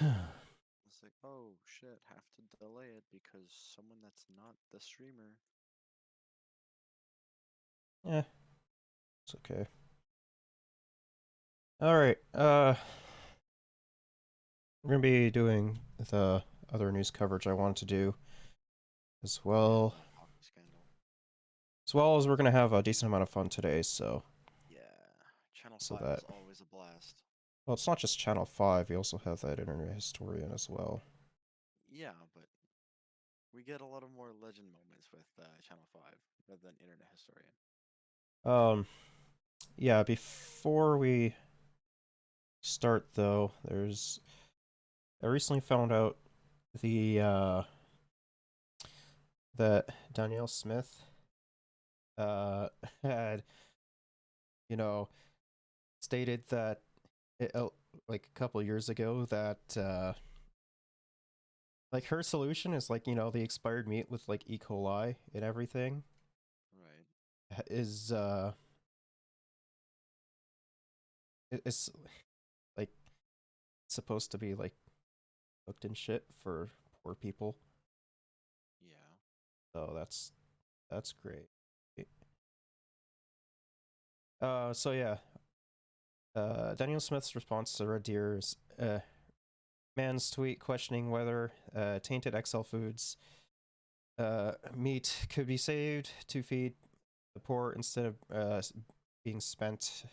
It's like, oh shit, have to delay it because someone that's not the streamer. Yeah, it's okay. All right. We're gonna be doing the other news coverage I wanted to do as Yeah, well. that hockey scandal. As well as we're gonna have a decent amount of fun today. Yeah, Channel So 5 that is always a blast. well, it's not just Channel 5. We also have that Internet Historian as well. Yeah, but we get a lot of more legend moments with Channel 5 rather than Internet Historian. Um, yeah. Before we start though, I recently found out the that Danielle Smith had you know stated that it, like a couple years ago that like her solution is like the expired meat with like E. coli and everything Right. is is like supposed to be like cooked in shit for poor people. Yeah. So that's great. So yeah, Daniel Smith's response to Red Deer's man's tweet questioning whether tainted XL Foods meat could be saved to feed the poor instead of being spent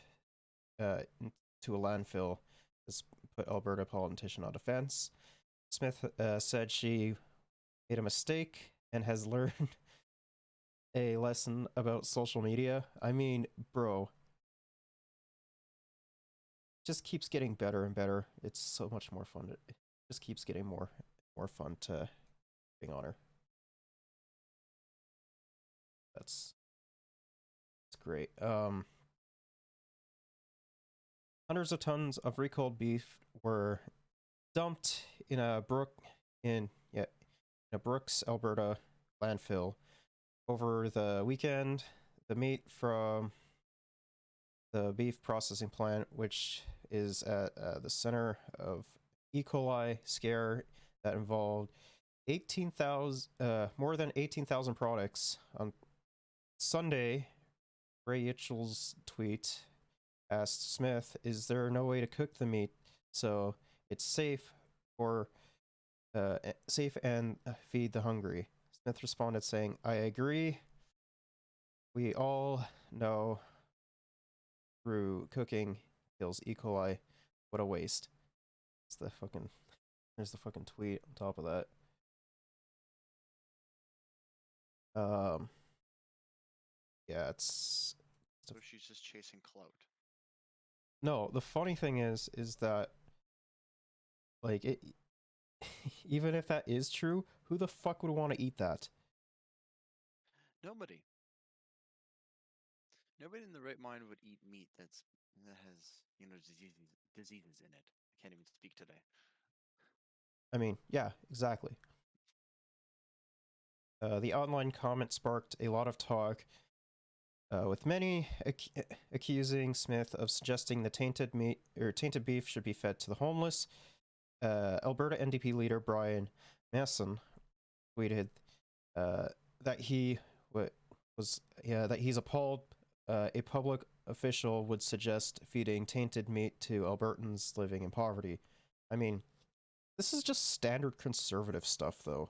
into a landfill has put Alberta politician on defense. Smith said she made a mistake and has learned a lesson about social media. I mean, bro, just keeps getting better and better. It's so much more fun. It just keeps getting more fun to being on her. That's that's great. Hundreds of tons of recalled beef were dumped in a Brooks, Alberta landfill over the weekend. The meat from the beef processing plant, which is at the center of E. coli scare that involved 18,000, more than 18,000 products. On Sunday, Ray Itchel's tweet asked Smith, "Is there no way to cook the meat so it's or safe and feed the hungry?" Smith responded saying, "I agree. We all know through cooking kills E. coli. What a waste." It's the fucking There's the fucking tweet on top of that. Um, yeah, it's So she's just chasing clout. no. The funny thing is that like it, even if that is true, who the fuck would want to eat that? Nobody. Nobody in the right mind would eat meat that has, diseases in it. I can't even speak today. I mean, yeah, exactly. The online comment sparked a lot of talk, with many accusing Smith of suggesting the tainted beef should be fed to the homeless. Alberta NDP leader Brian Masson tweeted uh, that he's appalled a public official would suggest feeding tainted meat to Albertans living in poverty. I mean, this is just standard conservative stuff, though.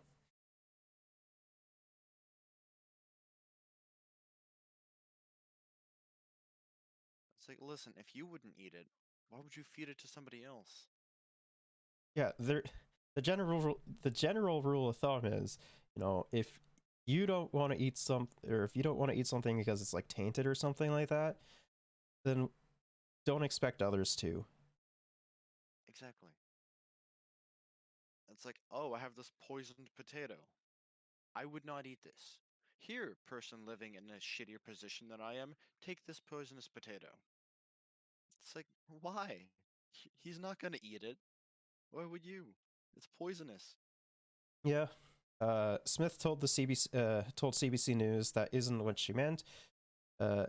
It's like, listen, if you wouldn't eat it, why would you feed it to somebody else? Yeah, the general rule of thumb is, if you don't want to eat if you don't want to eat something because it's like tainted or something like that, then don't expect others to. Exactly. It's like, oh, I have this poisoned potato. I would not eat this. Here, person living in a shittier position than I am, take this poisonous potato. It's like, why? He's not gonna eat it. Why would you? It's poisonous. Yeah. Smith told CBC News that isn't what she meant. Uh,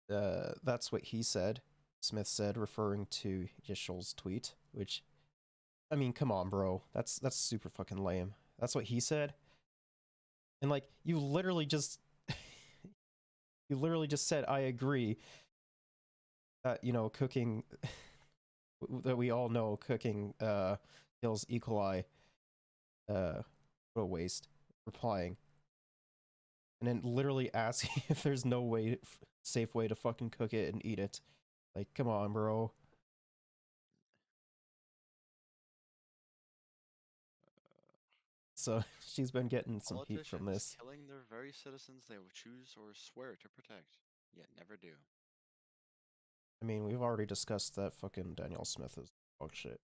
that's what he said. Smith said, referring to Yishel's tweet, which I mean, come on, bro. That's super fucking lame. That's what he said. And like you literally just you literally just said I agree that cooking that we all know cooking kills E. coli. What a waste. Replying and then literally asking if there's no safe way to fucking cook it and eat it. Like, come on, bro. So she's been getting some heat from Politicians this. killing their very citizens they will choose or swear to protect, yet never do. I mean, we've already discussed that fucking Danielle Smith is dog shit.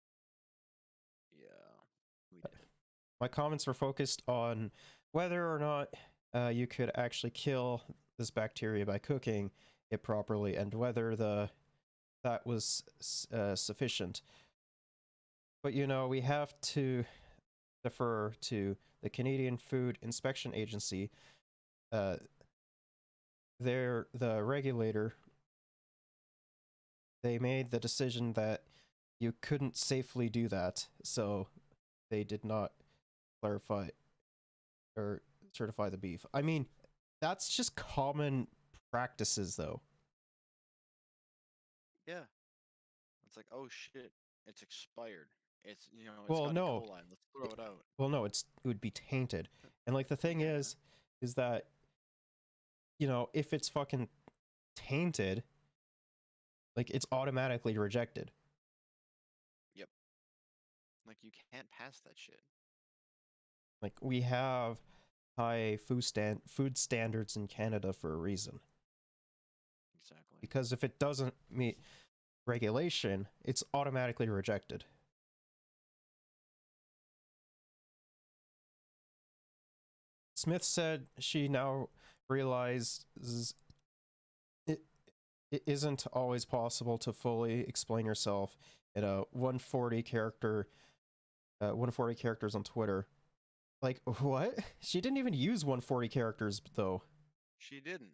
Yeah, we did. My comments were focused on whether or not you could actually kill this bacteria by cooking it properly, and whether that was sufficient. But we have to defer to the Canadian Food Inspection Agency. Uh, they're the regulator. They made the decision that you couldn't safely do that, so they did not clarify or certify the beef. I mean, that's just common practices, though. Yeah, it's like, oh shit, it's expired. It's Well, got E. no, coli. Let's throw it out. well, no, it would be tainted, and like the thing Yeah, is that if it's fucking tainted, like it's automatically rejected. yep. Like you can't pass that shit. Like we have high food standards in Canada for a reason. Exactly. Because if it doesn't meet regulation, it's automatically rejected. Smith said she now realizes it, it isn't always possible to fully explain yourself in a 140 characters on Twitter. Like, what? She didn't even use 140 characters, though. She didn't.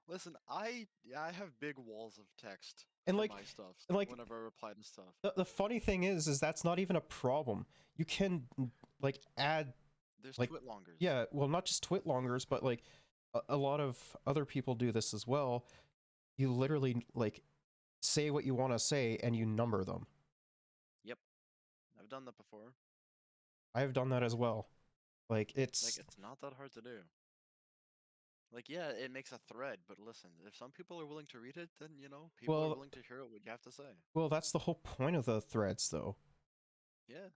Listen, I have big walls of text And for like, my stuff and like whenever I reply to stuff. the funny thing is that's not even a problem. You can like add There's like twitlongers. yeah, well, not just twitlongers, but like a lot of other people do this as well. You literally like say what you want to say and you number them. Yep, I've done that before. I've done that as well. Like Like it's it's not that hard to do. Like yeah, it makes a thread, but listen, if some people are willing to read it, then people are well, willing to hear what you have to say. that's the whole point of the threads, though. Yeah,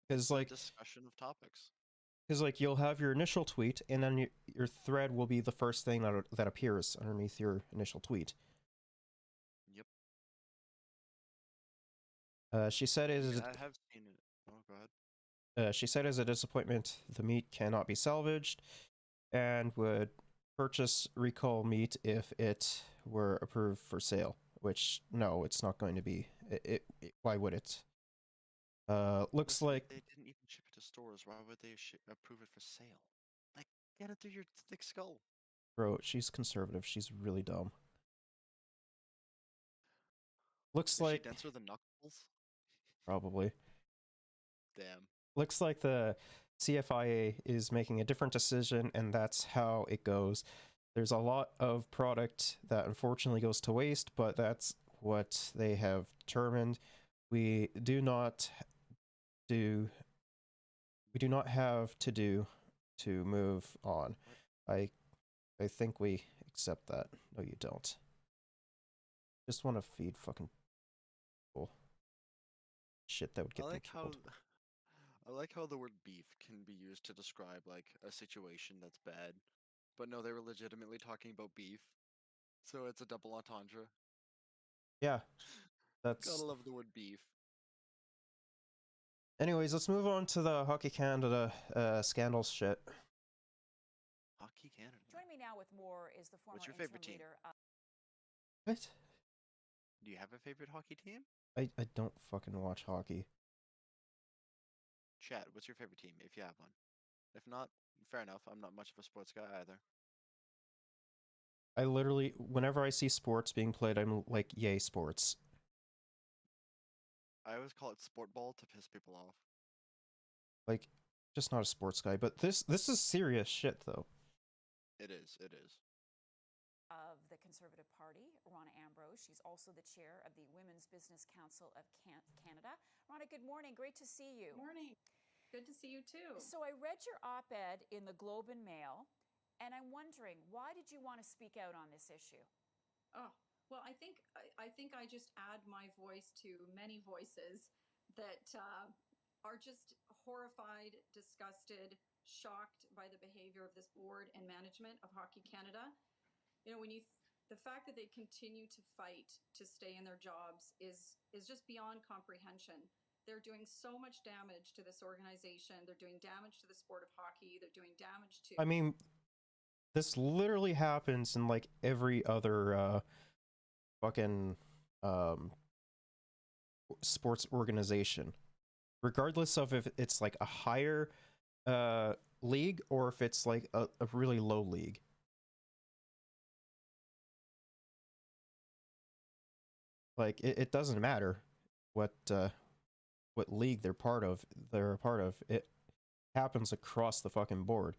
Because it's a like discussion of topics. you'll have your initial tweet, and then your thread will be the first thing that appears underneath your initial tweet. Yep. She said I mean, is I have seen it. Oh, go ahead. she said as a disappointment, the meat cannot be salvaged, and would purchase recall meat if it were approved for sale. Which no, it's not going to be. Why would it? Looks Listen, like they didn't even ship it to stores. Why would they approve it for sale? Like, get it through your thick skull. bro, she's conservative. She's really dumb. Looks Is she like denser than Knuckles? probably. Damn. Looks like the CFIA is making a different decision, and that's how it goes. There's a lot of product that unfortunately goes to waste, but that's what they have determined. We do not do we do not have to do to move on. What? I I think we accept that. No, you don't. Just want to feed fucking people shit that would I get them like how killed. I like how the word beef can be used to describe like a situation that's bad. But no, they were legitimately talking about beef. So it's a double entendre. Yeah, Gotta that's. love the word beef. Anyways, let's move on to the Hockey Canada scandals shit. Hockey Canada. Joining me now with more is the former What's your interim favorite team? leader. What? Do you have a favorite hockey team? I don't fucking watch hockey. Chat, what's your favorite team if you have one? If not, fair enough. I'm not much of a sports guy either. I literally, whenever I see sports being played, I'm like, yay, sports. I always call it sport ball to piss people off. Like, just not a sports guy. But this is serious shit, though. It is. It is. Of the Conservative Party, Rona Ambrose. She's also the chair of the Women's Business Council of Canada. Rona, good morning. Great to see you. Morning. Good to see you too. So I read your op-ed in the Globe and Mail, and I'm wondering, why did you want to speak out on this issue? Oh, well, I think I just add my voice to many voices that are just horrified, disgusted, shocked by the behavior of this board and management of Hockey Canada. You know, the fact that they continue to fight to stay in their jobs is just beyond comprehension. They're doing so much damage to this organization. They're doing damage to the sport of hockey. They're doing damage to. I mean, this literally happens in like every other fucking sports organization, regardless of if it's like a higher league or if it's like a really low league. Like it doesn't matter what league they're part of. It happens across the fucking board.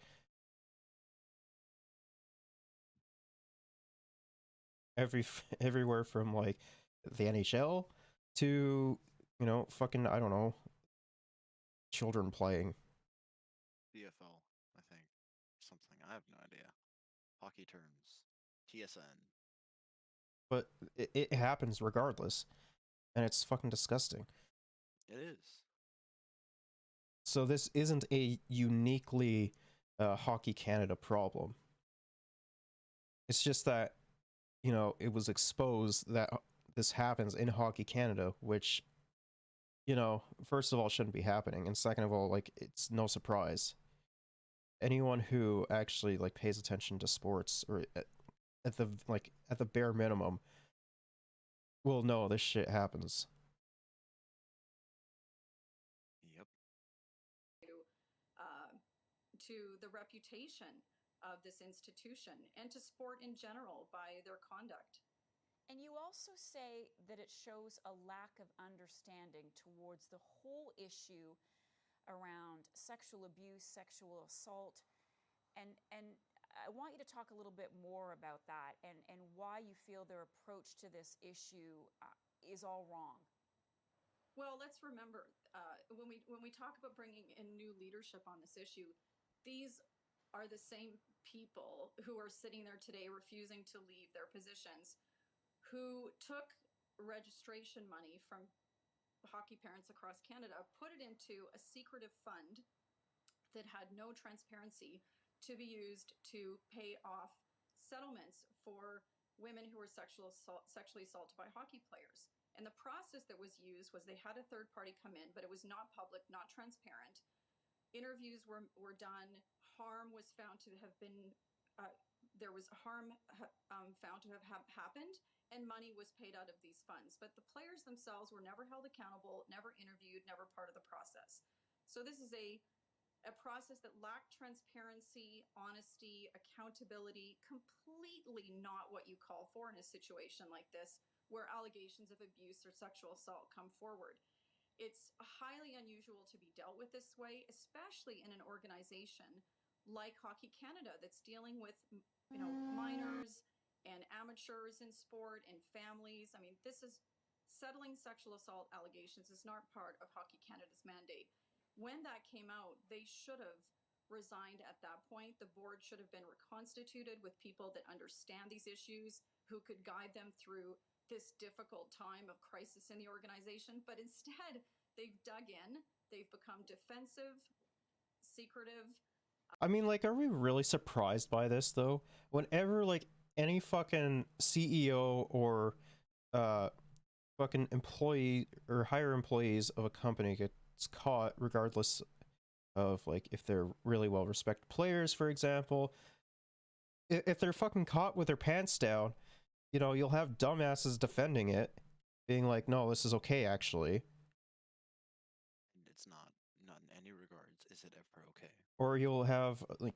Everywhere from like the NHL to, you know, fucking, I don't know, children playing. DFL, I think. Something. I have no idea. Hockey terms. TSN. But it happens regardless, and it's fucking disgusting. It is. So this isn't a uniquely Hockey Canada problem. It's just that, you know, it was exposed that this happens in Hockey Canada, which, you know, first of all, shouldn't be happening, and second of all, like, it's no surprise. Anyone who actually like pays attention to sports, or at the bare minimum, will know this shit happens. Yep. To the reputation of this institution and to sport in general by their conduct. And you also say that it shows a lack of understanding towards the whole issue around sexual abuse, sexual assault, and I want you to talk a little bit more about that and why you feel their approach to this issue is all wrong. Well, let's remember when we talk about bringing in new leadership on this issue, these are the same people who are sitting there today refusing to leave their positions, who took registration money from hockey parents across Canada, put it into a secretive fund that had no transparency to be used to pay off settlements for women who were sexually assaulted by hockey players. And the process that was used was they had a third party come in, but it was not public, not transparent. Interviews were done. Harm was found to have been, there was harm found to have happened, and money was paid out of these funds. But the players themselves were never held accountable, never interviewed, never part of the process. So this is a process that lacked transparency, honesty, accountability, completely not what you call for in a situation like this, where allegations of abuse or sexual assault come forward. It's highly unusual to be dealt with this way, especially in an organization like Hockey Canada that's dealing with, you know, minors and amateurs in sport and families. I mean, this is settling sexual assault allegations is not part of Hockey Canada's mandate. When that came out, they should have resigned at that point. The board should have been reconstituted with people that understand these issues, who could guide them through this difficult time of crisis in the organization. But instead, they've dug in, they've become defensive, secretive. I mean, like, are we really surprised by this, though? Whenever, like, any fucking CEO or fucking employee or higher employees of a company gets caught, regardless of, like, if they're really well-respected players, for example, if they're fucking caught with their pants down, you know, you'll have dumbasses defending it, being like, no, this is okay, actually. And it's not in any regards is it ever okay. Or you'll have, like,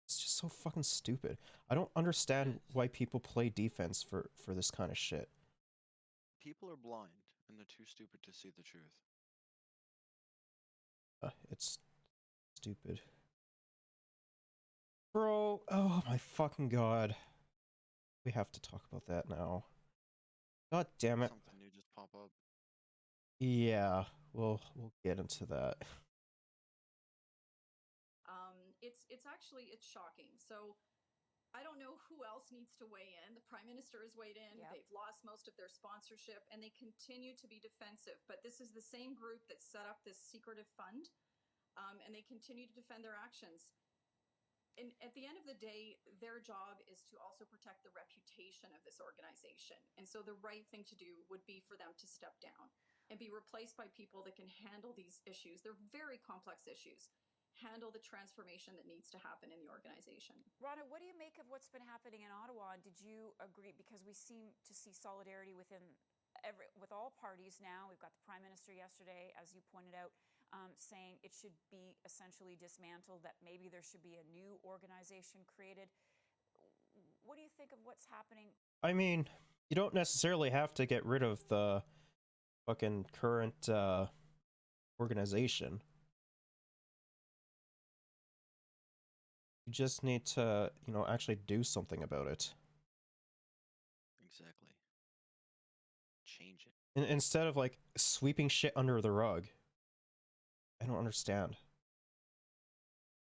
it's just so fucking stupid. I don't understand why people play defense for this kind of shit. People are blind. and they're too stupid to see the truth. It's stupid. Bro, oh my fucking god. We have to talk about that now. God damn it. Something new just pop up. Yeah, we'll get into that. It's actually shocking. So I don't know who else needs to weigh in. The Prime Minister has weighed in. Yep. They've lost most of their sponsorship and they continue to be defensive. But this is the same group that set up this secretive fund, and they continue to defend their actions. And at the end of the day, their job is to also protect the reputation of this organization. And so the right thing to do would be for them to step down and be replaced by people that can handle these issues. They're very complex issues. Handle the transformation that needs to happen in the organization. Rhonda, what do you make of what's been happening in Ottawa? Did you agree? Because we seem to see solidarity with all parties now. We've got the Prime Minister yesterday, as you pointed out, saying it should be essentially dismantled, that maybe there should be a new organization created. What do you think of what's happening? I mean, you don't necessarily have to get rid of the fucking current organization. You just need to, actually do something about it. Exactly. Change it. And instead of like sweeping shit under the rug. I don't understand.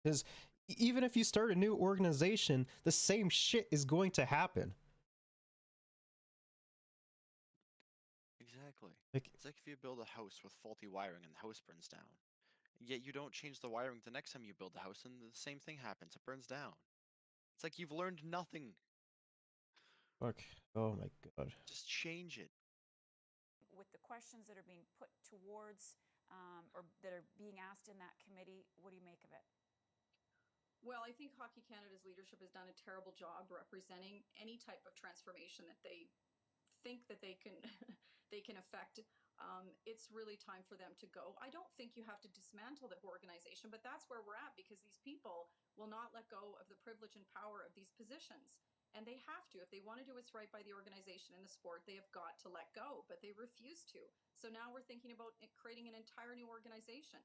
Because even if you start a new organization, the same shit is going to happen. Exactly. Like, It's like if you build a house with faulty wiring and the house burns down. Yet you don't change the wiring the next time you build the house and the same thing happens. It burns down. It's like you've learned nothing. fuck. Oh my god. Just change it. With the questions that are being put towards or that are being asked in that committee, what do you make of it? Well, I think Hockey Canada's leadership has done a terrible job representing any type of transformation that they think that they can they can affect. It's really time for them to go. I don't think you have to dismantle the organization, but that's where we're at because these people will not let go of the privilege and power of these positions. And they have to. If they want to do what's right by the organization and the sport, they have got to let go, but they refuse to. So now we're thinking about creating an entire new organization.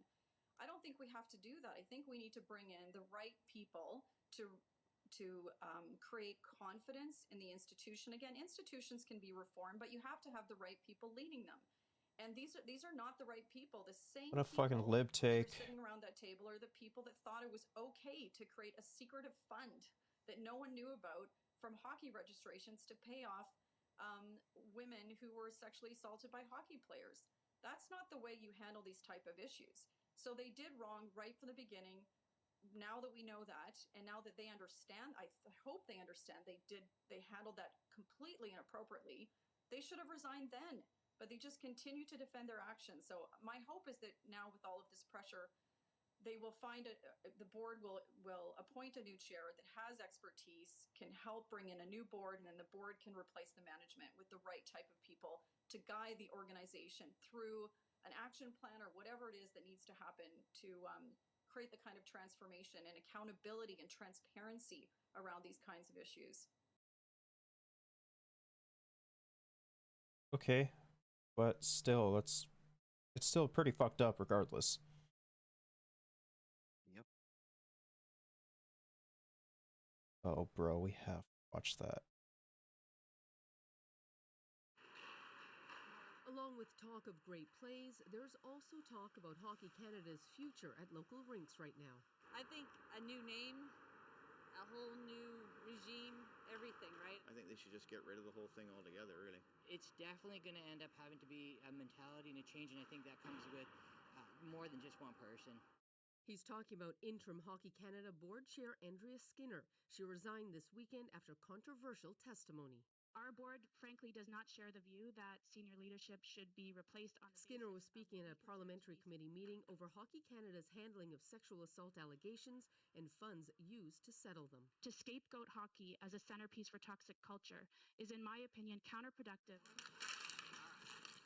I don't think we have to do that. I think we need to bring in the right people to create confidence in the institution. Again, institutions can be reformed, but you have to have the right people leading them. And these are not the right people. The same What a fucking people lib that take. are sitting around that table are the people that thought it was okay to create a secretive fund that no one knew about from hockey registrations to pay off women who were sexually assaulted by hockey players. That's not the way you handle these type of issues. So they did wrong right from the beginning. Now that we know that, and now that they understand, I hope they understand they handled that completely inappropriately. They should have resigned then, but they just continue to defend their actions. So my hope is that now with all of this pressure, they will find the board will appoint a new chair that has expertise, can help bring in a new board, and then the board can replace the management with the right type of people to guide the organization through an action plan or whatever it is that needs to happen to create the kind of transformation and accountability and transparency around these kinds of issues. Okay. But still, it's still pretty fucked up regardless. Yep. Oh, bro, we have to watch that. Along with talk of great plays, there's also talk about Hockey Canada's future at local rinks right now. I think a new name, a whole new regime, everything, right? I think they should just get rid of the whole thing altogether, really. It's definitely going to end up having to be a mentality and a change, and I think that comes with more than just one person. He's talking about interim Hockey Canada board chair Andrea Skinner. She resigned this weekend after controversial testimony. Our board, frankly, does not share the view that senior leadership should be replaced on the Skinner was basis of speaking at a weak parliamentary constituencies. committee meeting over Hockey Canada's handling of sexual assault allegations and funds used to settle them. To scapegoat hockey as a centerpiece for toxic culture is, in my opinion, counterproductive.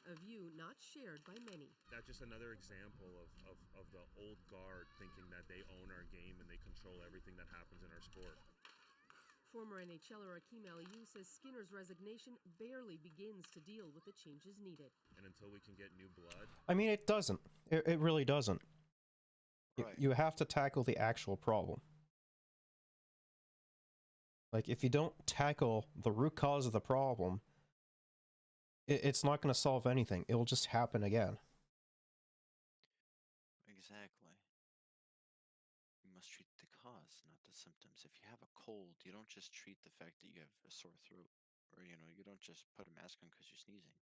A view not shared by many. That's just another example of the old guard thinking that they own our game and they control everything that happens in our sport. Former NHLer Akeem Aliou says Skinner's resignation barely begins to deal with the changes needed. And until we can get new blood, I mean, it doesn't. It really doesn't. Right. You have to tackle the actual problem. Like, if you don't tackle the root cause of the problem, it's not going to solve anything. It will just happen again. Exactly. You must treat the cause, not the symptoms. If you have a cold, you don't just treat the fact that you have a sore throat, or you don't just put a mask on because you're sneezing.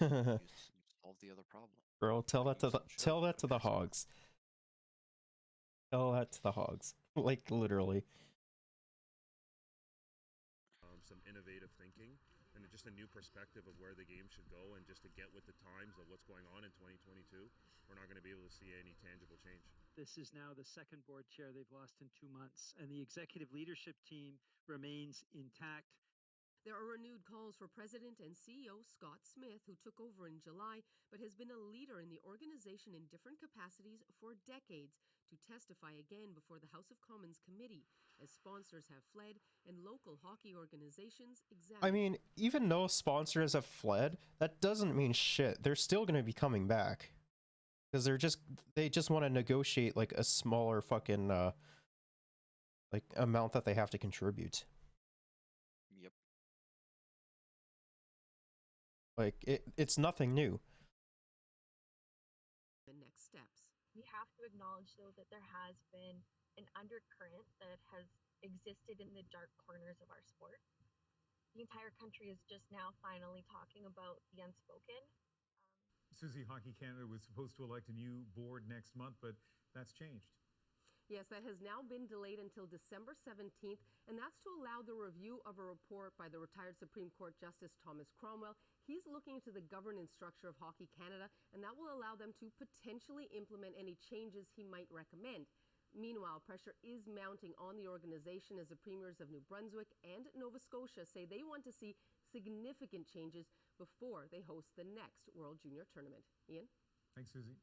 You solve the other problem. Bro, tell Like, that to use the some soap, tell that put a to the mask on. hogs. Tell that to the hogs. Like, literally. some innovative thinking and just a new perspective of where the game should go, and just to get with the times of what's going on in 2022, we're not going to be able to see any tangible change. This is now the second board chair they've lost in 2 months, and the executive leadership team remains intact. There are renewed calls for President and CEO Scott Smith, who took over in July, but has been a leader in the organization in different capacities for decades, to testify again before the House of Commons committee, as sponsors have fled and local hockey organizations examine. I mean, even though sponsors have fled, that doesn't mean shit. They're still going to be coming back. Because they just want to negotiate, like, a smaller fucking, like, amount that they have to contribute. Yep. Like, it's nothing new. The next steps. We have to acknowledge, though, that there has been an undercurrent that has existed in the dark corners of our sport. The entire country is just now finally talking about the unspoken. Susie, Hockey Canada was supposed to elect a new board next month, but that's changed. Yes, that has now been delayed until December 17th, and that's to allow the review of a report by the retired Supreme Court Justice Thomas Cromwell. He's looking into the governance structure of Hockey Canada, and that will allow them to potentially implement any changes he might recommend. Meanwhile, pressure is mounting on the organization as the premiers of New Brunswick and Nova Scotia say they want to see significant changes before they host the next World Junior Tournament. Ian? Thanks, Susie.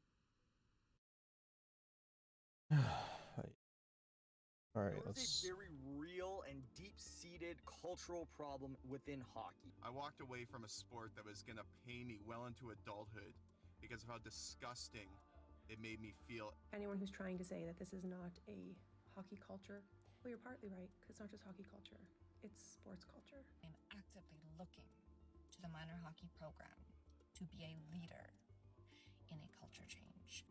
All right, there is a very real and deep-seated cultural problem within hockey. I walked away from a sport that was going to pay me well into adulthood because of how disgusting it made me feel. Anyone who's trying to say that this is not a hockey culture, well, you're partly right, because it's not just hockey culture, it's sports culture. I'm actively looking to the minor hockey program to be a leader in a culture change.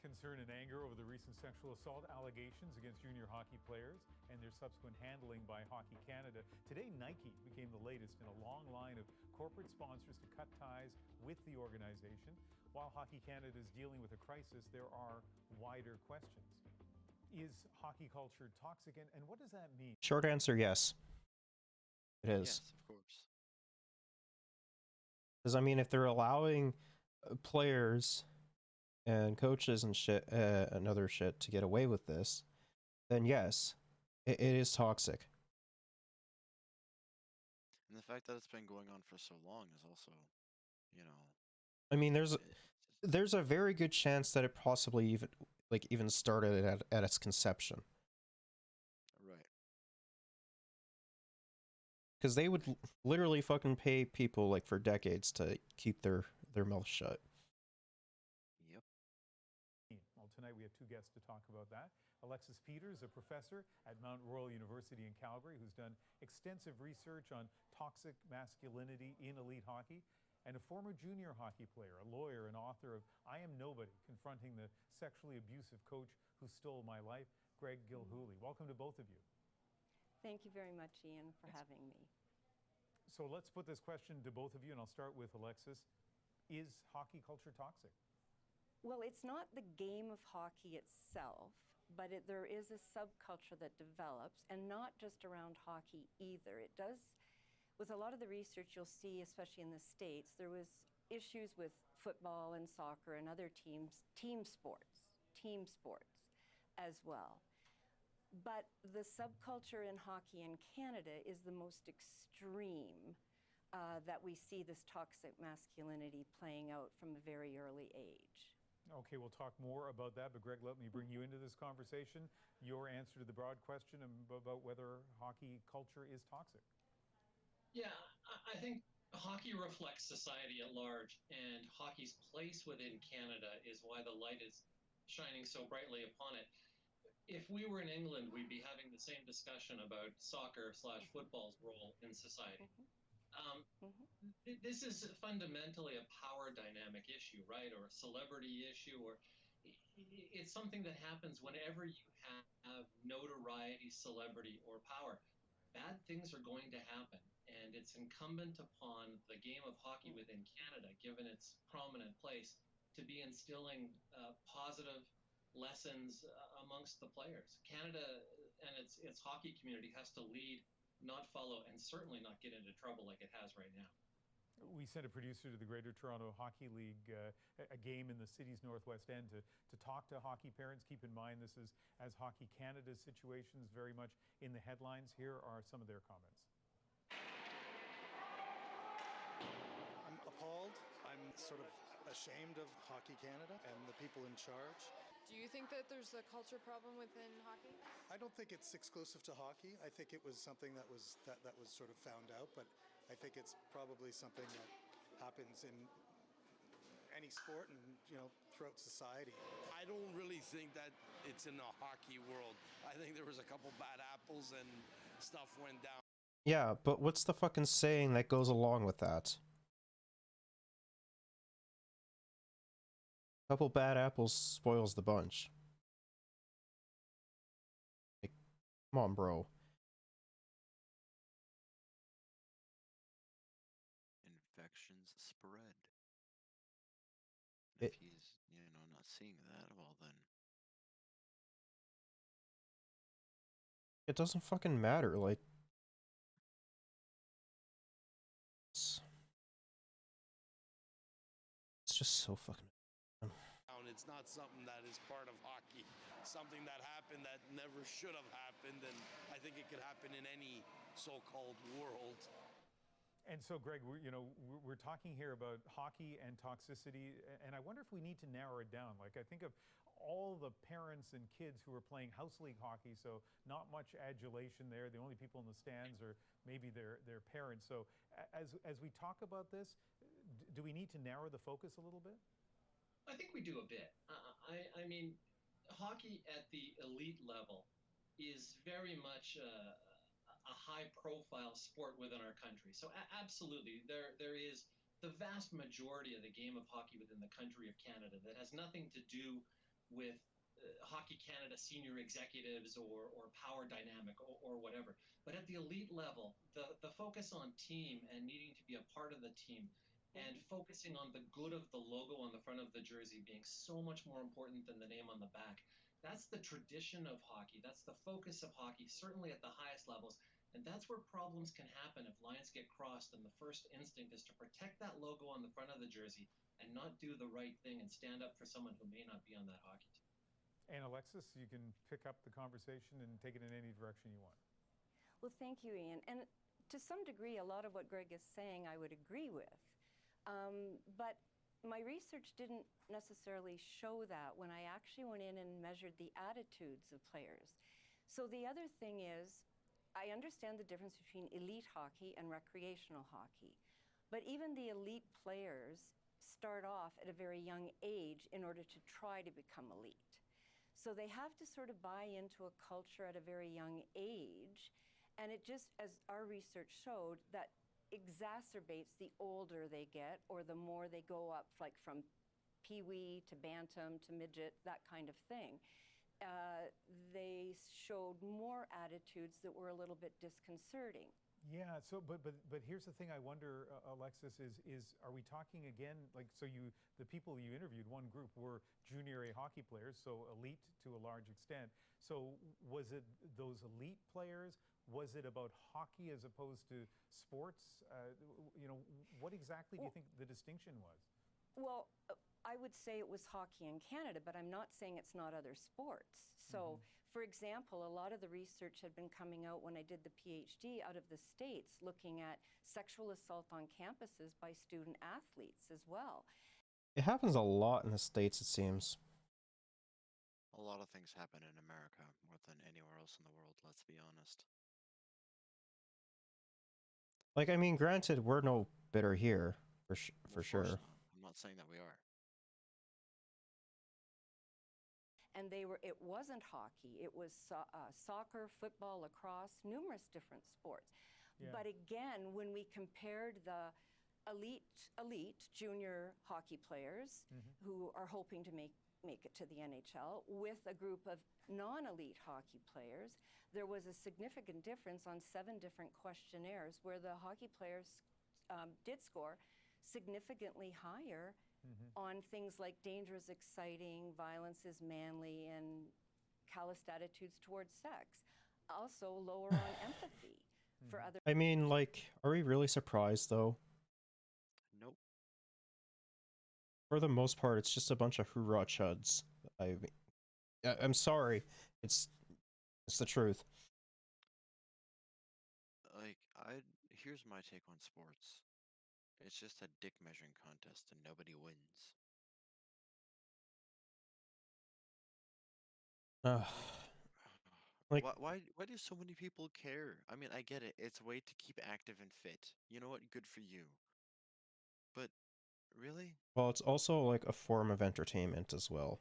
Concern and anger over the recent sexual assault allegations against junior hockey players and their subsequent handling by Hockey Canada. Today, Nike became the latest in a long line of corporate sponsors to cut ties with the organization. While Hockey Canada is dealing with a crisis, there are wider questions. Is hockey culture toxic, and what does that mean? Short answer, yes. It is. Yes, of course. Because, I mean, if they're allowing players and coaches and shit and other shit to get away with this, then yes, it is toxic. And the fact that it's been going on for so long is also, I mean, there's a very good chance that it possibly even started at its conception. Right. Because they would literally fucking pay people, like, for decades to keep their mouth shut. Well, tonight we have two guests to talk about that. Alexis Peters, a professor at Mount Royal University in Calgary, who's done extensive research on toxic masculinity in elite hockey, and a former junior hockey player, a lawyer and author of I Am Nobody, Confronting the Sexually Abusive Coach Who Stole My Life, Greg Gilhooly. Welcome to both of you. Thank you very much, Ian, for having me. So let's put this question to both of you, and I'll start with Alexis. Is hockey culture toxic? Well, it's not the game of hockey itself, but there is a subculture that develops, and not just around hockey either. It does, with a lot of the research you'll see, especially in the States, there was issues with football and soccer and other team sports as well. But the subculture in hockey in Canada is the most extreme that we see this toxic masculinity playing out from a very early age. Okay, we'll talk more about that, but Greg, let me bring you into this conversation. Your answer to the broad question about whether hockey culture is toxic. Yeah, I think hockey reflects society at large, and hockey's place within Canada is why the light is shining so brightly upon it. If we were in England, we'd be having the same discussion about soccer/football's role in society. This is fundamentally a power dynamic issue, right? Or a celebrity issue, or it's something that happens whenever you have notoriety, celebrity, or power. Bad things are going to happen. And it's incumbent upon the game of hockey within Canada, given its prominent place, to be instilling positive lessons amongst the players. Canada and its hockey community has to lead, not follow, and certainly not get into trouble like it has right now. We sent a producer to the Greater Toronto Hockey League, a game in the city's northwest end, to talk to hockey parents. Keep in mind, this is as Hockey Canada's situation is very much in the headlines. Here are some of their comments. I'm appalled. I'm sort of ashamed of Hockey Canada and the people in charge. Do you think that there's a culture problem within hockey? I don't think it's exclusive to hockey. I think it was something that was sort of found out, but I think it's probably something that happens in any sport and, throughout society. I don't really think that it's in the hockey world. I think there was a couple bad apples and stuff went down. Yeah, but what's the fucking saying that goes along with that? Couple bad apples spoils the bunch. Like, come on, bro. Infections spread. It- If he's, not seeing that, well then. It doesn't fucking matter, like... It's just so fucking... It's not something that is part of hockey. Something that happened that never should have happened, and I think it could happen in any so-called world. And so, Greg, we're talking here about hockey and toxicity, and I wonder if we need to narrow it down. Like, I think of all the parents and kids who are playing house league hockey, so not much adulation there. The only people in the stands are maybe their parents. So, as we talk about this, do we need to narrow the focus a little bit? I think we do a bit. I mean, hockey at the elite level is very much a high-profile sport within our country. So absolutely, there is the vast majority of the game of hockey within the country of Canada that has nothing to do with Hockey Canada senior executives or power dynamic or whatever. But at the elite level, the focus on team and needing to be a part of the team and focusing on the good of the logo on the front of the jersey being so much more important than the name on the back. That's the tradition of hockey. That's the focus of hockey, certainly at the highest levels. And that's where problems can happen if lines get crossed, and the first instinct is to protect that logo on the front of the jersey and not do the right thing and stand up for someone who may not be on that hockey team. And Alexis, you can pick up the conversation and take it in any direction you want. Well, thank you, Ian. And to some degree, a lot of what Greg is saying I would agree with. But my research didn't necessarily show that when I actually went in and measured the attitudes of players. So the other thing is, I understand the difference between elite hockey and recreational hockey. But even the elite players start off at a very young age in order to try to become elite. So they have to sort of buy into a culture at a very young age. And it just, as our research showed, that exacerbates the older they get or the more they go up, like from pee-wee to bantam to midget, that kind of thing. They showed more attitudes that were a little bit disconcerting. Yeah. So, but here's the thing. I wonder, Alexis, is are we talking again? Like, so the people you interviewed, one group were junior A hockey players, so elite to a large extent. So, was it those elite players? Was it about hockey as opposed to sports? What exactly do you think the distinction was? Well, I would say it was hockey in Canada, but I'm not saying it's not other sports. So, for example, a lot of the research had been coming out when I did the PhD out of the States, looking at sexual assault on campuses by student athletes as well. It happens a lot in the States, it seems. A lot of things happen in America more than anywhere else in the world, let's be honest. Like, I mean, granted, we're no better here, for Of course sure. not. I'm not saying that we are. And it wasn't hockey, it was soccer, football, lacrosse, numerous different sports. Yeah. But again, when we compared the elite junior hockey players who are hoping to make it to the NHL with a group of non-elite hockey players, there was a significant difference on 7 different questionnaires where the hockey players did score significantly higher on things like dangerous, exciting, violence is manly, and calloused attitudes towards sex. Also lower on empathy for other. I mean, like, are we really surprised, though? Nope. For the most part, it's just a bunch of hoorah chuds. I'm sorry. It's the truth. Like, here's my take on sports. It's just a dick measuring contest and nobody wins. Like, why do so many people care? I mean, I get it. It's a way to keep active and fit. You know what? Good for you. But really? well, it's also like a form of entertainment as well.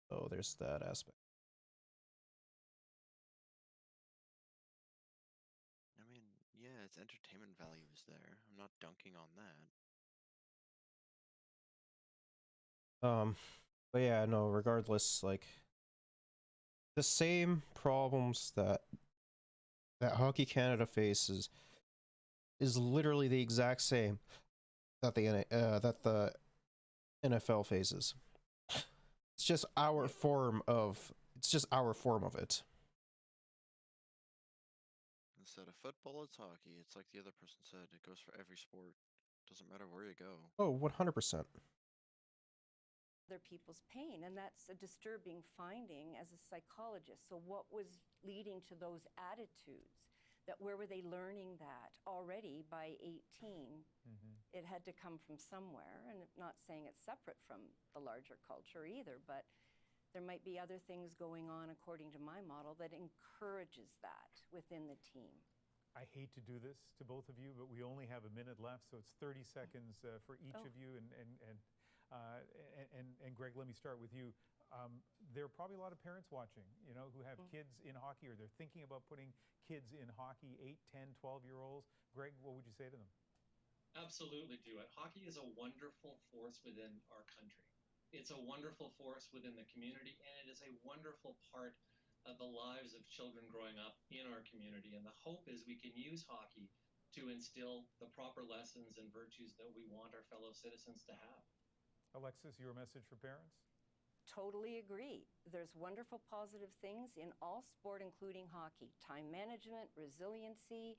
So there's that aspect. I mean, yeah, its entertainment value is there. I'm not dunking on that. But yeah, no, regardless, like, the same problems that Hockey Canada faces is literally the exact same that the NFL faces. It's just our form of it. Instead of football, it's hockey. It's like the other person said. It goes for every sport. Doesn't matter where you go. Oh, 100%. Other people's pain, and that's a disturbing finding as a psychologist. So what was leading to those attitudes? Where were they learning that already by 18? It had to come from somewhere, and I'm not saying it's separate from the larger culture either, but there might be other things going on according to my model that encourages that within the team. I hate to do this to both of you, but we only have a minute left, so it's 30 seconds for each of you. And Greg, let me start with you. There are probably a lot of parents watching, you know, who have kids in hockey, or they're thinking about putting kids in hockey, 8, 10, 12-year-olds. Greg, what would you say to them? Absolutely do it. Hockey is a wonderful force within our country. It's a wonderful force within the community, and it is a wonderful part of the lives of children growing up in our community. And the hope is we can use hockey to instill the proper lessons and virtues that we want our fellow citizens to have. Alexis, your message for parents? Totally agree. There's wonderful positive things in all sport, including hockey. Time management, resiliency,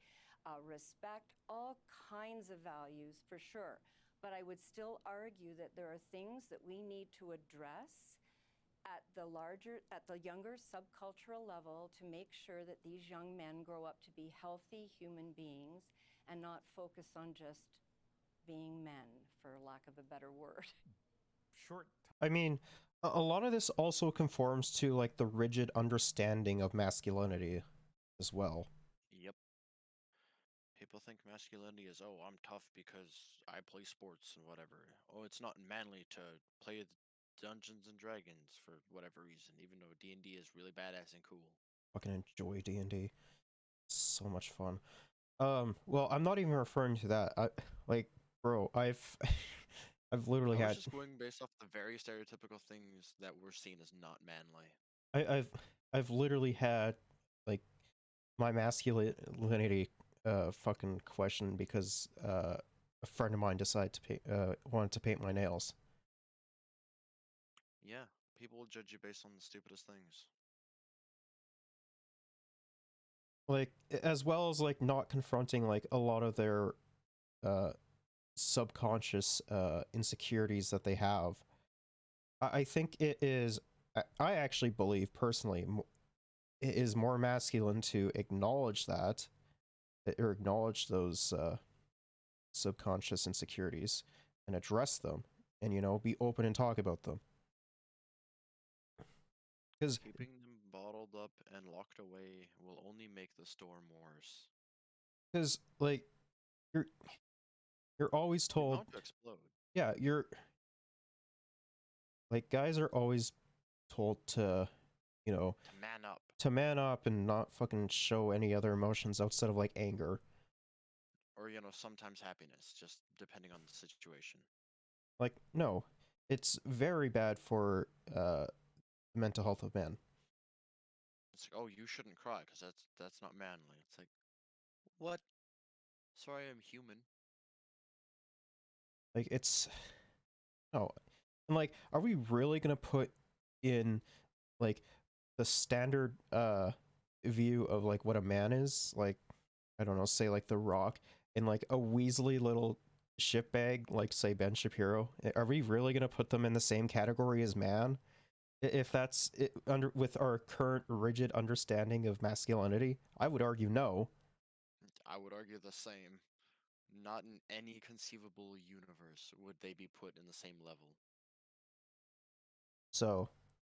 respect, all kinds of values for sure. But I would still argue that there are things that we need to address at the younger subcultural level to make sure that these young men grow up to be healthy human beings and not focus on just being men, for lack of a better word. I mean, a lot of this also conforms to like the rigid understanding of masculinity as well. Yep. People think masculinity is, oh, I'm tough because I play sports and whatever. Oh, it's not manly to play Dungeons and Dragons for whatever reason, even though D&D is really badass and cool. Fucking enjoy D&D. So much fun. Well, I'm not even referring to that. I've literally I was had. just going based off the very stereotypical things that we're seen as not manly. I've literally had like my masculinity fucking questioned because a friend of mine decided to wanted to paint my nails. Yeah, people will judge you based on the stupidest things. Like, as well as like not confronting like a lot of their subconscious insecurities that they have. I think it is. I actually believe personally it is more masculine to acknowledge that, or acknowledge those subconscious insecurities and address them, and be open and talk about them. Because Keeping them bottled up and locked away will only make the storm worse. like you're always You're told, bound to explode. yeah, you're like, guys are always told to To man up. and not fucking show any other emotions outside of like anger. Or, sometimes happiness, just depending on the situation. Like, no, it's very bad for the mental health of men. It's like, oh, you shouldn't cry because that's not manly. It's like, what? Sorry, I'm human. Like, it's no, and like, are we really gonna put in like the standard view of like what a man is? Like, I don't know, say like The Rock and like a Weasley little shitbag, like say Ben Shapiro. Are we really gonna put them in the same category as man? If that's it, with our current rigid understanding of masculinity, I would argue no. I would argue the same. Not in any conceivable universe would they be put in the same level. So,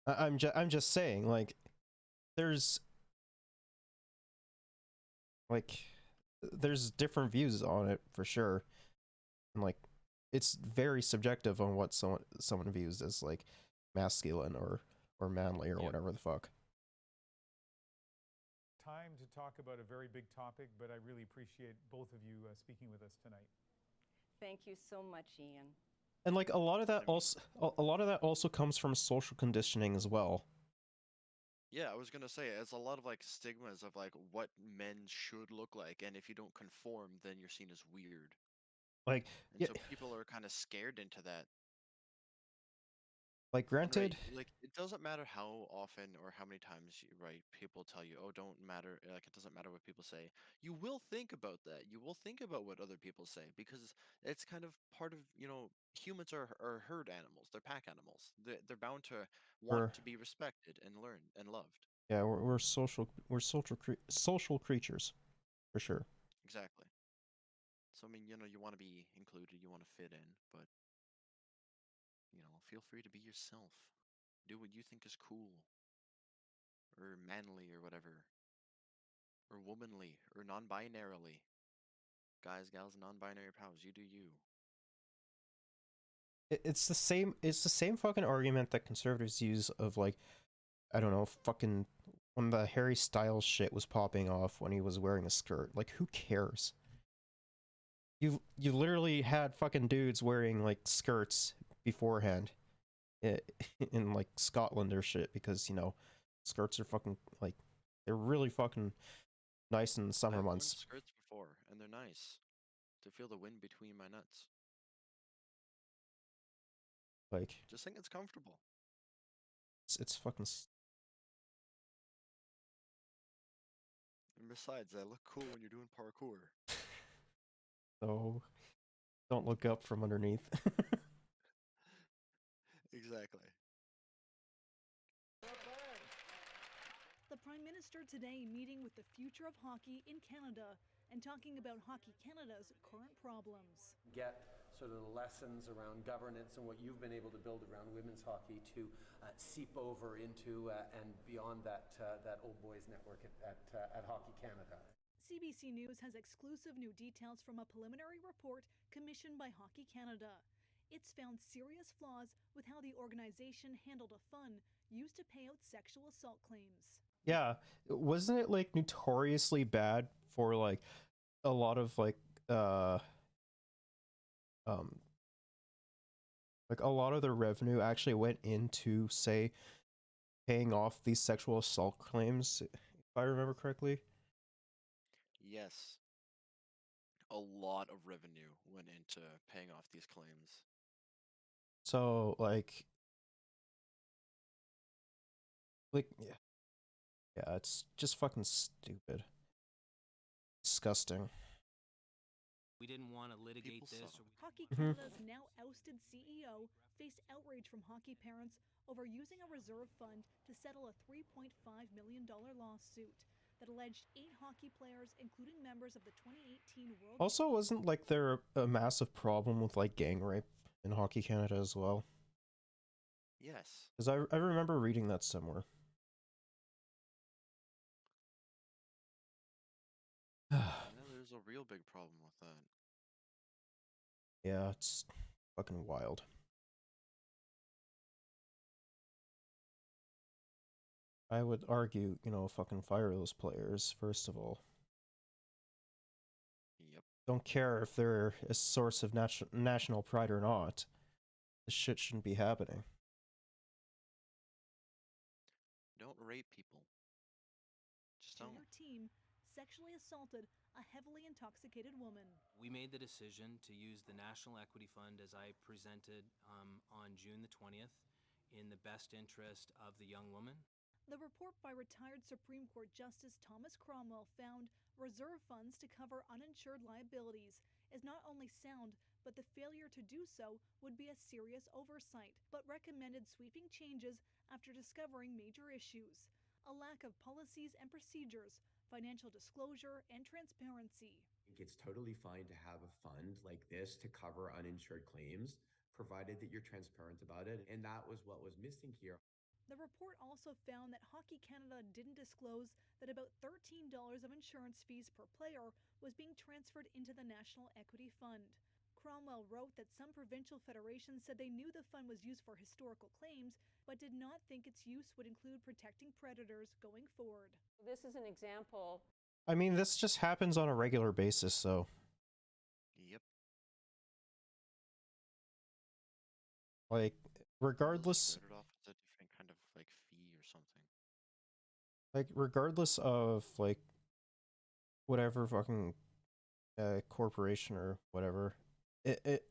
I'm just saying, like, there's like there's different views on it for sure, and like it's very subjective on what someone views as like masculine or manly or whatever the fuck. Time to talk about a very big topic, but I really appreciate both of you speaking with us tonight. Thank you so much, Ian. And like a lot of that also comes from social conditioning as well. Yeah, I was gonna say, it's a lot of like stigmas of like what men should look like, and if you don't conform, then you're seen as weird. Like, And yeah, so people are kind of scared into that. like And, granted, like it doesn't matter how often or how many times people tell you, oh, don't matter, like it doesn't matter what people say. You will think about that. You will think about what other people say because it's kind of part of, humans are herd animals. They're pack animals. They're bound to want We're- to be respected and learned and loved. yeah, we're social creatures, for sure. Exactly. So I mean, you want to be included, you want to fit in, but feel free to be yourself. Do what you think is cool, or manly, or whatever, or womanly, or non-binarily. Guys, gals, non-binary pals, you do you. It's the same. It's the same fucking argument that conservatives use of like, I don't know, fucking when the Harry Styles shit was popping off when he was wearing a skirt. Like, who cares? You literally had fucking dudes wearing like skirts beforehand, in like Scotland or shit, because skirts are fucking like, they're really fucking nice in the summer I've worn months. skirts before, and they're nice. To feel the wind between my nuts. Like, Just think it's comfortable. it's fucking. And besides, they look cool when you're doing parkour. So, don't look up from underneath. Exactly. The Prime Minister today meeting with the future of hockey in Canada and talking about Hockey Canada's current problems. Get sort of the lessons around governance and what you've been able to build around women's hockey to seep over into and beyond that old boys network at Hockey Canada. CBC News has exclusive new details from a preliminary report commissioned by Hockey Canada. It's found serious flaws with how the organization handled a fund used to pay out sexual assault claims. Yeah, wasn't it like notoriously bad for like a lot of like a lot of the revenue actually went into, say, paying off these sexual assault claims, if I remember correctly? Yes. A lot of revenue went into paying off these claims. So like yeah, it's just fucking stupid. Disgusting. We didn't want to litigate this. Hockey Canada's now ousted CEO faced outrage from hockey parents over using a reserve fund to settle a $3.5 million lawsuit. that alleged 8 hockey players, including members of the 2018 World Also, wasn't like there a massive problem with like gang rape in Hockey Canada as well? Yes. Because I remember reading that somewhere. There's a real big problem with that. Yeah, it's fucking wild. I would argue, fucking fire those players, first of all. Yep. Don't care if they're a source of national pride or not. This shit shouldn't be happening. Don't rape people. Just don't. Junior team sexually assaulted a heavily intoxicated woman. We made the decision to use the National Equity Fund as I presented on June the 20th in the best interest of the young woman. The report by retired Supreme Court Justice Thomas Cromwell found reserve funds to cover uninsured liabilities is not only sound, but the failure to do so would be a serious oversight, but recommended sweeping changes after discovering major issues: a lack of policies and procedures, financial disclosure, and transparency. I think it's totally fine to have a fund like this to cover uninsured claims, provided that you're transparent about it. And that was what was missing here. The report also found that Hockey Canada didn't disclose that about $13 of insurance fees per player was being transferred into the National Equity Fund. Cromwell wrote that some provincial federations said they knew the fund was used for historical claims, but did not think its use would include protecting predators going forward. This is an example. I mean, this just happens on a regular basis, so. Yep. Like, regardless. Started off as a different kind of like fee or something. Like, regardless of like whatever fucking corporation or whatever,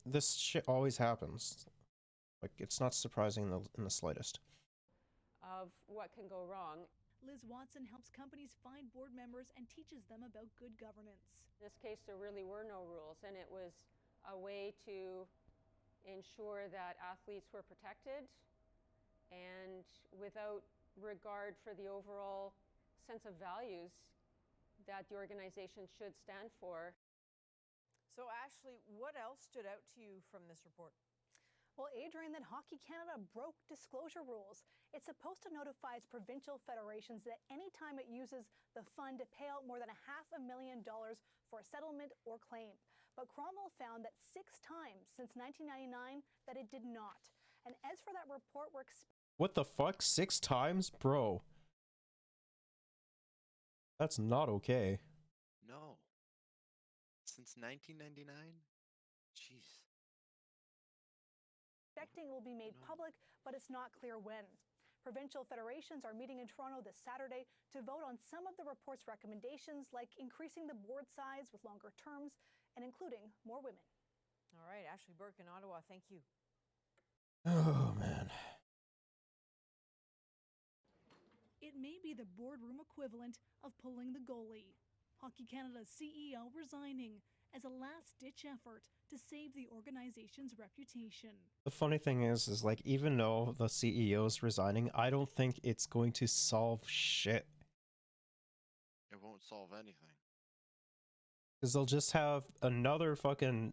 this shit always happens. Like, it's not surprising in the slightest. Of what can go wrong. Liz Watson helps companies find board members and teaches them about good governance. In this case, there really were no rules, and it was a way to ensure that athletes were protected and without regard for the overall sense of values that the organization should stand for. So, Ashley, what else stood out to you from this report? Well, Adrian, that Hockey Canada broke disclosure rules. It's supposed to notify its provincial federations that any time it uses the fund to pay out more than $500,000 for a settlement or claim. But Cromwell found that 6 times since 1999 that it did not. And as for that report, What the fuck? 6 times? Bro. That's not okay. No. Since 1999? Jeez. Expecting will be made public, but it's not clear when. Provincial federations are meeting in Toronto this Saturday to vote on some of the report's recommendations, like increasing the board size with longer terms and including more women. All right, Ashley Burke in Ottawa, thank you. Oh, man. It may be the boardroom equivalent of pulling the goalie. Hockey Canada's CEO resigning as a last-ditch effort to save the organization's reputation. The funny thing is like, even though the CEO's resigning, I don't think it's going to solve shit. It won't solve anything. Because they'll just have another fucking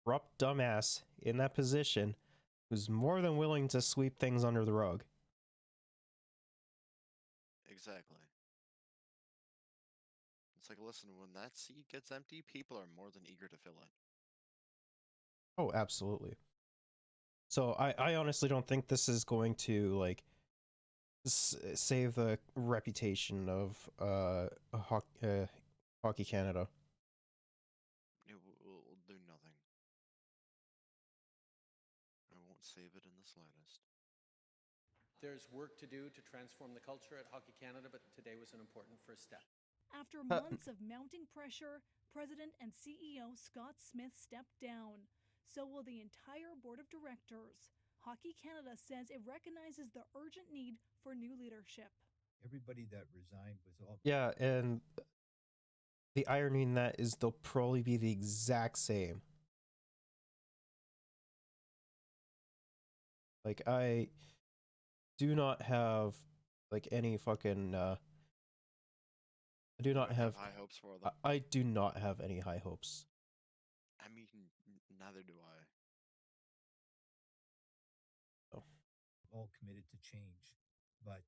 corrupt dumbass in that position who's more than willing to sweep things under the rug. Exactly. It's like, listen, when that seat gets empty, people are more than eager to fill it. Oh, absolutely. So I honestly don't think this is going to like save the reputation of Hockey Canada. It will do nothing. I won't save it in the slightest. There's work to do to transform the culture at Hockey Canada, but today was an important first step. After months of mounting pressure, President and CEO Scott Smith stepped down. So will the entire board of directors. Hockey Canada says it recognizes the urgent need for new leadership. Everybody that resigned was all... Yeah, and the irony in that is they'll probably be the exact same. Like, I do not have like any fucking I do not have. high hopes for them. I do not have any high hopes. I mean, neither do I. All committed to change, but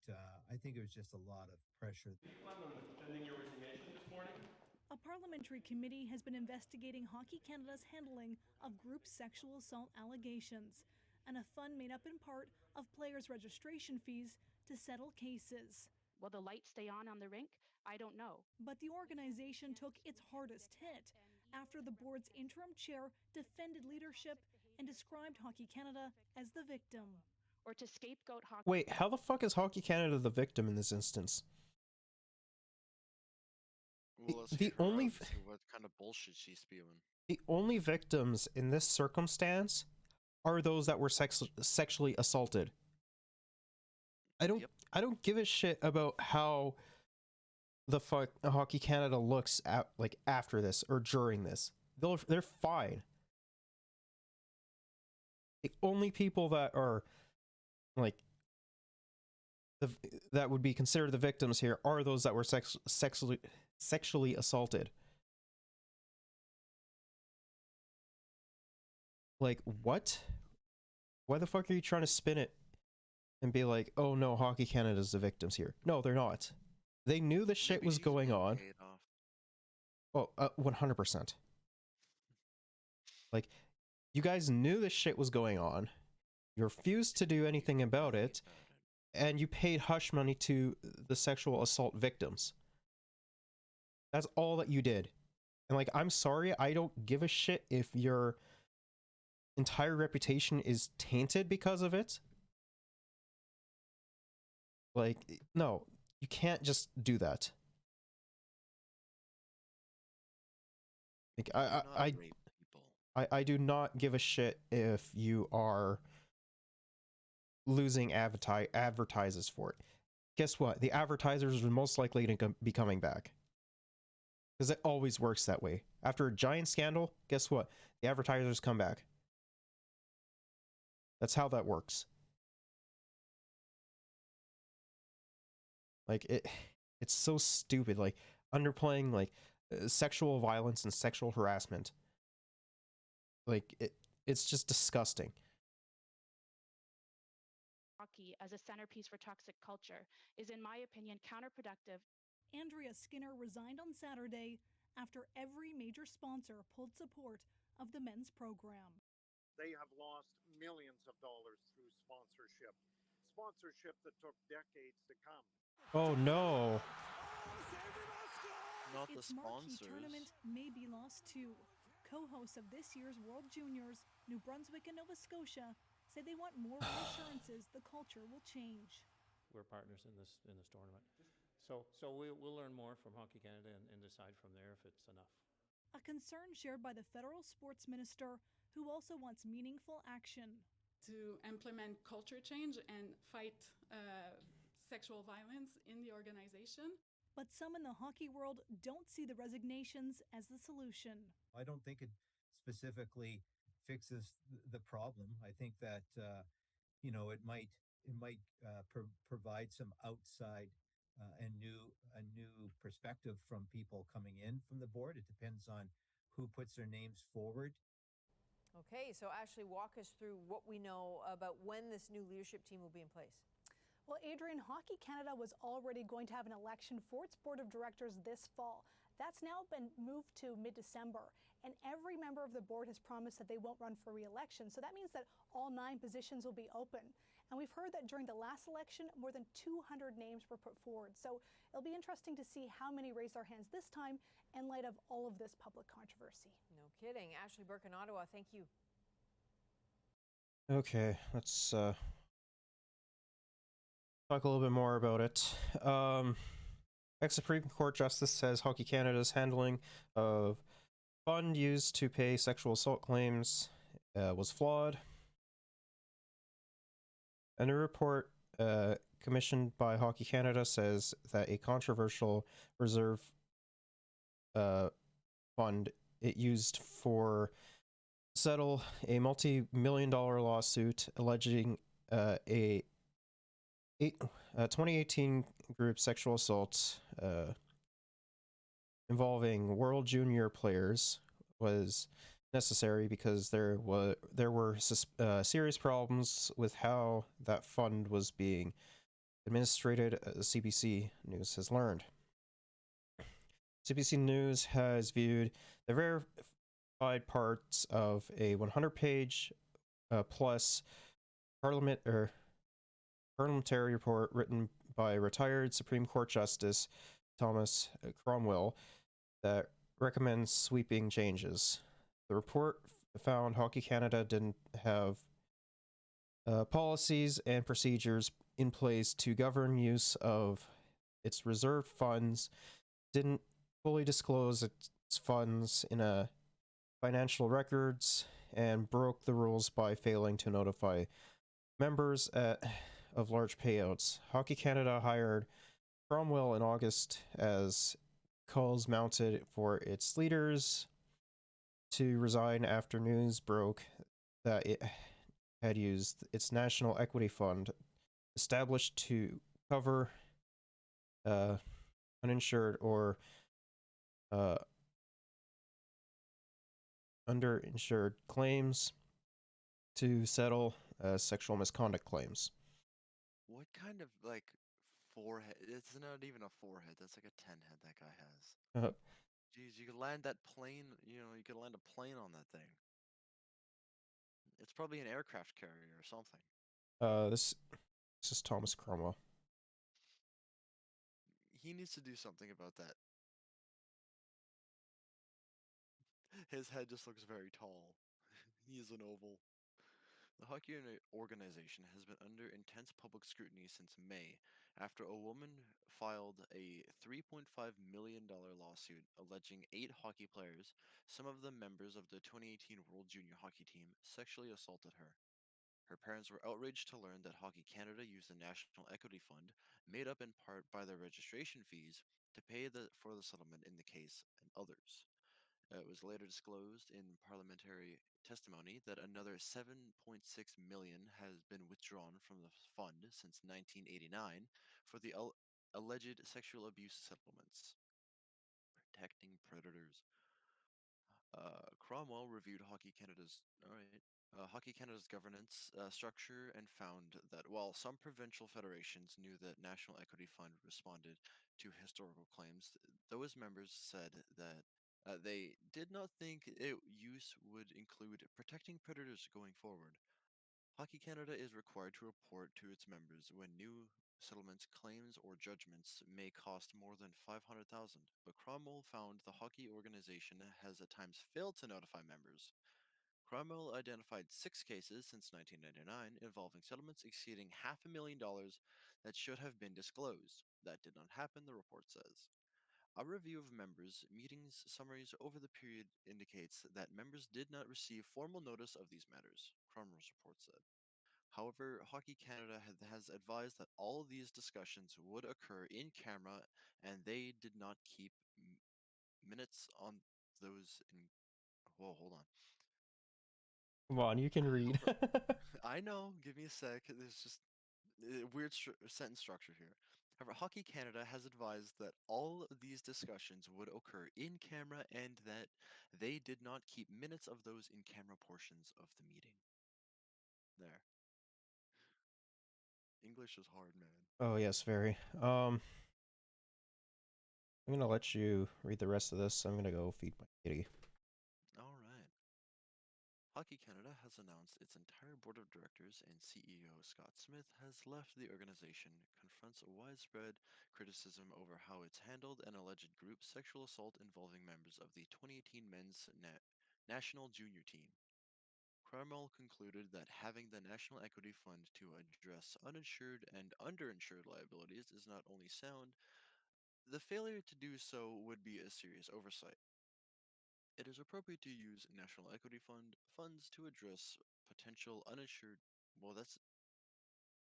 I think it was just a lot of pressure. A parliamentary committee has been investigating Hockey Canada's handling of group sexual assault allegations, and a fund made up in part of players' registration fees to settle cases. Will the lights stay on the rink? I don't know. But the organization took its hardest hit after the board's interim chair defended leadership and described Hockey Canada as the victim. Or to scapegoat hockey. Wait, how the fuck is Hockey Canada the victim in this instance? Well, let's The hear her only out and see what kind of bullshit she's spewing. The only victims in this circumstance are those that were sexually assaulted. I don't give a shit about how the fuck Hockey Canada looks at like after this or during this. They're fine. The only people that are like that would be considered the victims here are those that were sexually assaulted. Like, what? Why the fuck are you trying to spin it and be like, oh no, Hockey Canada's the victims here? No, they're not. They knew the shit was going on. Oh, 100%. Like, you guys knew the shit was going on. You refused to do anything about it. And you paid hush money to the sexual assault victims. That's all that you did. And like, I'm sorry, I don't give a shit if your entire reputation is tainted because of it. Like, no, you can't just do that. Like, I do not give a shit if you are losing advertisers for it. Guess what? The advertisers are most likely to be coming back. Because it always works that way. After a giant scandal, guess what? The advertisers come back. That's how that works. Like, it's so stupid. Like, underplaying, like, sexual violence and sexual harassment. Like, it's just disgusting. Hockey as a centerpiece for toxic culture is, in my opinion, counterproductive. Andrea Skinner resigned on Saturday after every major sponsor pulled support of the men's program. They have lost millions of dollars through sponsorship that took decades to come. Oh no. Not the Its marquee sponsors. tournament may be lost too. Co-hosts of this year's World Juniors, New Brunswick and Nova Scotia, say they want more reassurances the culture will change. We're partners in this tournament. So we'll learn more from Hockey Canada and decide from there if it's enough. A concern shared by the federal sports minister, who also wants meaningful action. To implement culture change and fight sexual violence in the organization. But some in the hockey world don't see the resignations as the solution. I don't think it specifically fixes the problem. I think that it might provide some outside and a new perspective from people coming in from the board. It depends on who puts their names forward. Okay, so Ashley, walk us through what we know about when this new leadership team will be in place. Well, Adrian, Hockey Canada was already going to have an election for its board of directors this fall. That's now been moved to mid-December, and every member of the board has promised that they won't run for re-election. So that means that all 9 positions will be open. And we've heard that during the last election, more than 200 names were put forward. So it'll be interesting to see how many raise their hands this time in light of all of this public controversy. No kidding. Ashley Burke in Ottawa, thank you. Okay, let's talk a little bit more about it. Ex-Supreme Court Justice says Hockey Canada's handling of fund used to pay sexual assault claims was flawed. And a report commissioned by Hockey Canada says that a controversial reserve fund it used for settle a multi-million-dollar lawsuit alleging a 2018 group sexual assault involving World Junior players was necessary because there were serious problems with how that fund was being administrated, as CBC News has learned. CBC News has viewed the verified parts of a 100-page plus parliamentary report written by retired Supreme Court Justice Thomas Cromwell that recommends sweeping changes. The report found Hockey Canada didn't have policies and procedures in place to govern use of its reserved funds, didn't fully disclose its funds in a financial records, and broke the rules by failing to notify members of large payouts. Hockey Canada hired Cromwell in August as calls mounted for its leaders to resign after news broke that it had used its National Equity Fund, established to cover uninsured or underinsured claims, to settle sexual misconduct claims. What kind of like forehead? It's not even a forehead. That's like a 10 head that guy has. Jeez, you could land that plane. You know, you could land a plane on that thing. It's probably an aircraft carrier or something. This is Thomas Cromwell. He needs to do something about that. His head just looks very tall. He is an oval. The hockey organization has been under intense public scrutiny since May after a woman filed a $3.5 million lawsuit alleging 8 hockey players, some of them members of the 2018 World Junior Hockey Team, sexually assaulted her. Her parents were outraged to learn that Hockey Canada used the National Equity Fund, made up in part by their registration fees, to pay for the settlement in the case and others. It was later disclosed in parliamentary testimony that another $7.6 million has been withdrawn from the fund since 1989 for the alleged sexual abuse settlements. Protecting predators. Cromwell reviewed Hockey Canada's governance structure and found that while some provincial federations knew that National Equity Fund responded to historical claims, those members said that they did not think use would include protecting predators going forward. Hockey Canada is required to report to its members when new settlements, claims, or judgments may cost more than $500,000, but Cromwell found the hockey organization has at times failed to notify members. Cromwell identified 6 cases since 1999 involving settlements exceeding $500,000 that should have been disclosed. That did not happen, the report says. A review of members' meetings summaries over the period indicates that members did not receive formal notice of these matters, Cromwell's report said. However, Hockey Canada has advised that all of these discussions would occur in camera and they did not keep minutes on those in. Whoa, hold on. Come on, you can read. I know, give me a sec. There's just a weird sentence structure here. However, Hockey Canada has advised that all of these discussions would occur in camera and that they did not keep minutes of those in camera portions of the meeting. There. English is hard, man. Oh yes, very. I'm gonna let you read the rest of this. I'm gonna go feed my kitty. Alright. Hockey Canada has announced its entire board of directors and CEO Scott Smith has left the organization, confronts widespread criticism over how it's handled an alleged group sexual assault involving members of the 2018 men's national junior team. Cromwell concluded that having the National Equity Fund to address uninsured and underinsured liabilities is not only sound, the failure to do so would be a serious oversight. It is appropriate to use National Equity Fund funds to address potential uninsured. Well, that's.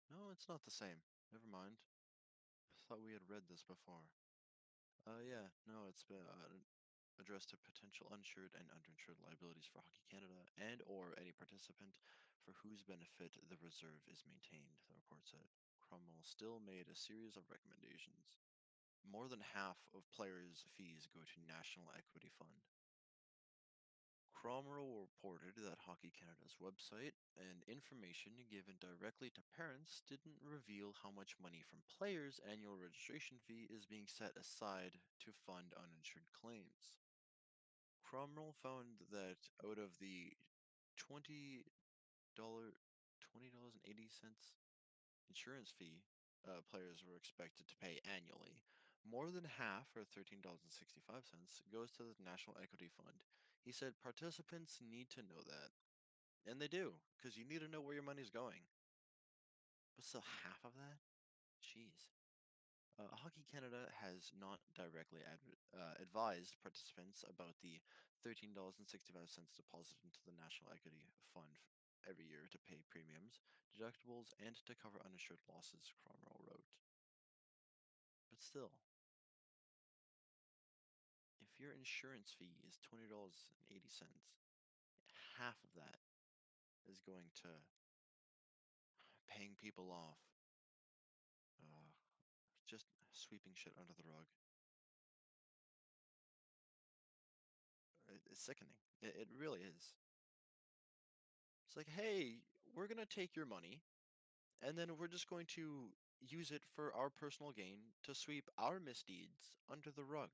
No, it's not the same. Never mind. I thought we had read this before. Yeah, no, it's been addressed to potential uninsured and underinsured liabilities for Hockey Canada and/or any participant for whose benefit the reserve is maintained, the report said. Cromwell still made a series of recommendations. more than half of players' fees go to National Equity Fund. Cromwell reported that Hockey Canada's website and information given directly to parents didn't reveal how much money from players' annual registration fee is being set aside to fund uninsured claims. Cromwell found that out of the $20.80 insurance fee players were expected to pay annually, more than half, or $13.65, goes to the National Equity Fund. He said participants need to know that. And they do, because you need to know where your money's going. But still, half of that? Jeez. Hockey Canada has not directly advised participants about the $13.65 deposited into the National Equity Fund every year to pay premiums, deductibles, and to cover uninsured losses, Cromwell wrote. But still, if your insurance fee is $20.80, half of that is going to paying people off, just sweeping shit under the rug. It's sickening. It really is. It's like, hey, we're going to take your money, and then we're just going to use it for our personal gain to sweep our misdeeds under the rug.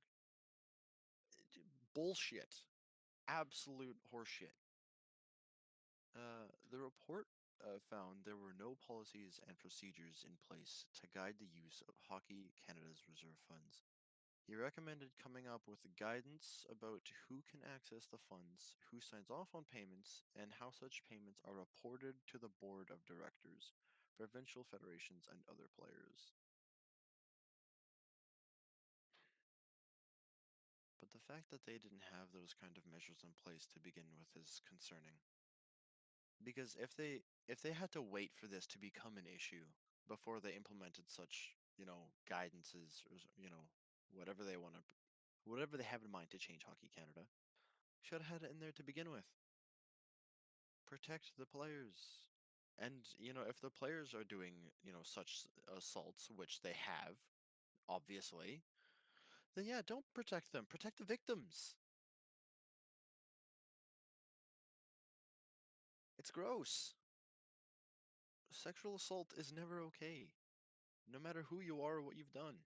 Bullshit. Absolute horseshit. The report found there were no policies and procedures in place to guide the use of Hockey Canada's reserve funds. He recommended coming up with guidance about who can access the funds, who signs off on payments, and how such payments are reported to the board of directors, provincial federations, and other players. But the fact that they didn't have those kind of measures in place to begin with is concerning. Because if they had to wait for this to become an issue before they implemented such, guidances, or whatever they want to, whatever they have in mind to change Hockey Canada, should have had it in there to begin with. Protect the players. And, if the players are doing, such assaults, which they have, obviously, then yeah, don't protect them. Protect the victims. It's gross. Sexual assault is never okay, no matter who you are or what you've done.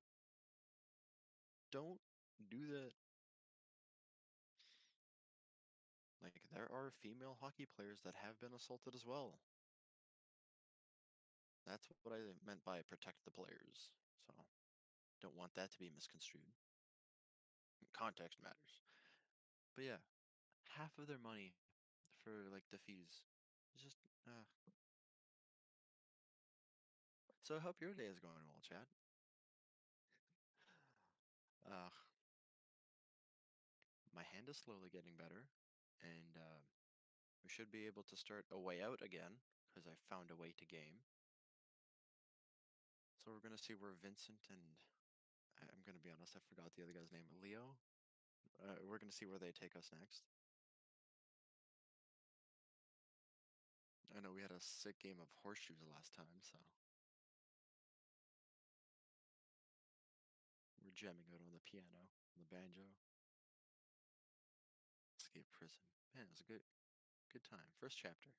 Don't do that. Like, there are female hockey players that have been assaulted as well. That's what I meant by protect the players. So, don't want that to be misconstrued. Context matters. But yeah, half of their money for, like, the fees. It's just, So I hope your day is going well, Chad. My hand is slowly getting better, and we should be able to start a way out again, because I found a way to game. So we're going to see where Vincent and, I'm going to be honest, I forgot the other guy's name, Leo? We're going to see where they take us next. I know we had a sick game of horseshoes last time, so we're jamming out on the piano, on the banjo. Escape prison. Man, it was a good time. First chapter.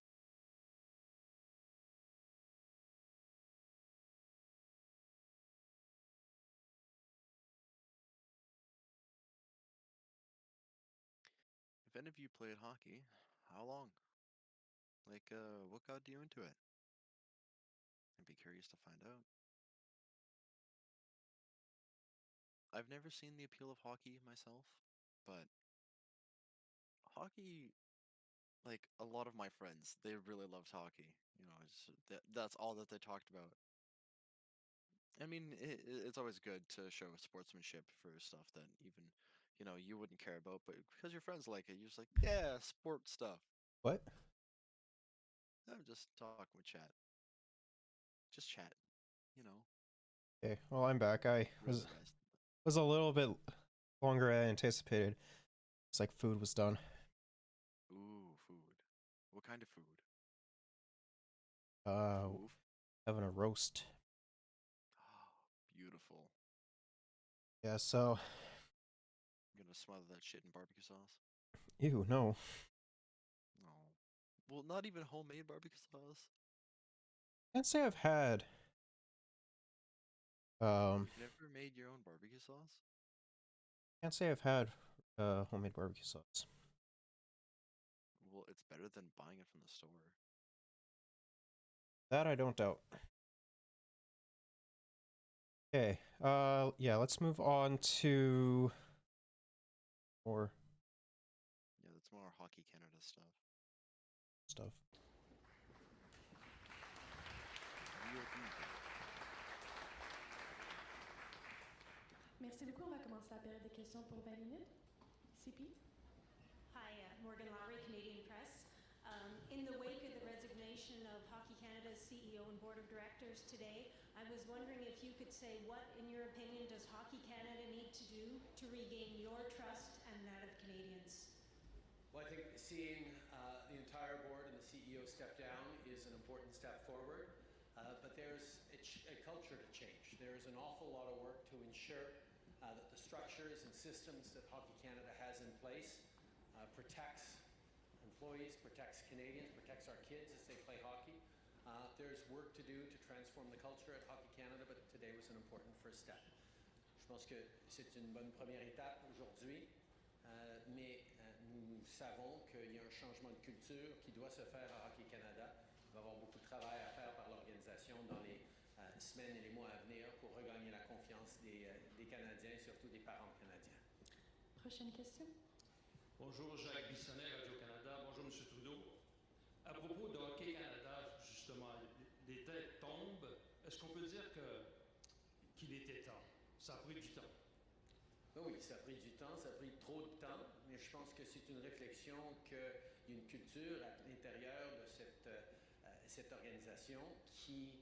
If any of you played hockey, how long? Like, what got you into it? I'd be curious to find out. I've never seen the appeal of hockey myself, but hockey, like a lot of my friends, they really loved hockey. That's all that they talked about. I mean, it's always good to show sportsmanship for stuff that even, you wouldn't care about, but because your friends like it, you're just like, yeah, sport stuff. What? I'm just talking with chat. Just chat, Okay, well, I'm back. I was a little bit longer than I anticipated. It's like food was done. Ooh, food. What kind of food? Having a roast. Beautiful. Yeah, so I'm gonna smother that shit in barbecue sauce. ew, no. No. Well, not even homemade barbecue sauce. Can't say I've had You've never made your own barbecue sauce? can't say I've had homemade barbecue sauce. Well, it's better than buying it from the store. That I don't doubt. Okay, yeah, let's move on to more Yeah, that's more Hockey Canada stuff. stuff. Merci beaucoup. On va commencer la période de questions pour 20 minutes. CP? Hi, Morgan Lowry, Canadian Press. In the wake of the resignation of Hockey Canada's CEO and Board of Directors today, I was wondering if you could say what, in your opinion, does Hockey Canada need to do to regain your trust and that of Canadians? Well, I think seeing the entire board and the CEO step down is an important step forward, but there's a culture to change. There is an awful lot of work to ensure that the structures and systems that Hockey Canada has in place protects employees, protects Canadians, protects our kids as they play hockey. There's work to do to transform the culture at Hockey Canada, but today was an important first step. Je pense que c'est une bonne première étape aujourd'hui, mais nous savons qu'il y a un changement de culture qui doit se faire à Hockey Canada. Il va y avoir beaucoup de travail à faire par l'organisation dans les semaines et les mois à venir pour regagner la confiance des Canadiens, surtout des parents canadiens. Prochaine question. Bonjour, Jacques Bissonnet, Radio-Canada. Bonjour, M. Trudeau. À propos de Hockey Canada, justement, les têtes tombent. Est-ce qu'on peut dire qu'il était temps? Ça a pris du temps. Oui, ça a pris du temps, ça a pris trop de temps, mais je pense que c'est une réflexion qu'il y a une culture à l'intérieur de cette organisation qui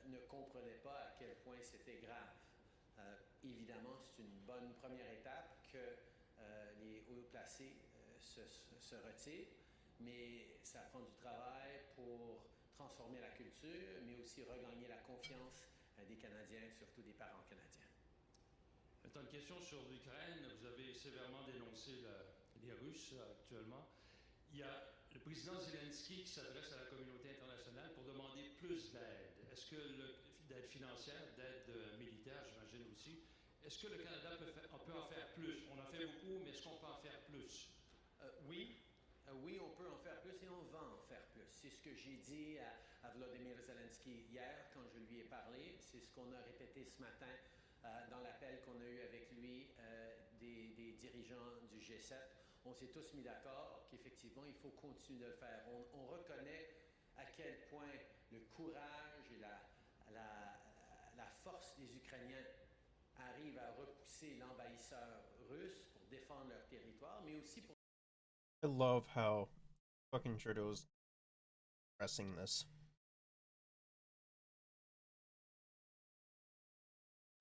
ne comprenait pas à quel point c'était grave. Évidemment, c'est une bonne première étape que les hauts placés se retirent, mais ça prend du travail pour transformer la culture, mais aussi regagner la confiance des Canadiens, surtout des parents canadiens. Maintenant, une question sur l'Ukraine. Vous avez sévèrement dénoncé les Russes actuellement. Il y a le président Zelensky qui s'adresse à la communauté internationale pour demander plus d'aide. Est-ce que d'aide financière, d'aide militaire, j'imagine aussi. Est-ce que le Canada peut en faire plus? On en fait beaucoup, mais est-ce qu'on peut en faire plus? Oui, on peut en faire plus et on va en faire plus. C'est ce que j'ai dit à Volodymyr Zelensky hier quand je lui ai parlé. C'est ce qu'on a répété ce matin dans l'appel qu'on a eu avec lui des dirigeants du G7. On s'est tous mis d'accord qu'effectivement, il faut continuer de le faire. On reconnaît à quel point le courage et la force des Ukrainiens arrivent à repousser l'envahisseur russe pour défendre leur territoire, mais aussi pour... I love how fucking Trudeau's pressing this.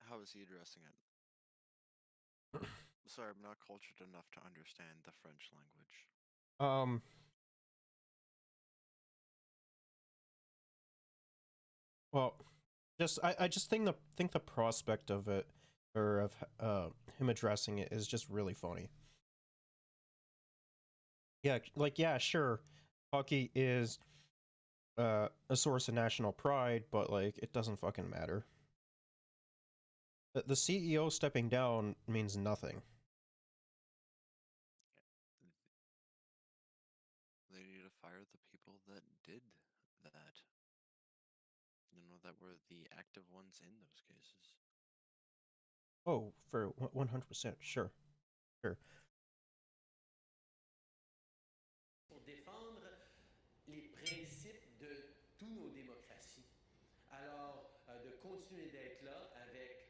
How is he addressing it? Sorry, I'm not cultured enough to understand the French language. Well, I just think the prospect of it, or of him addressing it, is just really funny. Yeah, like, yeah, sure, hockey is a source of national pride, but like, it doesn't fucking matter. The CEO stepping down means nothing. They need to fire the people that did that. You know, that were the active ones in those cases. Oh, for 100%, sure. Sure. Pour défendre les principes de toutes nos démocraties. Alors, de continuer d'être là avec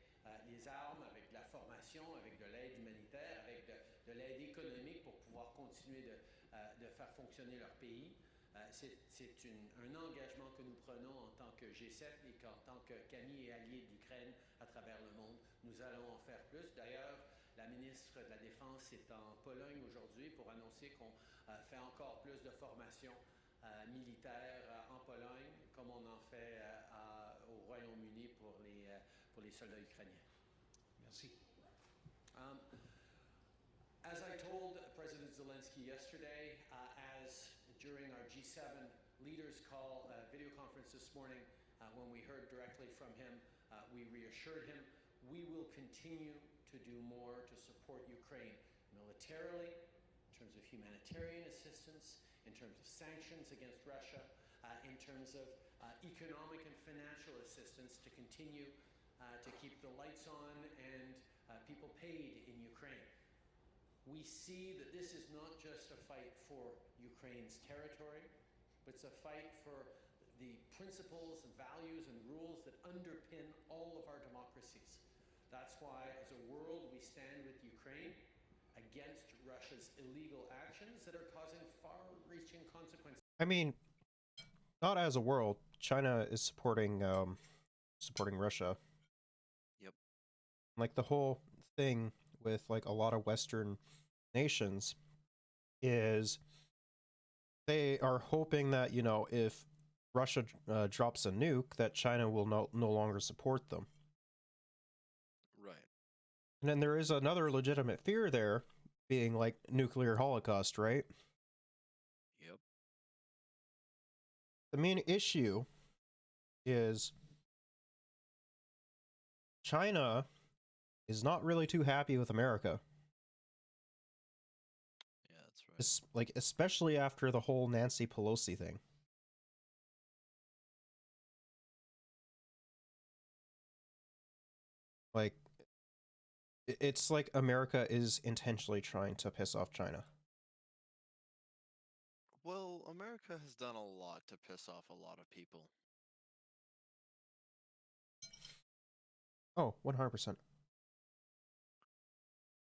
les armes, avec la formation, avec de l'aide humanitaire, avec de l'aide économique pour pouvoir continuer de faire fonctionner leur pays. C'est un engagement que nous prenons en tant que G7 et qu'en tant qu'amis et alliés de l'Ukraine à travers le monde. Nous allons en faire plus. D'ailleurs, la ministre de la Défense est en Pologne aujourd'hui pour annoncer qu'on fait encore plus de formation militaire en Pologne, comme on en fait au Royaume-Uni pour les soldats ukrainiens. Merci. As I told President Zelensky yesterday, as during our G7 leaders call video conference this morning, when we heard directly from him, we reassured him we will continue to do more to support Ukraine militarily, in terms of humanitarian assistance, in terms of sanctions against Russia, in terms of economic and financial assistance to continue to keep the lights on and people paid in Ukraine. We see that this is not just a fight for Ukraine's territory, but it's a fight for the principles and values and rules that underpin all of our democracies. That's why, as a world, we stand with Ukraine against Russia's illegal actions that are causing far-reaching consequences. I mean, not as a world. China is supporting Russia. Yep. Like the whole thing with like a lot of Western nations is they are hoping that, you know, if Russia drops a nuke, that China will no longer support them. Right. And then there is another legitimate fear there, being like nuclear holocaust, right? Yep. The main issue is China is not really too happy with America. Yeah, that's right. Like, especially after the whole Nancy Pelosi thing. Like, it's like America is intentionally trying to piss off China. Well, America has done a lot to piss off a lot of people. Oh, 100%.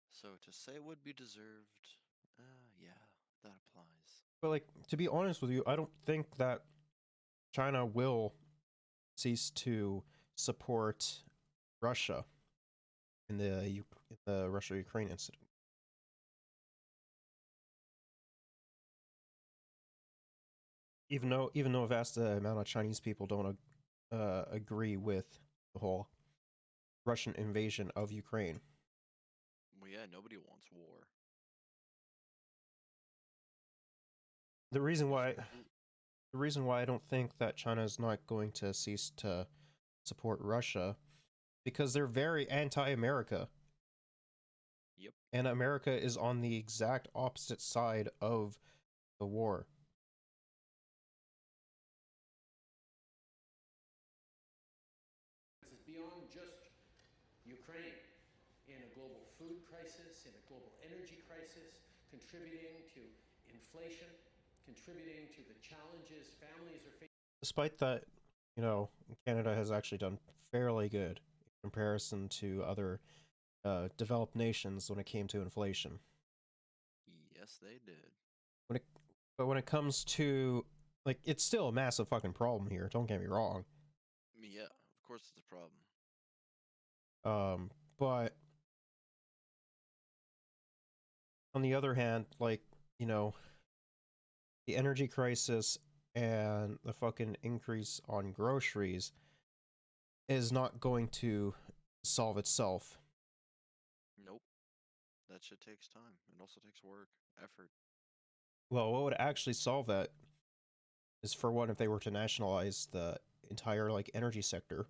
So to say it would be deserved, yeah, that applies. But like, to be honest with you, I don't think that China will cease to support Russia in the Russia-Ukraine incident. Even though a vast amount of Chinese people don't agree with the whole Russian invasion of Ukraine. Well, yeah, nobody wants war. The reason why I don't think that China is not going to cease to support Russia, because they're very anti-America. Yep. And America is on the exact opposite side of the war. This is beyond just Ukraine. In a global food crisis, in a global energy crisis, contributing to inflation, contributing to the challenges families are facing. Despite that, you know, Canada has actually done fairly good in comparison to other developed nations when it came to inflation. Yes, they did. But when it comes to, like, it's still a massive fucking problem here, don't get me wrong. Yeah, of course it's a problem. But on the other hand, like, you know, the energy crisis and the fucking increase on groceries is not going to solve itself. Nope. That shit takes time. It also takes work, effort. Well, what would actually solve that is, for one, if they were to nationalize the entire, like, energy sector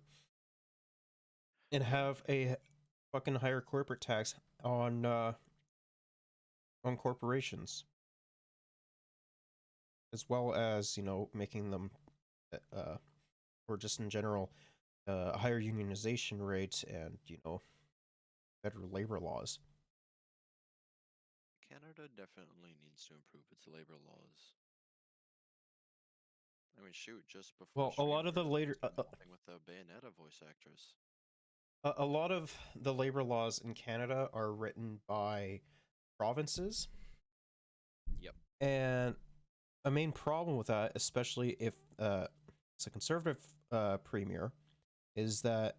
and have a fucking higher corporate tax on corporations, as well as, you know, making them or just in general a higher unionization rate and, you know, better labor laws. Canada definitely needs to improve its labor laws. I mean, shoot, just before. Well, a lot of the later with the Bayonetta voice actress. A lot of the labor laws in Canada are written by provinces. Yep. And a main problem with that, especially if it's a conservative premier, is that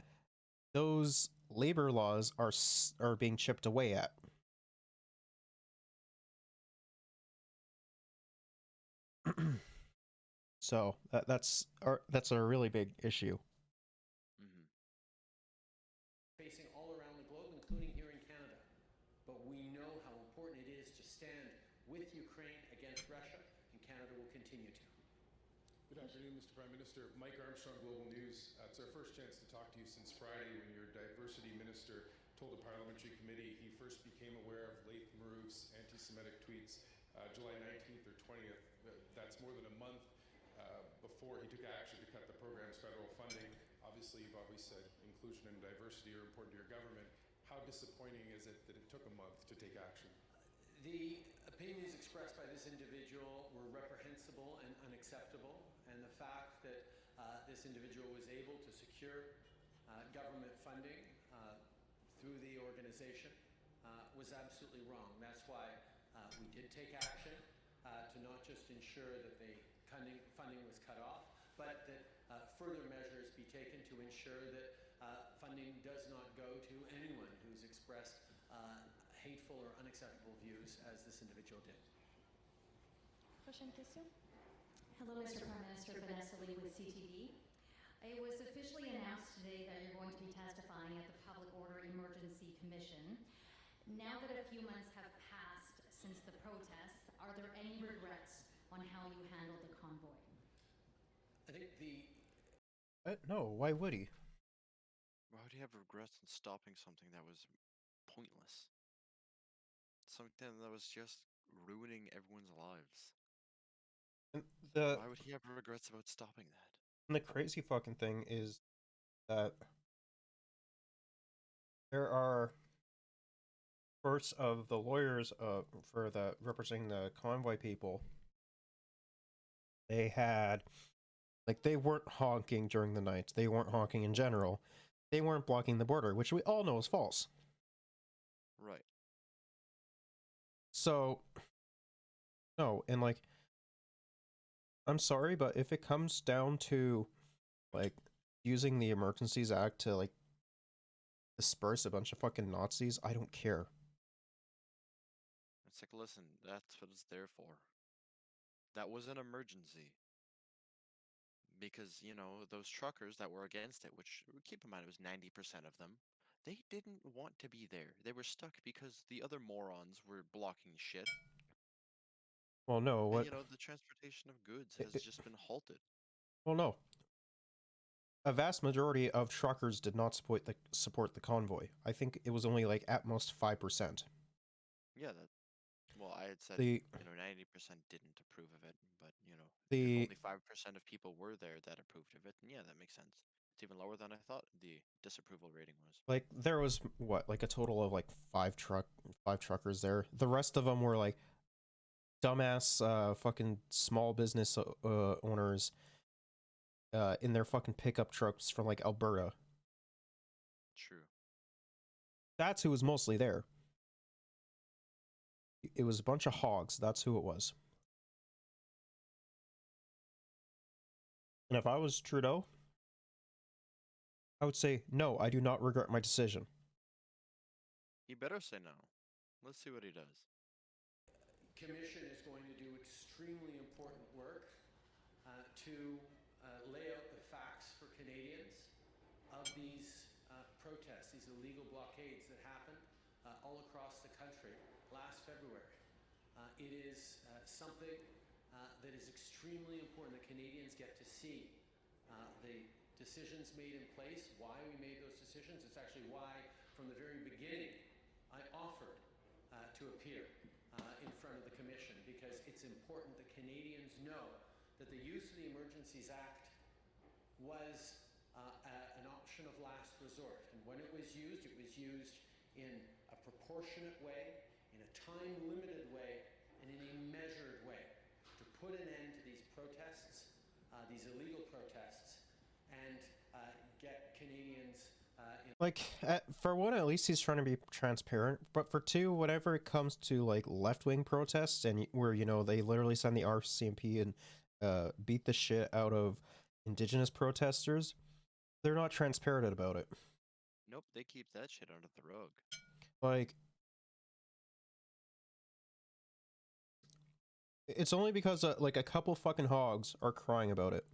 those labor laws are being chipped away at. So that's a really big issue. Facing all around the globe, including here in Canada. afternoon, Mr. Prime Minister. Mike Armstrong, Global News. It's our first chance to talk to you since Friday when your diversity minister told a parliamentary committee he first became aware of Laith Marouf's anti-Semitic tweets July 19th or 20th. That's more than a month before he took action to cut the program's federal funding. Obviously, you've always said inclusion and diversity are important to your government. How disappointing is it that it took a month to take action? The opinions expressed by this individual were reprehensible and unacceptable, and the fact that this individual was able to secure government funding through the organization was absolutely wrong. That's why we did take action to not just ensure that the funding was cut off, but that further measures be taken to ensure that funding does not go to anyone who's expressed hateful or unacceptable views as this individual did. Prochaine question. Hello, Mr. Prime Minister. Vanessa Lee with CTV. It was officially announced today that you're going to be testifying at the Public Order Emergency Commission. Now that a few months have passed since the protests, are there any regrets on how you handled the convoy? I think the... No, why would he? Why would he have regrets in stopping something that was pointless? Something that was just ruining everyone's lives. And Why would he have regrets about stopping that? the crazy fucking thing is that there are parts of the lawyers for the representing the convoy people. They had, like, they weren't honking during the night. They weren't honking in general. They weren't blocking the border, which we all know is false. Right. So, no, and like, I'm sorry, but if it comes down to, like, using the Emergencies Act to, like, disperse a bunch of fucking Nazis, I don't care. It's like, listen, that's what it's there for. That was an emergency. Because, you know, those truckers that were against it, which, keep in mind, it was 90% of them, they didn't want to be there. They were stuck because the other morons were blocking shit. Well, no, And, what? you know, the transportation of goods has just been halted. Well, no. A vast majority of truckers did not support the convoy. I think it was only, like, at most 5%. Yeah, that. Well, I had said, The- you know, 90% didn't approve of it, but, you know, The- if only 5% of people were there that approved of it, then yeah, that makes sense. It's even lower than I thought the disapproval rating was. Like, there was, what, like a total of, like, five truckers there. The rest of them were, like, dumbass, fucking small business owners in their fucking pickup trucks from, like, Alberta. True. That's who was mostly there. It was a bunch of hogs. That's who it was. And if I was Trudeau, I would say, no, I do not regret my decision. He better say no. Let's see what he does. Commission is going to do extremely important work to lay out the facts for Canadians of these protests, these illegal blockades that happened all across the country last February. It is something that is extremely important that Canadians get to see the decisions made in place, why we made those decisions. It's actually why, from the very beginning, I offered to appear in front of the Commission, because it's important that Canadians know that the use of the Emergencies Act was an option of last resort. And when it was used in a proportionate way, in a time-limited way, and in a measured way to put an end to these protests, these illegal protests, and get Canadians Like, for one, at least he's trying to be transparent. But for two, whenever it comes to, like, left-wing protests, and where, you know, they literally send the RCMP and beat the shit out of Indigenous protesters, they're not transparent about it. Nope, they keep that shit under the rug. Like, it's only because, like, a couple fucking hogs are crying about it.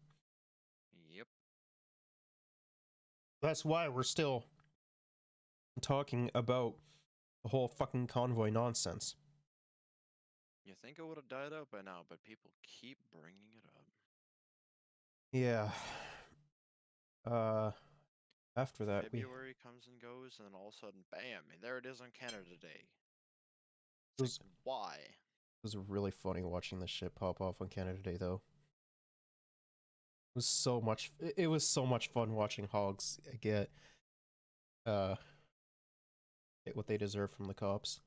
Yep. That's why we're still talking about the whole fucking convoy nonsense. You think it would have died out by now, but people keep bringing it up. Yeah. After that, February comes and goes, and then all of a sudden, bam! There it is on Canada Day. it was Why? it was really funny watching this shit pop off on Canada Day, though. It was so much. It was so much fun watching Hogs get what they deserve from the cops.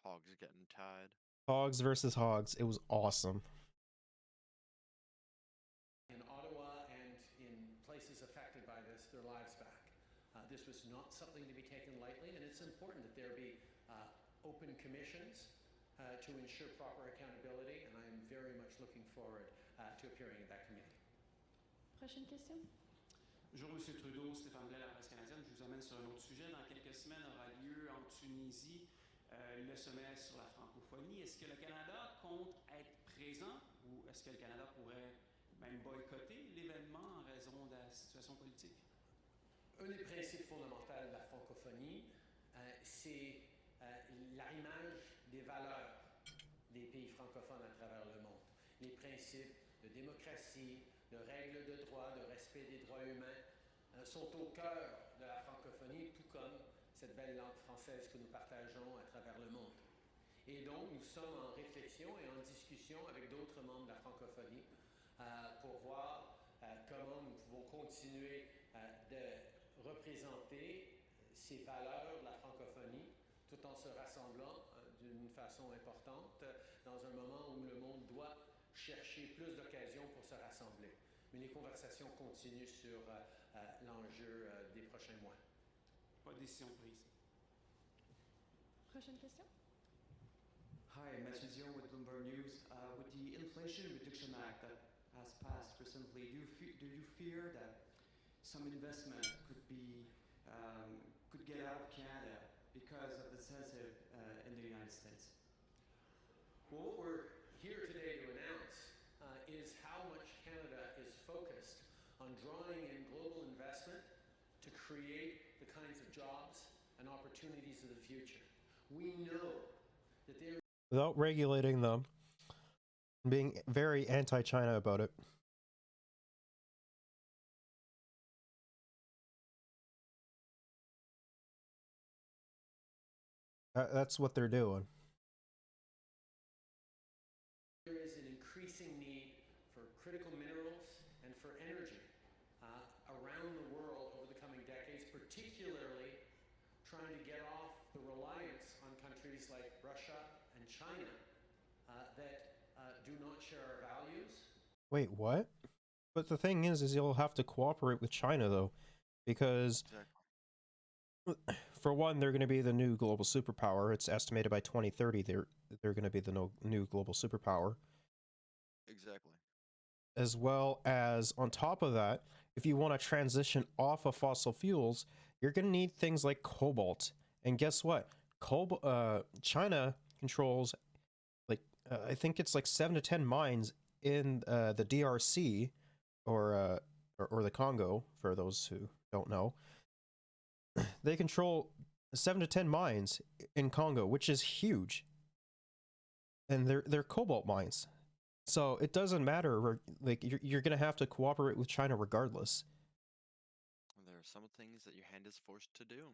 Hogs getting tied. Hogs versus Hogs. It was awesome. In Ottawa and in places affected by this, their lives back. This was not something to be taken lightly, and it's important that there be open commissions to ensure proper accountability, and I am very much looking forward to appearing in that committee. Prochaine question. Bonjour, M. Trudeau, Stéphane Blais, la presse canadienne. Je vous amène sur un autre sujet. Dans quelques semaines aura lieu en Tunisie le sommet sur la francophonie. Est-ce que le Canada compte être présent ou est-ce que le Canada pourrait même boycotter l'événement en raison de la situation politique? Un des principes fondamentaux de la francophonie, c'est l'arrimage des valeurs des pays francophones à travers le monde. Les principes de démocratie, de règles de droit, de respect des droits humains sont au cœur de la francophonie, tout comme cette belle langue française que nous partageons à travers le monde. Et donc, nous sommes en réflexion et en discussion avec d'autres membres de la francophonie pour voir comment nous pouvons continuer de représenter ces valeurs de la francophonie tout en se rassemblant d'une façon importante dans un moment où le monde doit chercher plus d'occasions pour se rassembler. Mais les conversations continuent sur l'enjeu des prochains mois. Pas de décision prise. Prochaine question. Hi, Matthew Dion with Bloomberg News. With the Inflation Reduction Act that has passed recently, do you fear that some investment could get out of Canada because of the incentive in the United States? Well, what we're here today to announce is how much Canada is focused on drawing in global investment to create the kinds of jobs and opportunities of the future. We know that there Without regulating them, being very anti-China about it. That's what they're doing. There is an increasing need for critical minerals and for energy around the world over the coming decades, particularly trying to get off the reliance on countries like Russia and China that do not share our values. Wait, what? But the thing is you'll have to cooperate with China, though, because for one, they're going to be the new global superpower. It's estimated by 2030 they're going to be the new global superpower. Exactly. As well as, on top of that, if you want to transition off of fossil fuels, you're going to need things like cobalt. And guess what? China controls, I think it's like 7 to 10 mines in the DRC, or the Congo, for those who don't know. They control 7 to 10 mines in Congo, which is huge. And they're cobalt mines. So it doesn't matter, like, you're going to have to cooperate with China regardless. There are some things that your hand is forced to do.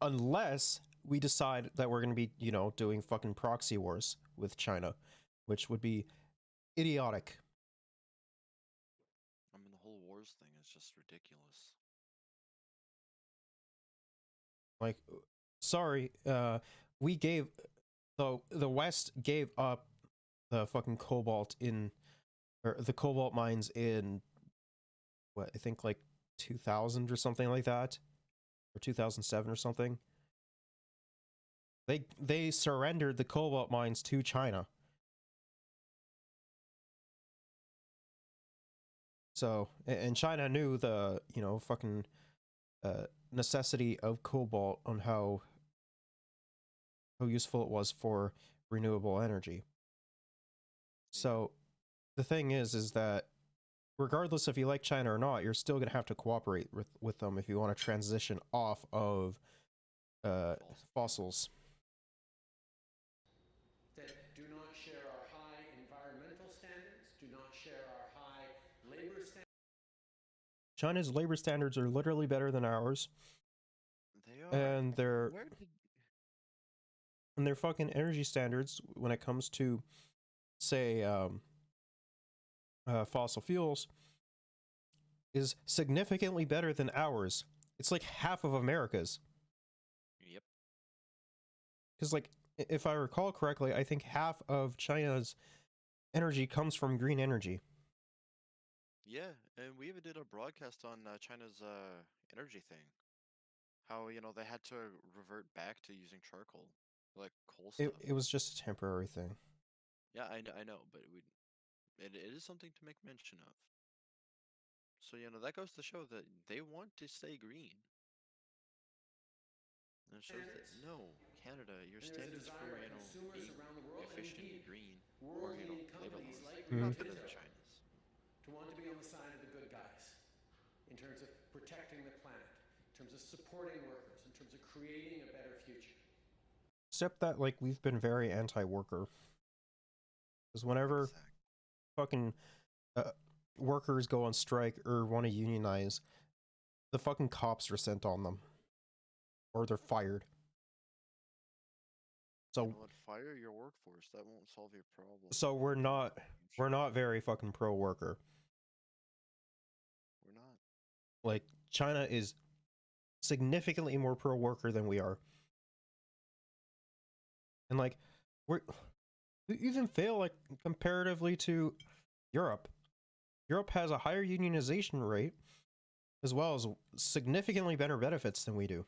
Unless we decide that we're going to be, doing fucking proxy wars with China, which would be idiotic. I mean, the whole wars thing is just ridiculous. Like, sorry, we gave, the West gave up the fucking cobalt or the cobalt mines in, what, I think like 2000 or something like that, or 2007 or something. They surrendered the cobalt mines to China. So, and China knew the, fucking necessity of cobalt on how useful it was for renewable energy. So, the thing is that regardless if you like China or not, you're still going to have to cooperate with them if you want to transition off of fossils. That do not share our high not share our high labor standards. China's labor standards are literally better than ours, They are. and Where did their fucking energy standards when it comes to, say, fossil fuels is significantly better than ours. It's like half of America's. Yep. Because, like, if I recall correctly, I think half of China's energy comes from green energy. Yeah, and we even did a broadcast on China's energy thing. How, you know, they had to revert back to using charcoal, like coal stuff. It was just a temporary thing. Yeah, I know, but it is something to make mention of. So, you know, that goes to show that they want to stay green. And it shows that, no, Canada, your And there's a standards desire for, by you know, consumers being around the world, and efficient and indeed green, or, you know, world-leading labor companies laws, like are Rio better than Tinto China's. to want to be on the side of the good guys in terms of protecting the planet, in terms of supporting workers, in terms of creating a better future. Except that, like, we've been very anti-worker. Because whenever fucking workers go on strike or want to unionize, the fucking cops are sent on them. Or they're fired. So, You know what? Fire your workforce. That won't solve your problem. so we're not very fucking pro-worker. We're not. Like, China is significantly more pro-worker than we are. And, like, we even fail, like, comparatively to Europe. Europe has a higher unionization rate, as well as significantly better benefits than we do.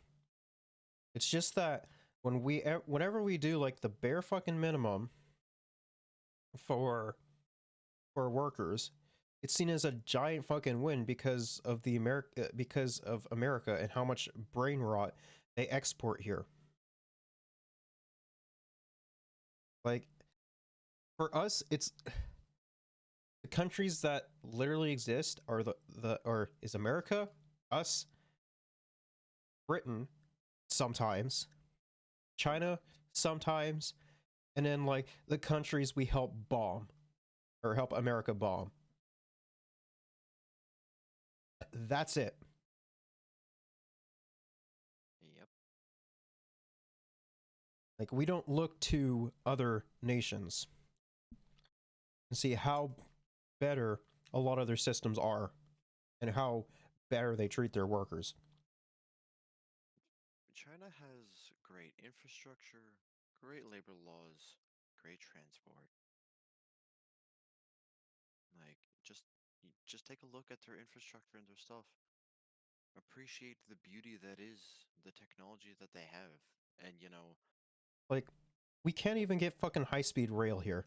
It's just that whenever we do, like, the bare fucking minimum for workers, it's seen as a giant fucking win because of America and how much brain rot they export here. Like, for us, it's the countries that literally exist are is America, us, Britain, sometimes, China, sometimes, and then, like, the countries we help bomb or help America bomb. That's it. Yep. Like, we don't look to other nations and see how better a lot of their systems are and how better they treat their workers. China has great infrastructure, great labor laws, great transport. Like, just take a look at their infrastructure and their stuff. Appreciate the beauty that is the technology that they have. And, you know, Like, we can't even get fucking high-speed rail here.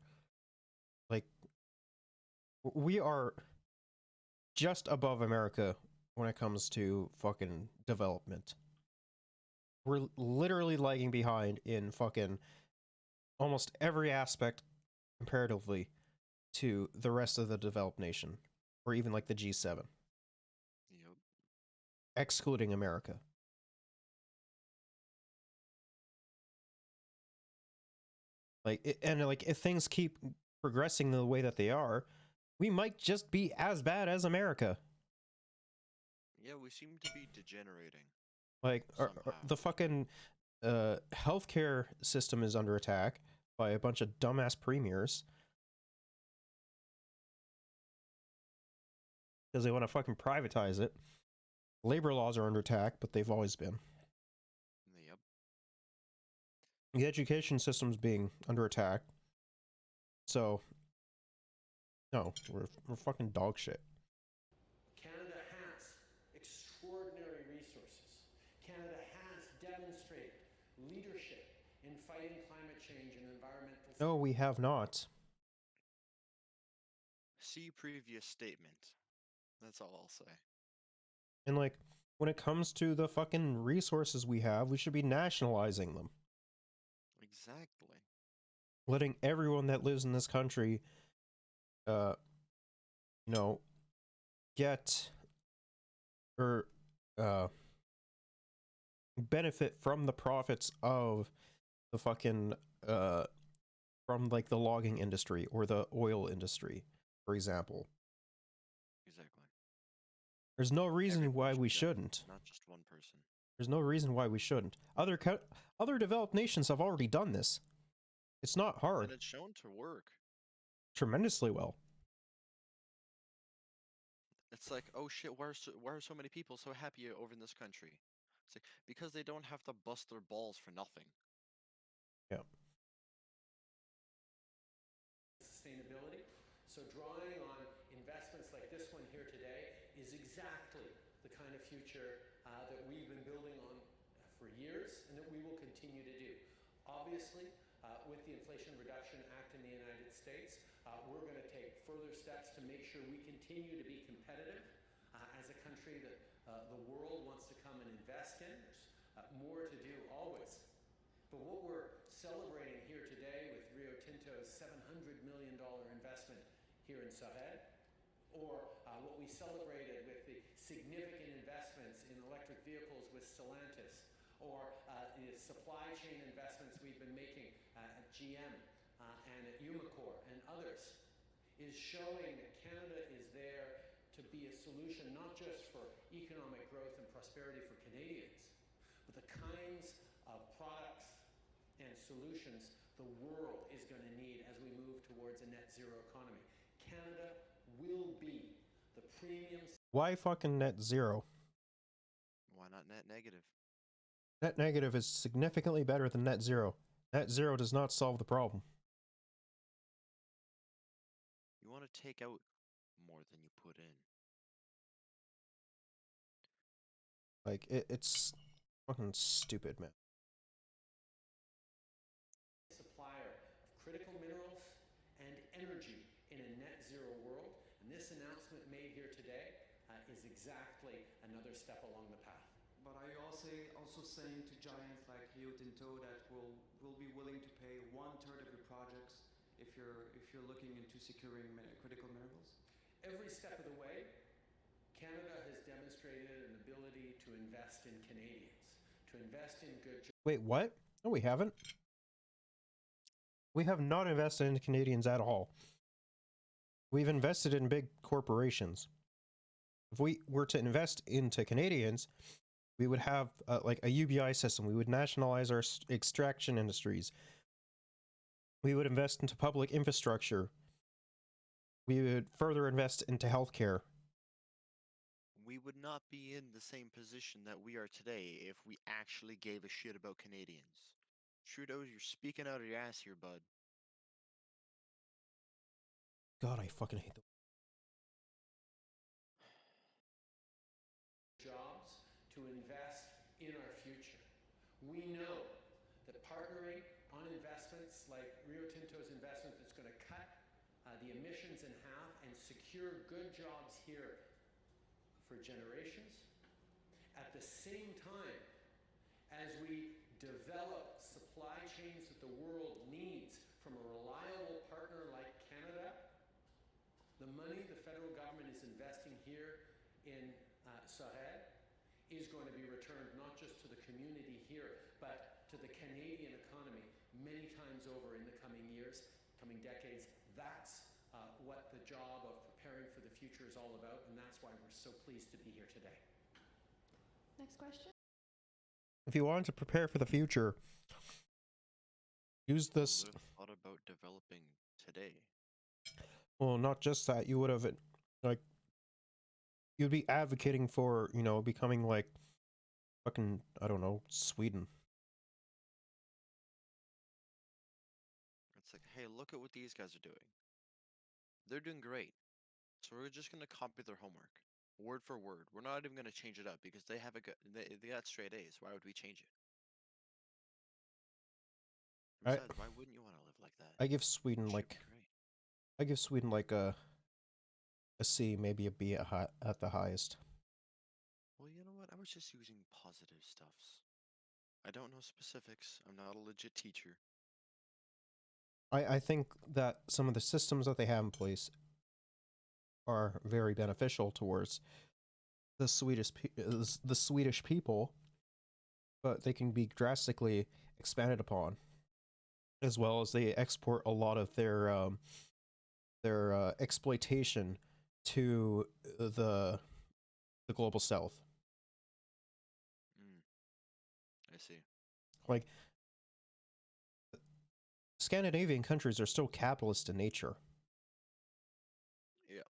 Like, we are just above America when it comes to fucking development. We're literally lagging behind in fucking almost every aspect comparatively to the rest of the developed nation, or even like the G7, yep. excluding America. Like, and like, if things keep progressing the way that they are, we might just be as bad as America. Yeah, we seem to be degenerating. Like, the fucking healthcare system is under attack by a bunch of dumbass premiers because they want to fucking privatize it. Labor laws are under attack, but they've always been. Yep. The education system's being under attack. So, no, we're fucking dog shit. Canada has extraordinary resources. Canada has demonstrated leadership in fighting climate change and environmental. No, we have not. See previous statement. That's all I'll say. And like, when it comes to the fucking resources we have, we should be nationalizing them. Exactly. Letting everyone that lives in this country, you know, get or benefit from the profits of the fucking from like the logging industry or the oil industry for example. Exactly. There's no reason Everybody why should we do that, shouldn't. not just one person. There's no reason why we shouldn't. Other developed nations have already done this. It's not hard. And it's shown to work. Tremendously well. It's like, oh shit, why are so many people so happy over in this country? It's like, because they don't have to bust their balls for nothing. Yeah. Sustainability. So drawing on investments like this one here today is exactly the kind of future that we've been building on for years and that we will continue to do. Obviously, with the Inflation Reduction Act in the United States, we're going to take further steps to make sure we continue to be competitive as a country that the world wants to come and invest in. There's more to do always. But what we're celebrating here today with Rio Tinto's $700 million investment here in Sarède, or what we celebrated with the significant investments in electric vehicles with Stellantis, or the supply chain investments we've been making at GM and at Umicore and others, is showing that Canada is there to be a solution not just for economic growth and prosperity for Canadians, but the kinds of products and solutions the world is going to need as we move towards a net zero economy. Canada will be the premium. Why fucking net zero? Why not net negative? Net negative is significantly better than net zero. Net zero does not solve the problem. You want to take out more than you put in. Like, it's fucking stupid, man. Supplier of critical minerals and energy in a net zero world, and this announcement made here today is exactly another step along the path. But are you also saying to giants like Rio Tinto that will be willing to pay 1/3 of your projects if you're looking into securing critical minerals? Every step of the way, Canada has demonstrated an ability to invest in Canadians, to invest in good jobs. Wait, what? No, we haven't. We have not invested in Canadians at all. We've invested in big corporations. If we were to invest into Canadians, we would have like a UBI system. We would nationalize our extraction industries. We would invest into public infrastructure. We would further invest into healthcare. We would not be in the same position that we are today if we actually gave a shit about Canadians. Trudeau, you're speaking out of your ass here, bud. God, I fucking hate them. Jobs to invest in our future. We know that partnering on investments like Rio Tinto's investment that's going to cut the emissions in half and secure good jobs here for generations, at the same time as we develop supply chains that the world needs from a reliable partner like Canada, the money the federal government is investing here in Sarède is going to be returned not just to the community here, but to the Canadian economy many times over in the coming years, coming decades. That's what the job of preparing for the future is all about, and that's why we're so pleased to be here today. Next question. If you wanted to prepare for the future, use this. You would have thought about developing today. Well, not just that. You would have, like, you'd be advocating for, you know, becoming like fucking, I don't know, Sweden. It's like, hey, look at what these guys are doing. They're doing great. So we're just going to copy their homework, word for word. We're not even going to change it up because they have they got straight A's. Why would we change it? Besides, why wouldn't you want to live like that? I give Sweden like, I give Sweden like a C, maybe a B at the highest. Well, you know what? I was just using positive stuffs. I don't know specifics. I'm not a legit teacher. I think that some of the systems that they have in place are very beneficial towards the Swedish people, but they can be drastically expanded upon, as well as they export a lot of their their exploitation to the global south. I see. Like, Scandinavian countries are still capitalist in nature. Yeah.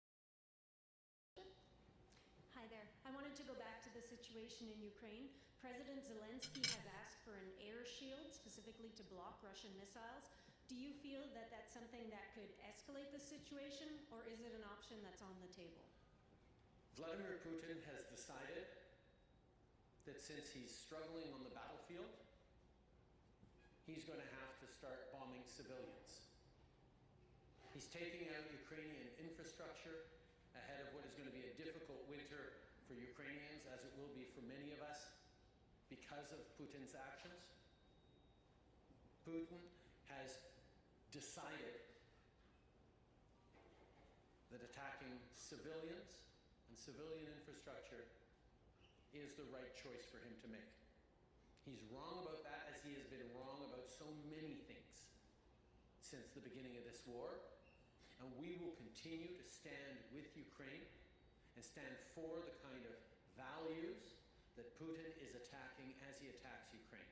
Hi there. I wanted to go back to the situation in Ukraine. President Zelensky has asked for an air shield specifically to block Russian missiles. Do you feel that that's something that could escalate the situation, or is it an option that's on the table? Vladimir Putin has decided that since he's struggling on the battlefield, he's going to have to start bombing civilians. He's taking out Ukrainian infrastructure ahead of what is going to be a difficult winter for Ukrainians, as it will be for many of us, because of Putin's actions. Putin has decided that attacking civilians and civilian infrastructure is the right choice for him to make. He's wrong about that, as he has been wrong about so many things since the beginning of this war. And we will continue to stand with Ukraine and stand for the kind of values that Putin is attacking as he attacks Ukraine.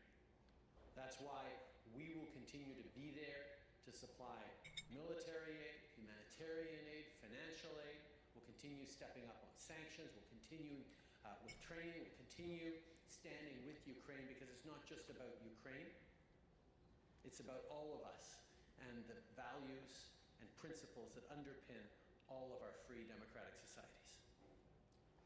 That's why we will continue to be there to supply military aid, humanitarian aid, financial aid. We'll continue stepping up on sanctions. We'll continue with training. We'll continue standing with Ukraine, because it's not just about Ukraine. It's about all of us and the values and principles that underpin all of our free democratic societies.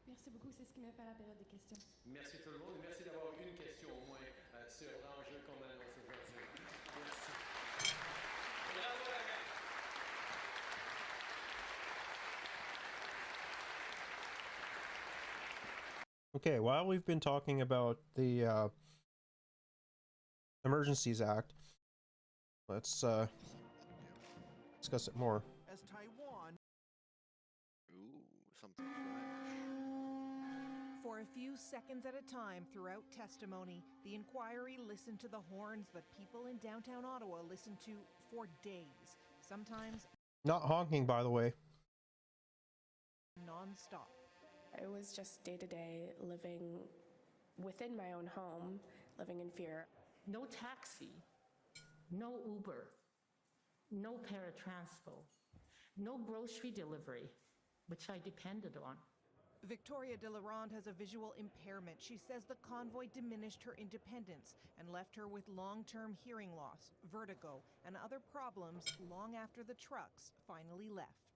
Merci beaucoup, c'est ce qui m'a fait la période de questions. Merci tout le monde, et merci d'avoir une question au moins sur l'enjeu qu'on annonce aujourd'hui. Merci. Bravo la gang. Okay, while we've been talking about the Emergencies Act, let's discuss it more. As Taiwan. Ooh, something fresh. For a few seconds at a time throughout testimony, the inquiry listened to the horns that people in downtown Ottawa listened to for days, sometimes Not honking, by the way. non-stop. It was just day to day living within my own home, living in fear. No taxi, no Uber, no paratransport, no grocery delivery, which I depended on. Victoria Delarond has a visual impairment. She says the convoy diminished her independence and left her with long-term hearing loss, vertigo, and other problems long after the trucks finally left.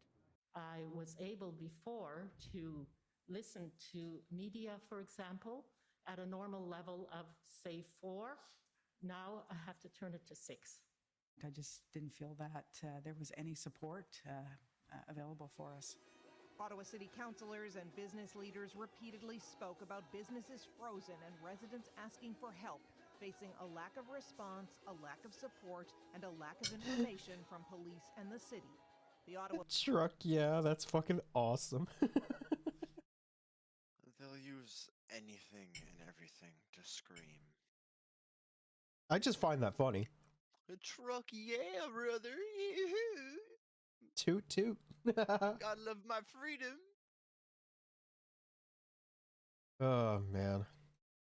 I was able before to listen to media, for example, at a normal level of, say, 4. Now I have to turn it to 6. I just didn't feel that there was any support available for us. Ottawa City councillors and business leaders repeatedly spoke about businesses frozen and residents asking for help, facing a lack of response, a lack of support, and a lack of information from police and the city. The Ottawa Truck, yeah, that's fucking awesome. They'll use anything and everything to scream. I just find that funny. A truck, yeah, brother. Yee-hoo. Toot toot. God love my freedom. Oh, man.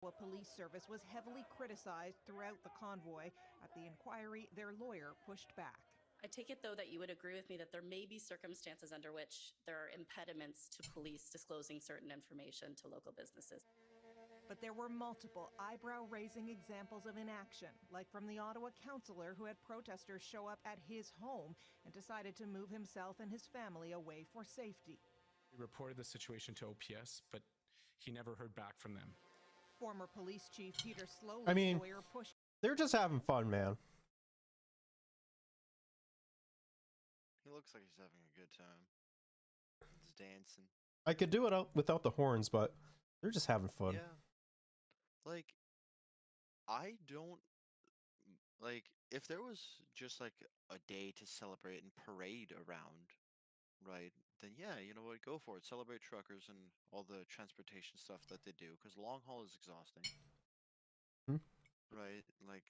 Ottawa Police Service was heavily criticized throughout the convoy. At the inquiry, their lawyer pushed back. I take it, though, that you would agree with me that there may be circumstances under which there are impediments to police disclosing certain information to local businesses. But there were multiple eyebrow-raising examples of inaction, like from the Ottawa councillor who had protesters show up at his home and decided to move himself and his family away for safety. We reported the situation to OPS, but he never heard back from them. Former police chief Peter Slowly's I mean, lawyer pushed. they're just having fun, man. He looks like he's having a good time. He's dancing. I could do it without the horns, but they're just having fun. Yeah. Like, I don't, like, if there was just, like, a day to celebrate and parade around, right, then yeah, you know what, go for it. Celebrate truckers and all the transportation stuff that they do, because long haul is exhausting. Right? Like,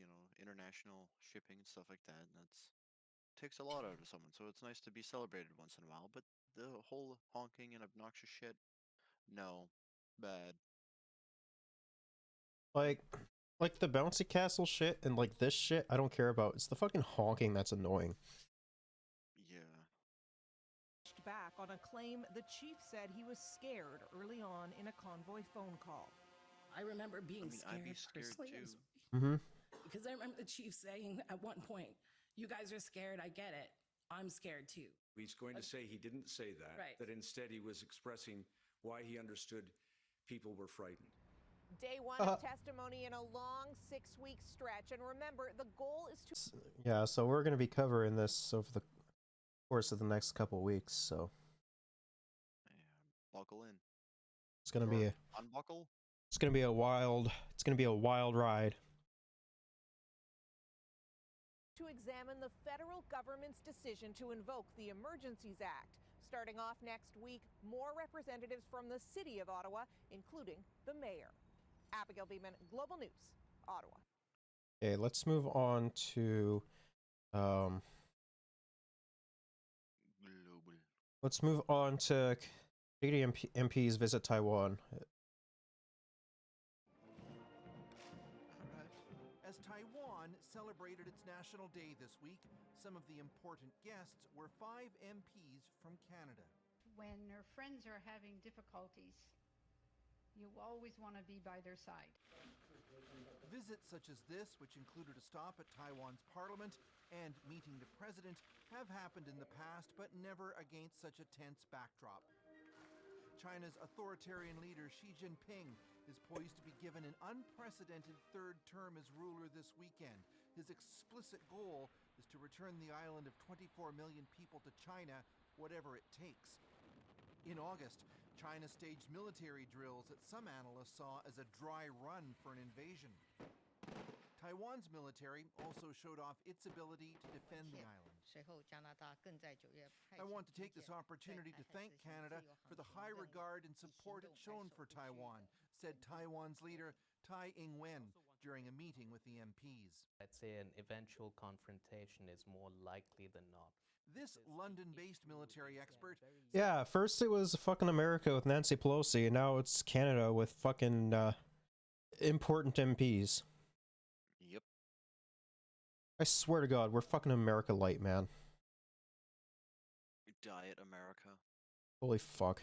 you know, international shipping and stuff like that, and takes a lot out of someone, so it's nice to be celebrated once in a while. But the whole honking and obnoxious shit, no, bad. Like the bouncy castle shit and like this shit, I don't care about. It's the fucking honking that's annoying. Yeah. Back on a claim the chief said he was scared early on in a convoy phone call. I remember being I mean, I'd be scared scared personally, too. Mm-hmm. because I remember the chief saying at one point, "You guys are scared. I get it. I'm scared too." He's going to say he didn't say that. Right. That instead he was expressing why he understood people were frightened. Day one of testimony in a long 6-week stretch. And remember, the goal is to... Yeah, so we're going to be covering this over the course of the next couple weeks, so Buckle in. it's going to be unbuckle. It's going to be a wild ride. to examine the federal government's decision to invoke the Emergencies Act. Starting off next week, more representatives from the city of Ottawa, including the mayor. Abigail Beeman, Global News, Ottawa. Okay, let's move on to let's move on to Canadian MPs visit Taiwan. As Taiwan celebrated its National Day this week, some of the important guests were 5 MPs from Canada. When your friends are having difficulties, you always want to be by their side. Visits such as this, which included a stop at Taiwan's parliament and meeting the president, have happened in the past, but never against such a tense backdrop. China's authoritarian leader Xi Jinping is poised to be given an unprecedented third term as ruler this weekend. His explicit goal is to return the island of 24 million people to China, whatever it takes. In August, China staged military drills that some analysts saw as a dry run for an invasion. Taiwan's military also showed off its ability to defend the island. I want to take this opportunity to thank Canada for the high regard and support it's shown for Taiwan, said Taiwan's leader Tai Ing-wen during a meeting with the MPs. I'd say an eventual confrontation is more likely than not. This London-based military expert... Yeah, first it was fucking America with Nancy Pelosi, and now it's Canada with fucking important MPs. Yep. I swear to God, we're fucking America light, man. Diet America. Holy fuck.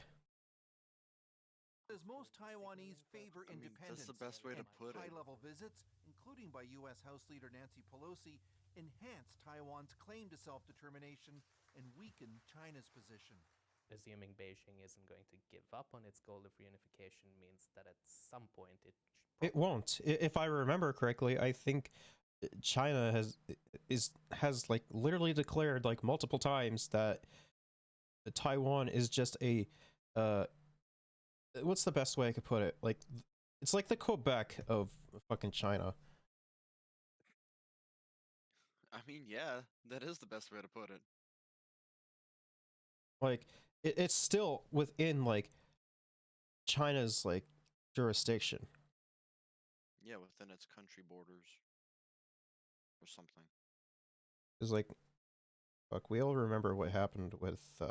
As most Taiwanese favor independence, that's the best way to put it. High-level visits, including by U.S. House Leader Nancy Pelosi, enhance Taiwan's claim to self-determination and weaken China's position. Assuming Beijing isn't going to give up on its goal of reunification means that at some point it won't. If I remember correctly, I think China has like literally declared like multiple times that Taiwan is just a what's the best way I could put it? Like it's like the Quebec of fucking China. I mean, yeah, that is the best way to put it. Like it's still within like China's like jurisdiction. Yeah, within its country borders or something. It's like, fuck, we all remember what happened with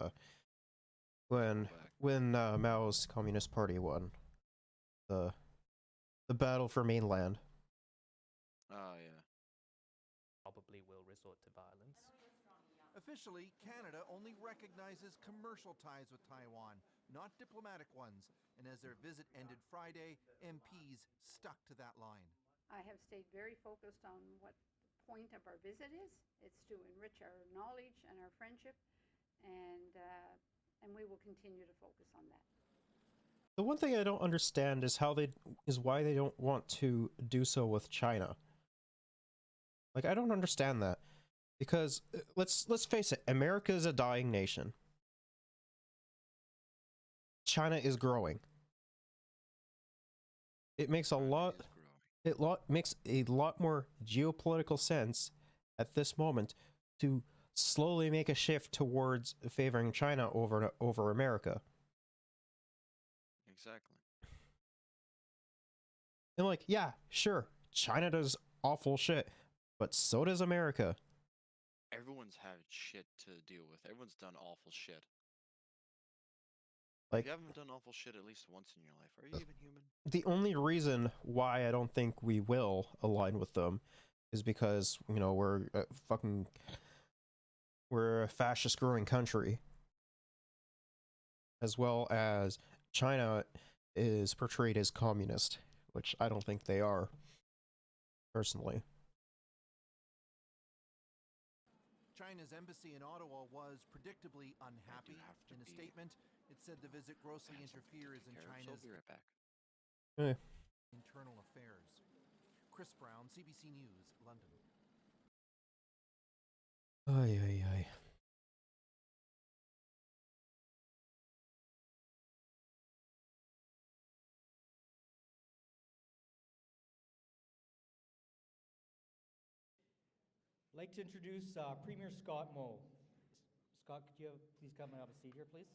when Mao's Communist Party won the battle for mainland. Oh yeah. Probably will resort to violence. Officially, Canada only recognizes commercial ties with Taiwan, not diplomatic ones. And as their visit ended Friday, MPs stuck to that line. I have stayed very focused on what the point of our visit is. It's to enrich our knowledge and our friendship, and we will continue to focus on that. The one thing I don't understand is why they don't want to do so with China. Like, I don't understand that. Because let's face it, America is a dying nation. China is growing. It makes makes a lot more geopolitical sense at this moment to slowly make a shift towards favoring China over America. Exactly. And like, yeah, sure, China does awful shit, but so does America. everyone's had shit to deal with. Everyone's done awful shit. If Like, you haven't done awful shit at least once in your life, are you even human? the only reason why I don't think we will align with them is because, you know, we're a fascist growing country, as well as China is portrayed as communist, which I don't think they are, personally. China's embassy in Ottawa was predictably unhappy. In a statement, it said the visit grossly interferes in China's internal affairs. Chris Brown, CBC News, London. Ay, ay, ay. I'd like to introduce Premier Scott Moe. Scott, could you please come and have a seat here, please?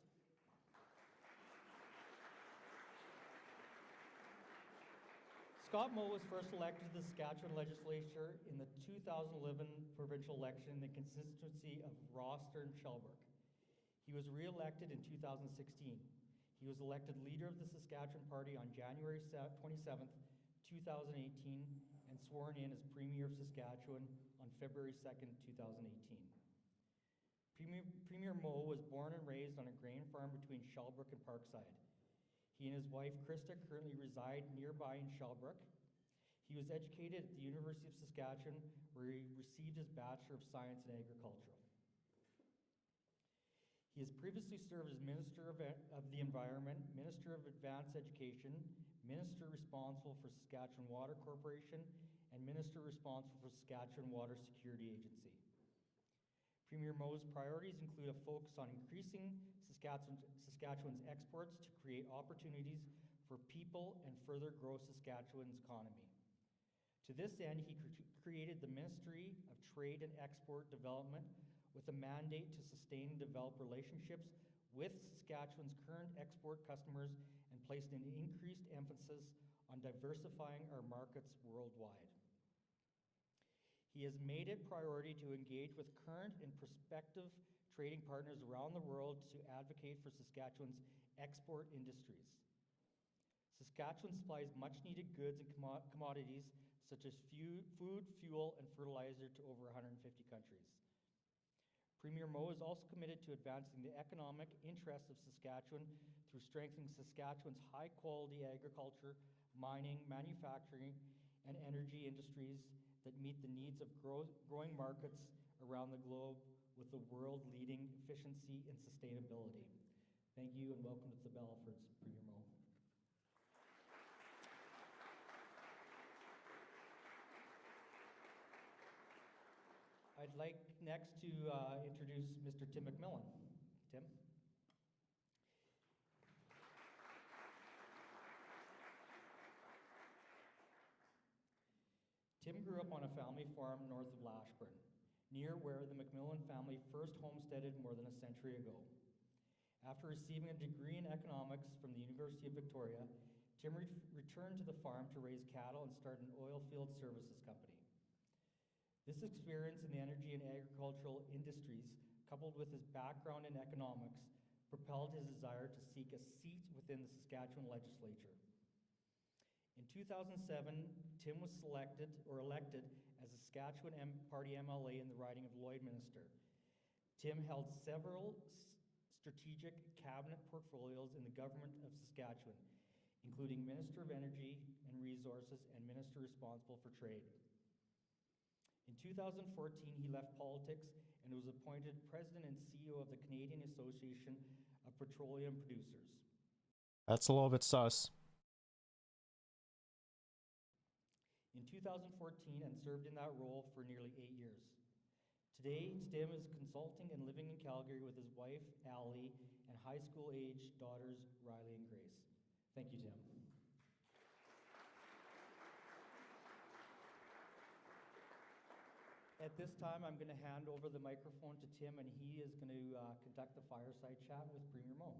Scott Moe was first elected to the Saskatchewan Legislature in the 2011 provincial election in the constituency of Roster and Shelburne. He was re-elected in 2016. He was elected leader of the Saskatchewan Party on January 27th, 2018, and sworn in as Premier of Saskatchewan on February 2nd, 2018. Premier Moe was born and raised on a grain farm between Shelburne and Parkside. He and his wife, Krista, currently reside nearby in Shelburne. He was educated at the University of Saskatchewan, where he received his Bachelor of Science in Agriculture. He has previously served as Minister of the Environment, Minister of Advanced Education, Minister responsible for Saskatchewan Water Corporation, and Minister responsible for Saskatchewan Water Security Agency. Premier Moe's priorities include a focus on increasing Saskatchewan's exports to create opportunities for people and further grow Saskatchewan's economy. To this end, he created the Ministry of Trade and Export Development with a mandate to sustain and develop relationships with Saskatchewan's current export customers and placed an increased emphasis on diversifying our markets worldwide. He has made it priority to engage with current and prospective trading partners around the world to advocate for Saskatchewan's export industries. Saskatchewan supplies much-needed goods and commodities such as food, fuel, and fertilizer to over 150 countries. Premier Moe is also committed to advancing the economic interests of Saskatchewan through strengthening Saskatchewan's high-quality agriculture, mining, manufacturing, and energy industries that meet the needs of growing markets around the globe with the world-leading efficiency and sustainability. Thank you and welcome to the Belfords, Premier Moe. I'd like next to introduce Mr. Tim McMillan. Tim? Tim grew up on a family farm north of Lashburn, near where the McMillan family first homesteaded more than a century ago. After receiving a degree in economics from the University of Victoria, Tim returned to the farm to raise cattle and start an oil field services company. This experience in the energy and agricultural industries, coupled with his background in economics, propelled his desire to seek a seat within the Saskatchewan legislature. In 2007, Tim was elected as a Saskatchewan Party MLA in the riding of Lloydminster. Tim held several strategic cabinet portfolios in the government of Saskatchewan, including Minister of Energy and Resources and Minister responsible for trade. In 2014, he left politics and was appointed President and CEO of the Canadian Association of Petroleum Producers. That's a little bit sus. In 2014 and served in that role for nearly 8 years. Today, Tim is consulting and living in Calgary with his wife, Allie, and high school-aged daughters, Riley and Grace. Thank you, Tim. At this time, I'm going to hand over the microphone to Tim, and he is going to conduct the fireside chat with Premier Moe.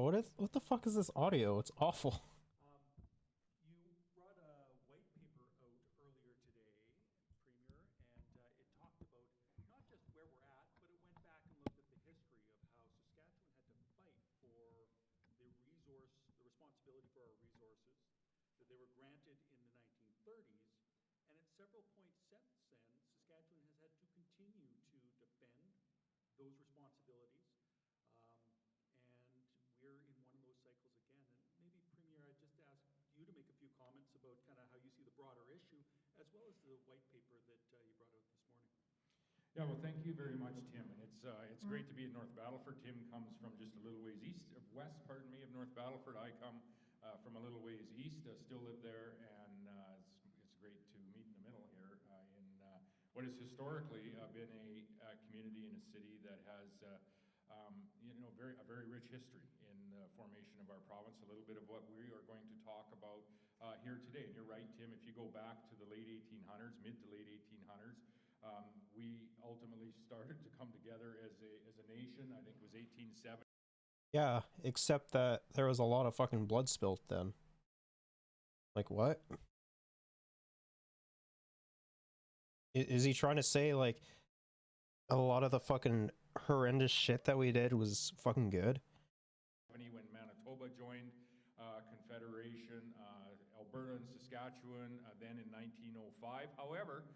what the fuck is this audio? It's awful. You brought a white paper out earlier today, Premier, and it talked about not just where we're at, but it went back and looked at the history of how Saskatchewan had to fight for the responsibility for our resources, that they were granted in the 1930s, and at several points since then, Saskatchewan has had to continue to defend those responsibilities. And we're in one of those cycles again. And maybe, Premier, I'd just ask you to make a few comments about kind of how you see the broader issue, as well as the white paper that you brought out this morning. Yeah, well, thank you very much, Tim. And it's great to be in North Battleford. Tim comes from just a little ways west, pardon me, of North Battleford. I come from a little ways east, still live there, and it's great to meet in the middle here in what has historically been a community and a city that has a very rich history in the formation of our province. A little bit of what we are going to talk about here today. And you're right, Tim, if you go back to the late 1800s, mid to late 1800s, we ultimately started to come together as a nation. I think it was 1870. Yeah, except that there was a lot of fucking blood spilt then. Like, what? Is he trying to say, like, a lot of the fucking horrendous shit that we did was fucking good? When Manitoba joined Confederation, Alberta and Saskatchewan, then in 1905. However,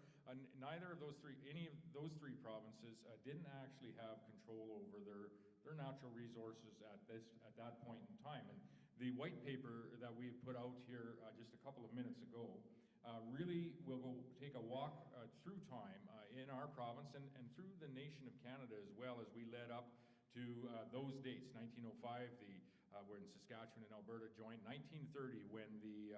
neither of those three provinces didn't actually have control over their natural resources at that point in time. And the white paper that we put out here just a couple of minutes ago really will go take a walk through time in our province and through the nation of Canada as well, as we led up to those dates. 1905, when Saskatchewan and Alberta joined. 1930, when we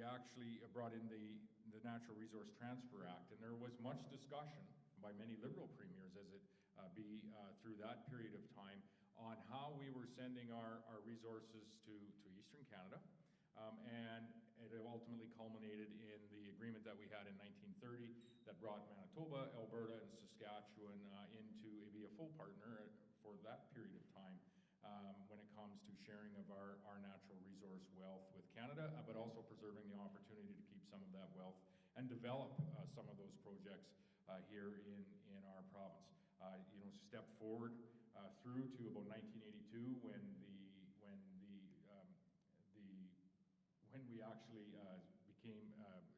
actually brought in the Natural Resource Transfer Act, and there was much discussion by many Liberal premiers as it be through that period of time on how we were sending our resources to Eastern Canada. And it ultimately culminated in the agreement that we had in 1930 that brought Manitoba, Alberta, and Saskatchewan into be a full partner for that period of time when it comes to sharing of our natural resource wealth with Canada, but also preserving the opportunity to keep some of that wealth and develop some of those projects here in our province. Step forward through to about 1982 when we actually became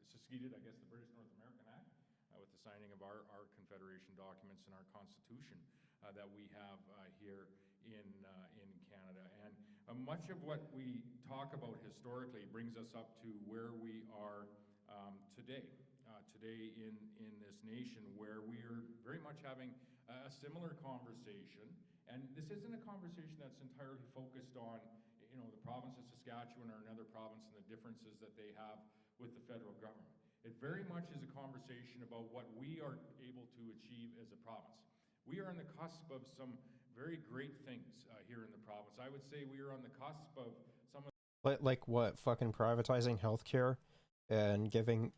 seceded, I guess, the British North American Act with the signing of our Confederation documents and our Constitution that we have here in Canada. And much of what we talk about historically brings us up to where we are today in this nation, where we are very much having a similar conversation. And this isn't a conversation that's entirely focused on the province of Saskatchewan or another province and the differences that they have with the federal government. It very much is a conversation about what we are able to achieve as a province. We are on the cusp of some very great things here in the province. I would say we are on the cusp of some of... Like what? Fucking privatizing healthcare and giving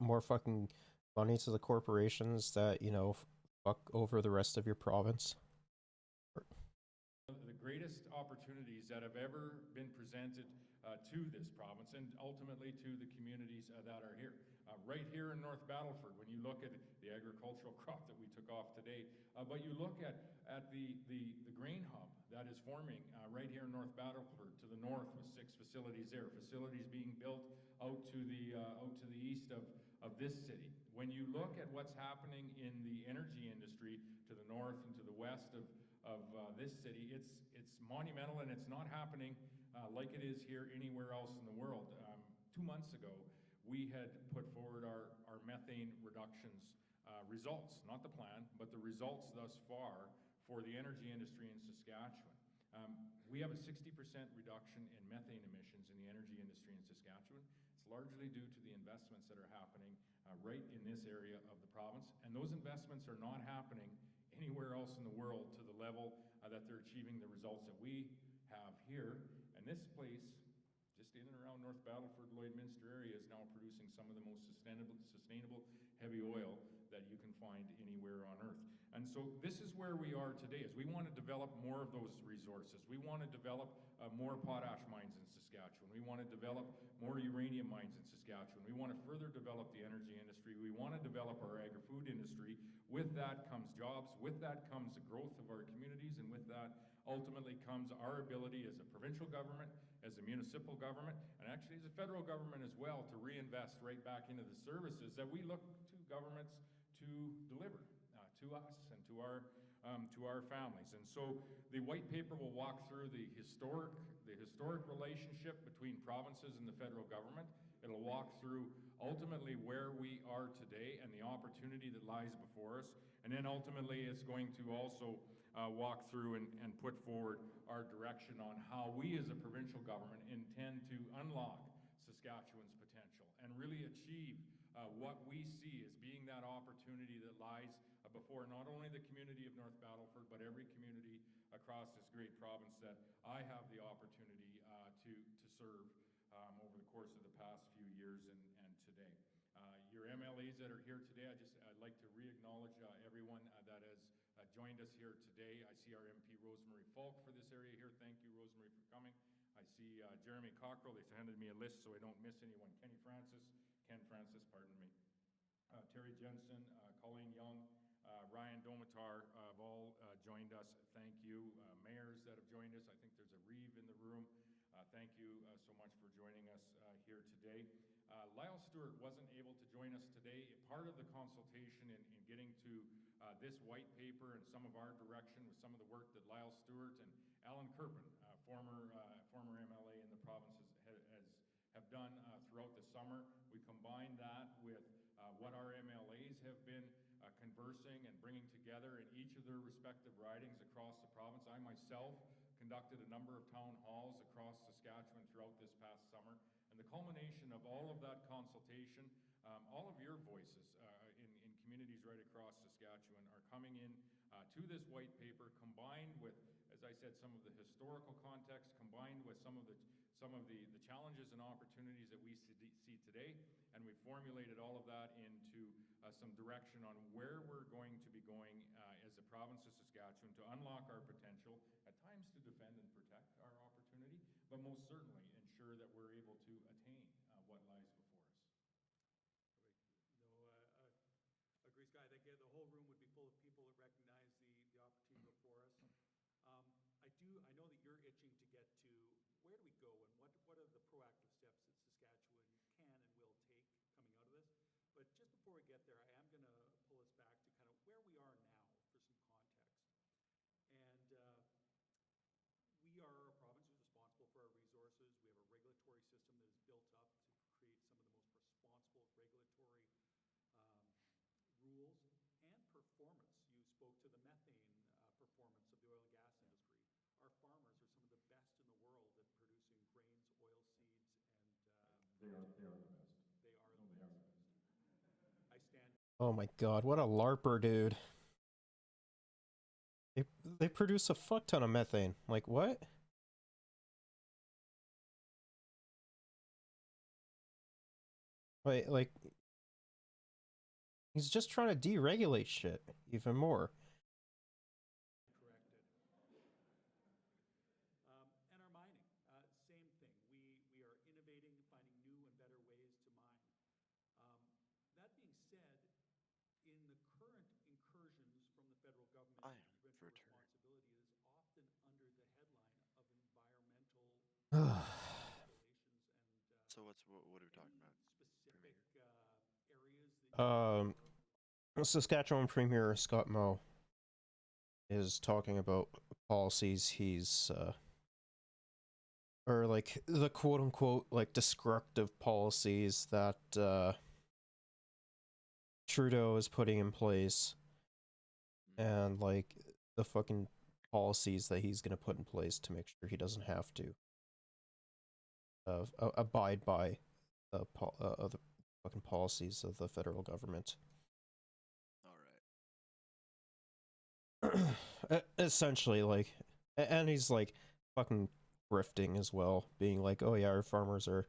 more fucking money to the corporations that, fuck over the rest of your province? The greatest opportunities that have ever been presented to this province and ultimately to the communities that are here. Right here in North Battleford, when you look at the agricultural crop that we took off today, but you look at the grain hub that is forming right here in North Battleford to the north with 6 facilities there, facilities being built out to the east of this city. When you look at what's happening in the energy industry to the north and to the west of this city, it's monumental, and it's not happening like it is here anywhere else in the world. 2 months ago, we had put forward our methane reductions results, not the plan, but the results thus far for the energy industry in Saskatchewan. We have a 60% reduction in methane emissions in the energy industry in Saskatchewan. It's largely due to the investments that are happening right in this area of the province, and those investments are not happening anywhere else in the world to the level that they're achieving the results that we have here. And this place, just in and around North Battleford, Lloydminster area, is now producing some of the most sustainable heavy oil that you can find anywhere on Earth. And so this is where we are today, is we want to develop more of those resources. We want to develop more potash mines in Saskatchewan. We want to develop more uranium mines in Saskatchewan. We want to further develop the energy industry. We want to develop our agri-food industry. With that comes jobs. With that comes the growth of our communities. And with that ultimately comes our ability as a provincial government, as a municipal government, and actually as a federal government as well, to reinvest right back into the services that we look to governments to deliver to us and to our families. And so the white paper will walk through the historic relationship between provinces and the federal government. It'll walk through ultimately where we are today and the opportunity that lies before us. And then ultimately it's going to also walk through and put forward our direction on how we as a provincial government intend to unlock Saskatchewan's potential and really achieve what we see as being that opportunity that lies before not only the community of North Battleford, but every community across this great province that I have the opportunity to serve over the course of the past few years and today. Your MLAs that are here today, I'd like to re-acknowledge everyone that has joined us here today. I see our MP Rosemary Falk for this area here. Thank you, Rosemary, for coming. I see Jeremy Cockrell. They've handed me a list so I don't miss anyone. Ken Francis, pardon me. Terry Jensen, Colleen Young, Ryan Domitar have all joined us. Thank you. Mayors that have joined us. I think there's a Reeve in the room. Thank you so much for joining us here today. Lyle Stewart wasn't able to join us today. Part of the consultation in getting to this white paper and some of our direction with some of the work that Lyle Stewart and Alan Kirpin, former MLA in the province, have done throughout the summer. We combined that with what our MLAs have been conversing and bringing together in each of their respective ridings across the province. I myself conducted a number of town halls across Saskatchewan throughout this past summer. And the culmination of all of that consultation, all of your voices in communities right across Saskatchewan are coming in to this white paper, combined with, as I said, some of the historical context, combined with some of the challenges and opportunities that we see today. And we formulated all of that into some direction on where we're going to be going as a province of Saskatchewan to unlock our potential, at times to defend and protect our opportunity, but most certainly ensure that we're able to attain what lies before us. Agree, Scott. I think the whole room would be full of people that recognize the opportunity before us. I know that you're itching to get to where do we go and what are the proactive steps that Saskatchewan can and will take coming out of this. But just before we get there, I am going to pull us back to kind of where we are now for some context. And we are a province who's responsible for our resources. We have a regulatory system that is built up to create some of the most responsible regulatory rules and performance. You spoke to the methane performance of the oil and gas industry. Our farmers are some of the best in the world at producing grains, oilseeds, and they are the best. They are the best. I stand. Oh my god, what a larper, dude. They produce a fuck ton of methane. Like, what? Wait, like, he's just trying to deregulate shit even more. Corrected. And our mining, same thing. We are innovating, finding new and better ways to mine. That being said, in the current incursions from the federal government, provincial responsibility is often under the headline of environmental regulations and So what are we talking about? specific areas that Saskatchewan Premier Scott Moe is talking about policies he's or like the quote unquote like destructive policies that Trudeau is putting in place, and like the fucking policies that he's gonna put in place to make sure he doesn't have to abide by the fucking policies of the federal government. Essentially, like, and he's like fucking grifting as well, being like, oh yeah, our farmers are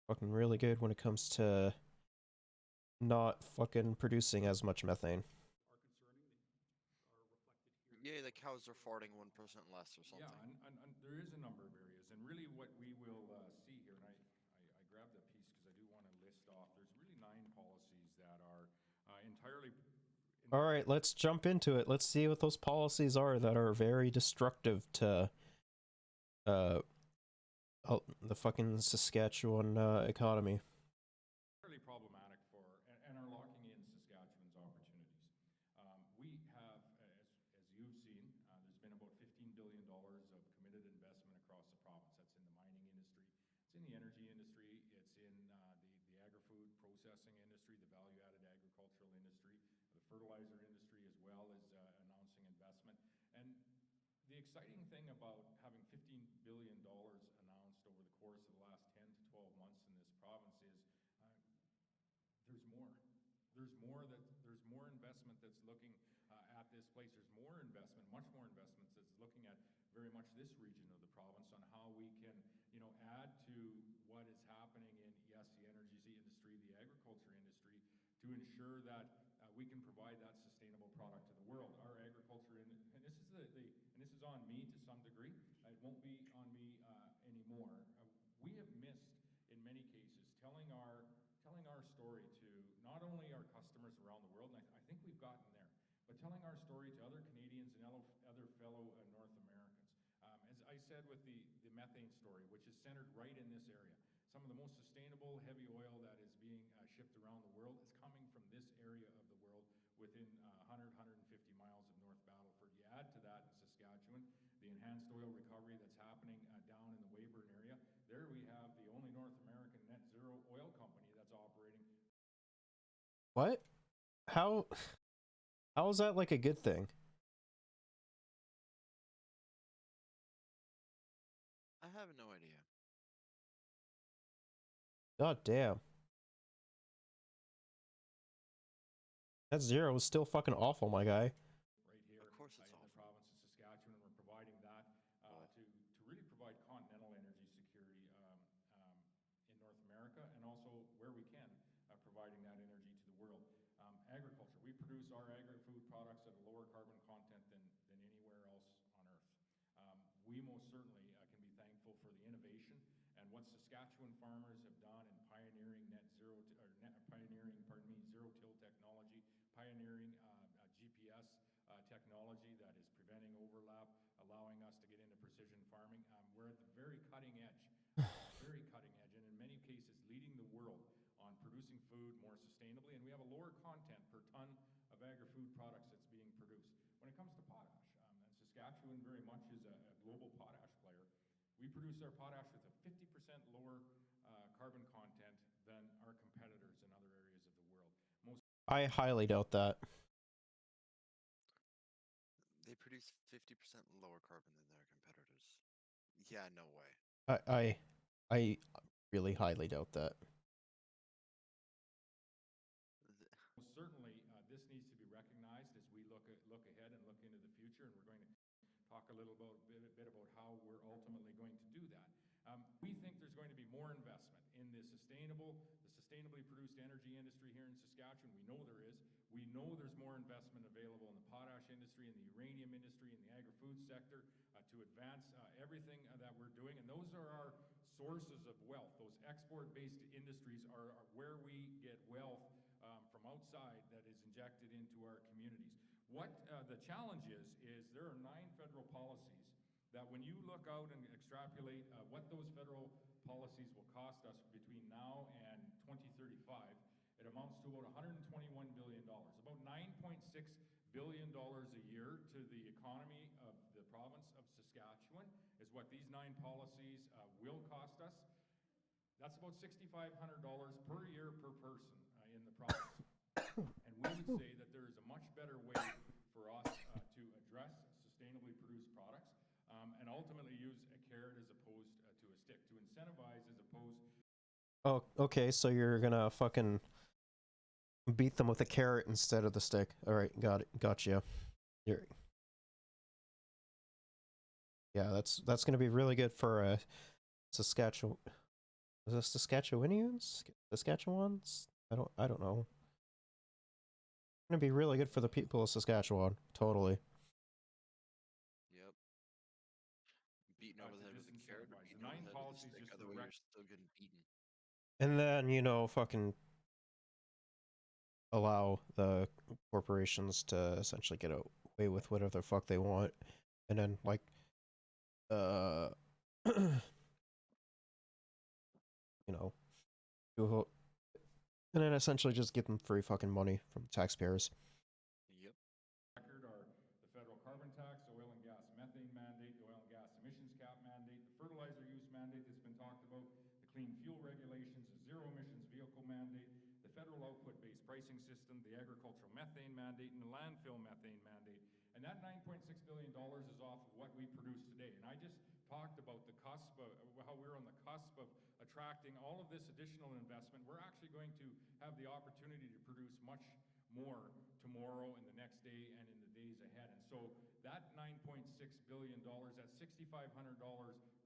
fucking really good when it comes to not fucking producing as much methane. are concerning. Yeah, the cows are farting 1% less or something. Yeah, and there is a number of areas, and really what we will see here, and I grabbed that piece because I do want to list off, there's really 9 policies that are entirely... All right, let's jump into it. Let's see what those policies are that are very destructive to the fucking Saskatchewan economy. Fairly problematic for, and are locking in Saskatchewan's opportunities. We have, as you've seen, there's been about $15 billion of committed investment across the province. That's in the mining industry, it's in the energy industry, it's in the agri-food processing industry, the value-added agricultural industry, the fertilizer industry as well is announcing investment. And the exciting thing about having $15 billion announced over the course of the last 10 to 12 months in this province is there's more. There's more investment that's looking at this place. There's more investment, much more investments that's looking at very much this region of the province on how we can, add to what is happening in, yes, the energy industry, the agriculture industry, to ensure that we can provide that sustainable product to the world. Our agriculture, and this is and this is on me to some degree. It won't be on me anymore. We have missed, in many cases, telling our story to not only our customers around the world, and I think we've gotten there, but telling our story to other Canadians and other fellow North Americans. As I said with the methane story, which is centered right in this area, some of the most sustainable heavy oil that is being shipped around the world is coming from this area of the world within 100, 150 miles of North Battleford. You add to that in Saskatchewan, the enhanced oil recovery that's happening down in the Weyburn area. There we have the only North American net zero oil company that's operating. What? How is that like a good thing? I have no idea. God damn. That zero is still fucking awful, my guy. Right here in the province of Saskatchewan, and we're providing that to really provide continental energy security in North America, and also where we can, providing that energy to the world. Agriculture, we produce our agri-food products at a lower carbon content than anywhere else on Earth. We most certainly can be thankful for the innovation and what Saskatchewan farmers have done in pioneering zero-till technology, pioneering GPS technology that is preventing overlap, allowing us to get into precision farming. We're at the very cutting edge, and in many cases leading the world on producing food more sustainably, and we have a lower content per ton of agri-food products that's being produced. When it comes to potash, and Saskatchewan very much is a global potash player, we produce our potash with a 50% lower carbon content than our competitors in other areas of the world. I highly doubt that. They produce 50% lower carbon than their competitors. Yeah, no way. I really highly doubt that. Certainly, this needs to be recognized as we look ahead and look into the future, and we're going to talk a little bit about how we're ultimately going to do that. We think there's going to be more investment in the sustainably produced energy industry here in Saskatchewan. We know there is. We know there's more investment available in the potash industry, in the uranium industry, in the agri-food sector to advance everything that we're doing. And those are our sources of wealth. Those export-based industries are where we get wealth from outside that is injected into our communities. What the challenge is there are 9 federal policies that when you look out and extrapolate what those federal policies will cost us between now and 2035, it amounts to about $121 billion, about $9.6 billion a year to the economy of the province of Saskatchewan is what these 9 policies will cost us. That's about $6,500 per year per person in the province. And we would say that there is a much better way for us to address sustainably produced products and ultimately use a carrot as opposed to a stick, to incentivize as opposed. Oh, okay, so you're gonna fucking beat them with a carrot instead of the stick. All right, got it, gotcha. Yeah, that's gonna be really good for Saskatchewan. Is it Saskatchewanians? Saskatchewans? I don't know. It's gonna be really good for the people of Saskatchewan. Totally. beaten over to the head with a carrot or disincentivize. beaten The over 9 the head with a policies stick. just Either way, direct. you're still getting beaten. And then, you know, fucking allow the corporations to essentially get away with whatever the fuck they want. And then, like, you know, and then essentially just give them free fucking money from taxpayers. Yep. Record are the federal carbon tax, the oil and gas methane mandate, the oil and gas emissions cap mandate, the fertilizer use mandate that's been talked about, the clean fuel regulations, the zero emissions vehicle mandate, the federal output-based pricing system, the agricultural methane mandate, and the landfill methane mandate. And that $9.6 billion is off of what we produce today. And I just talked about the cusp of how we're on the cusp of attracting all of this additional investment. We're actually going to have the opportunity to produce much more tomorrow and the next day and in the days ahead. And so that $9.6 billion, that $6,500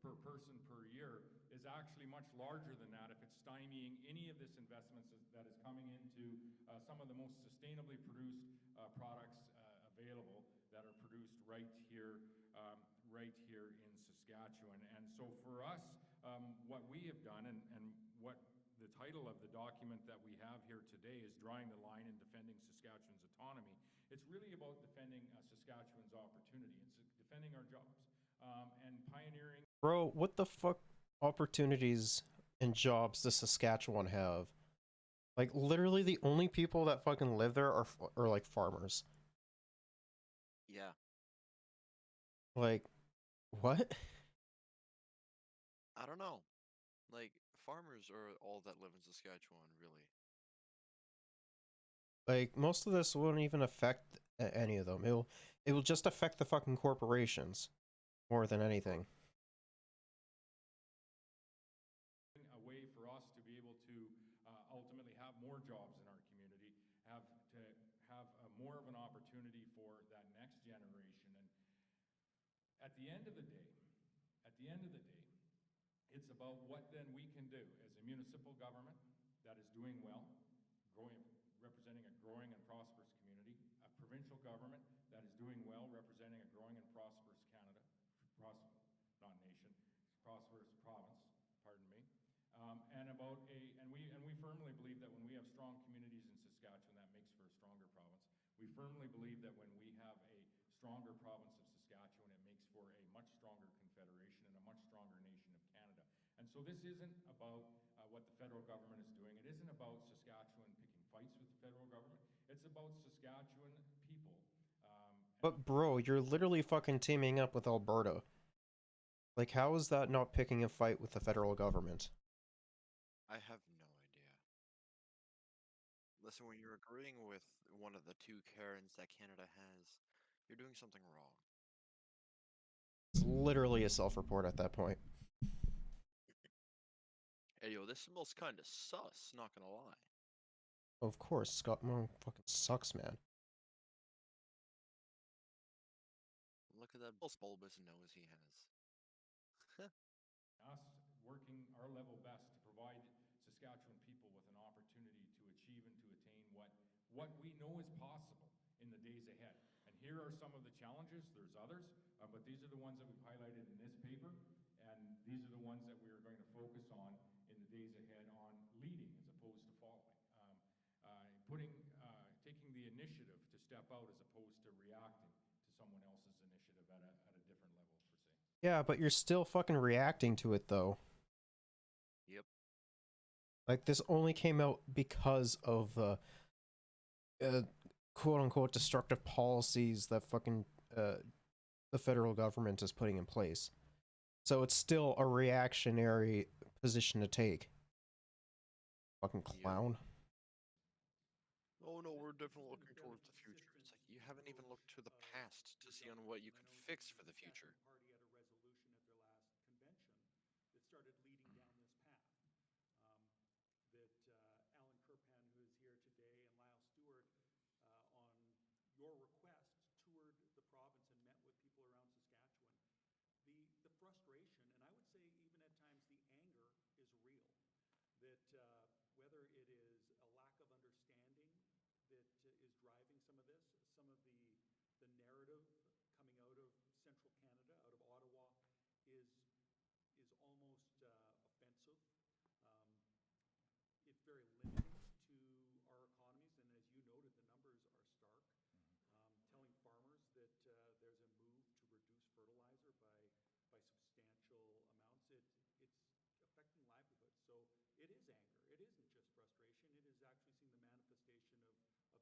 per person per year, is actually much larger than that if it's stymieing any of this investment that is coming into some of the most sustainably produced products available that are produced right here in Saskatchewan. And so for us, what we have done and what the title of the document that we have here today is Drawing the Line in Defending Saskatchewan's Autonomy. It's really about defending Saskatchewan's opportunity. It's defending our jobs and pioneering. Bro, what the fuck opportunities and jobs does Saskatchewan have? Like, literally the only people that fucking live there are like farmers. Yeah. Like, what? I don't know. Like, farmers are all that live in Saskatchewan, really. Like, most of this won't even affect any of them. It will just affect the fucking corporations more than anything. A way for us to be able to ultimately have more jobs in our community, have more of an opportunity for that next generation. And at the end of the day, it's about what then we can do as a municipal government that is doing well, representing a growing and prosperous community, a provincial government that is doing well, representing a growing and prosperous Canada, prosperous province, pardon me, and we firmly believe that when we have strong communities in Saskatchewan, that makes for a stronger province. We firmly believe that when we have a stronger province of Saskatchewan, it makes for a much stronger confederation and a much stronger nation of Canada. And so this isn't about what the federal government is doing. It isn't about Saskatchewan picking fights with the federal government. It's about Saskatchewan people. But bro, you're literally fucking teaming up with Alberta. Like, how is that not picking a fight with the federal government? I have no idea. Listen, when you're agreeing with one of the two Karens that Canada has, you're doing something wrong. It's literally a self-report at that point. Hey, yo, this smells kind of sus, not gonna lie. Of course, Scott Moore fucking sucks, man. Look at that bulbous nose he has. Us working our level best to provide Saskatchewan people with an opportunity to achieve and to attain what we know is possible in the days ahead. And here are some of the challenges. There's others, but these are the ones that we've highlighted in this paper, and these are the ones that we are going to focus on in the days ahead on leading as opposed to following. Taking the initiative to step out as opposed to reacting to someone else's initiative at a different level, per se. Yeah, but you're still fucking reacting to it, though. Yep. Like, this only came out because of the quote-unquote destructive policies that fucking the federal government is putting in place. So it's still a reactionary position to take. Fucking clown. Yep. Oh no, we're definitely looking towards the future. It's like you haven't even looked to the past to see on what you can fix for the future. Party had a resolution at their last convention that started leading down this path. Alan Kirpan, who is here today, and Lyle Stewart, on your request, toured the province and met with people around Saskatchewan. The frustration, and I would say even at times the anger, is real. That whether it is a lack of understanding that is driving some of this, some of the narrative coming out of central Canada, out of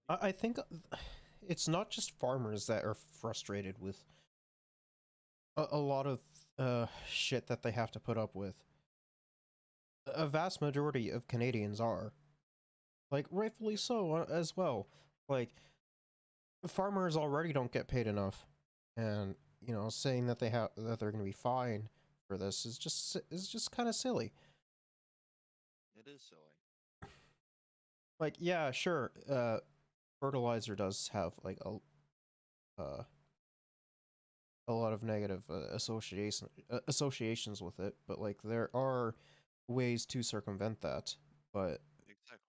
I think it's not just farmers that are frustrated with a lot of shit that they have to put up with. A vast majority of Canadians are. Like, rightfully so as well. Like, farmers already don't get paid enough. And, you know, saying that they're going to be fine for this is just kind of silly. It is silly. Like, yeah, sure, fertilizer does have like a lot of negative associations with it, but like there are ways to circumvent that, but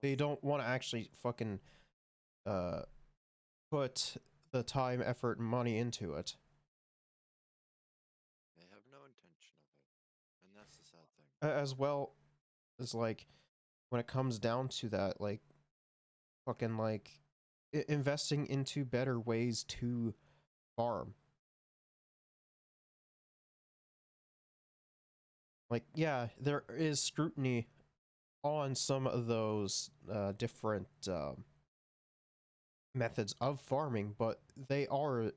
they don't want to actually fucking put the time, effort, and money into it. They have no intention of it, and that's the sad thing. As well as like when it comes down to that, like fucking like investing into better ways to farm. Like, yeah, there is scrutiny on some of those different methods of farming, but they are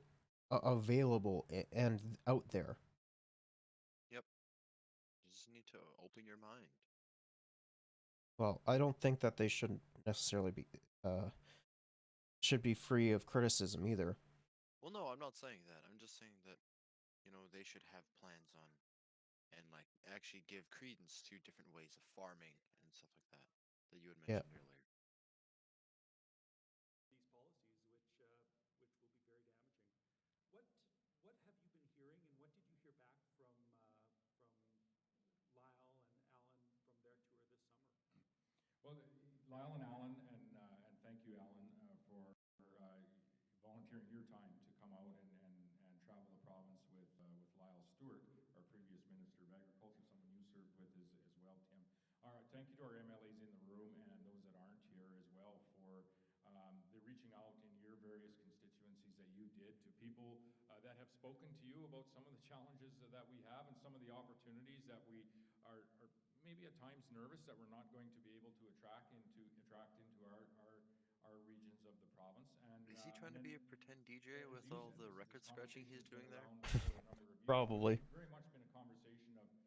available and out there. Yep. You just need to open your mind. Well, I don't think that they shouldn't necessarily be should be free of criticism either. Well, no, I'm not saying that. I'm just saying that, you know, they should have plans on and like actually give credence to different ways of farming and stuff like that that you had mentioned earlier. These policies, which will be very damaging. What have you been hearing, and what did you hear back from Lyle and Alan from their tour this summer? Well, Lyle and Alan, and thank you, Alan, for volunteering your time to come out and travel the province with Lyle Stewart, our previous Minister of Agriculture, someone you served with as well, Tim. All right, thank you to our MLAs in the room and those that aren't here as well for the reaching out in your various constituencies that you did to people that have spoken to you about some of the challenges that we have and some of the opportunities that we are maybe at times nervous that we're not going to be able to attract into our regions of the province. And is he trying to be a pretend DJ with all the record scratching he's doing there? Probably. It's very much been a conversation of the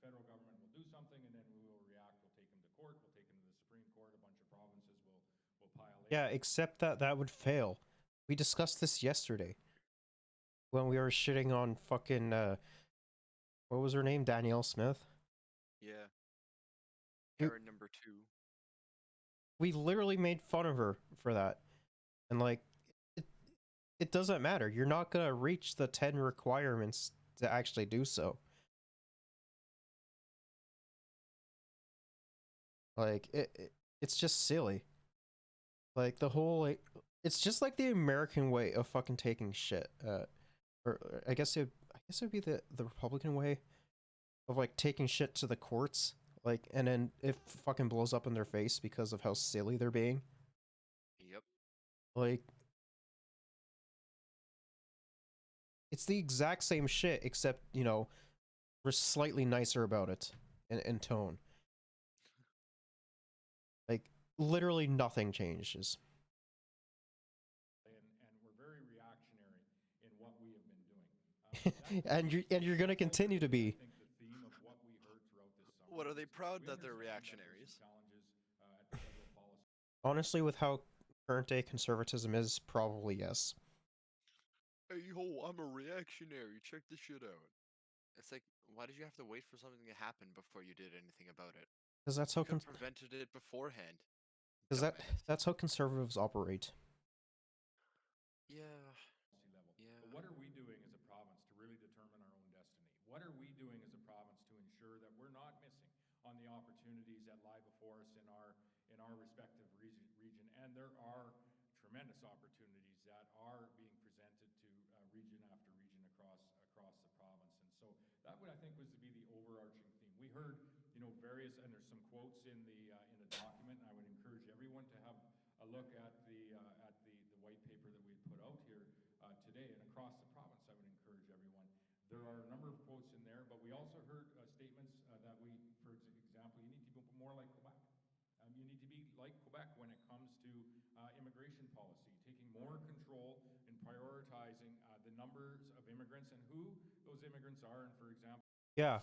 federal government will do something and then we will react. We'll take him to court. We'll take him to the Supreme Court. A bunch of provinces will pile in. Yeah, except that would fail. We discussed this yesterday when we were shitting on fucking what was her name? Danielle Smith? Yeah. Karen number 2. We literally made fun of her for that. And like it doesn't matter. You're not going to reach the 10 requirements to actually do so. Like it's just silly. Like the whole like it's just like the American way of fucking taking shit. Or I guess it would be the Republican way of like taking shit to the courts, like, and then it fucking blows up in their face because of how silly they're being. Yep. Like, it's the exact same shit, except, you know, we're slightly nicer about it in tone. Like, literally nothing changes. And we're very reactionary in what we have been doing. And you're gonna continue to be. I think the theme of what we heard throughout this summer. What, are they proud that they're reactionaries? At the federal policy. Honestly, with how current day conservatism is, probably yes. Hey ho, I'm a reactionary. Check this shit out. It's like, why did you have to wait for something to happen before you did anything about it? Because that's how you could have prevented it beforehand. Because that's how conservatives operate. Yeah. Yeah. But what are we doing as a province to really determine our own destiny? What are we doing as a province to ensure that we're not missing on the opportunities that lie before us in our respective region? And there are tremendous opportunities that are being presented to region after region across the province. And so that would, I think, was to be the overarching theme. We heard, you know, various, and there's some quotes in the document, and I would encourage everyone to have a look at the white paper that we put out here today. And across the province, I would encourage everyone. There are a number of quotes in there, but we also heard statements that we, for example, you need to be more like Quebec. You need to be like Quebec when it comes to immigration policy, taking more control and prioritizing the numbers of immigrants and who those immigrants are. And for example, Yeah,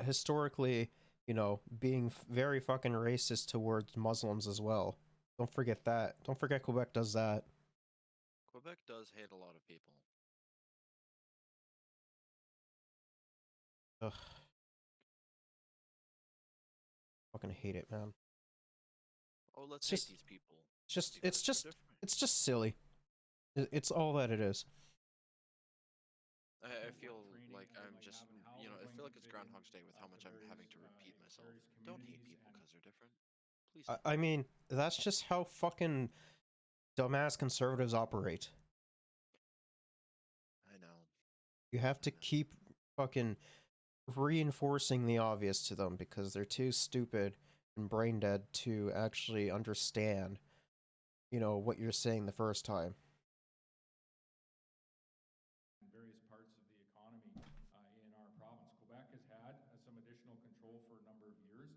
historically, you know, being very fucking racist towards Muslims as well. Don't forget that. Don't forget Quebec does that. Quebec does hate a lot of people. Ugh. Fucking hate it, man. Oh, let's It's hate just, these people. it's just silly. It's all that it is. I feel like I'm just, you know, I feel like it's Groundhog's Day with how much I'm having to repeat myself. Don't hate people because they're different. Please. I mean, that's just how fucking dumbass conservatives operate. I know. You have to keep fucking reinforcing the obvious to them because they're too stupid and brain dead to actually understand, you know, what you're saying the first time. in various parts of the economy in our province. Quebec has had some additional control for a number of years.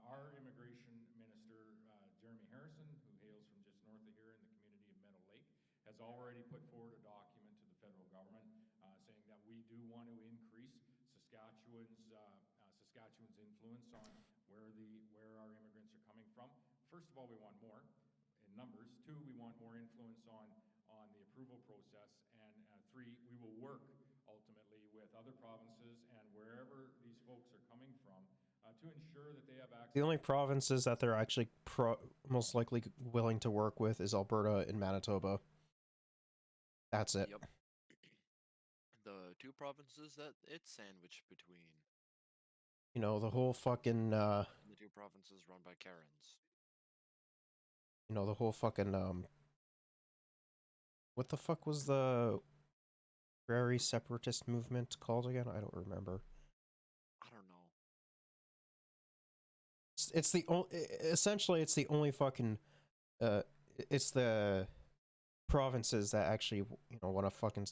Our immigration minister, Jeremy Harrison, who hails from just north of here in the community of Meadow Lake, has already put forward a document to the federal government saying that we do want to increase Saskatchewan's influence on where our immigrants are coming from. First of all, we want more in numbers. 2, we want more influence on the approval process. And 3, we will work ultimately with other provinces and wherever these folks are coming from to ensure that they have access. The only provinces that they're actually most likely willing to work with is Alberta and Manitoba. That's it. Yep. The 2 provinces that it's sandwiched between. You know, the whole fucking The 2 provinces run by Karens. you know, the whole fucking what the fuck was the prairie separatist movement called again? I don't remember. I don't know. It's the only, essentially it's the only fucking it's the provinces that actually, you know, want to fucking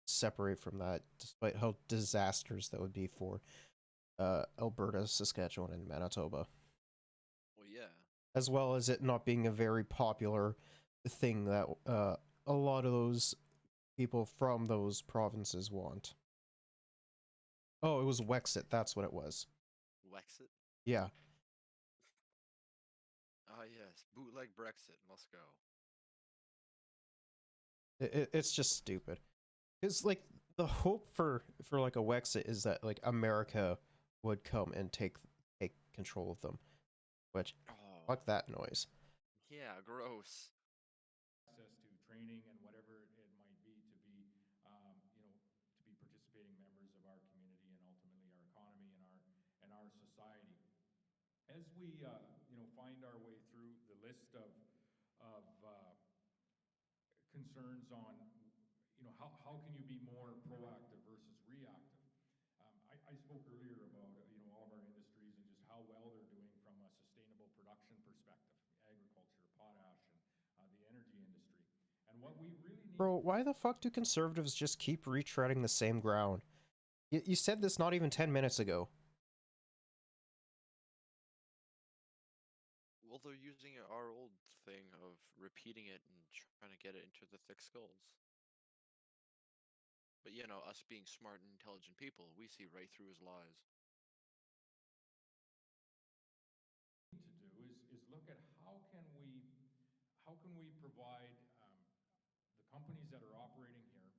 separate from that, despite how disastrous that would be for Alberta, Saskatchewan, and Manitoba. Well, yeah. As well as it not being a very popular thing that a lot of those people from those provinces want. Oh, it was Wexit. That's what it was. Wexit? Yeah. Ah, yes. Bootleg Brexit. Let's go. It's just stupid. Because, like, the hope for like a Wexit is that, like, America would come and take control of them. Which, fuck that noise. Yeah, gross. Access to training and whatever it might be to be, you know, to be participating members of our community and ultimately our economy and our society. As we, you know, find our way through the list of concerns on, you know, how can you be more proactive versus reactive? I spoke earlier about, you know, all of our industries and just how well they're doing from a sustainable production perspective, agriculture, potash, and the energy industry. And what we really need... Bro, why the fuck do conservatives just keep retreading the same ground? You said this not even 10 minutes ago. Well, they're using our old thing of repeating it and trying to get it into the thick skulls. But, you know, us being smart and intelligent people, we see right through his lies. To do is look at how can we provide the companies that are operating here,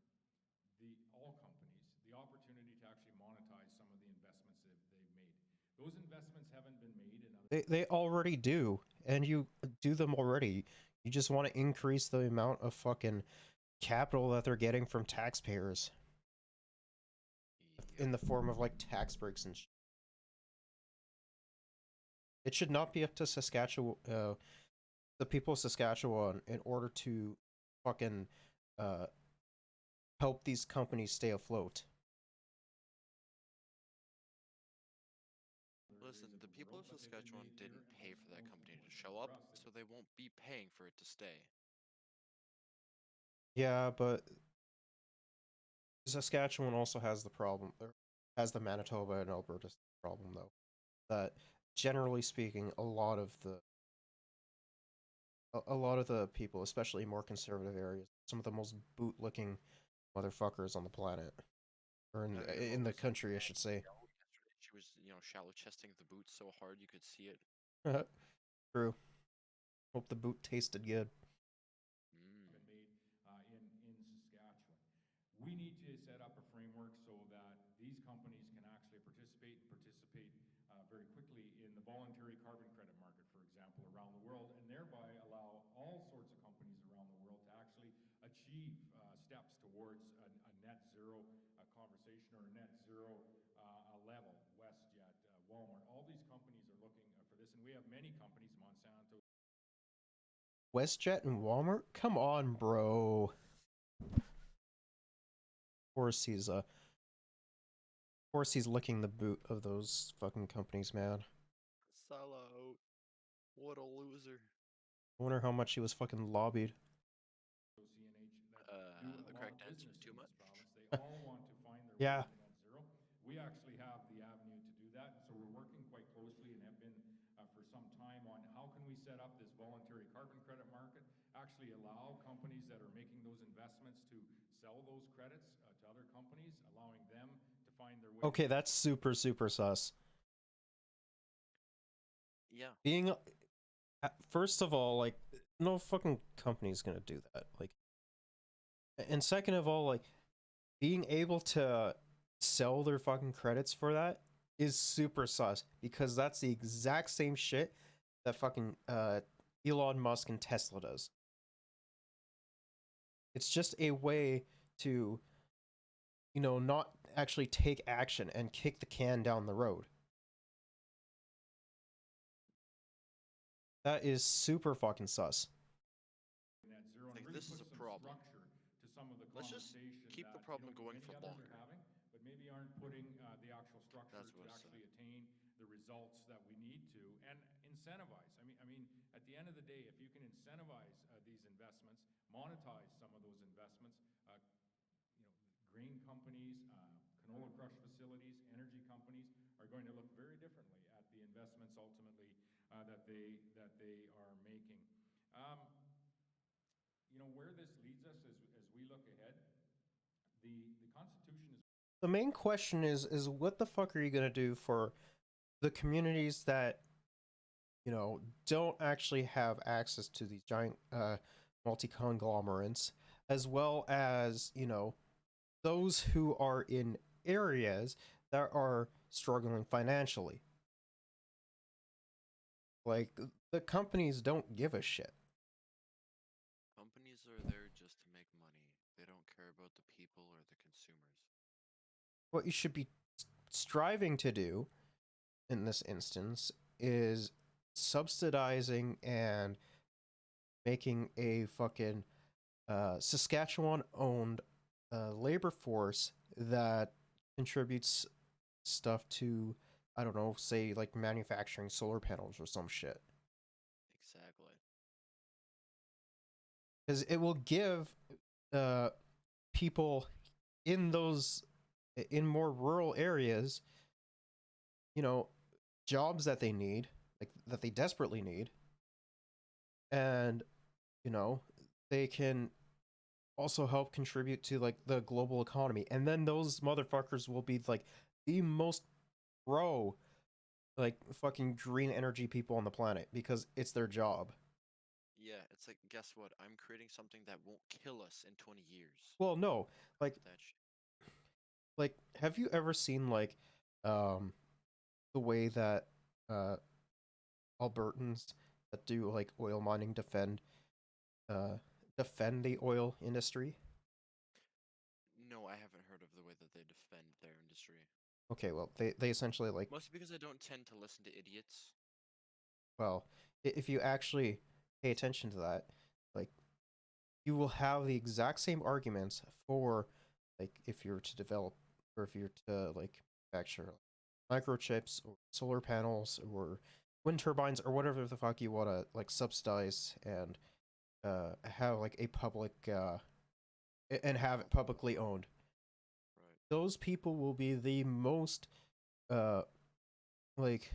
all companies, the opportunity to actually monetize some of the investments that they've made. Those investments haven't been made in other... They already do, and you do them already. You just want to increase the amount of fucking capital that they're getting from taxpayers. In the form of, like, tax breaks and shit. It should not be up to Saskatchewan, the people of Saskatchewan, in order to fucking help these companies stay afloat. Listen, the people of Saskatchewan didn't pay for that company to show up, so they won't be paying for it to stay. Yeah, but Saskatchewan also has the problem, or has the Manitoba and Alberta problem, though. That, generally speaking, a lot of a lot of the people, especially in more conservative areas, some of the most boot-looking motherfuckers on the planet, or in the country, I should say. She was, shallow chesting the boot so hard you could see it. True. Hope the boot tasted good. Made in Saskatchewan. We need to set up a framework so that these companies can actually participate very quickly in the voluntary carbon credit market, for example, around the world, and thereby allow all sorts of companies around the world to actually achieve steps towards a net zero conversation or a net zero level. WestJet, Walmart, all these companies are looking for this, and we have many companies, Monsanto. WestJet and Walmart? Come on, bro. Of course he's licking the boot of those fucking companies, man. Sellout. What a loser. I wonder how much he was fucking lobbied. The correct answer, too much. They all want to find their Yeah. way to net zero. We actually have the avenue to do that, so we're working quite closely and have been for some time on how can we set up this voluntary carbon credit market, actually allow companies that are making those investments to sell those credits to other companies, allowing them to find their way. Okay, that's super sus. Yeah. Being first of all, like, no fucking company's gonna do that. Like, and second of all, like, being able to sell their fucking credits for that is super sus, because that's the exact same shit that fucking Elon Musk and Tesla does. It's just a way to, not actually take action and kick the can down the road. That is super fucking sus. Net zero, Like, and really this is put a some problem. structure to some of the Let's just conversation keep the that, problem going many for others longer. are having, but maybe aren't putting the actual structure That's to what I actually attain the results that we need to, and incentivize. I mean, at the end of the day, if you can incentivize these investments, monetize some of those investments, grain companies, canola crush facilities, energy companies are going to look very differently at the investments ultimately that they are making. Where this leads us as we look ahead, the Constitution is. The main question is what the fuck are you gonna do for the communities that, don't actually have access to these giant multi-conglomerates, as well as, those who are in areas that are struggling financially. Like, the companies don't give a shit. Companies are there just to make money. They don't care about the people or the consumers. What you should be striving to do in this instance is subsidizing and making a fucking Saskatchewan-owned labor force that contributes stuff to, I don't know, say, like, manufacturing solar panels or some shit. Exactly. Because it will give people in more rural areas, jobs that they need, like, that they desperately need, and they can also help contribute to, like, the global economy. And then those motherfuckers will be, like, the most pro, like, fucking green energy people on the planet, because it's their job. Yeah, it's like, guess what? I'm creating something that won't kill us in 20 years. Well, no, like, That shit. like, have you ever seen, like, the way that Albertans that do, like, oil mining defend the oil industry? No, I haven't heard of the way that they defend their industry. Okay, well, they essentially, like, Mostly because I don't tend to listen to idiots. well, if you actually pay attention to that, like, you will have the exact same arguments for, like, if you're to develop, or if you're to, like, manufacture microchips or solar panels or wind turbines or whatever the fuck you want to, like, subsidize and have, like, a public and have it publicly owned. Right. Those people will be the most like,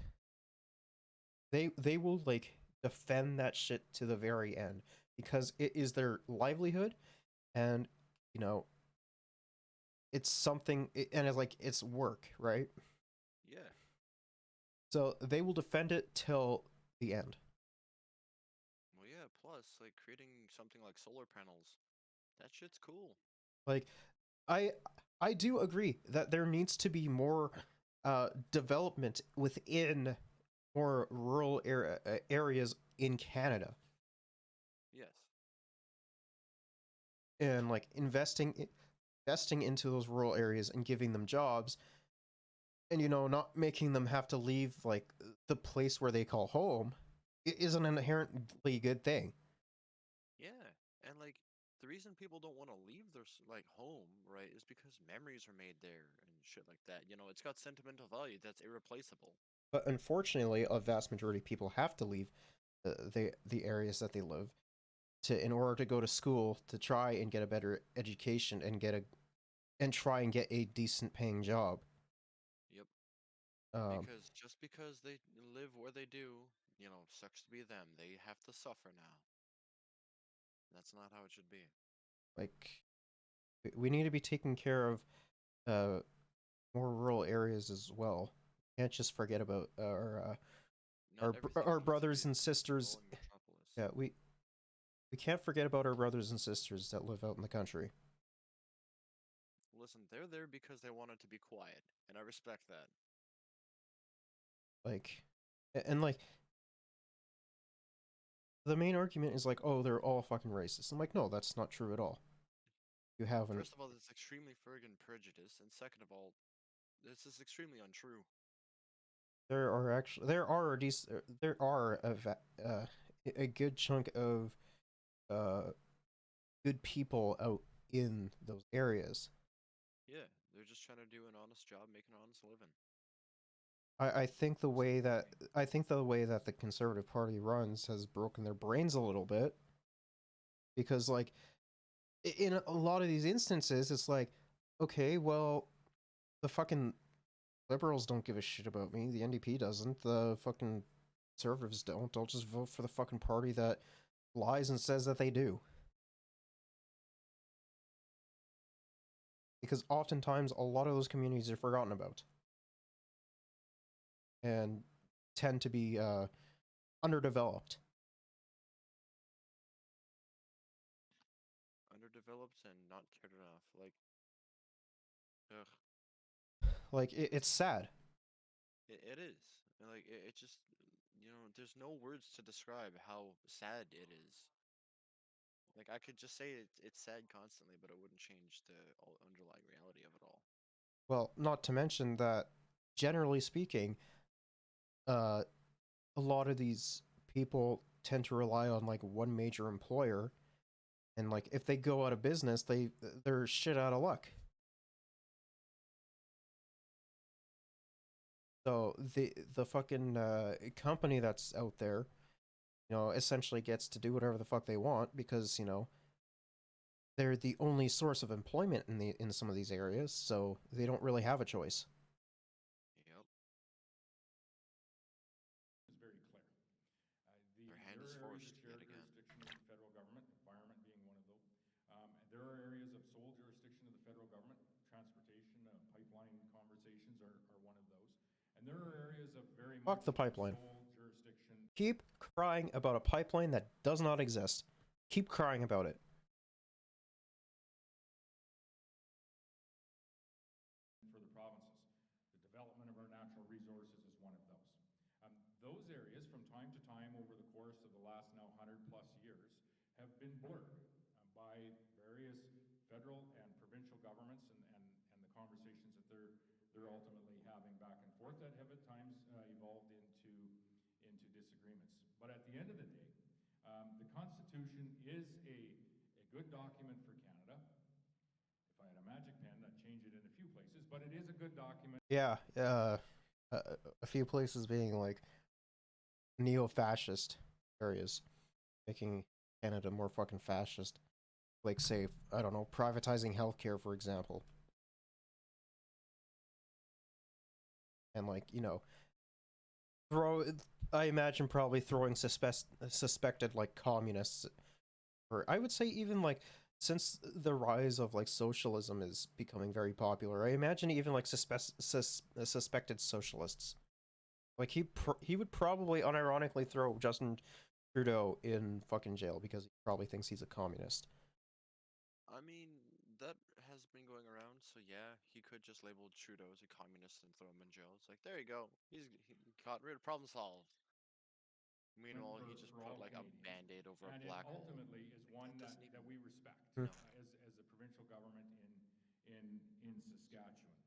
they will, like, defend that shit to the very end because it is their livelihood, and you know it's something, and it's like it's work, right? Yeah. So they will defend it till the end. Well, yeah. Plus, like creating something like solar panels, that shit's cool. Like, I do agree that there needs to be more development within more rural areas in Canada, Yes. and like investing into those rural areas and giving them jobs, and not making them have to leave like the place where they call home is an inherently good thing. Yeah, and like the reason people don't want to leave their like home, right, is because memories are made there and shit like that. It's got sentimental value that's irreplaceable. But unfortunately, a vast majority of people have to leave the areas that they live in order to go to school to try and get a better education and try and get a decent paying job. Yep. Um, Because just because they live where they do, sucks to be them. They have to suffer now. That's not how it should be. like we need to be taking care of more rural areas as well. Can't just forget about our brothers and sisters. Yeah, we can't forget about our brothers and sisters that live out in the country. Listen, they're there because they wanted to be quiet, and I respect that. Like, and like, the main argument is like, oh, they're all fucking racist. I'm like, no, that's not true at all. You haven't. First of all, this is extremely friggin' prejudice, and second of all, this is extremely untrue. There are a good chunk of good people out in those areas. Yeah, they're just trying to do an honest job, make an honest living. I think the way that the Conservative Party runs has broken their brains a little bit, because like in a lot of these instances it's like, okay, well, the fucking Liberals don't give a shit about me, the NDP doesn't, the fucking Conservatives don't. I'll just vote for the fucking party that lies and says that they do. Because oftentimes a lot of those communities are forgotten about and tend to be underdeveloped. Underdeveloped and not cared enough. Like, ugh. Like, it's sad. It is. And like, it just, there's no words to describe how sad it is. Like, I could just say it's sad constantly, but it wouldn't change the underlying reality of it all. Well, not to mention that, generally speaking, a lot of these people tend to rely on like one major employer, and like if they go out of business, they're shit out of luck. So the fucking company that's out there, essentially gets to do whatever the fuck they want because they're the only source of employment in some of these areas, so they don't really have a choice. Yep. It's very clear. Their hand there is are areas forced of shared yet again. jurisdiction of the federal government, environment being one of those. There are areas of sole jurisdiction of the federal government. Transportation, pipeline conversations are one of those. And there are areas of very Fuck much the pipeline. sole jurisdiction. Keep crying about a pipeline that does not exist. Keep crying about it. For the provinces. The development of our natural resources is one of those. Those areas, from time to time over the course of the last now 100+ years, have been blurred by various federal and provincial governments and the conversations that they're ultimately having back and forth that have at times evolved into disagreements. But at the end of the day, the Constitution is a good document for Canada. If I had a magic pen, I'd change it in a few places, but it is a good document. Yeah, a few places being like neo-fascist areas, making Canada more fucking fascist. Like, say, I don't know, privatizing healthcare, for example. And like, I imagine probably throwing suspected like communists, or I would say even like since the rise of like socialism is becoming very popular, I imagine even like suspected socialists. Like he would probably unironically throw Justin Trudeau in fucking jail because he probably thinks he's a communist. I mean, that has been going around, so yeah, he could just label Trudeau as a communist and throw him in jail. It's like, there you go, he got rid of problem solved. Meanwhile, he just put like a band-aid over a black hole. Ultimately is one that we respect as a provincial government in Saskatchewan.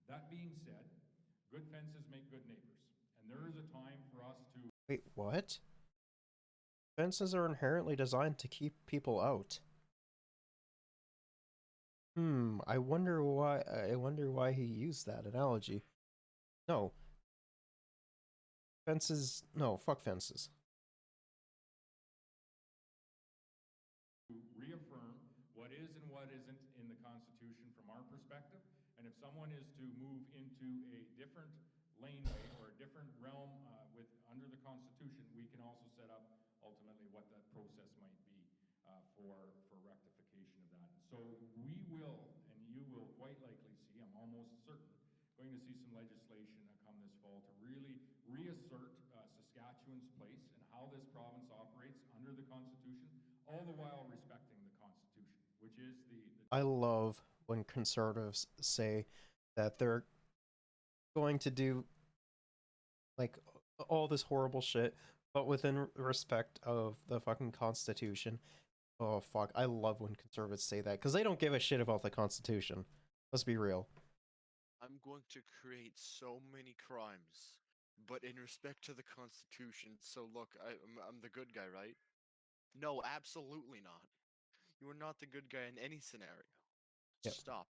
That being said, good fences make good neighbors, and there is a time for us to. Wait, what? Fences are inherently designed to keep people out. I wonder why he used that analogy. No. Fences, no, fuck fences. Reaffirm what is and what isn't in the Constitution from our perspective, and if someone is to move into a different laneway or a different realm under the Constitution, we can also set up ultimately what that process might be for rectification of that. So we will, and you will quite likely see, I'm almost certain, going to see some legislation come this fall to really reassert Saskatchewan's place and how this province operates under the Constitution, all the while respecting the Constitution, which is I love when conservatives say that they're going to do like all this horrible shit, but within respect of the fucking Constitution. Oh fuck, I love when conservatives say that, because they don't give a shit about the Constitution. Let's be real. I'm going to create so many crimes, but in respect to the Constitution, so look, I'm the good guy, right? No, absolutely not. You are not the good guy in any scenario. Yep. Stop.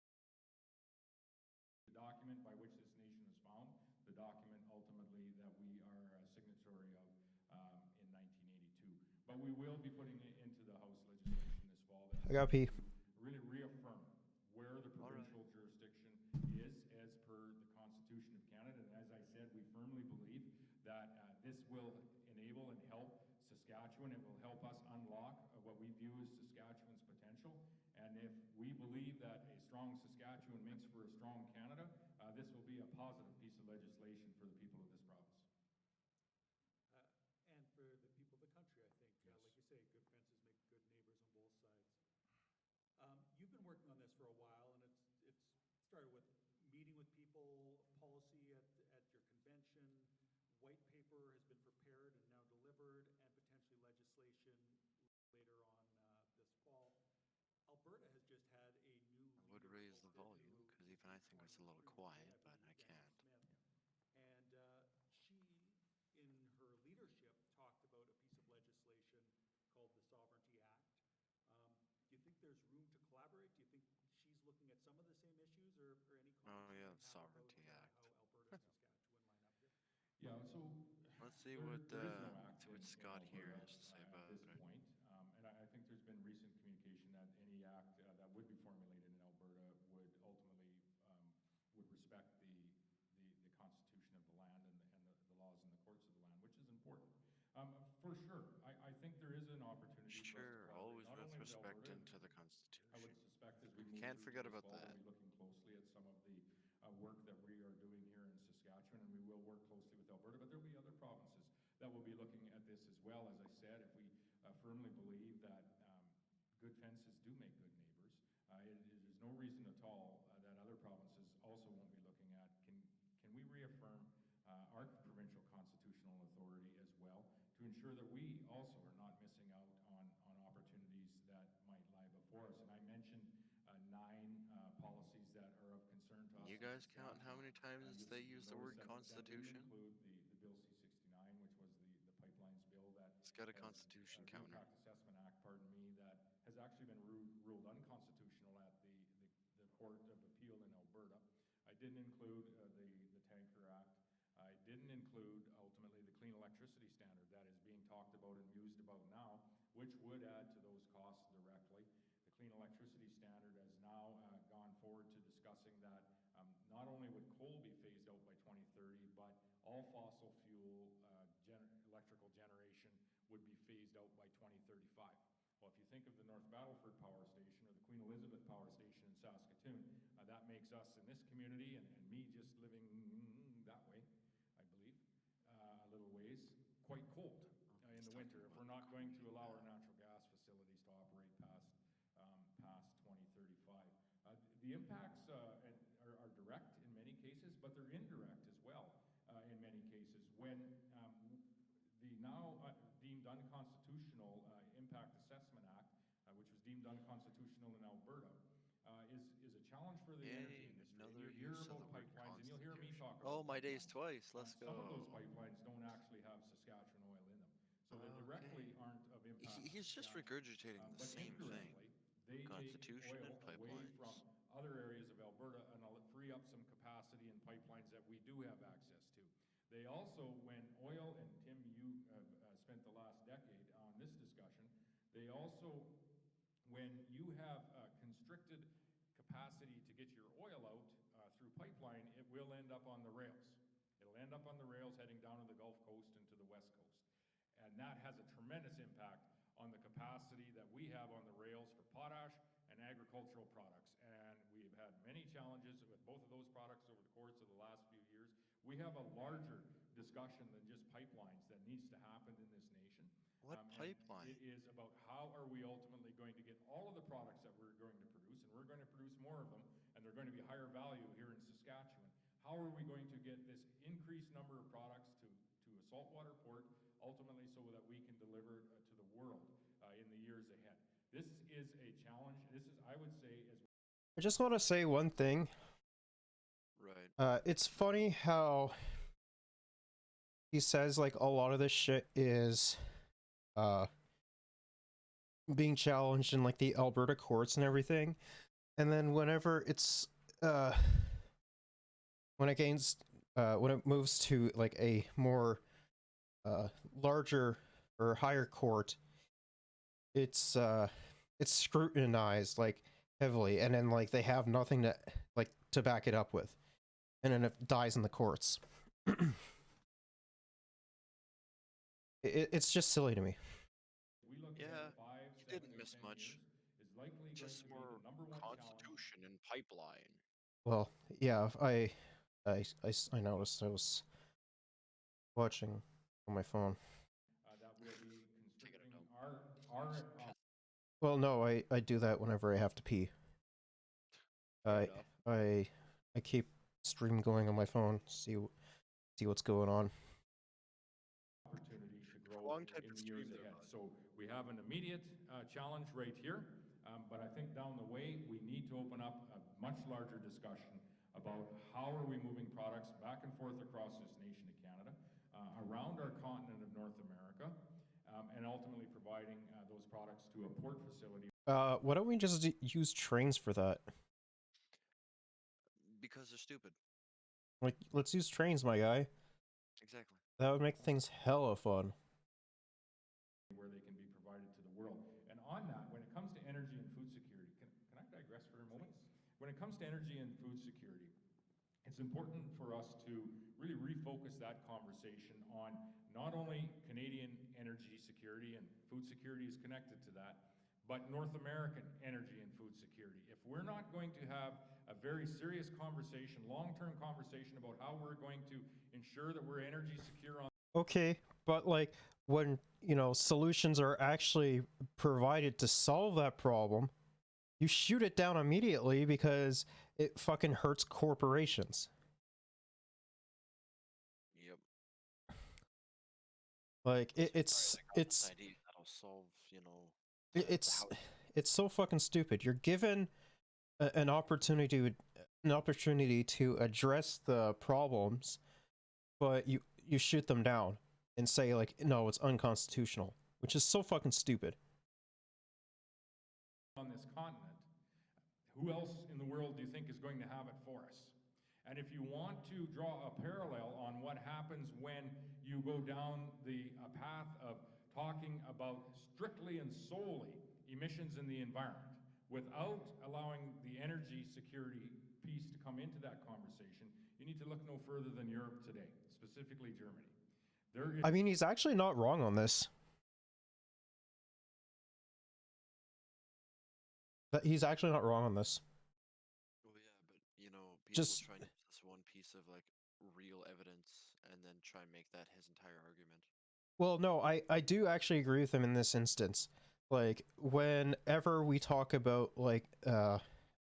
The document by which this nation was found, the document ultimately that we are a signatory of in 1982. But we will be putting it into the House legislation this fall. I got pee. Really reaffirm where the provincial jurisdiction is as per the Constitution of Canada. And as I said, we firmly believe that this will enable and help Saskatchewan. It will help us unlock what we view as Saskatchewan's potential. And if we believe that a strong Saskatchewan makes for a strong Canada, this will be a positive piece of legislation for the people of this province. And for the people of the country, I think. Like you say, good fences make good neighbors on both sides. You've been working on this for a while, and it's started with meeting with people, policy at your convention, white paper has been prepared and now delivered, and potentially legislation later on this fall. Alberta has just had a new. I would raise the volume, because even I think it's a little quiet, but I can't. And she, in her leadership, talked about a piece of legislation called the Sovereignty Act. Do you think there's room to collaborate? Do you think she's looking at some of the same issues, or any comments? Oh yeah, the Sovereignty Act. How Alberta and Saskatchewan line up here? Yeah, so let's see what Scott here has to say about this point. And I think there's been recent communication that any act that would be formulated in Alberta would ultimately would respect the constitution of the land and the laws and the courts of the land, which is important. For sure, I think there is an opportunity. Sure, always with respect into the Constitution. I would suspect as we move can't forget this about fall, that. we'll be looking closely at some of the work that we are doing here in Saskatchewan, and we will work closely with Alberta, but there will be other provinces that will be looking at this as well. As I said, if we firmly believe that good fences do make good neighbors, there's no reason at all that other provinces also won't be looking at, can we reaffirm our provincial constitutional authority as well to ensure that we also are not missing out on opportunities that might lie before us. And I mentioned 9 policies that are of concern to us. You guys count how many times they use the word Constitution? That didn't include the Bill C-69, which was the pipelines bill that it's got a Constitution counter. Impact Assessment Act, pardon me, that has actually been ruled unconstitutional at the Court of Appeal in Alberta. I didn't include the Tanker Act. I didn't include ultimately the Clean Electricity Standard that is being talked about and mused about now, which would add to those costs directly. The Clean Electricity Standard has now gone forward to discussing that not only would coal be phased out by 2030, but all fossil fuel would be phased out by 2035. Well, if you think of the North Battleford Power Station or the Queen Elizabeth Power Station in Saskatoon, that makes us in this community, and me just living that way, I believe, a little ways, quite cold in the winter if we're not going to allow our natural gas facilities to operate past 2035. The impacts are direct in many cases, but they're indirect as well in many cases. When the now deemed unconstitutional Impact Assessment Act, which was deemed unconstitutional in Alberta, is a challenge for the energy industry. And you'll hear about pipelines, and you'll hear me talk about Oh, my days pipelines. twice. Let's go. Some of those pipelines don't actually have Saskatchewan oil in them, so they directly aren't of impact. He's just regurgitating the But same thing. indirectly, they Constitution take and oil away pipelines. from other areas of Alberta and free up some capacity in pipelines that we do have access to. They also, when oil, and Tim, you have spent the last decade on this discussion, they also, when you have constricted capacity to get your oil out through pipeline, it will end up on the rails. It'll end up on the rails heading down to the Gulf Coast and to the West Coast. And that has a tremendous impact on the capacity that we have on the rails for potash and agricultural products. And we've had many challenges with both of those products over the course of the last few years. We have a larger discussion than just pipelines that needs to happen in this nation. What pipeline? It is about how are we ultimately going to get all of the products that we're going to produce, and we're going to produce more of them, and they're going to be higher value here in Saskatchewan. How are we going to get this increased number of products to a saltwater port, ultimately so that we can deliver to the world in the years ahead? This is a challenge. This is, I would say, as I just want to say one thing. Right. It's funny how he says like a lot of this shit is being challenged in like the Alberta courts and everything, and then whenever it's when it moves to like a more larger or higher court, it's scrutinized like heavily, and then like they have nothing to back it up with, and then it dies in the courts. It's just silly to me. Yeah, he didn't miss much. Just more constitution and pipeline. Well, yeah, I noticed. I was watching on my phone. that will be constricting our Well, no, I do that whenever I have to pee. I keep stream going on my phone, see what's going on. Opportunity to grow in the years ahead. So we have an immediate challenge right here, but I think down the way we need to open up a much larger discussion about how are we moving products back and forth across this nation of Canada, around our continent of North America, and ultimately providing those products to a port facility. Why don't we just use trains for that? Because they're stupid. Like, let's use trains, my guy. Exactly. That would make things hella fun. Where they can be provided to the world. And on that, when it comes to energy and food security, can I digress for a moment? When it comes to energy and food security, it's important for us to really refocus that conversation on not only Canadian energy security, and food security is connected to that, but North American energy and food security. If we're not going to have a very serious conversation, long-term conversation about how we're going to ensure that we're energy secure on... Okay, but like when, solutions are actually provided to solve that problem, you shoot it down immediately because it fucking hurts corporations. Yep. Like it's idea that'll solve, it's so fucking stupid. You're given an opportunity to address the problems, but you shoot them down and say like, no, it's unconstitutional, which is so fucking stupid. On this continent, who else in the world do you think is going to have it for us? And if you want to draw a parallel on what happens when you go down the path of talking about strictly and solely emissions in the environment, without allowing the energy security piece to come into that conversation, you need to look no further than Europe today, specifically Germany. I mean, he's actually not wrong on this. He's actually not wrong on this. Well, yeah, but you know, people Just try and use this one piece of like real evidence and then try and make that his entire argument. well, no, I do actually agree with him in this instance. Like whenever we talk about like the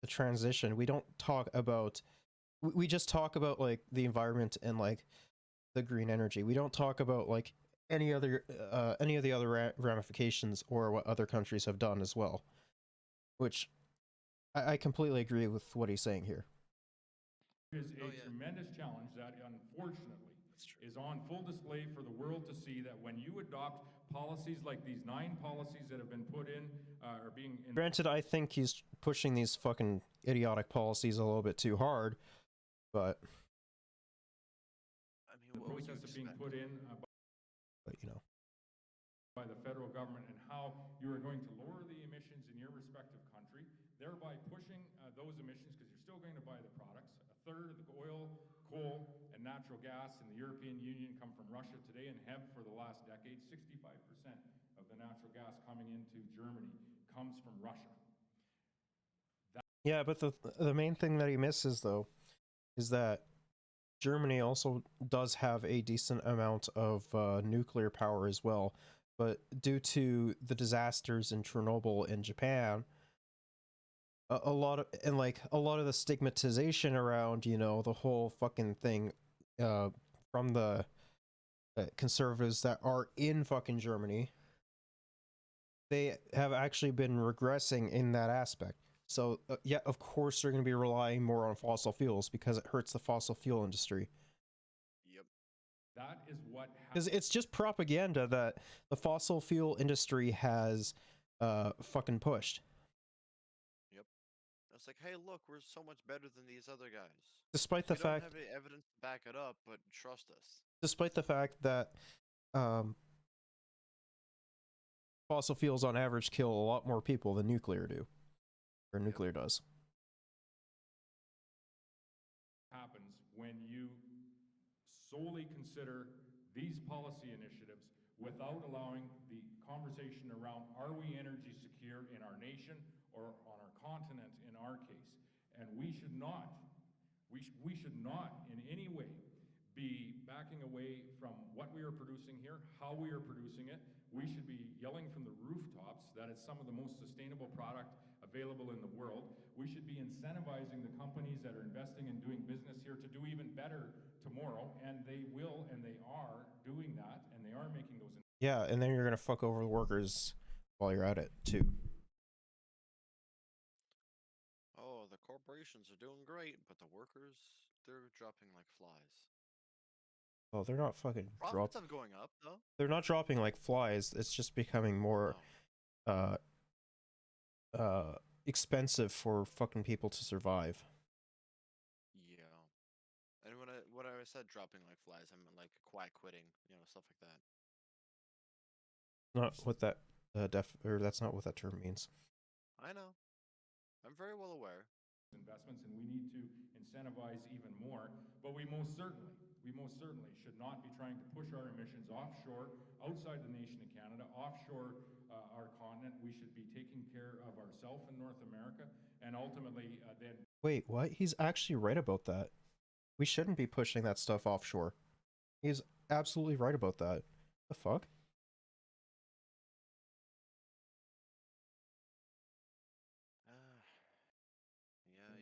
transition, we don't talk about we just talk about like the environment and like the green energy. We don't talk about like any of the other ramifications or what other countries have done as well. Which I completely agree with what he's saying here. Is a tremendous challenge that unfortunately is on full display for the world to see, that when you adopt policies like these 9 policies that have been put in, are being... Granted, I think he's pushing these fucking idiotic policies a little bit too hard, but... I mean, the process of being put in but, you know. by the federal government, and how you are going to lower the emissions in your respective country, thereby pushing those emissions, because you're still going to buy the products. A third of the oil, coal, and natural gas in the European Union come from Russia today, and have for the last decade. 65% of the natural gas coming into Germany comes from Russia. Yeah, but the main thing that he misses, though, is that Germany also does have a decent amount of nuclear power as well, but due to the disasters in Chernobyl in Japan, a lot of the stigmatization around, you know, the whole fucking thing from the conservatives that are in fucking Germany, they have actually been regressing in that aspect. So yeah, of course they're going to be relying more on fossil fuels because it hurts the fossil fuel industry. Yep. That is what Because it's just propaganda that the fossil fuel industry has fucking pushed. Yep. It's like, hey, look, we're so much better than these other guys. Despite the We don't fact, have any evidence to back it up, but trust us. despite the fact that fossil fuels on average kill a lot more people than nuclear do, or nuclear does. Happens when you solely consider these policy initiatives without allowing the conversation around, are we energy secure in our nation or on our continent in our case? And we should not in any way be backing away from what we are producing here, how we are producing it. We should be yelling from the rooftops that it's some of the most sustainable product available in the world. We should be incentivizing the companies that are investing and doing business here to do even better tomorrow, and they will, and they are doing that, and they are making those. Yeah, and then you're gonna fuck over the workers while you're at it too. Oh, the corporations are doing great, but the workers, they're dropping like flies. Oh, they're not fucking Profits are going up, though. They're not dropping like flies. It's just becoming more expensive for fucking people to survive. Yeah. And when I said dropping like flies, I meant like quiet quitting, you know, stuff like that. Not what that that's not what that term means. I know. I'm very well aware. Investments, and we need to incentivize even more, but we most certainly should not be trying to push our emissions offshore, outside the nation of Canada, offshore our continent. We should be taking care of ourselves in North America, and ultimately then... Wait, what? He's actually right about that. We shouldn't be pushing that stuff offshore. He's absolutely right about that. The fuck?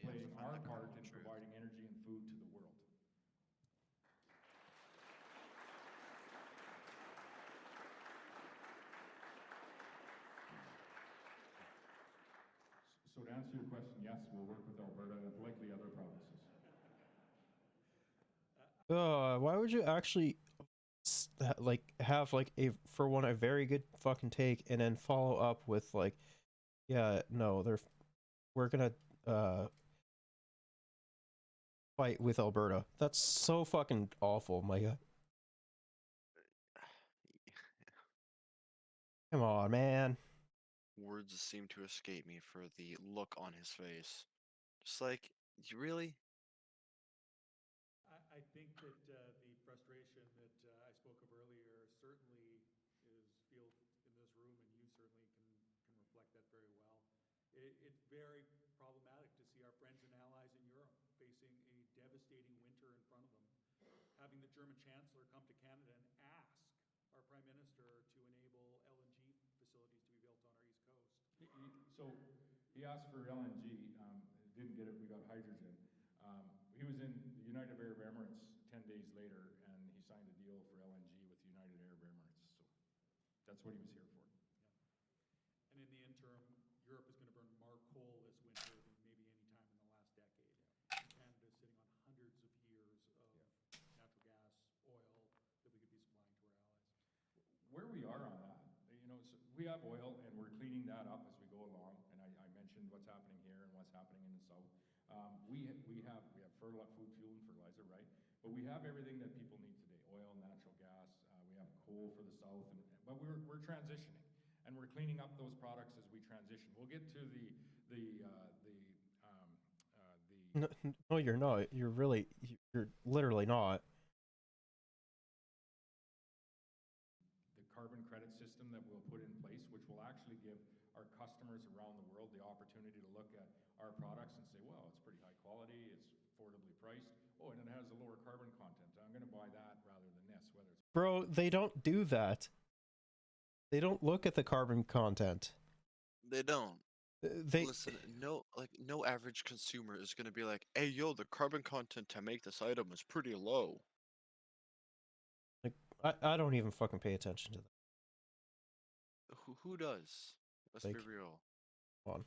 playing our part in providing energy and food to the world. So to answer your question, yes, we'll work with Alberta and likely other provinces. Why would you actually like have like a very good fucking take and then follow up with like, yeah, no, we're gonna fight with Alberta. That's so fucking awful, my god. Come on, man. Words seem to escape me for the look on his face. Just like, you really? I think that the frustration that I spoke of earlier certainly is felt in this room, and you certainly can reflect that very well. It's very problematic to see our friends and allies in Europe facing a devastating winter in front of them. Having the German Chancellor come to Canada and ask our Prime Minister to enable LNG facilities to be built on our East Coast. So he asked for LNG, didn't get it, we got hydrogen. He was in the United Arab Emirates 10 days later, and he signed a deal for LNG with the United Arab Emirates. So that's what he was here for. Yeah. And in the interim, Europe is going to burn more coal this winter than maybe any time in the last decade. And Canada is sitting on hundreds of years of natural gas, oil that we could be supplying to our allies. Where we are on that, so we have oil and we're cleaning that up as we go along. And I mentioned what's happening here and what's happening in the south. We have food, fuel, and fertilizer, right? But we have everything that people need today: oil, natural gas. We have coal for the south, but we're transitioning, and we're cleaning up those products as we transition. We'll get to No, you're not. You're literally not. The carbon credit system that we'll put in place, which will actually give our customers around the world the opportunity to look at our products and say, well, it's pretty high quality, it's affordably priced, oh, and it has a lower carbon content. I'm going to buy that rather than this, whether it's... Bro, they don't do that. They don't look at the carbon content. They don't. They Listen, no average consumer is gonna be like, hey yo, the carbon content to make this item is pretty low. like I don't even fucking pay attention to that. Who does? Let's Like, be real. come on.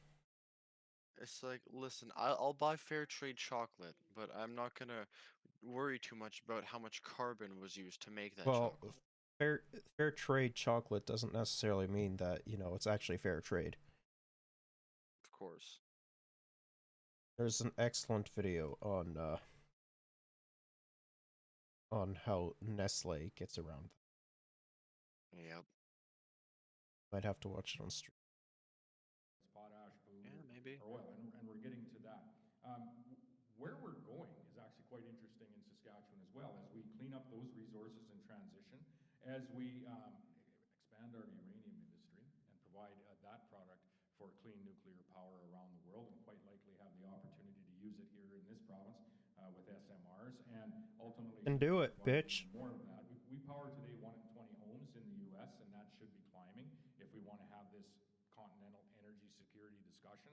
It's like, listen, I'll buy fair trade chocolate, but I'm not gonna worry too much about how much carbon was used to make that Well, chocolate. fair trade chocolate doesn't necessarily mean that, it's actually fair trade. Of course. There's an excellent video on how Nestle gets around that. Yep. Might have to watch it on stream. Potash, food, Yeah, maybe. or oil, and we're getting to that. Where we're going is actually quite interesting in Saskatchewan as well, as we clean up those resources in transition, as we expand our uranium industry and provide that product for clean nuclear power around the world, and quite likely have the opportunity to use it here in this province with SMRs, and ultimately... And do it, bitch. More of that. We power today 1 in 20 homes in the U.S., and that should be climbing if we want to have this continental energy security discussion.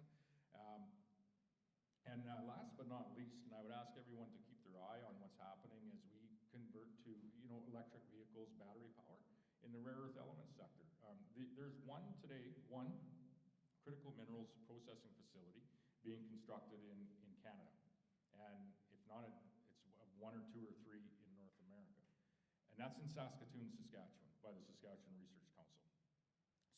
And last but not least, and I would ask everyone to keep their eye on what's happening as we convert to electric vehicles, battery power in the rare earth elements sector. There's one critical minerals processing facility being constructed in Canada, and if not, it's 1 or 2 or 3 in North America, and that's in Saskatoon, Saskatchewan, by the Saskatchewan Research Council.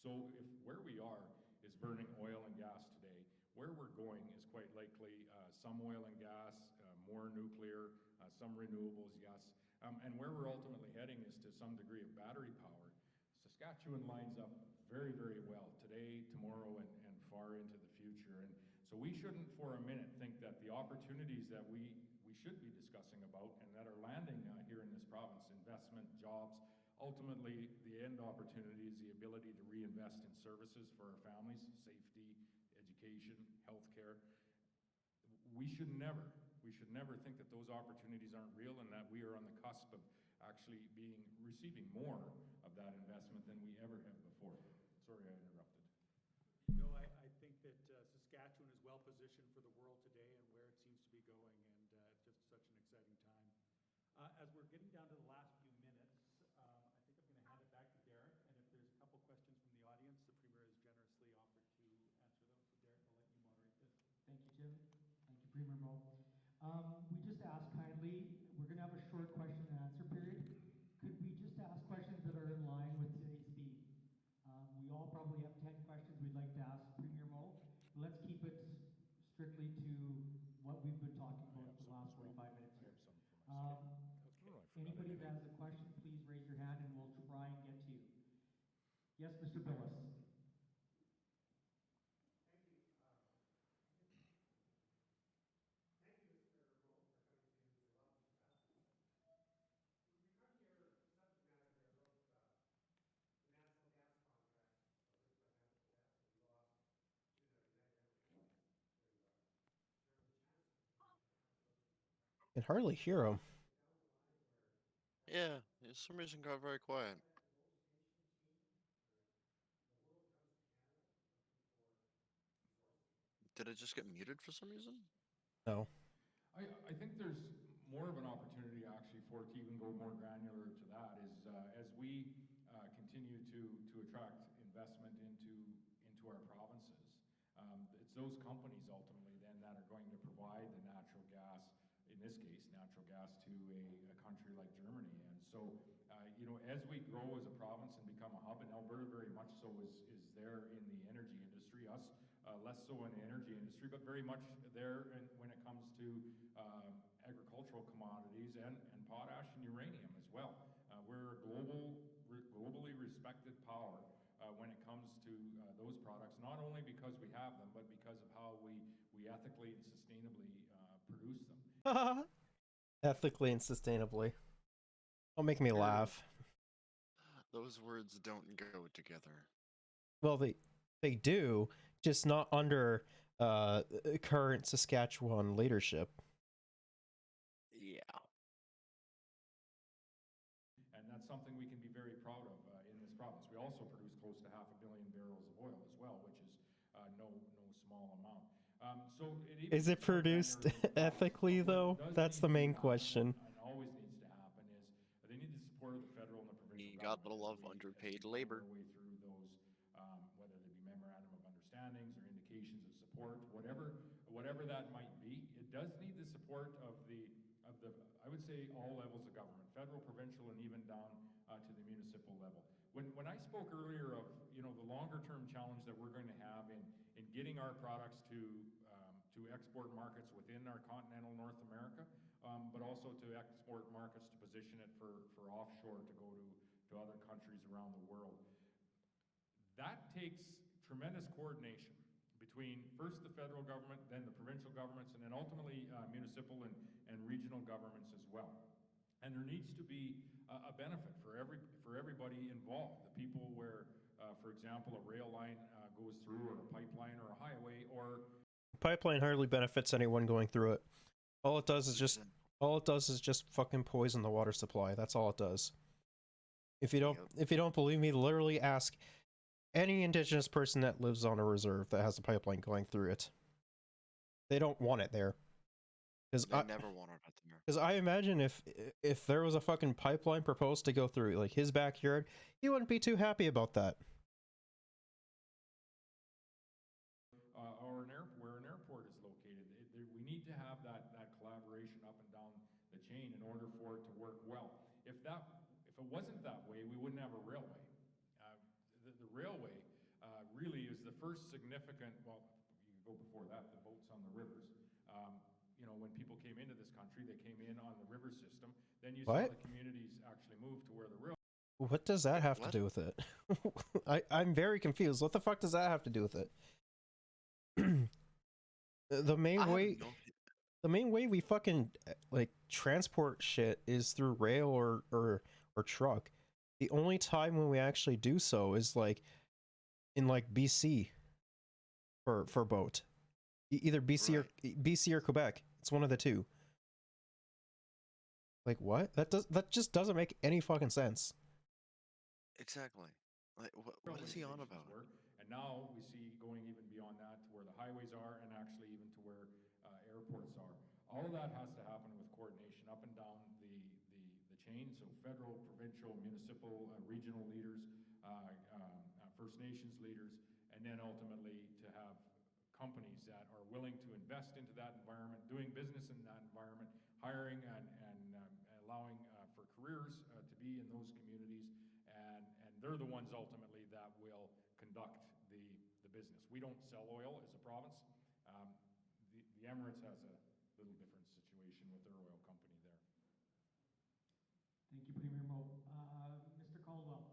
So if where we are is burning oil and gas today, where we're going is quite likely some oil and gas, more nuclear, some renewables, yes, and where we're ultimately heading is to some degree of battery power. Saskatchewan lines up very, very well today, tomorrow, and far into the future. And so we shouldn't for a minute think that the opportunities that we should be discussing about and that are landing here in this province, investment, jobs, ultimately the end opportunity is the ability to reinvest in services for our families, safety, education, healthcare. We should never think that those opportunities aren't real and that we are on the cusp of actually receiving more of that investment than we ever have before. Sorry, I interrupted. No, I think that Saskatchewan is well positioned for the world today and where it seems to be going, and just such an exciting time. As we're getting down to the last few minutes, I think I'm going to hand it back to Derek, and if there's a couple questions from the audience, the Premier has generously offered to answer them. So Derek, I'll let you moderate this. Thank you, Tim. Thank you, Premier Moe. We just asked kindly, we're going to have a short question and answer period. Could we just ask questions that are in line with today's theme? We all probably have 10 questions we'd like to ask Premier Moe. Let's keep it strictly to what we've been talking about for the last 45 minutes here. Anybody that has a question, please raise your hand and we'll try and get to you. Yes, Mr. Billis. can hardly hear him. Yeah, for some reason got very quiet. Did it just get muted for some reason? No. I think there's more of an opportunity actually for it to even go more granular to that is as we continue to attract investment into our provinces. It's those companies ultimately then that are going to provide the natural gas, in this case, natural gas to a country like Germany. And so, as we grow as a province and become a hub, and Alberta very much so is there in the energy industry, us less so in the energy industry, but very much there when it comes to agricultural commodities and potash and uranium as well. We're a globally respected power when it comes to those products, not only because we have them, but because of how we ethically and sustainably produce them. Ethically and sustainably. Don't make me laugh. Those words don't go together. Well, they do, just not under current Saskatchewan leadership. Yeah. And that's something we can be very proud of in this province. We also produce close to 500 million barrels of oil as well, which is no small amount. Is it produced ethically, though? That's the main question. And always needs to happen is they need the support of the federal and the provincial You got to love underpaid labor. Way through those, whether they be memorandum of understandings or indications of support, whatever that might be. It does need the support of the I would say all levels of government, federal, provincial, and even down to the municipal level. When I spoke earlier of the longer term challenge that we're going to have in getting our products to export markets within our continental North America, but also to export markets to position it for offshore to go to other countries around the world. That takes tremendous coordination between first the federal government, then the provincial governments, and then ultimately municipal and regional governments as well. And there needs to be a benefit for everybody involved. The people where, for example, a rail line goes through, or a pipeline, or a highway, or Pipeline hardly benefits anyone going through it. All it does is just fucking poison the water supply. That's all it does. If you don't believe me, literally ask any Indigenous person that lives on a reserve that has a pipeline going through it. They don't want it there. They never want it there. Because I imagine if there was a fucking pipeline proposed to go through like his backyard, he wouldn't be too happy about that. Where an airport is located. We need to have that collaboration up and down the chain in order for it to work well. If it wasn't that way, we wouldn't have a railway. The railway really is the first significant, well, you can go before that, the boats on the rivers. When people came into this country, they came in on the river system. Then you saw the communities actually move to where the rail. What does that have to do with it? I'm very confused. What the fuck does that have to do with it? The main way we fucking like transport shit is through rail or truck. The only time when we actually do so is like in like BC for boat. Either BC or Quebec. It's one of the two. Like what? That just doesn't make any fucking sense. Exactly. Like what is he on about? And now we see going even beyond that to where the highways are, and actually even to where airports are. All of that has to happen with coordination up and down the chain. So federal, provincial, municipal, regional leaders, First Nations leaders, and then ultimately to have companies that are willing to invest into that environment, doing business in that environment, hiring and allowing for careers to be in those communities, and they're the ones ultimately that will conduct the business. We don't sell oil as a province. The Emirates has a little different situation with their oil company there. Thank you, Premier Moe. Mr. Caldwell.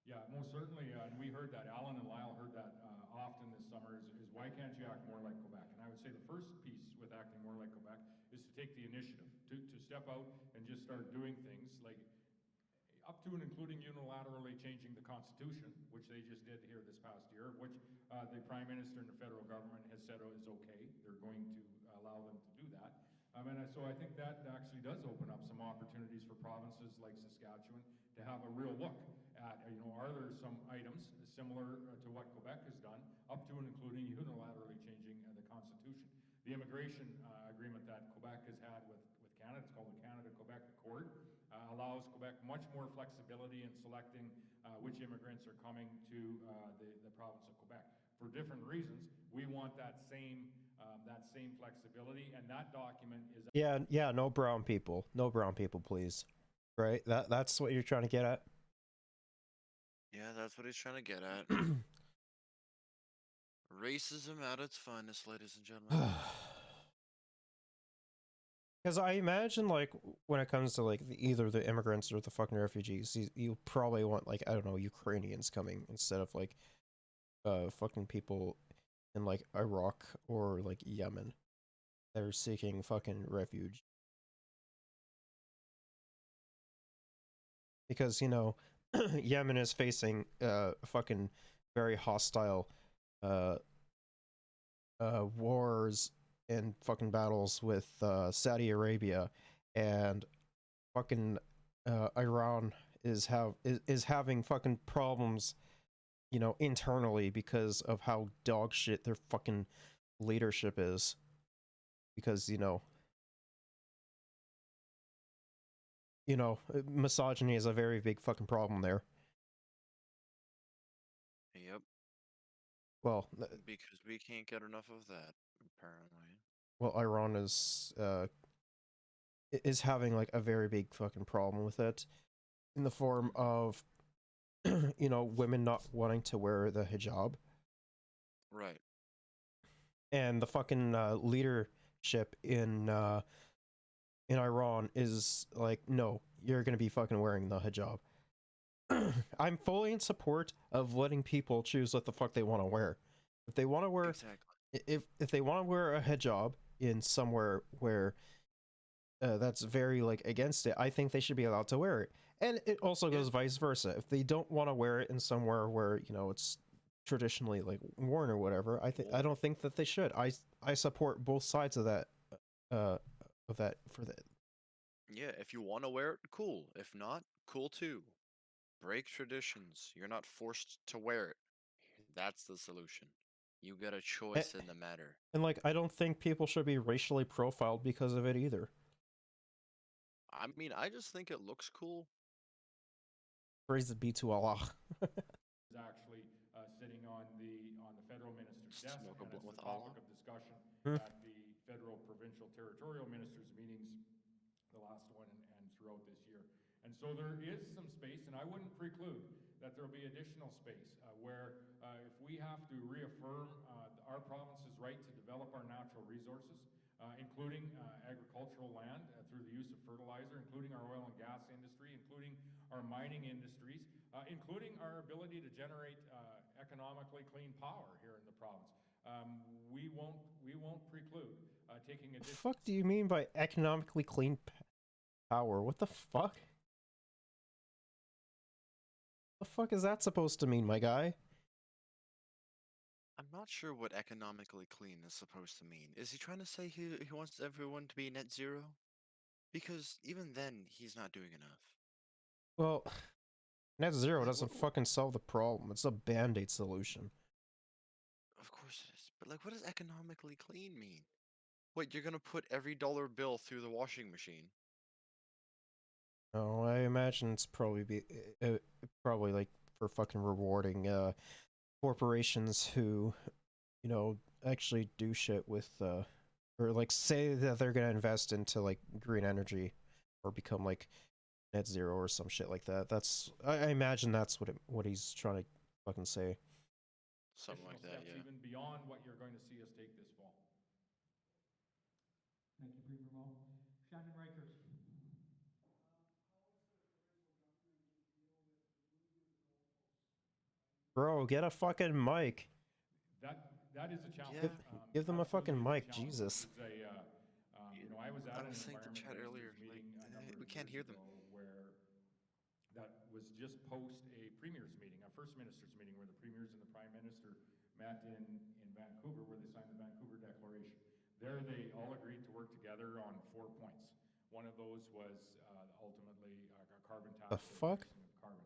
Yeah, most certainly, and we heard that. Alan and Lyle heard that often this summer, is why can't you act more like Quebec? And I would say the first piece with acting more like Quebec, is to take the initiative, to step out and just start doing things like up to and including unilaterally changing the Constitution, which they just did here this past year, which the Prime Minister and the federal government has said is okay. They're going to allow them to do that. So I think that actually does open up some opportunities for provinces like Saskatchewan to have a real look at, are there some items similar to what Quebec has done, up to and including unilaterally changing the Constitution. The immigration agreement that Quebec has had with Canada, it's called the Canada-Quebec Accord, allows Quebec much more flexibility in selecting which immigrants are coming to the province of Quebec. For different reasons, we want that same flexibility, and that document is... Yeah, no brown people. No brown people, please. Right? That's what you're trying to get at? Yeah, that's what he's trying to get at. Racism at its finest, ladies and gentlemen. Because I imagine, like, when it comes to, like, either the immigrants or the fucking refugees, you probably want, like, I don't know, Ukrainians coming instead of, like, fucking people in, like, Iraq or, like, Yemen that are seeking fucking refuge. Because, Yemen is facing fucking very hostile wars and fucking battles with Saudi Arabia, and fucking Iran is having fucking problems, internally because of how dog shit their fucking leadership is. Because, misogyny is a very big fucking problem there. Yep. Well, because we can't get enough of that, apparently. Well, Iran is having, like, a very big fucking problem with it, in the form of, women not wanting to wear the hijab. Right. And the fucking leadership in Iran is like, no, you're gonna be fucking wearing the hijab. I'm fully in support of letting people choose what the fuck they want to wear. If they want to wear, if they want to wear a hijab in somewhere where that's very, like, against it, I think they should be allowed to wear it. And it also goes vice versa. If they don't want to wear it in somewhere where, it's traditionally, like, worn or whatever, I don't think that they should. I support both sides of that for that. Yeah, if you want to wear it, cool. If not, cool too. Break traditions. You're not forced to wear it. That's the solution. You get a choice in the matter. And, like, I don't think people should be racially profiled because of it either. I mean, I just think it looks cool. Praise be to Allah. Is actually sitting on the federal minister's desk, and it's the topic of discussion at the federal, provincial, territorial ministers' meetings, the last one and throughout this year. And so there is some space, and I wouldn't preclude that there will be additional space where if we have to reaffirm our province's right to develop our natural resources, including agricultural land through the use of fertilizer, including our oil and gas industry, including our mining industries, including our ability to generate economically clean power here in the province. We won't preclude taking What the fuck do you mean by economically clean power? What the fuck? The fuck is that supposed to mean, my guy? I'm not sure what economically clean is supposed to mean. Is he trying to say he wants everyone to be net zero? Because even then, he's not doing enough. Well, net zero doesn't fucking solve the problem. It's a band-aid solution. Of course it is. But, like, what does economically clean mean? What, you're gonna put every dollar bill through the washing machine? Oh, I imagine it's probably probably, like, for fucking rewarding corporations who, actually do shit with or, like, say that they're gonna invest into, like, green energy or become, like, net zero or some shit like that. I imagine that's what he's trying to fucking say. Something like that, yeah. Even beyond what you're going to see us take this fall. Thank you, Premier Mo. Shannon Reichert. Bro, get a fucking mic. that is a challenge. Give them a fucking Absolutely, mic, it's a challenge. Jesus. It's you know, I was at I an was saying to environment Chad ministers earlier, like, meeting a number of we can't years hear them. ago where that was just post a premier's meeting, a first minister's meeting, where the premiers and the prime minister met in Vancouver, where they signed the Vancouver Declaration. There, they all agreed to work together on 4 points. One of those was ultimately a carbon tax. The fuck? Of carbon.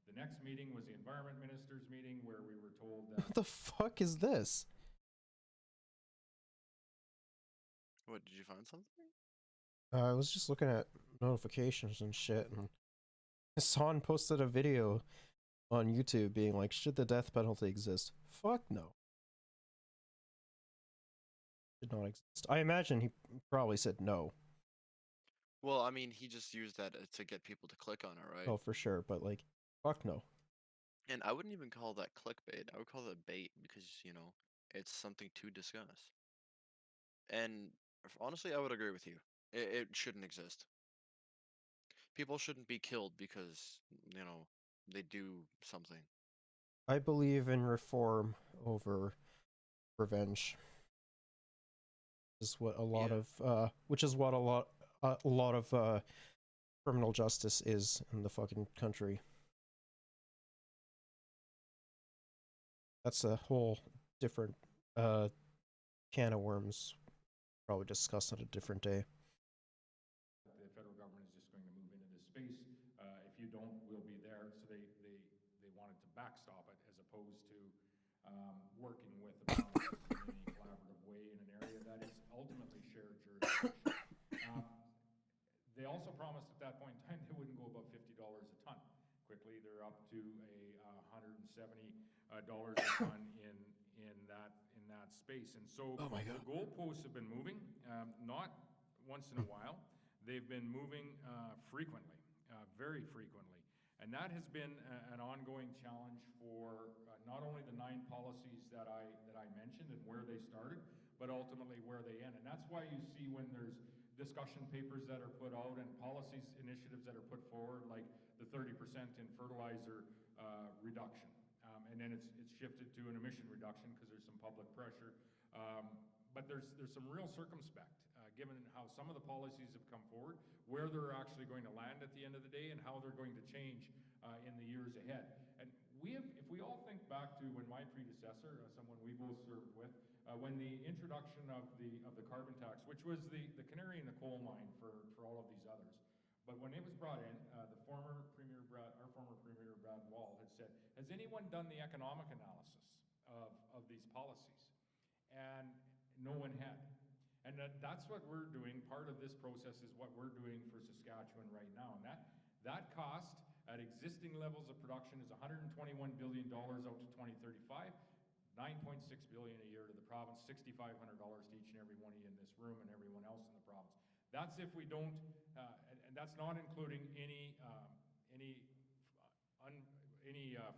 The next meeting was the environment ministers meeting, where we were told that What the fuck is this? What, did you find something? I was just looking at notifications and shit, and Hassan posted a video on YouTube being like, should the death penalty exist? Fuck no. Should not exist. I imagine he probably said no. Well, I mean, he just used that to get people to click on it, right? Oh, for sure, but like, fuck no. And I wouldn't even call that clickbait. I would call that bait because, you know, it's something to discuss. And honestly, I would agree with you. It shouldn't exist. People shouldn't be killed because, you know, they do something. I believe in reform over revenge. Is what a lot of which is what a lot of criminal justice is in the fucking country. That's a whole different can of worms. Probably discuss on a different day. the federal government is just going to move into this space. If you don't, we'll be there. So they wanted to backstop it as opposed to working with the provinces in a collaborative way in an area that is ultimately shared jurisdiction. They also promised at that point in time they wouldn't go above $50 a ton. Quickly, they're up to $170 a ton in that space. And so the goalposts have been moving, not once in a while. They've been moving frequently, very frequently. And that has been an ongoing challenge for not only the 9 policies that I mentioned and where they started, but ultimately where they end. And that's why you see when there's discussion papers that are put out and policies initiatives that are put forward, like the 30% in fertilizer reduction. And then it's shifted to an emission reduction because there's some public pressure. But there's some real circumspect, given how some of the policies have come forward, where they're actually going to land at the end of the day, and how they're going to change in the years ahead. And if we all think back to when my predecessor, someone we both served with, when the introduction of the carbon tax, which was the canary in the coal mine for all of these others. But when it was brought in, our former Premier Brad Wall had said, has anyone done the economic analysis of these policies? And no one had. And that's what we're doing. Part of this process is what we're doing for Saskatchewan right now. And that cost at existing levels of production is $121 billion out to 2035. $9.6 billion a year to the province, $6,500 to each and every one of you in this room and everyone else in the province. That's if we don't, and that's not including any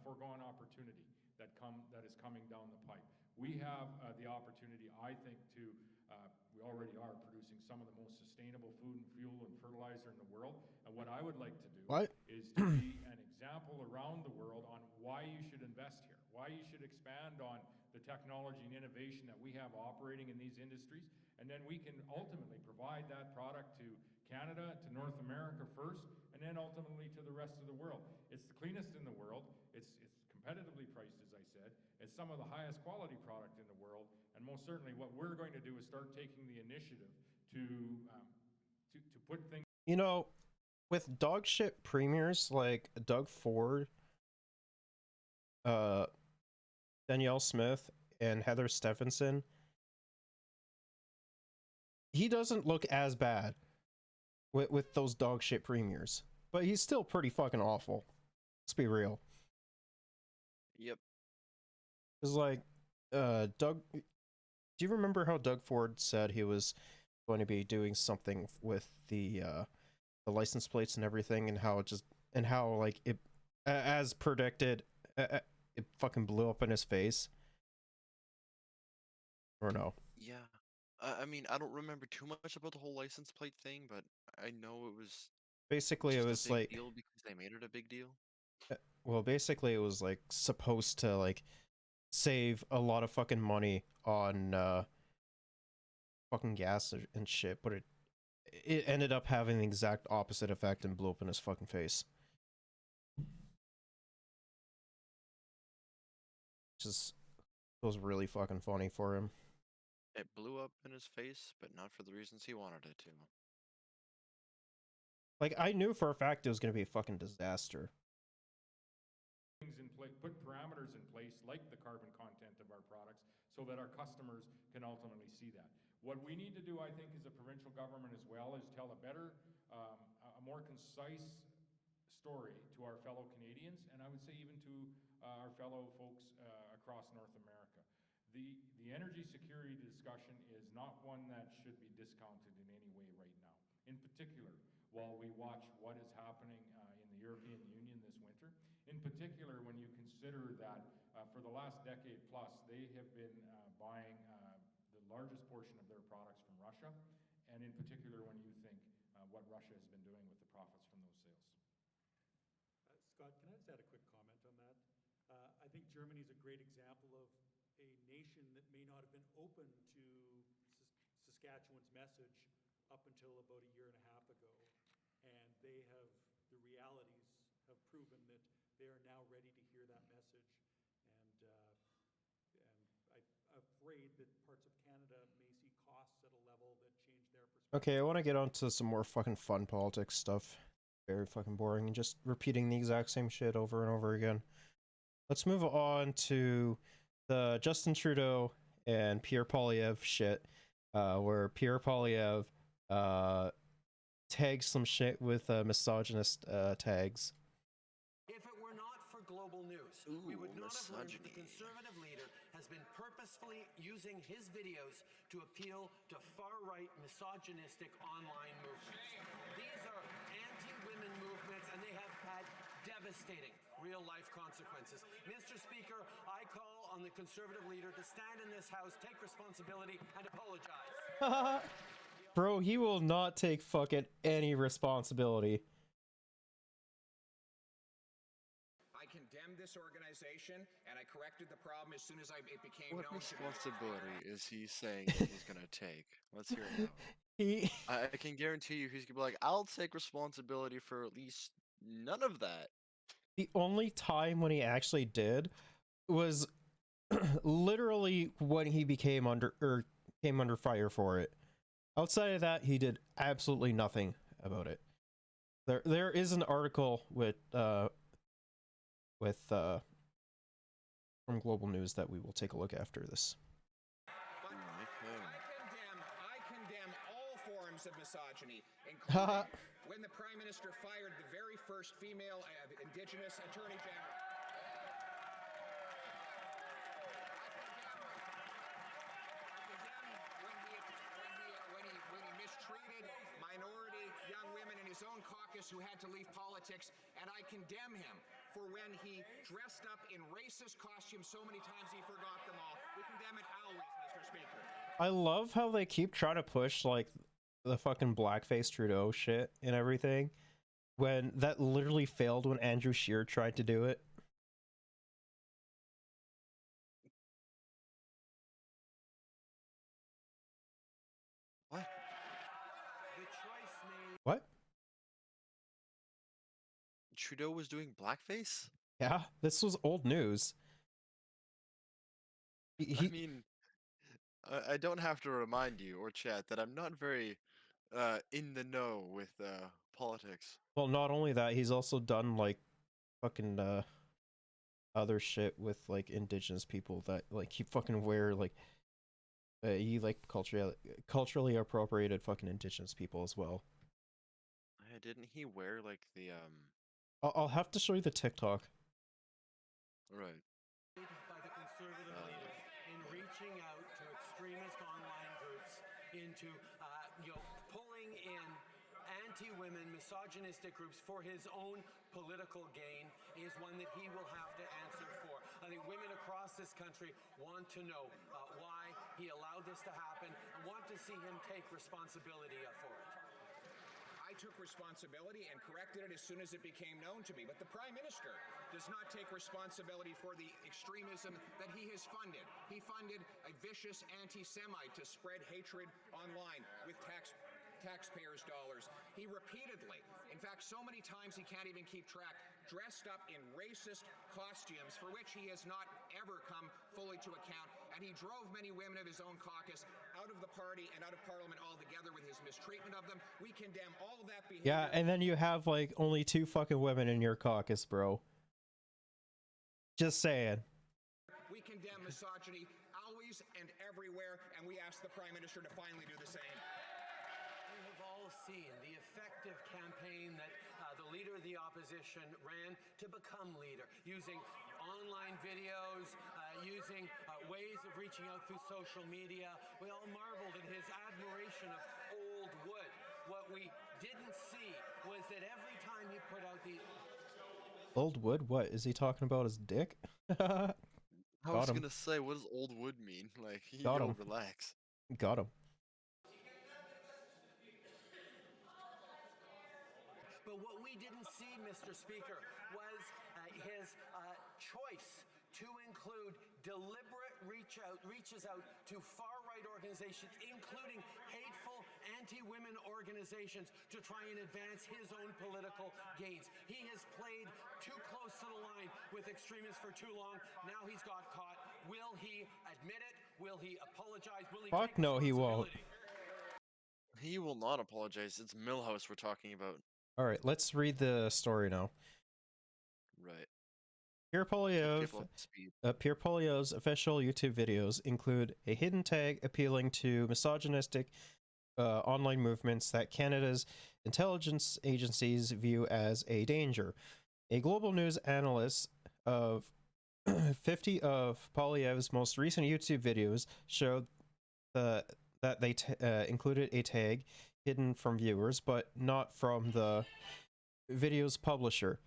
foregone opportunity that is coming down the pipe. We have the opportunity, I think, we already are producing some of the most sustainable food and fuel and fertilizer in the world. And what I would like to do is to be an example around the world on why you should invest here, why you should expand on the technology and innovation that we have operating in these industries, and then we can ultimately provide that product to Canada, to North America first, and then ultimately to the rest of the world. It's the cleanest in the world. It's competitively priced, as I said. It's some of the highest quality product in the world, and most certainly what we're going to do is start taking the initiative to put things. You know, with dog shit premiers like Doug Ford, Danielle Smith, and Heather Stephenson, he doesn't look as bad with those dog shit premiers, but he's still pretty fucking awful. Let's be real. Yep. It's like, Doug. Do you remember how Doug Ford said he was going to be doing something with the license plates and everything, and how like it, as predicted, it fucking blew up in his face? Or no? Yeah. I mean, I don't remember too much about the whole license plate thing, but I know it was Basically, it was just a big like, deal because they made it a big deal. well, basically, it was like supposed to like save a lot of fucking money on fucking gas and shit, but it ended up having the exact opposite effect and blew up in his fucking face. Just was really fucking funny for him. It blew up in his face, but not for the reasons he wanted it to. Like, I knew for a fact it was gonna be a fucking disaster. Things in place, put parameters in place like the carbon content of our products so that our customers can ultimately see that. What we need to do, I think, as a provincial government as well, is tell a better, a more concise story to our fellow Canadians, and I would say even to our fellow folks across North America. The energy security discussion is not one that should be discounted in any way right now. In particular, while we watch what is happening in the European Union this winter, in particular when you consider that for the last decade plus, they have been buying the largest portion of their products from Russia, and in particular when you think what Russia has been doing with the profits from those sales. Scott, can I just add a quick comment on that? I think Germany is a great example of a nation that may not have been open to Saskatchewan's message up until about a year and a half ago. And the realities have proven that they are now ready to hear that message. And I'm afraid that parts of Canada may see costs at a level that change their perspective. Okay, I want to get on to some more fucking fun politics stuff. Very fucking boring and just repeating the exact same shit over and over again. Let's move on to the Justin Trudeau and Pierre Poilievre shit, where Pierre Poilievre tags some shit with misogynist tags. If it were not for global news, we would not have learned that the Conservative leader has been purposefully using his videos to appeal to far-right misogynistic online movements. These are anti-women movements, and they have had devastating real-life consequences. Mr. Speaker, I call on the Conservative leader to stand in this House, take responsibility, and apologize. Bro, he will not take fucking any responsibility. I condemned this organization, and I corrected the problem as soon as it became What known. responsibility is he saying that he's gonna take? Let's hear it now. I can guarantee you he's gonna be like, I'll take responsibility for at least none of that. The only time when he actually did was literally when he came under fire for it. Outside of that, he did absolutely nothing about it. There is an article with from Global News that we will take a look after this. I condemn all forms of misogyny, including when the Prime Minister fired the very first female Indigenous Attorney General. When he mistreated minority young women in his own caucus who had to leave politics, and I condemn him for when he dressed up in racist costumes so many times he forgot them all. We condemn it always, Mr. Speaker. I love how they keep trying to push like the fucking blackface Trudeau shit and everything, when that literally failed when Andrew Scheer tried to do it. What? What? Trudeau was doing blackface? Yeah, this was old news. I mean, I don't have to remind you or chat that I'm not very in the know with politics. Well, not only that, he's also done like fucking other shit with like indigenous people that like he fucking wear like he like culturally appropriated fucking indigenous people as well. Didn't he wear like the I'll have to show you the TikTok. Right. By the Conservative leader in reaching out to extremist online groups into pulling in anti-women misogynistic groups for his own political gain is one that he will have to answer for. I think women across this country want to know why he allowed this to happen and want to see him take responsibility for it. I took responsibility and corrected it as soon as it became known to me. But the Prime Minister does not take responsibility for the extremism that he has funded. He funded a vicious anti-Semite to spread hatred online with taxpayers' dollars. He repeatedly, in fact, so many times he can't even keep track, dressed up in racist costumes for which he has not ever come fully to account. And he drove many women of his own caucus out of the party and out of Parliament altogether with his mistreatment of them. We condemn all of that behavior. Yeah, and then you have like only 2 fucking women in your caucus, bro. Just saying. We condemn misogyny always and everywhere, and we ask the Prime Minister to finally do the same. We have all seen the effective campaign that the leader of the opposition ran to become leader, using online videos, using ways of reaching out through social media. We all marveled at his admiration of old wood. What we didn't see was that every time he put out the... Old wood? What? Is he talking about his dick? I was him. gonna say, what does old wood mean? Like, Got yo, him. relax. Got him. But what we didn't see, Mr. Speaker, was his choice to include deliberate reaches out to far-right organizations, including hateful anti-women organizations, to try and advance his own political gains. He has played too close to the line with extremists for too long. Now he's got caught. Will he admit it? Will he apologize? Will he Fuck take no, he won't. He will not apologize. It's Millhouse we're talking about. Alright, let's read the story now. Right. Pierre Poilievre, people up to speed. Pierre Poilievre's official YouTube videos include a hidden tag appealing to misogynistic online movements that Canada's intelligence agencies view as a danger. A Global News analyst of 50 of Poilievre's most recent YouTube videos showed that they included a tag hidden from viewers, but not from the video's publisher,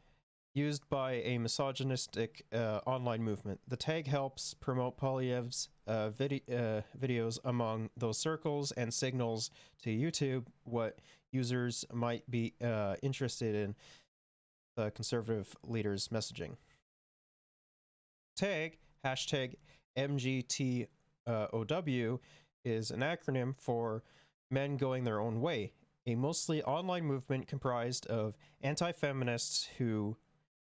used by a misogynistic online movement. The tag helps promote Poilievre's videos among those circles and signals to YouTube what users might be interested in the conservative leader's messaging. Tag, hashtag MGTOW, is an acronym for Men Going Their Own Way, a mostly online movement comprised of anti-feminists who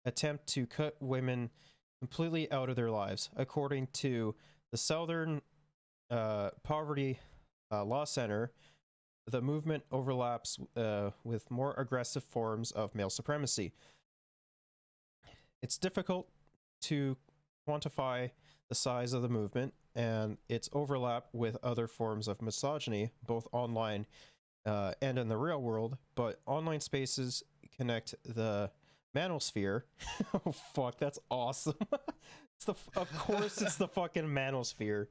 attempt to cut women completely out of their lives. According to the Southern Poverty Law Center, the movement overlaps with more aggressive forms of male supremacy. It's difficult to quantify the size of the movement and its overlap with other forms of misogyny, both online and in the real world, but online spaces connect the manosphere. Oh fuck, that's awesome. Of course it's the fucking manosphere.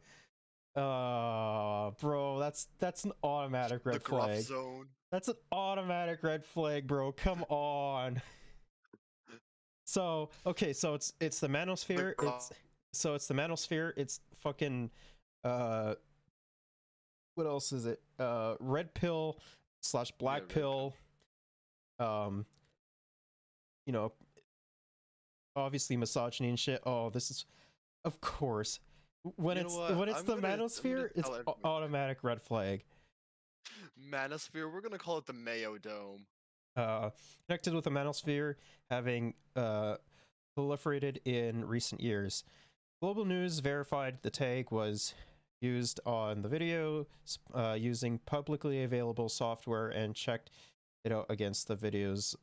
Bro, that's an automatic red flag. Zone. That's an automatic red flag, bro. Come on. So, okay, so it's the manosphere. It's the manosphere. It's fucking what else is it? Red pill / black pill. You know, obviously misogyny and shit. Oh, this is, of course, when it's the manosphere, it's automatic red flag. Manosphere, we're gonna call it the Mayo Dome. Connected with the manosphere having proliferated in recent years. Global News verified the tag was used on the video using publicly available software and checked it out against the video's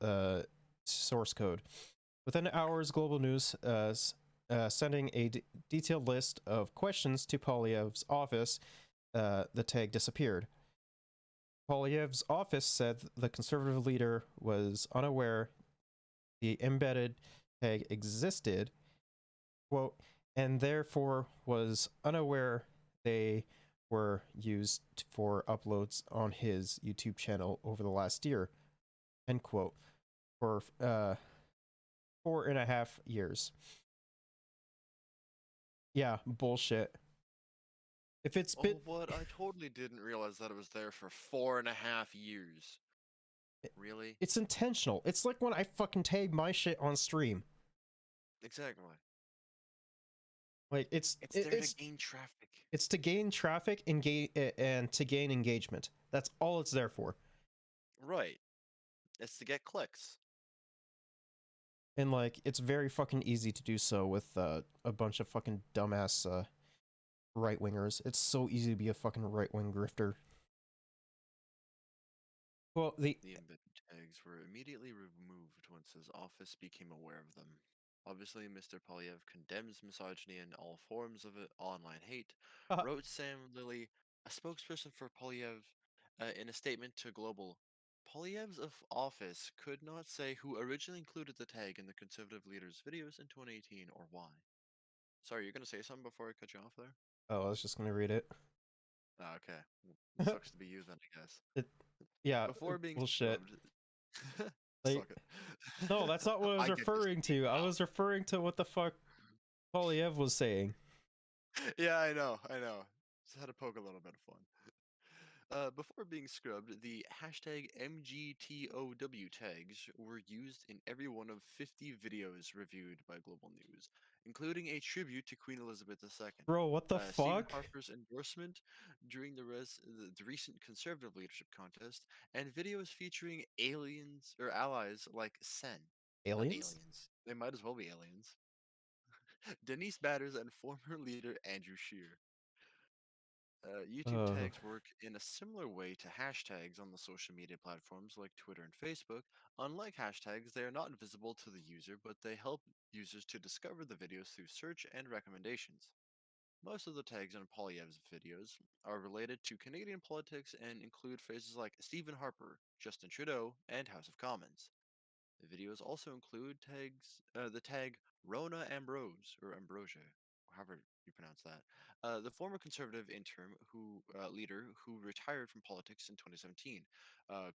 source code. Within hours, Global News sending a detailed list of questions to Poilievre's office, the tag disappeared. Poilievre's office said the conservative leader was unaware the embedded tag existed, quote, and therefore was unaware they were used for uploads on his YouTube channel over the last year, end quote, for 4.5 years. Yeah, bullshit. If it's what? I totally didn't realize that it was there for 4.5 years. Really? It's intentional. It's like when I fucking tag my shit on stream. Exactly. Like It's there to gain traffic. It's to gain traffic and to gain engagement. That's all it's there for. Right. It's to get clicks. And like, it's very fucking easy to do so with a bunch of fucking dumbass right wingers. It's so easy to be a fucking right wing grifter. Well, the embedded tags were immediately removed once his office became aware of them. Obviously, Mr. Polyev condemns misogyny and all forms of online hate, wrote Sam Lilly, a spokesperson for Polyev, in a statement to Global. Polyev's office could not say who originally included the tag in the conservative leader's videos in 2018 or why. Sorry, you're going to say something before I cut you off there? Oh, I was just going to read it. Okay. It sucks to be you then, I guess. Yeah. Before being bullshit. Suck Like, it. no, that's not what I was referring to. I was referring to what the fuck Polyev was saying. Yeah, I know. Just had to poke a little bit of fun. Before being scrubbed, the hashtag MGTOW tags were used in every one of 50 videos reviewed by Global News, including a tribute to Queen Elizabeth II. Bro, what the Stephen fuck? Harper's endorsement during the recent conservative leadership contest, and videos featuring aliens or allies like Sen. Not Aliens? They might as well be aliens. Denise Batters and former leader Andrew Scheer. YouTube tags work in a similar way to hashtags on the social media platforms like Twitter and Facebook. Unlike hashtags, they are not visible to the user, but they help users to discover the videos through search and recommendations. Most of the tags on Polyev's videos are related to Canadian politics and include phrases like Stephen Harper, Justin Trudeau, and House of Commons. The videos also include the tag Rona Ambrose, or Ambrosia, however you pronounce that, the former conservative interim leader who retired from politics in 2017,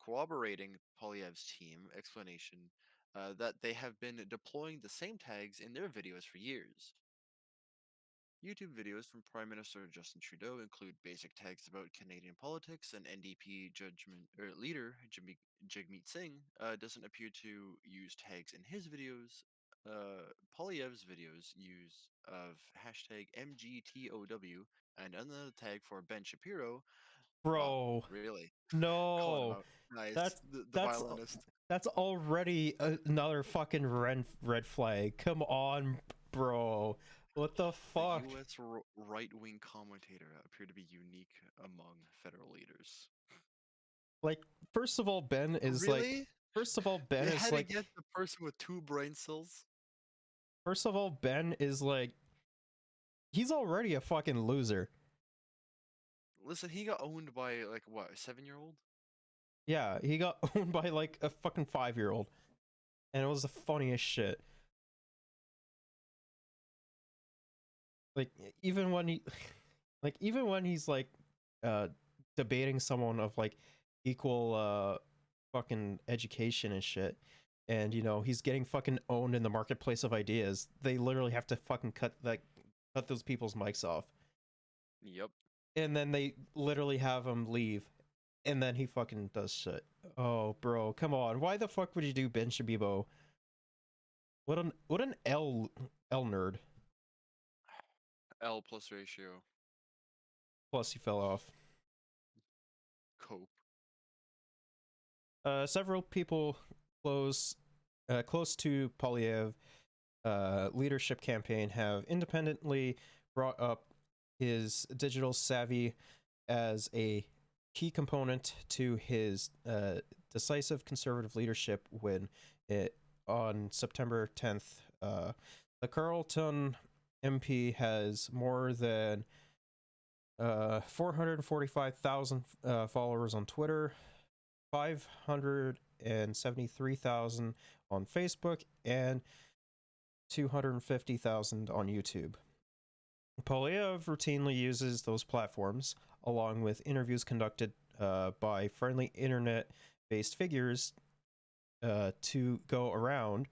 corroborating Polyev's team explanation that they have been deploying the same tags in their videos for years. YouTube videos from Prime Minister Justin Trudeau include basic tags about Canadian politics, and NDP leader Jagmeet Singh doesn't appear to use tags in his videos. Polyev's videos use of hashtag MGTOW and another tag for Ben Shapiro. Bro, really? No, Nice. that's the that's violinist. that's already another fucking red flag. Come on, bro. What the fuck? The U.S. right-wing commentator appeared to be unique among federal leaders. Like, first of all, Ben is Really? like. First of all, Ben They is had like. to get the person with 2 brain cells. First of all, Ben is like. He's already a fucking loser. Listen, he got owned by like what, a 7-year-old? Yeah, he got owned by like a fucking 5-year-old, and it was the funniest shit. Like even when he's like debating someone of like equal fucking education and shit, and you know he's getting fucking owned in the marketplace of ideas, they literally have to fucking cut those people's mics off. Yep. And then they literally have him leave, and then he fucking does shit. Oh, bro, come on! Why the fuck would you do Ben Shabibo? What an L nerd. L plus ratio. Plus, he fell off. Cope. Several people close to Polyev leadership campaign have independently brought up his digital savvy as a key component to his decisive conservative leadership win on September 10th. The Carleton MP has more than 445,000 followers on Twitter, 573,000 on Facebook, and 250,000 on YouTube. Polyev routinely uses those platforms, along with interviews conducted by friendly internet-based figures, to go around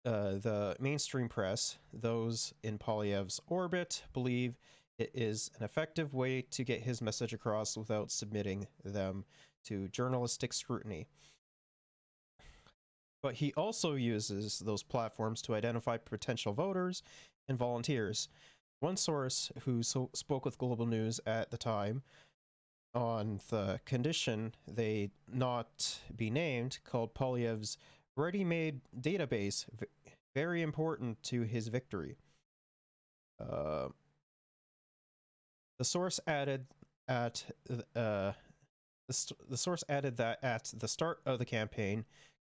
the mainstream press. Those in Polyev's orbit believe it is an effective way to get his message across without submitting them to journalistic scrutiny. but he also uses those platforms to identify potential voters and volunteers. One source who spoke with Global News at the time on the condition they not be named called Poilievre's ready-made database very important to his victory. The source added that at the start of the campaign,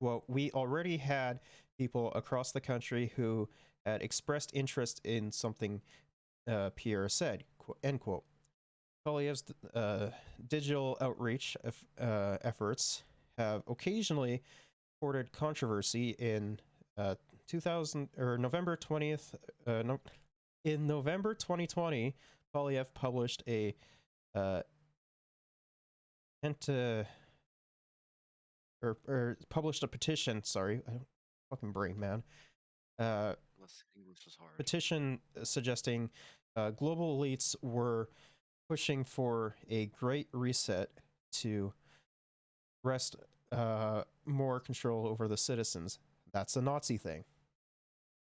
well, we already had people across the country who had expressed interest in something Pierre said, end quote. Poilievre's digital outreach efforts have occasionally courted controversy. In November 20th, in November 2020, Poilievre published a published a petition. Sorry, I don't fucking brain, man. English is hard. Petition suggesting global elites were pushing for a great reset to wrest more control over the citizens. That's a Nazi thing.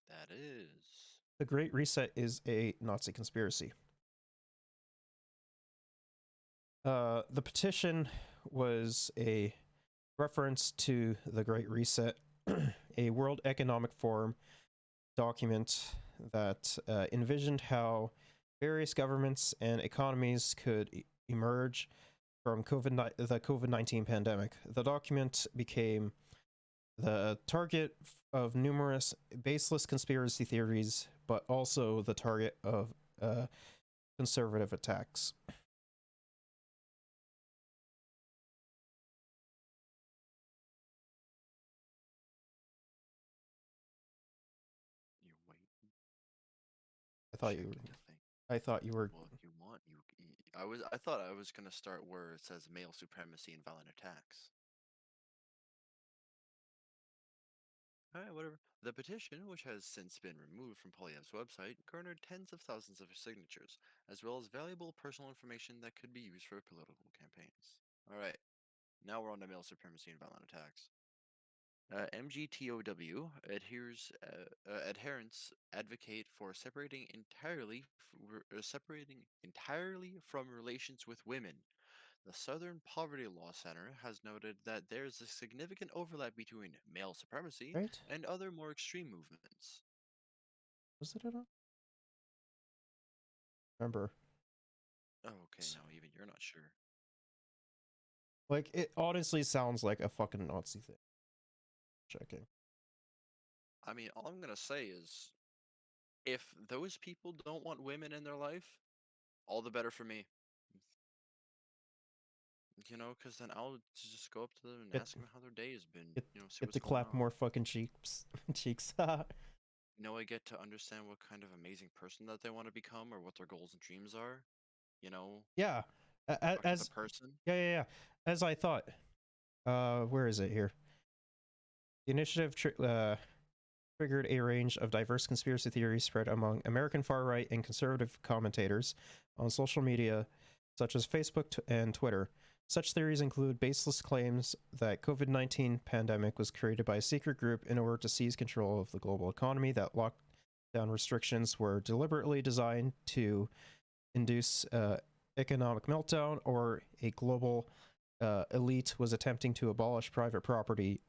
That is. The Great Reset is a Nazi conspiracy. The petition was a reference to the Great Reset, a World Economic Forum document that envisioned how various governments and economies could emerge from the COVID-19 pandemic. The document became the target of numerous baseless conspiracy theories, but also the target of conservative attacks. You're waiting. I thought you were. I thought you were. Well, if you want, I thought I was gonna start where it says male supremacy and violent attacks. Alright, whatever. The petition, which has since been removed from Poilievre's website, garnered tens of thousands of signatures, as well as valuable personal information that could be used for political campaigns. Alright, now we're on to male supremacy and violent attacks. MGTOW adherents advocate for separating entirely from relations with women. The Southern Poverty Law Center has noted that there's a significant overlap between male supremacy and other more extreme movements. Was it at all? Remember? Oh, okay, no, even you're not sure. Like, it honestly sounds like a fucking Nazi thing. Checking. I mean, all I'm gonna say is, if those people don't want women in their life, all the better for me. You know, because then I'll just go up to them and ask them how their day has been. See Get what's to going clap on. more fucking cheeks. cheeks. I get to understand what kind of amazing person that they want to become or what their goals and dreams are. Yeah. As a person. Yeah. As I thought. Where is it here? The initiative triggered a range of diverse conspiracy theories spread among American far-right and conservative commentators on social media, such as Facebook and Twitter. Such theories include baseless claims that COVID-19 pandemic was created by a secret group in order to seize control of the global economy, that lockdown restrictions were deliberately designed to induce economic meltdown, or a global elite was attempting to abolish private property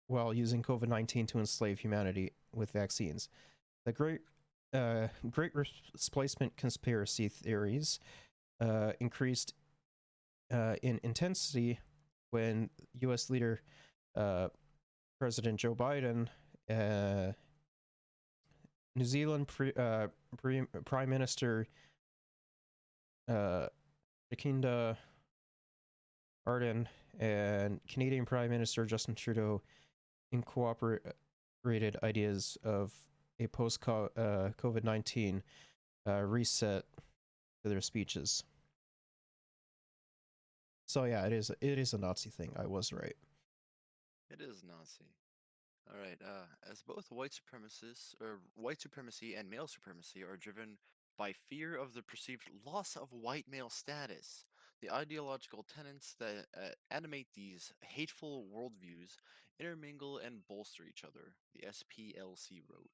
while using COVID-19 to enslave humanity with vaccines. The Great Replacement conspiracy theories increased in intensity when U.S. leader President Joe Biden, New Zealand Prime Minister Jacinda Ardern, and Canadian Prime Minister Justin Trudeau incorporated ideas of a post-COVID-19 reset to their speeches. So yeah, it is a Nazi thing. I was right. It is Nazi. All right. As both white supremacy and male supremacy are driven by fear of the perceived loss of white male status, the ideological tenets that animate these hateful worldviews intermingle and bolster each other, the SPLC wrote.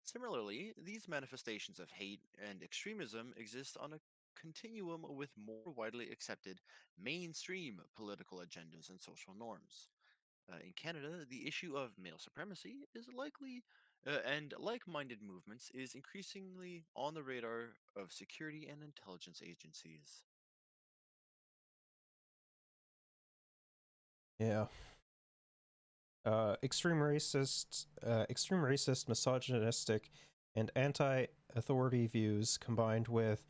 Similarly, these manifestations of hate and extremism exist on a continuum with more widely accepted mainstream political agendas and social norms. In Canada, the issue of male supremacy is likely, and like minded movements, is increasingly on the radar of security and intelligence agencies. Yeah. Extreme racist, misogynistic, and anti-authority views combined with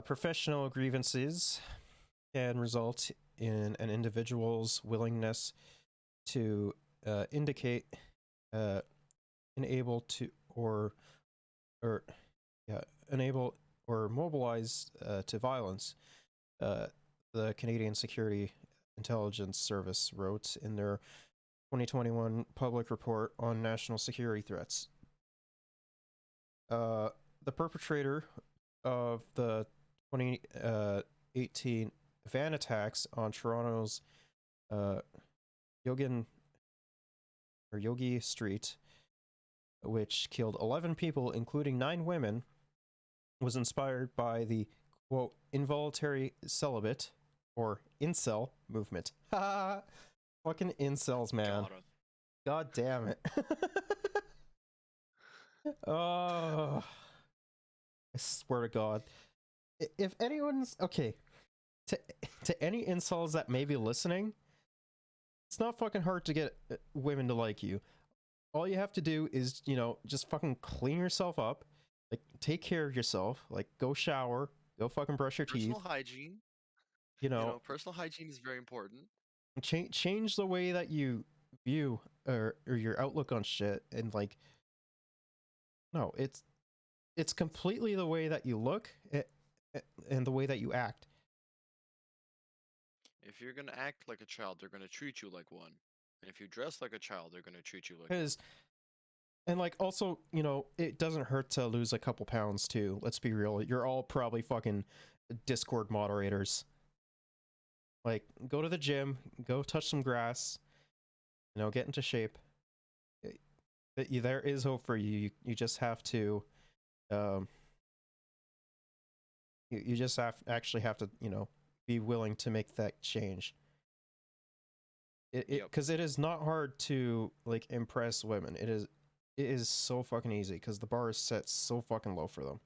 professional grievances can result in an individual's willingness to indicate, enable to or yeah, enable or mobilize to violence. The Canadian Security Intelligence Service wrote in their 2021 public report on national security threats. The perpetrator of the 2018 van attacks on Toronto's Yogi Street, which killed 11 people, including 9 women, was inspired by the, quote, involuntary celibate, or incel, movement. Ha! Fucking incels, man. God damn it. Oh, I swear to God. If anyone's okay, to any incels that may be listening, it's not fucking hard to get women to like you. All you have to do is, you know, just fucking clean yourself up, like take care of yourself, like go shower, go fucking brush your teeth. Personal hygiene. You know, personal hygiene is very important. Change the way that you view or your outlook on shit, and like, no, it's completely the way that you look and the way that you act. If you're gonna act like a child, they're gonna treat you like one. And if you dress like a child, they're gonna treat you like one. And like, also, you know, it doesn't hurt to lose a couple pounds too. Let's be real. You're all probably fucking Discord moderators. Like, go to the gym, go touch some grass, you know, get into shape. There is hope for you. You just have to, you just actually have to, you know, be willing to make that change. Because it is not hard to like impress women. It is so fucking easy because the bar is set so fucking low for them.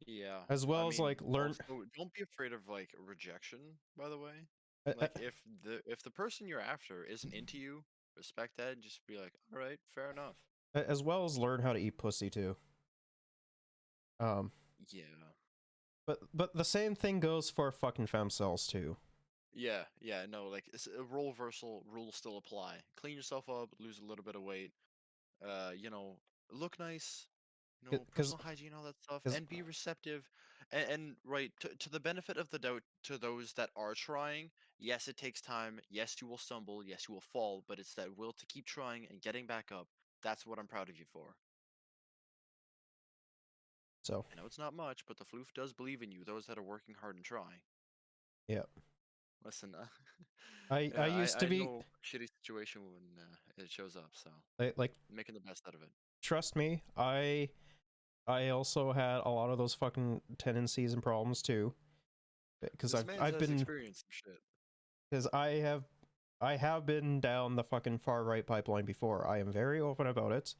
Yeah. As well as like learn. Also, don't be afraid of like rejection. By the way, like if the person you're after isn't into you, respect that. And just be like, all right, fair enough. As well as learn how to eat pussy too. Yeah. But the same thing goes for fucking femcells too. Yeah, no, like role reversal rules still apply. Clean yourself up, lose a little bit of weight, you know, look nice, you know, personal hygiene, all that stuff, and be receptive. And right, to the benefit of the doubt to those that are trying, yes, it takes time. Yes, you will stumble. Yes, you will fall, but it's that will to keep trying and getting back up. That's what I'm proud of you for. So I know it's not much, but the floof does believe in you. Those that are working hard and trying. Yeah. Listen, I used to be know shitty situation when it shows up, so like making the best out of it. Trust me, I also had a lot of those fucking tendencies and problems too, because I've been experienced some shit. Because I have been down the fucking far right pipeline before. I am very open about it.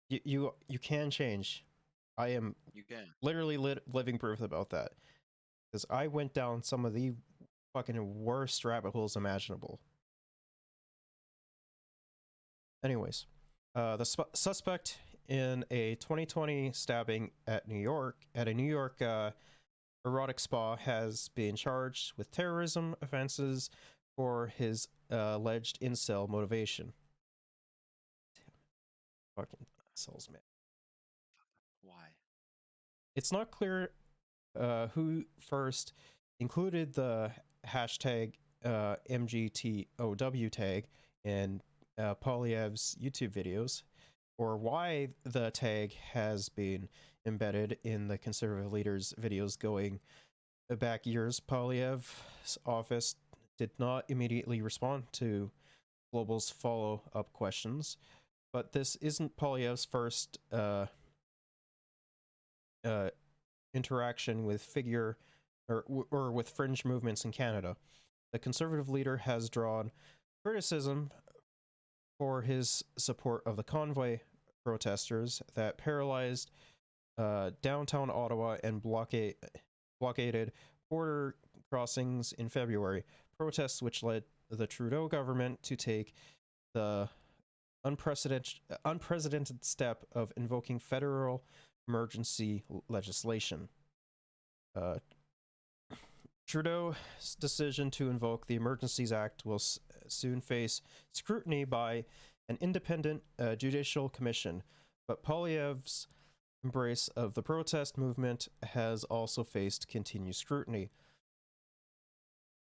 You can change. I am literally living proof about that. Because I went down some of the fucking worst rabbit holes imaginable. Anyways, the suspect in a 2020 stabbing at a New York erotic spa has been charged with terrorism offenses for his alleged incel motivation. Fucking incels, man. Why? It's not clear who first included the hashtag MGTOW tag in Poilievre's YouTube videos, or why the tag has been embedded in the conservative leader's videos going back years. Poilievre's office did not immediately respond to Global's follow-up questions, but this isn't Poilievre's first interaction with with fringe movements in Canada. The Conservative leader has drawn criticism for his support of the convoy protesters that paralyzed downtown Ottawa and blockaded border crossings in February. Protests which led the Trudeau government to take the unprecedented step of invoking federal emergency legislation. Trudeau's decision to invoke the Emergencies Act will soon face scrutiny by an independent judicial commission, but Poilievre's embrace of the protest movement has also faced continued scrutiny.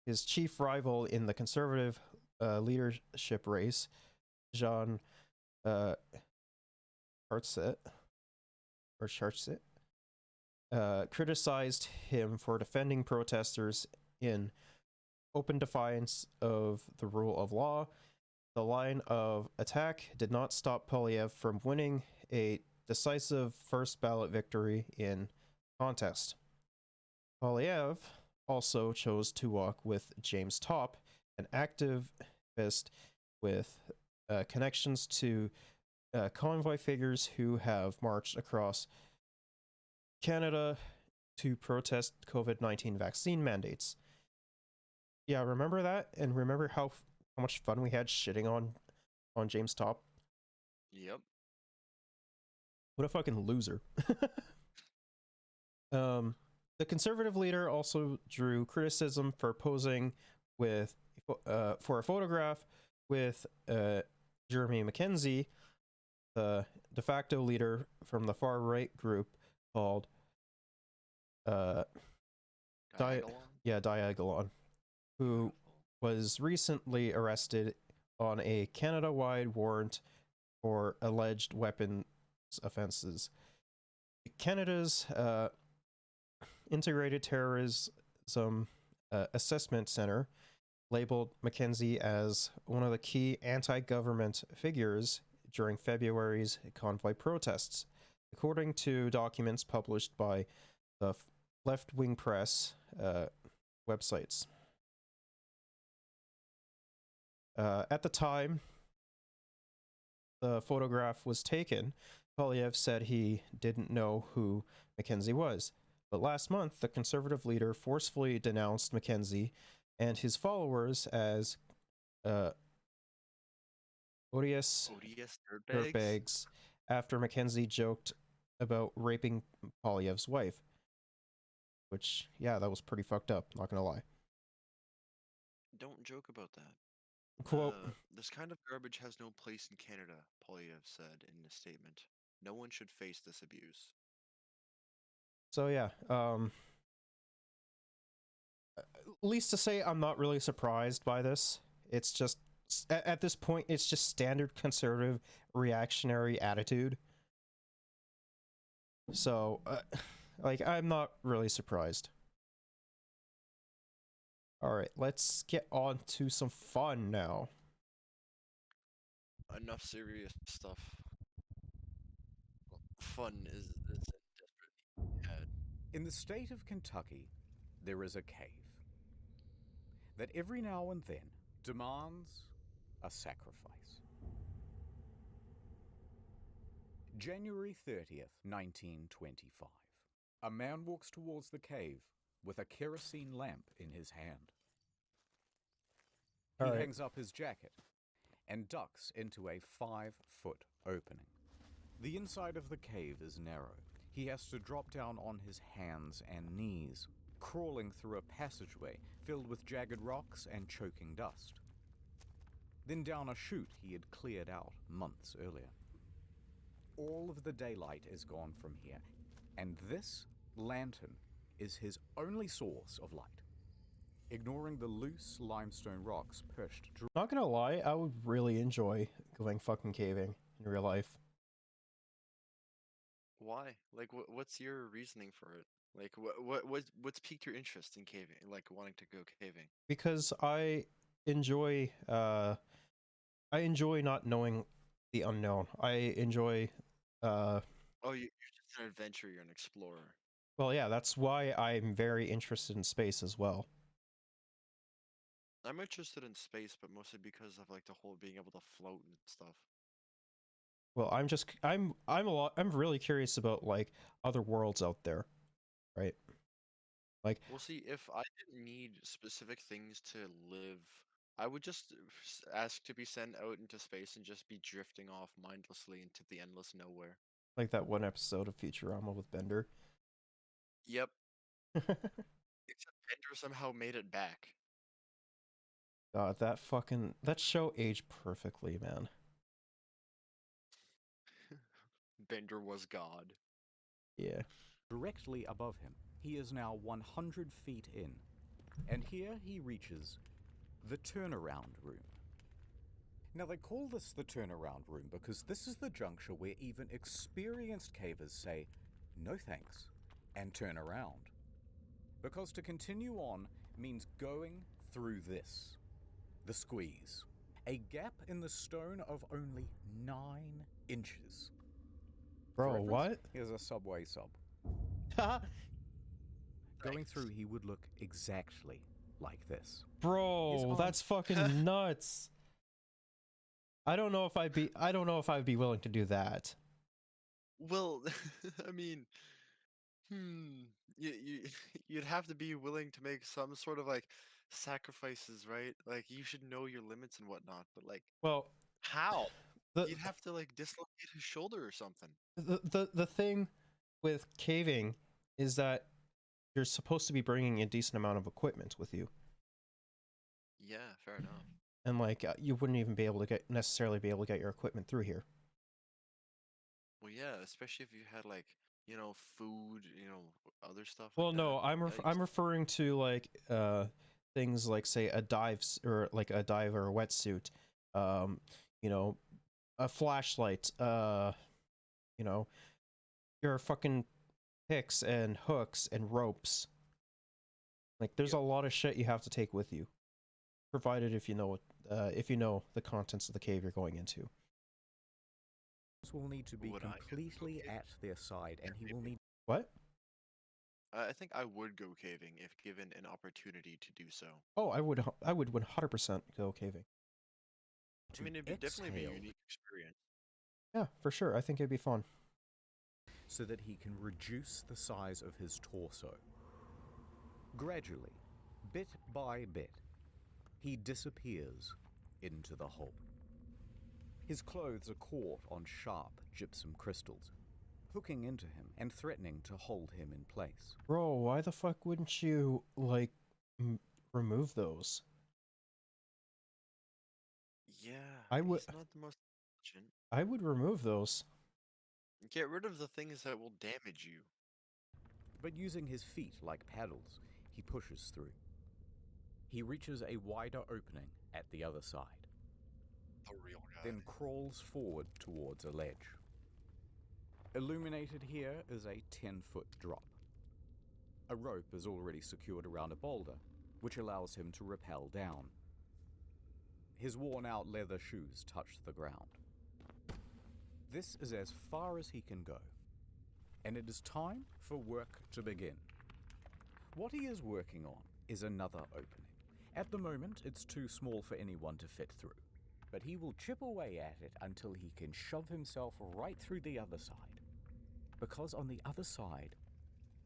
His chief rival in the Conservative leadership race, Jean Charest, criticized him for defending protesters in open defiance of the rule of law. The line of attack did not stop Poilievre from winning a decisive first ballot victory in contest. Poilievre also chose to walk with James Topp, an activist with connections to convoy figures who have marched across Canada to protest COVID-19 vaccine mandates. Yeah, remember that? And remember how much fun we had shitting on James Topp? Yep. What a fucking loser. The Conservative leader also drew criticism for posing with for a photograph with Jeremy Mackenzie, the de facto leader from the far right group called Diagolon, who was recently arrested on a Canada-wide warrant for alleged weapons offenses. Canada's Integrated Terrorism Assessment Center labeled Mackenzie as one of the key anti-government figures during February's convoy protests, according to documents published by the left-wing press websites. At the time the photograph was taken, Poilievre said he didn't know who Mackenzie was. But last month, the Conservative leader forcefully denounced Mackenzie and his followers as odious dirtbags after Mackenzie joked about raping Poilievre's wife. Which, yeah, that was pretty fucked up, not gonna lie. Don't joke about that. Quote, this kind of garbage has no place in Canada, Poilievre said in a statement. No one should face this abuse. So yeah, at least to say I'm not really surprised by this. It's just, at this point, it's just standard conservative reactionary attitude. So, like, I'm not really surprised. Alright, let's get on to some fun now. Enough serious stuff. Fun is desperately had. In the state of Kentucky, there is a cave that every now and then demands a sacrifice. January 30th, 1925. A man walks towards the cave with a kerosene lamp in his hand. He hangs up his jacket and ducks into a 5-foot opening. The inside of the cave is narrow. He has to drop down on his hands and knees, crawling through a passageway filled with jagged rocks and choking dust. Then down a chute he had cleared out months earlier. All of the daylight is gone from here, and this lantern is his only source of light. Ignoring the loose limestone rocks pushed. Not gonna lie, I would really enjoy going fucking caving in real life. Why? Like, what's your reasoning for it? Like, what's piqued your interest in caving? Like, wanting to go caving? Because I enjoy not knowing the unknown. I enjoy Oh, you're just an adventurer. You're an explorer. well, yeah, that's why I'm very interested in space as well. I'm interested in space, but mostly because of like the whole being able to float and stuff. Well, I'm really curious about like other worlds out there, right? Like, We'll see. If I didn't need specific things to live, I would just ask to be sent out into space and just be drifting off mindlessly into the endless nowhere. like that one episode of Futurama with Bender. Yep. Except Bender somehow made it back. God, that show aged perfectly, man. Bender was God. Yeah. Directly above him, he is now 100 feet in, and here he reaches the turnaround room. Now, they call this the turnaround room because this is the juncture where even experienced cavers say, no thanks, and turn around. Because to continue on means going through this, the squeeze, a gap in the stone of only 9 inches. Bro, what? Here's a subway sub. Going through, he would look exactly like this. Bro, that's fucking nuts. I don't know if I'd be willing to do that. Well, I mean, you'd have to be willing to make some sort of like sacrifices, right? Like you should know your limits and whatnot. But like, Well, how? You'd have to like dislocate his shoulder or something. The thing with caving is that you're supposed to be bringing a decent amount of equipment with you, Yeah, fair enough. and like you wouldn't even be able to necessarily be able to get your equipment through here. Well, yeah, especially if you had like, food, other stuff. Well, like no, that. I'm referring to like things like say a or like a dive or a wetsuit, a flashlight, your fucking picks and hooks and ropes. Like there's a lot of shit you have to take with you, provided if you know the contents of the cave you're going into. Will need to be completely at their side, and he will need. What? I think I would go caving if given an opportunity to do so. Oh, I would 100% go caving. I mean, it'd definitely be a unique experience. Yeah, for sure. I think it'd be fun. So that he can reduce the size of his torso. Gradually, bit by bit, he disappears into the hole. His clothes are caught on sharp gypsum crystals, hooking into him and threatening to hold him in place. Bro, why the fuck wouldn't you, like, remove those? Yeah, I would. He's not the most intelligent. I would remove those. Get rid of the things that will damage you. But using his feet like paddles, he pushes through. He reaches a wider opening at the other side. The real guy. Then crawls forward towards a ledge. Illuminated here is a 10-foot drop. A rope is already secured around a boulder, which allows him to rappel down. His worn-out leather shoes touch the ground. This is as far as he can go, and it is time for work to begin. What he is working on is another opening. At the moment, it's too small for anyone to fit through, but he will chip away at it until he can shove himself right through the other side. Because on the other side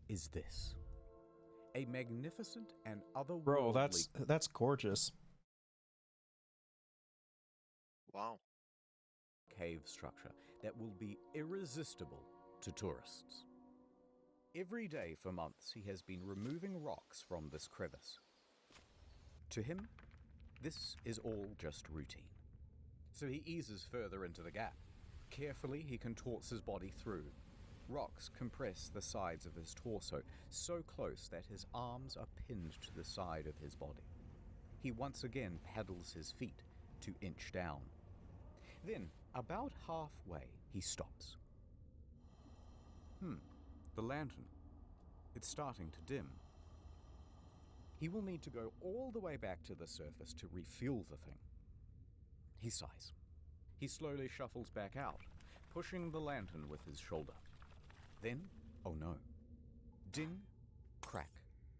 is this. A magnificent and otherworldly... Bro, that's gorgeous. Wow. Cave structure that will be irresistible to tourists. Every day for months he has been removing rocks from this crevice. To him, this is all just routine. So he eases further into the gap. Carefully he contorts his body through. Rocks compress the sides of his torso so close that his arms are pinned to the side of his body. He once again paddles his feet to inch down. Then, about halfway, he stops. The lantern. It's starting to dim. He will need to go all the way back to the surface to refuel the thing. He sighs. He slowly shuffles back out, pushing the lantern with his shoulder. Then, oh no. Ding, crack,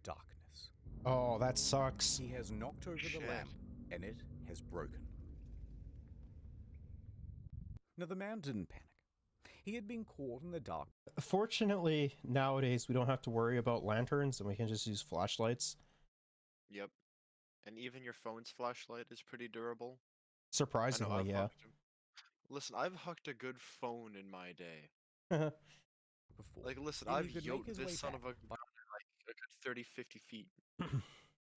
darkness. Oh, that sucks. He has knocked over the lamp, and it has broken. Now, the man didn't panic. He had been caught in the dark. Fortunately, nowadays, we don't have to worry about lanterns, and we can just use flashlights. Yep. And even your phone's flashlight is pretty durable. Surprisingly, yeah. Listen, I've hucked a good phone in my day. Before. Like, listen, And he I've could make yoked his this way son back of a gun at like a good 30, 50 feet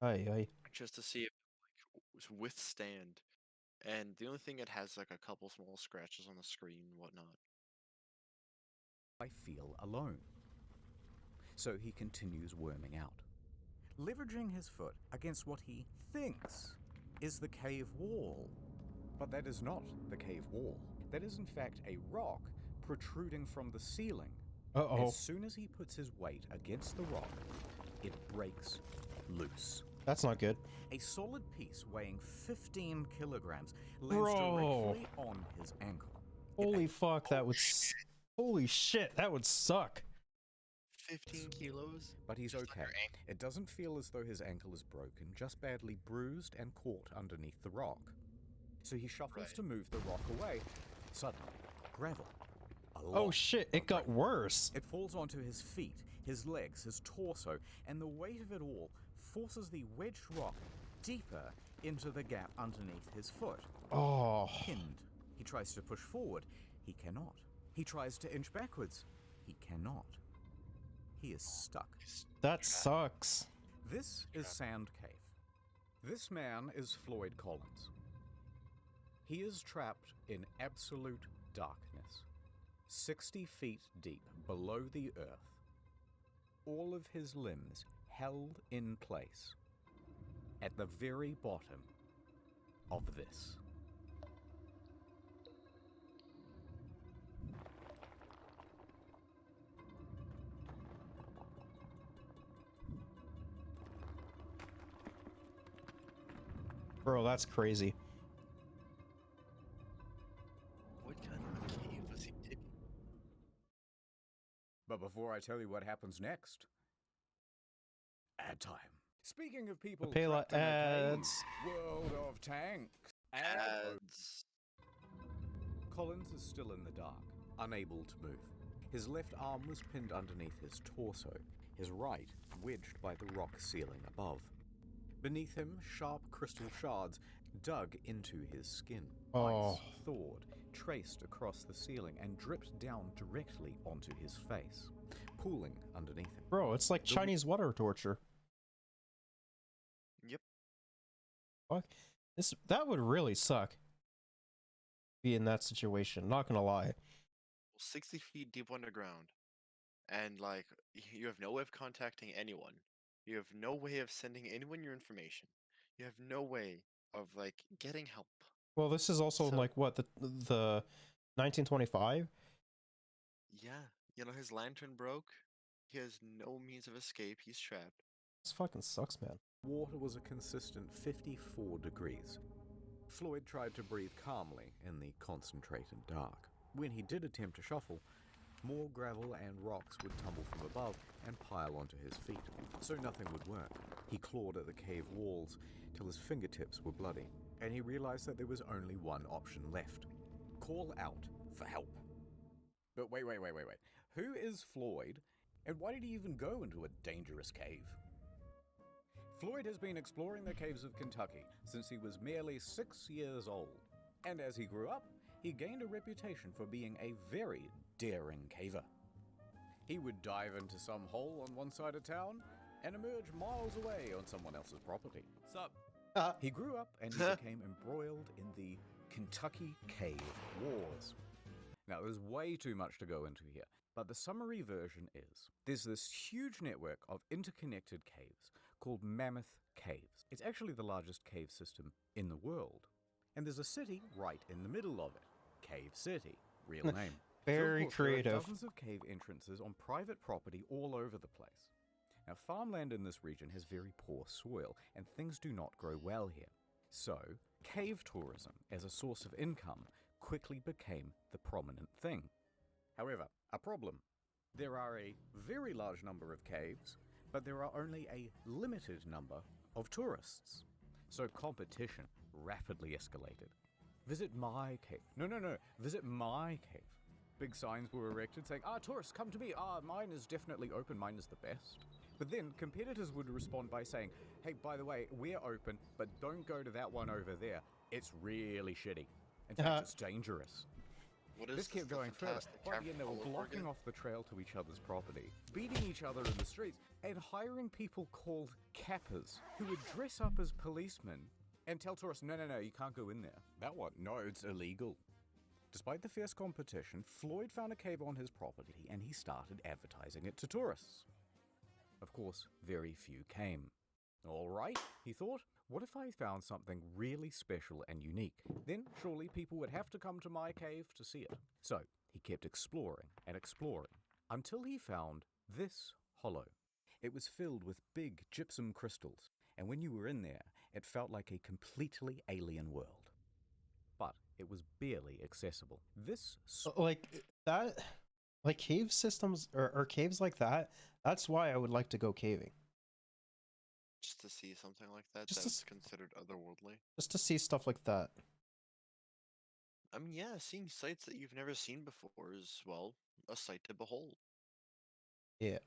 Aye. just to see if it like, withstand. And the only thing, it has like a couple small scratches on the screen and whatnot. I feel alone. So he continues worming out, leveraging his foot against what he thinks is the cave wall. But that is not the cave wall. That is in fact a rock protruding from the ceiling. Uh-oh. As soon as he puts his weight against the rock, it breaks loose. That's not good. A solid piece weighing 15 kilograms lands Bro. directly on his ankle. Holy fuck, that would... Holy shit, that would suck. 15 kilos? But he's okay. It doesn't feel as though his ankle is broken, just badly bruised and caught underneath the rock. So he shuffles to move the rock away. Suddenly, gravel. Oh shit, it got worse. It falls onto his feet, his legs, his torso, and the weight of it all forces the wedged rock deeper into the gap underneath his foot. Oh. Pinned. He tries to push forward. He cannot. He tries to inch backwards. He cannot. He is stuck. That sucks. This is Sand Cave. This man is Floyd Collins. He is trapped in absolute darkness, 60 feet deep below the earth, all of his limbs held in place at the very bottom of this. Bro, that's crazy. What kind of a cave was he digging? But before I tell you what happens next, ad time. Speaking of people Payla trapped in a cave, ads. World of Tanks. Ads. Collins is still in the dark, unable to move. His left arm was pinned underneath his torso, his right wedged by the rock ceiling above. Beneath him, sharp crystal shards dug into his skin. Ice thawed, traced across the ceiling, and dripped down directly onto his face, pooling underneath him. Bro, it's like Chinese water torture. Yep. Fuck. That would really suck. Be in that situation, not gonna lie. 60 feet deep underground. And like, you have no way of contacting anyone. You have no way of sending anyone your information. You have no way of like getting help. Well, this is also like what, the 1925? Yeah, you know, his lantern broke. He has no means of escape. He's trapped. This fucking sucks, man. Water was a consistent 54 degrees. Floyd tried to breathe calmly in the concentrated dark. When he did attempt to shuffle, more gravel and rocks would tumble from above and pile onto his feet, so nothing would work. He clawed at the cave walls till his fingertips were bloody, and he realized that there was only one option left. Call out for help. But wait. Who is Floyd, and why did he even go into a dangerous cave? Floyd has been exploring the caves of Kentucky since he was merely 6 years old, and as he grew up, he gained a reputation for being a very daring caver. He would dive into some hole on one side of town and emerge miles away on someone else's property. Sup? He grew up and he became embroiled in the Kentucky Cave Wars. Now, there's way too much to go into here, but the summary version is, there's this huge network of interconnected caves called Mammoth Caves. It's actually the largest cave system in the world. And there's a city right in the middle of it. Cave City. Real name. Very so of course, there are creative. dozens of cave entrances on private property all over the place. Now, farmland in this region has very poor soil, and things do not grow well here. So, cave tourism as a source of income quickly became the prominent thing. However, a problem. There are a very large number of caves, but there are only a limited number of tourists. So competition rapidly escalated. Visit my cave. No. Visit my cave. Big signs were erected saying, tourists, come to me. Mine is definitely open. Mine is the best. But then competitors would respond by saying, hey, by the way, we're open, but don't go to that one over there. It's really shitty. In fact, it's dangerous. This kept going further. By the end, they were blocking off the trail to each other's property, beating each other in the streets, and hiring people called cappers who would dress up as policemen and tell tourists, no, you can't go in there. That one? No, it's illegal. Despite the fierce competition, Floyd found a cave on his property and he started advertising it to tourists. Of course, very few came. All right, he thought, what if I found something really special and unique? Then surely people would have to come to my cave to see it. So he kept exploring and exploring until he found this hollow. It was filled with big gypsum crystals, and when you were in there, it felt like a completely alien world. But it was barely accessible. Like cave systems or caves like that, that's why I would like to go caving. Just to see something like that, Just that's considered otherworldly. Just to see stuff like that. I mean, yeah, seeing sights that you've never seen before is, well, a sight to behold. Yeah.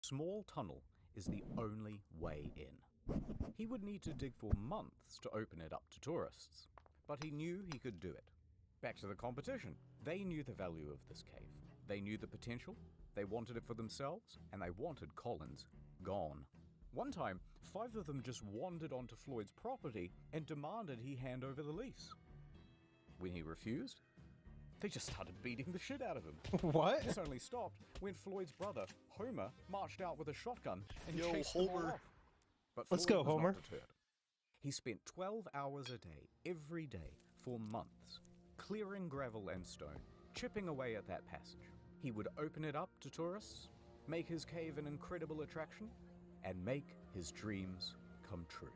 Small tunnel is the only way in. He would need to dig for months to open it up to tourists, but he knew he could do it. Back to the competition. They knew the value of this cave. They knew the potential, they wanted it for themselves, and they wanted Collins gone. One time, 5 of them just wandered onto Floyd's property and demanded he hand over the lease. When he refused, they just started beating the shit out of him. What? This only stopped when Floyd's brother, Homer, marched out with a shotgun and chased them all off. But Let's Floyd go, was Homer. not deterred. He spent 12 hours a day, every day, for months, clearing gravel and stone, chipping away at that passage. He would open it up to tourists, make his cave an incredible attraction, and make his dreams come true.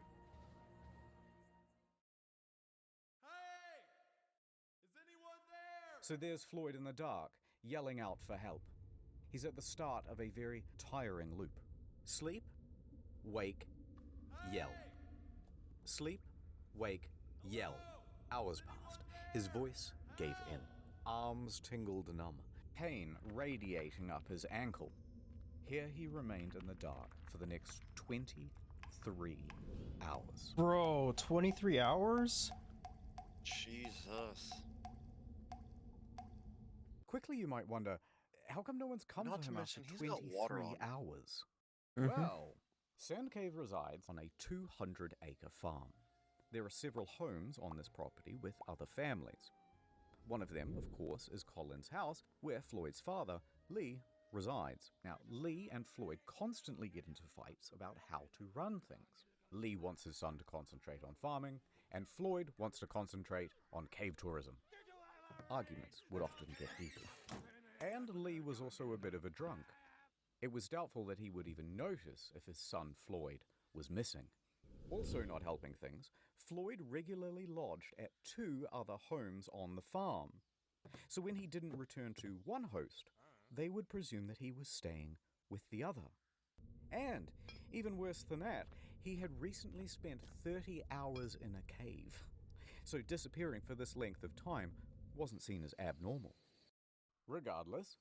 Hey! Is anyone there? So there's Floyd in the dark, yelling out for help. He's at the start of a very tiring loop. Sleep, wake, yell. Sleep, wake, yell. Hours passed. His voice gave in. Arms tingled numb. Pain radiating up his ankle. Here he remained in the dark for the next 23 hours. Bro, 23 hours? Jesus. Quickly you might wonder, how come no one's come Not for to him mention, after he's got water 23 on him. hours? Mhm. Well, Sand Cave resides on a 200-acre farm. There are several homes on this property with other families. One of them, of course, is Collins' house, where Floyd's father, Lee, resides. Now, Lee and Floyd constantly get into fights about how to run things. Lee wants his son to concentrate on farming, and Floyd wants to concentrate on cave tourism. Arguments would often get heated. And Lee was also a bit of a drunk. It was doubtful that he would even notice if his son Floyd was missing. Also not helping things, Floyd regularly lodged at 2 other homes on the farm. So when he didn't return to one host, they would presume that he was staying with the other. And, even worse than that, he had recently spent 30 hours in a cave. So disappearing for this length of time wasn't seen as abnormal. Regardless,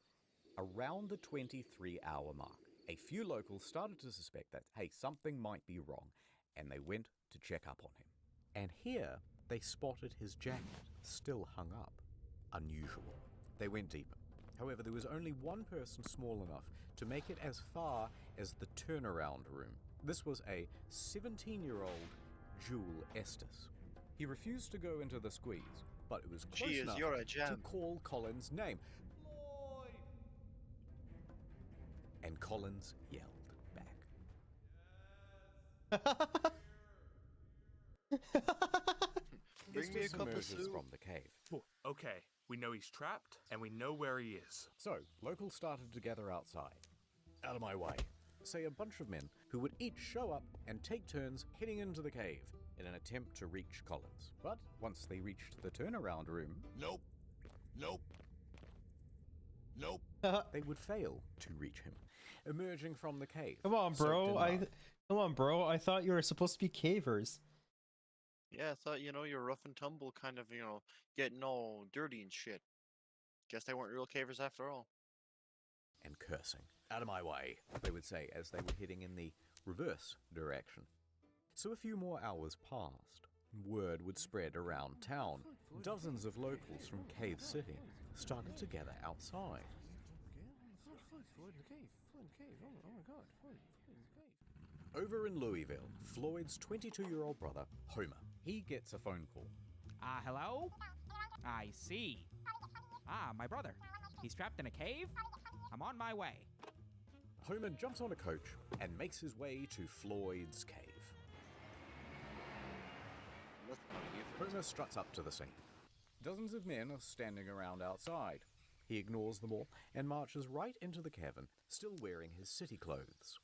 around the 23-hour mark, a few locals started to suspect that, hey, something might be wrong, and they went to check up on him. And here, they spotted his jacket, still hung up. Unusual. They went deeper. However, there was only one person small enough to make it as far as the turnaround room. This was a 17-year-old Jewel Estes. He refused to go into the squeeze, but it was close enough you're a to gem. call Collins' name. Floyd! And Collins yelled back. Bring me a Estes cup of emerges soup. from the cave. Okay, we know he's trapped, and we know where he is. So, locals started to gather outside. Out of my way. say a bunch of men who would each show up and take turns heading into the cave in an attempt to reach Collins. But once they reached the turnaround room, Nope. Nope. Nope. they would fail to reach him, emerging from the cave. Come on, bro. I thought you were supposed to be cavers. Yeah, I thought, you're rough and tumble, kind of, getting all dirty and shit. Guess they weren't real cavers after all. And cursing. Out of my way, they would say as they were heading in the reverse direction. So a few more hours passed. Word would spread around town. Dozens of locals from Cave City started to gather outside. Over in Louisville, Floyd's 22-year-old brother, Homer, he gets a phone call. Hello? I see. My brother. He's trapped in a cave? I'm on my way. Homer jumps on a coach and makes his way to Floyd's cave. Homer struts up to the scene. Dozens of men are standing around outside. He ignores them all and marches right into the cavern, still wearing his city clothes.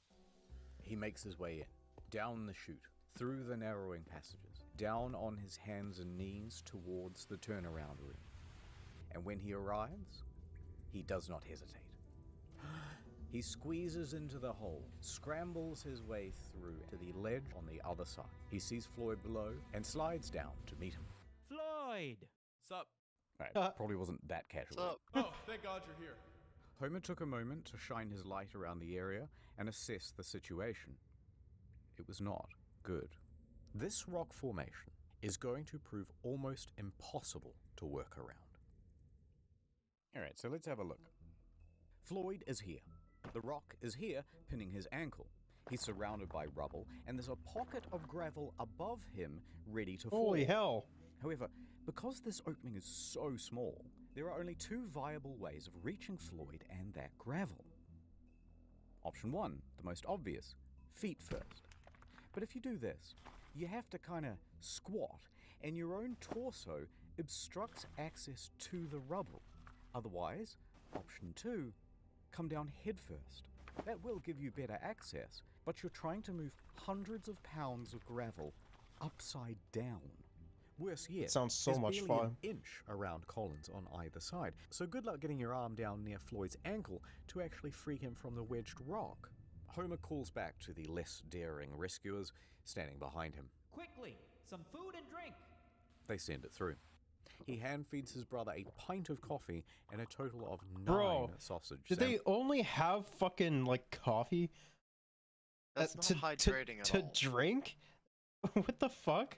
He makes his way in, down the chute, through the narrowing passages, down on his hands and knees towards the turnaround room. And when he arrives, he does not hesitate. He squeezes into the hole, scrambles his way through to the ledge on the other side. He sees Floyd below and slides down to meet him. Floyd! Sup? Right, probably wasn't that casual. Sup? Oh, thank God you're here. Homer took a moment to shine his light around the area and assess the situation. It was not good. This rock formation is going to prove almost impossible to work around. Alright, so let's have a look. Floyd is here. The rock is here, pinning his ankle. He's surrounded by rubble, and there's a pocket of gravel above him ready to fall. Holy hell. However, because this opening is so small, there are only two viable ways of reaching Floyd and that gravel. Option 1, the most obvious, feet first. But if you do this, you have to kind of squat, and your own torso obstructs access to the rubble. Otherwise, option 2, come down head first. That will give you better access, but you're trying to move hundreds of pounds of gravel upside down. Worse yet, sounds so there's much barely fun. an inch around Collins on either side, so good luck getting your arm down near Floyd's ankle to actually free him from the wedged rock. Homer calls back to the less daring rescuers standing behind him. Quickly, some food and drink. They send it through. He hand feeds his brother a pint of coffee and a total of 9 Bro, sausage did they only have fucking, like, coffee? That's not hydrating at to all. drink? What the fuck?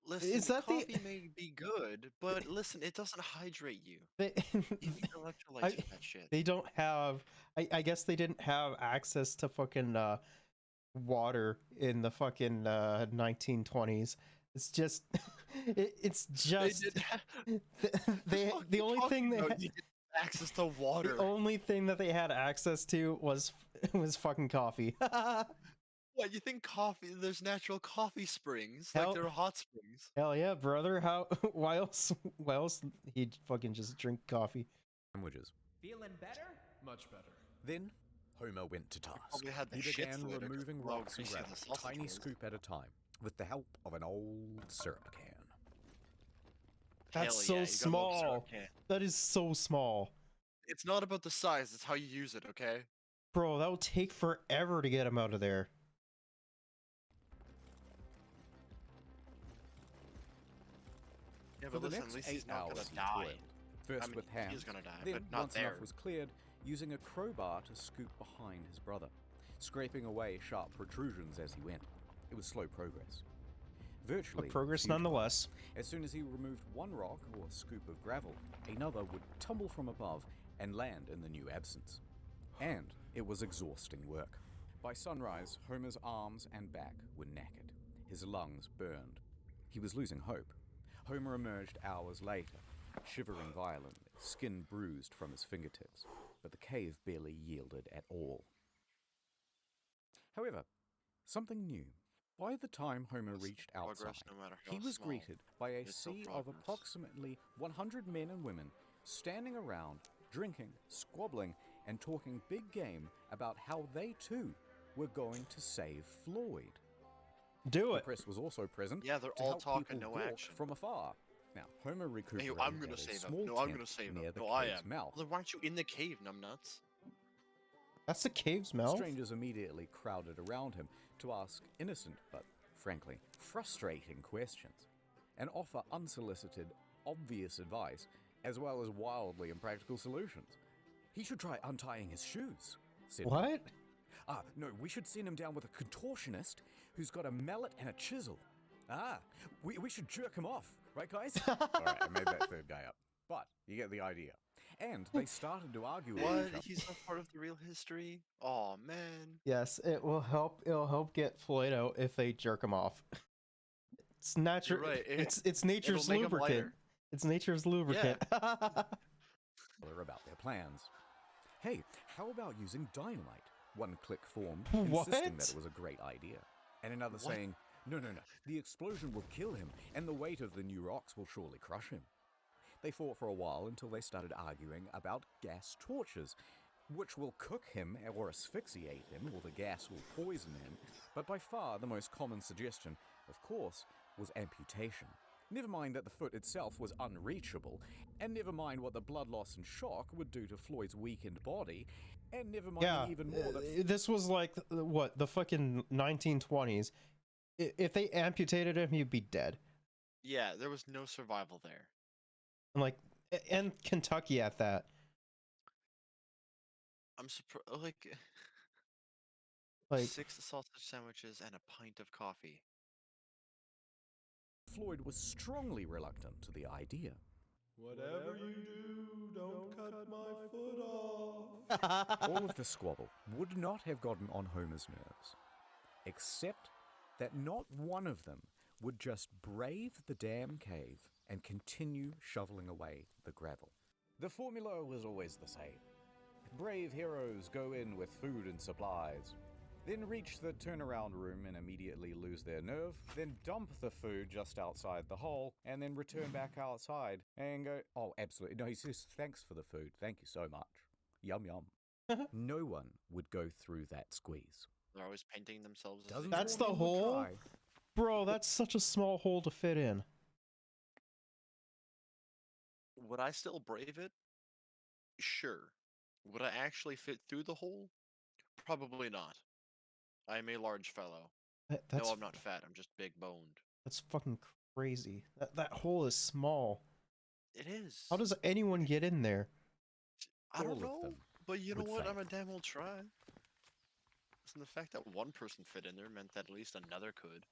Listen, Is that coffee may be good, but listen, it doesn't hydrate you. They, You need electrolytes for that shit. they don't have... I guess they didn't have access to fucking water in the fucking 1920s. It's just... it's just... The only thing they had... Access to water. The only thing that they had access to was fucking coffee. What, you think coffee, there's natural coffee springs, Hell- like there are hot springs? Hell yeah, brother. Why else he'd fucking just drink coffee? Sandwiches. Feeling better? Much better. Then, Homer went to task. Probably had the He shit began fluid or removing how rocks and greasy the gravel, sausage tiny was. scoop at a time, with the help of an old syrup can. That's Hell so yeah, you got a little syrup small. can. That is so small. It's not about the size, it's how you use it, okay? Bro, that would take forever to get him out of there. Yeah, For but the listen, next at least 8 he's not hours, gonna he die. toiled. First I mean, with he hands, is gonna die, then but not once there. enough was cleared, using a crowbar to scoop behind his brother, scraping away sharp protrusions as he went. It was slow progress. Virtually But progress futile. nonetheless. As soon as he removed one rock or scoop of gravel, another would tumble from above and land in the new absence. And it was exhausting work. By sunrise, Homer's arms and back were knackered. His lungs burned. He was losing hope. Homer emerged hours later, shivering violently, skin bruised from his fingertips, but the cave barely yielded at all. However, something new. By the time Homer reached outside, progress no matter he how was small. greeted by a It's still sea of progress. approximately 100 men and women standing around, drinking, squabbling, and talking big game about how they too were going to save Floyd. Do The it. press was also present. Yeah, they're to all help talk people and no gawk action. from afar. Now, Homer Hey, recuperated I'm gonna at a save him. small No, I'm tent gonna save near him. the No, I cave's am. mouth. Well, then why aren't you in the cave, numbnuts? That's the cave's mouth? Strangers immediately crowded around him to ask innocent but, frankly, frustrating questions and offer unsolicited, obvious advice as well as wildly impractical solutions. He should try untying his shoes, said What? one. No, we should send him down with a contortionist who's got a mallet and a chisel. We should jerk him off, right, guys? All right, I made that third guy up, but you get the idea. And they started to argue with each What? other. He's not part of the real history? Oh man. Yes, it will help. It'll help get Floyd out if they jerk him off. It's natural. You're right, It's nature's it'll make 'em lubricant. lighter. It's nature's lubricant. About their plans. Hey, how about using dynamite? One click formed, What? insisting that it was a great idea. And another What? saying, no, the explosion will kill him, and the weight of the new rocks will surely crush him. They fought for a while until they started arguing about gas torches, which will cook him or asphyxiate him, or the gas will poison him. But by far the most common suggestion, of course, was amputation. Never mind that the foot itself was unreachable, and never mind what the blood loss and shock would do to Floyd's weakened body, and never mind Yeah, even more that this was like what, the fucking 1920s. If they amputated him, he'd be dead. Yeah, there was no survival there. And like, and Kentucky at that. I'm surprised. Like 6 sausage sandwiches and a pint of coffee. Floyd was strongly reluctant to the idea. Whatever you do, don't cut my foot off. All of the squabble would not have gotten on Homer's nerves, except that not one of them would just brave the damn cave and continue shoveling away the gravel. The formula was always the same. Brave heroes go in with food and supplies, then reach the turnaround room and immediately lose their nerve, then dump the food just outside the hole, and then return back outside and go, oh, absolutely. No, he says, thanks for the food. Thank you so much. Yum, yum. No one would go through that squeeze. They're always painting themselves as Doesn't that's the anyone would hole? try. Bro, that's such a small hole to fit in. Would I still brave it? Sure. Would I actually fit through the hole? Probably not. I am a large fellow. That's, No, I'm not fat. I'm just big boned. that's fucking crazy. That hole is small. It is. How does anyone get in there? I all don't of know. them But you know would what? fail. I'm a damn old try. And the fact that one person fit in there meant that at least another could.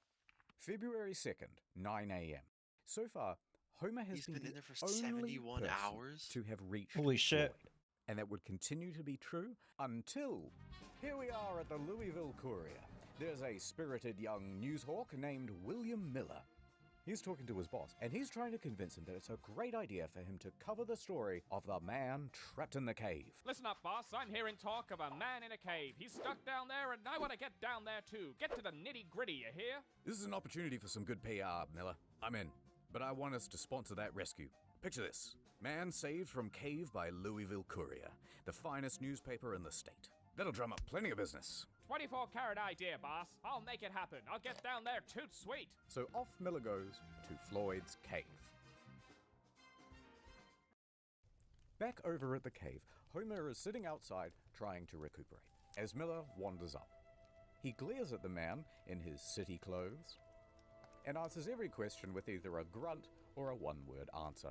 February 2nd, 9 a.m. So far, Homer has He's been been in the there for only 71 person hours? to have reached Holy shit. Floyd. And that would continue to be true until here we are at the Louisville Courier. There's a spirited young newshawk named William Miller. He's talking to his boss, and he's trying to convince him that it's a great idea for him to cover the story of the man trapped in the cave. Listen up, boss. I'm hearing talk of a man in a cave. He's stuck down there, and I want to get down there too. Get to the nitty-gritty, you hear? This is an opportunity for some good PR, Miller. I'm in. But I want us to sponsor that rescue. Picture this. Man saved from cave by Louisville Courier, the finest newspaper in the state. That'll drum up plenty of business. 24-carat idea, boss. I'll make it happen. I'll get down there toot sweet. So off Miller goes to Floyd's cave. Back over at the cave, Homer is sitting outside trying to recuperate as Miller wanders up. He glares at the man in his city clothes and answers every question with either a grunt or a one-word answer.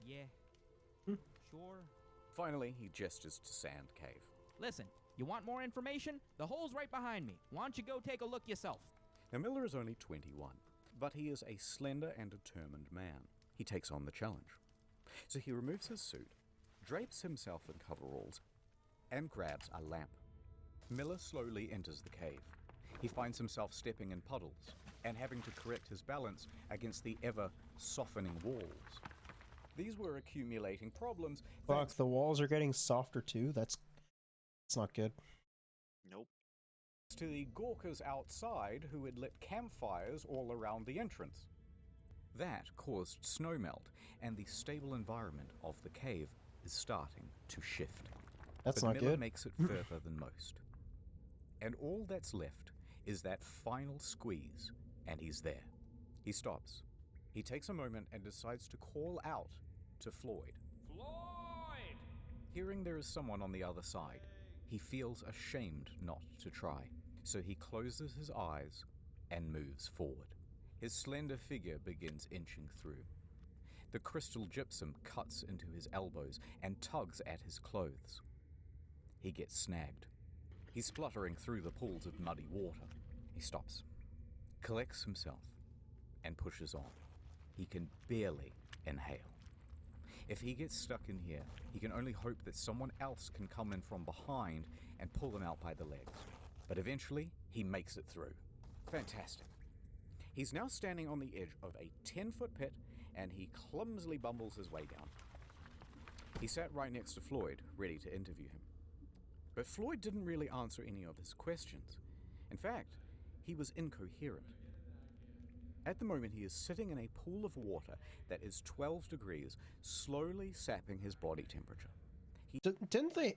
Yeah. Sure. Finally, he gestures to Sand Cave. Listen, you want more information? The hole's right behind me. Why don't you go take a look yourself? Now, Miller is only 21, but he is a slender and determined man. He takes on the challenge. So he removes his suit, drapes himself in coveralls, and grabs a lamp. Miller slowly enters the cave. He finds himself stepping in puddles and having to correct his balance against the ever-softening walls. These were accumulating problems. Fuck, the walls are getting softer too. That's not good. Nope. To the Gawkers outside who had lit campfires all around the entrance. That caused snowmelt, and the stable environment of the cave is starting to shift. That's but not Miller good. makes it further than most. And all that's left is that final squeeze, and he's there. He stops. He takes a moment and decides to call out to Floyd. Floyd! Hearing there is someone on the other side, he feels ashamed not to try, so he closes his eyes and moves forward. His slender figure begins inching through. The crystal gypsum cuts into his elbows and tugs at his clothes. He gets snagged. He's spluttering through the pools of muddy water. He stops, collects himself, and pushes on. He can barely inhale. If he gets stuck in here, he can only hope that someone else can come in from behind and pull him out by the legs. But eventually, he makes it through. Fantastic. He's now standing on the edge of a 10-foot pit, and he clumsily bumbles his way down. He sat right next to Floyd, ready to interview him. But Floyd didn't really answer any of his questions. In fact, he was incoherent. At the moment, he is sitting in a pool of water that is 12 degrees, slowly sapping his body temperature. Didn't they?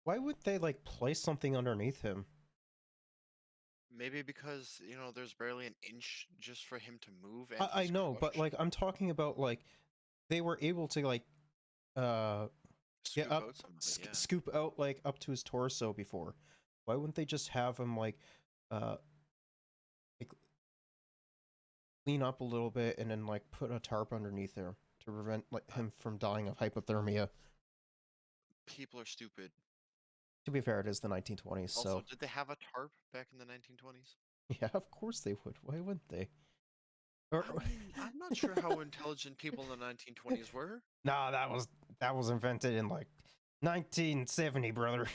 Why would they like place something underneath him? Maybe because, you know, there's barely an inch just for him to move. And I he's know, but crushed. like I'm talking about like they were able to like Scoop up, out some of it, yeah. scoop out like up to his torso before. Why wouldn't they just have him like lean up a little bit and then like put a tarp underneath there to prevent like him from dying of hypothermia? People are stupid. To be fair, it is the 1920s, Also, so did they have a tarp back in the 1920s? yeah, of course they would. Why wouldn't they? Or, I'm not sure how intelligent people in the 1920s were. nah, that was invented in like 1970, brother.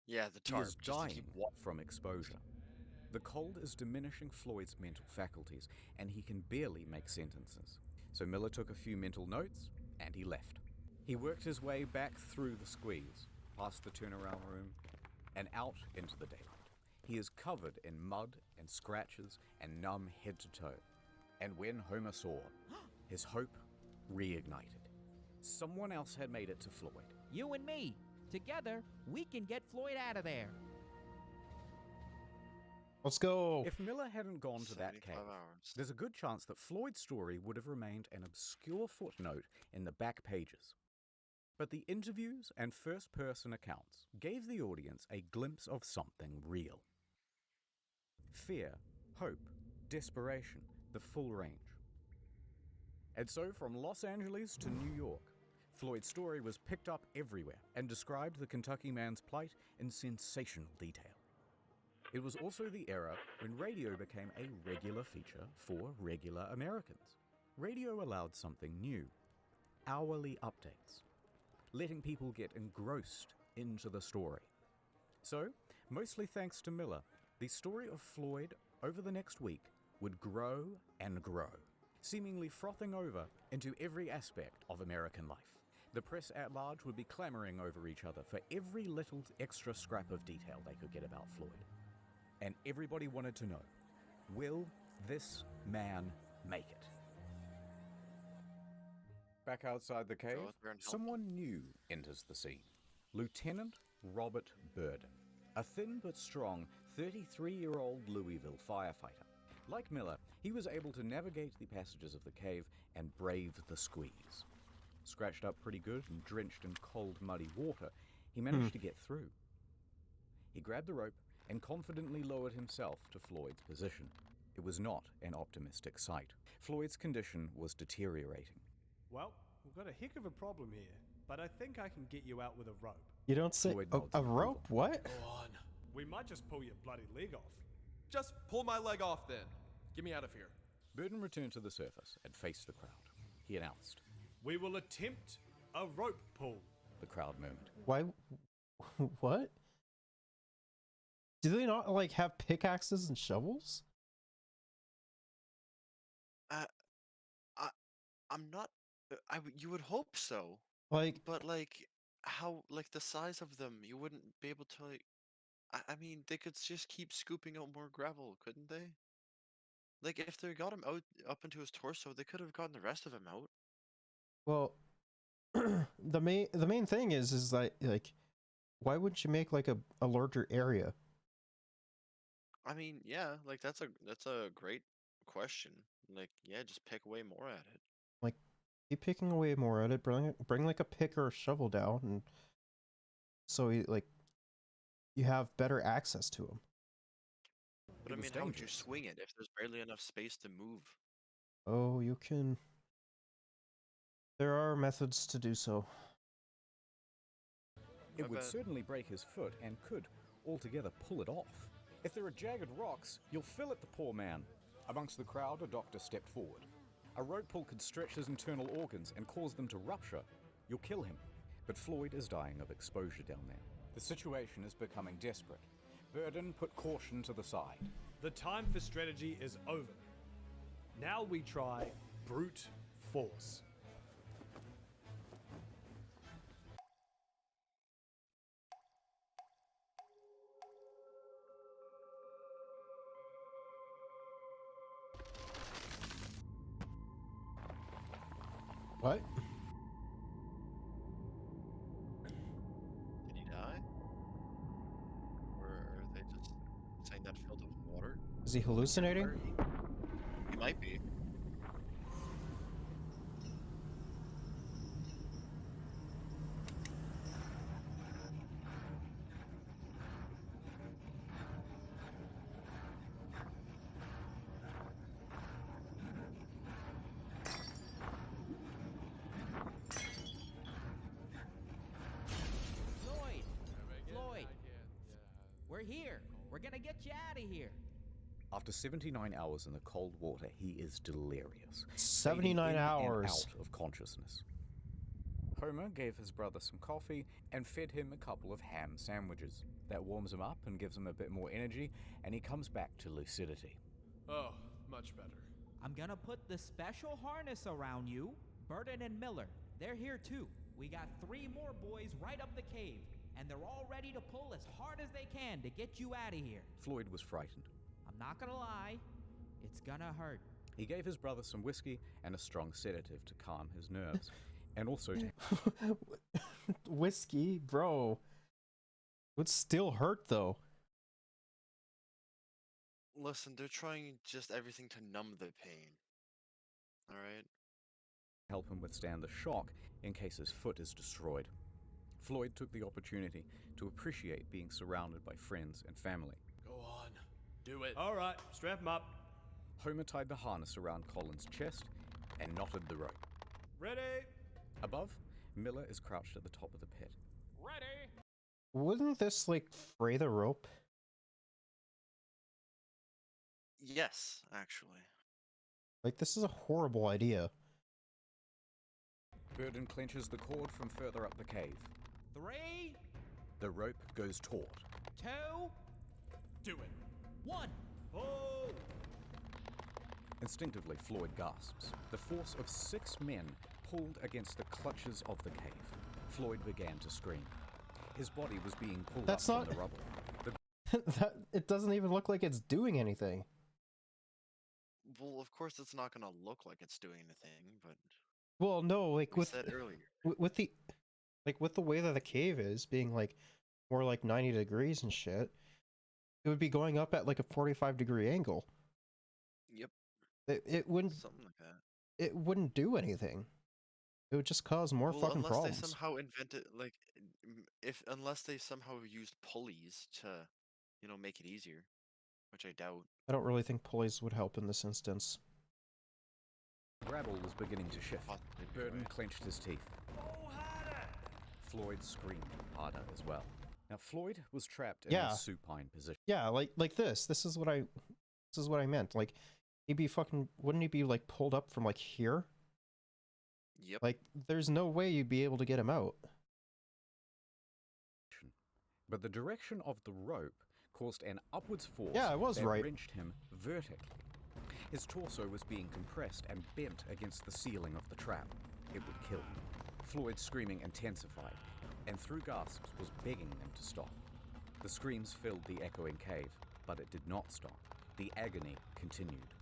Yeah, the He tarp. is just to dying keep wa- from exposure. The cold is diminishing Floyd's mental faculties, and he can barely make sentences. So Miller took a few mental notes, and he left. He worked his way back through the squeeze, past the turnaround room, and out into the daylight. He is covered in mud and scratches and numb head to toe. And when Homer saw, his hope reignited. Someone else had made it to Floyd. You and me. Together, we can get Floyd out of there. Let's go. If Miller hadn't gone to that 75 cave, hours. there's a good chance that Floyd's story would have remained an obscure footnote in the back pages. But the interviews and first-person accounts gave the audience a glimpse of something real. Fear, hope, desperation, the full range. And so from Los Angeles to New York, Floyd's story was picked up everywhere and described the Kentucky man's plight in sensational detail. It was also the era when radio became a regular feature for regular Americans. Radio allowed something new, hourly updates, letting people get engrossed into the story. So, mostly thanks to Miller, the story of Floyd over the next week would grow and grow, seemingly frothing over into every aspect of American life. The press at large would be clamoring over each other for every little extra scrap of detail they could get about Floyd. And everybody wanted to know, will this man make it? Back outside the cave, out there and help someone new enters the scene. Lieutenant Robert Burden, a thin but strong 33-year-old Louisville firefighter. Like Miller, he was able to navigate the passages of the cave and brave the squeeze. Scratched up pretty good and drenched in cold, muddy water, he managed to get through. He grabbed the rope and confidently lowered himself to Floyd's position. It was not an optimistic sight. Floyd's condition was deteriorating. Well, we've got a heck of a problem here, but I think I can get you out with a rope. You don't say Floyd nods a in rope? What? Go on. We might just pull your bloody leg off. Just pull my leg off then. Get me out of here. Burden returned to the surface and faced the crowd. He announced, We will attempt a rope pull. the crowd murmured. Why? What? Do they not like have pickaxes and shovels? I'm not. You would hope so, Like, but like how like the size of them, you wouldn't be able to like. I mean, they could just keep scooping out more gravel, couldn't they? Like if they got him out up into his torso, they could have gotten the rest of him out. well, the main thing is that like, why wouldn't you make like a larger area? I mean, yeah, like that's a great question. Like, yeah, just pick way more at it. Like, keep picking away more at it. Bring like a pick or a shovel down, and so you have better access to them. But I mean, how would you swing it if there's barely enough space to move? Oh, you can. There are methods to do so. It would certainly break his foot and could altogether pull it off. If there are jagged rocks, you'll fillet the poor man. Amongst the crowd, a doctor stepped forward. A rope pull could stretch his internal organs and cause them to rupture. You'll kill him. But Floyd is dying of exposure down there. The situation is becoming desperate. Burden put caution to the side. The time for strategy is over. Now we try brute force. What? Did he die? Or are they just saying that filled with water? Is he hallucinating? He might be. Floyd! We're here. We're gonna get you out of here. After 79 hours in the cold water, he is delirious. 79 fading in hours. And out of consciousness. Homer gave his brother some coffee and fed him a couple of ham sandwiches. That warms him up and gives him a bit more energy, and he comes back to lucidity. Oh, much better. I'm gonna put the special harness around you. Burden and Miller, they're here too. We got 3 more boys right up the cave, and they're all ready to pull as hard as they can to get you out of here. Floyd was frightened. I'm not gonna lie, it's gonna hurt. He gave his brother some whiskey and a strong sedative to calm his nerves, and also to... Whiskey, bro. Would still hurt though. Listen, they're trying just everything to numb the pain. Alright? help him withstand the shock in case his foot is destroyed. Floyd took the opportunity to appreciate being surrounded by friends and family. Go on. Do it. All right, strap him up. Homer tied the harness around Colin's chest and knotted the rope. Ready? Above, Miller is crouched at the top of the pit. Ready? Wouldn't this, like, fray the rope? Yes, actually. Like, this is a horrible idea. Burden clenches the cord from further up the cave. 3, The rope goes taut. 2, Do it. 1. Oh! Instinctively, Floyd gasps. The force of 6 men pulled against the clutches of the cave. Floyd began to scream. His body was being pulled That's up not... from the rubble. It doesn't even look like it's doing anything. Well, of course it's not gonna look like it's doing anything, but... Well, no, like, we with said earlier. with the... Like, with the way that the cave is, being, like, more like 90 degrees and shit, it would be going up at, like, a 45-degree angle. Yep. It wouldn't... Something like that. It wouldn't do anything. It would just cause more fucking unless problems. they somehow invented, like, unless they somehow used pulleys to, you know, make it easier, which I doubt. I don't really think pulleys would help in this instance. Gravel was beginning to shift. Burden clenched his teeth. Floyd screamed harder as well. Now, Floyd was trapped in a supine position. Yeah, like this. This is what I meant. Like, he'd be fucking... Wouldn't he be, like, pulled up from, like, here? Yep. Like, there's no way you'd be able to get him out. But the direction of the rope caused an upwards force that right. wrenched him vertically. His torso was being compressed and bent against the ceiling of the trap. It would kill him. Floyd's screaming intensified, and through gasps was begging them to stop. The screams filled the echoing cave, but it did not stop. The agony continued.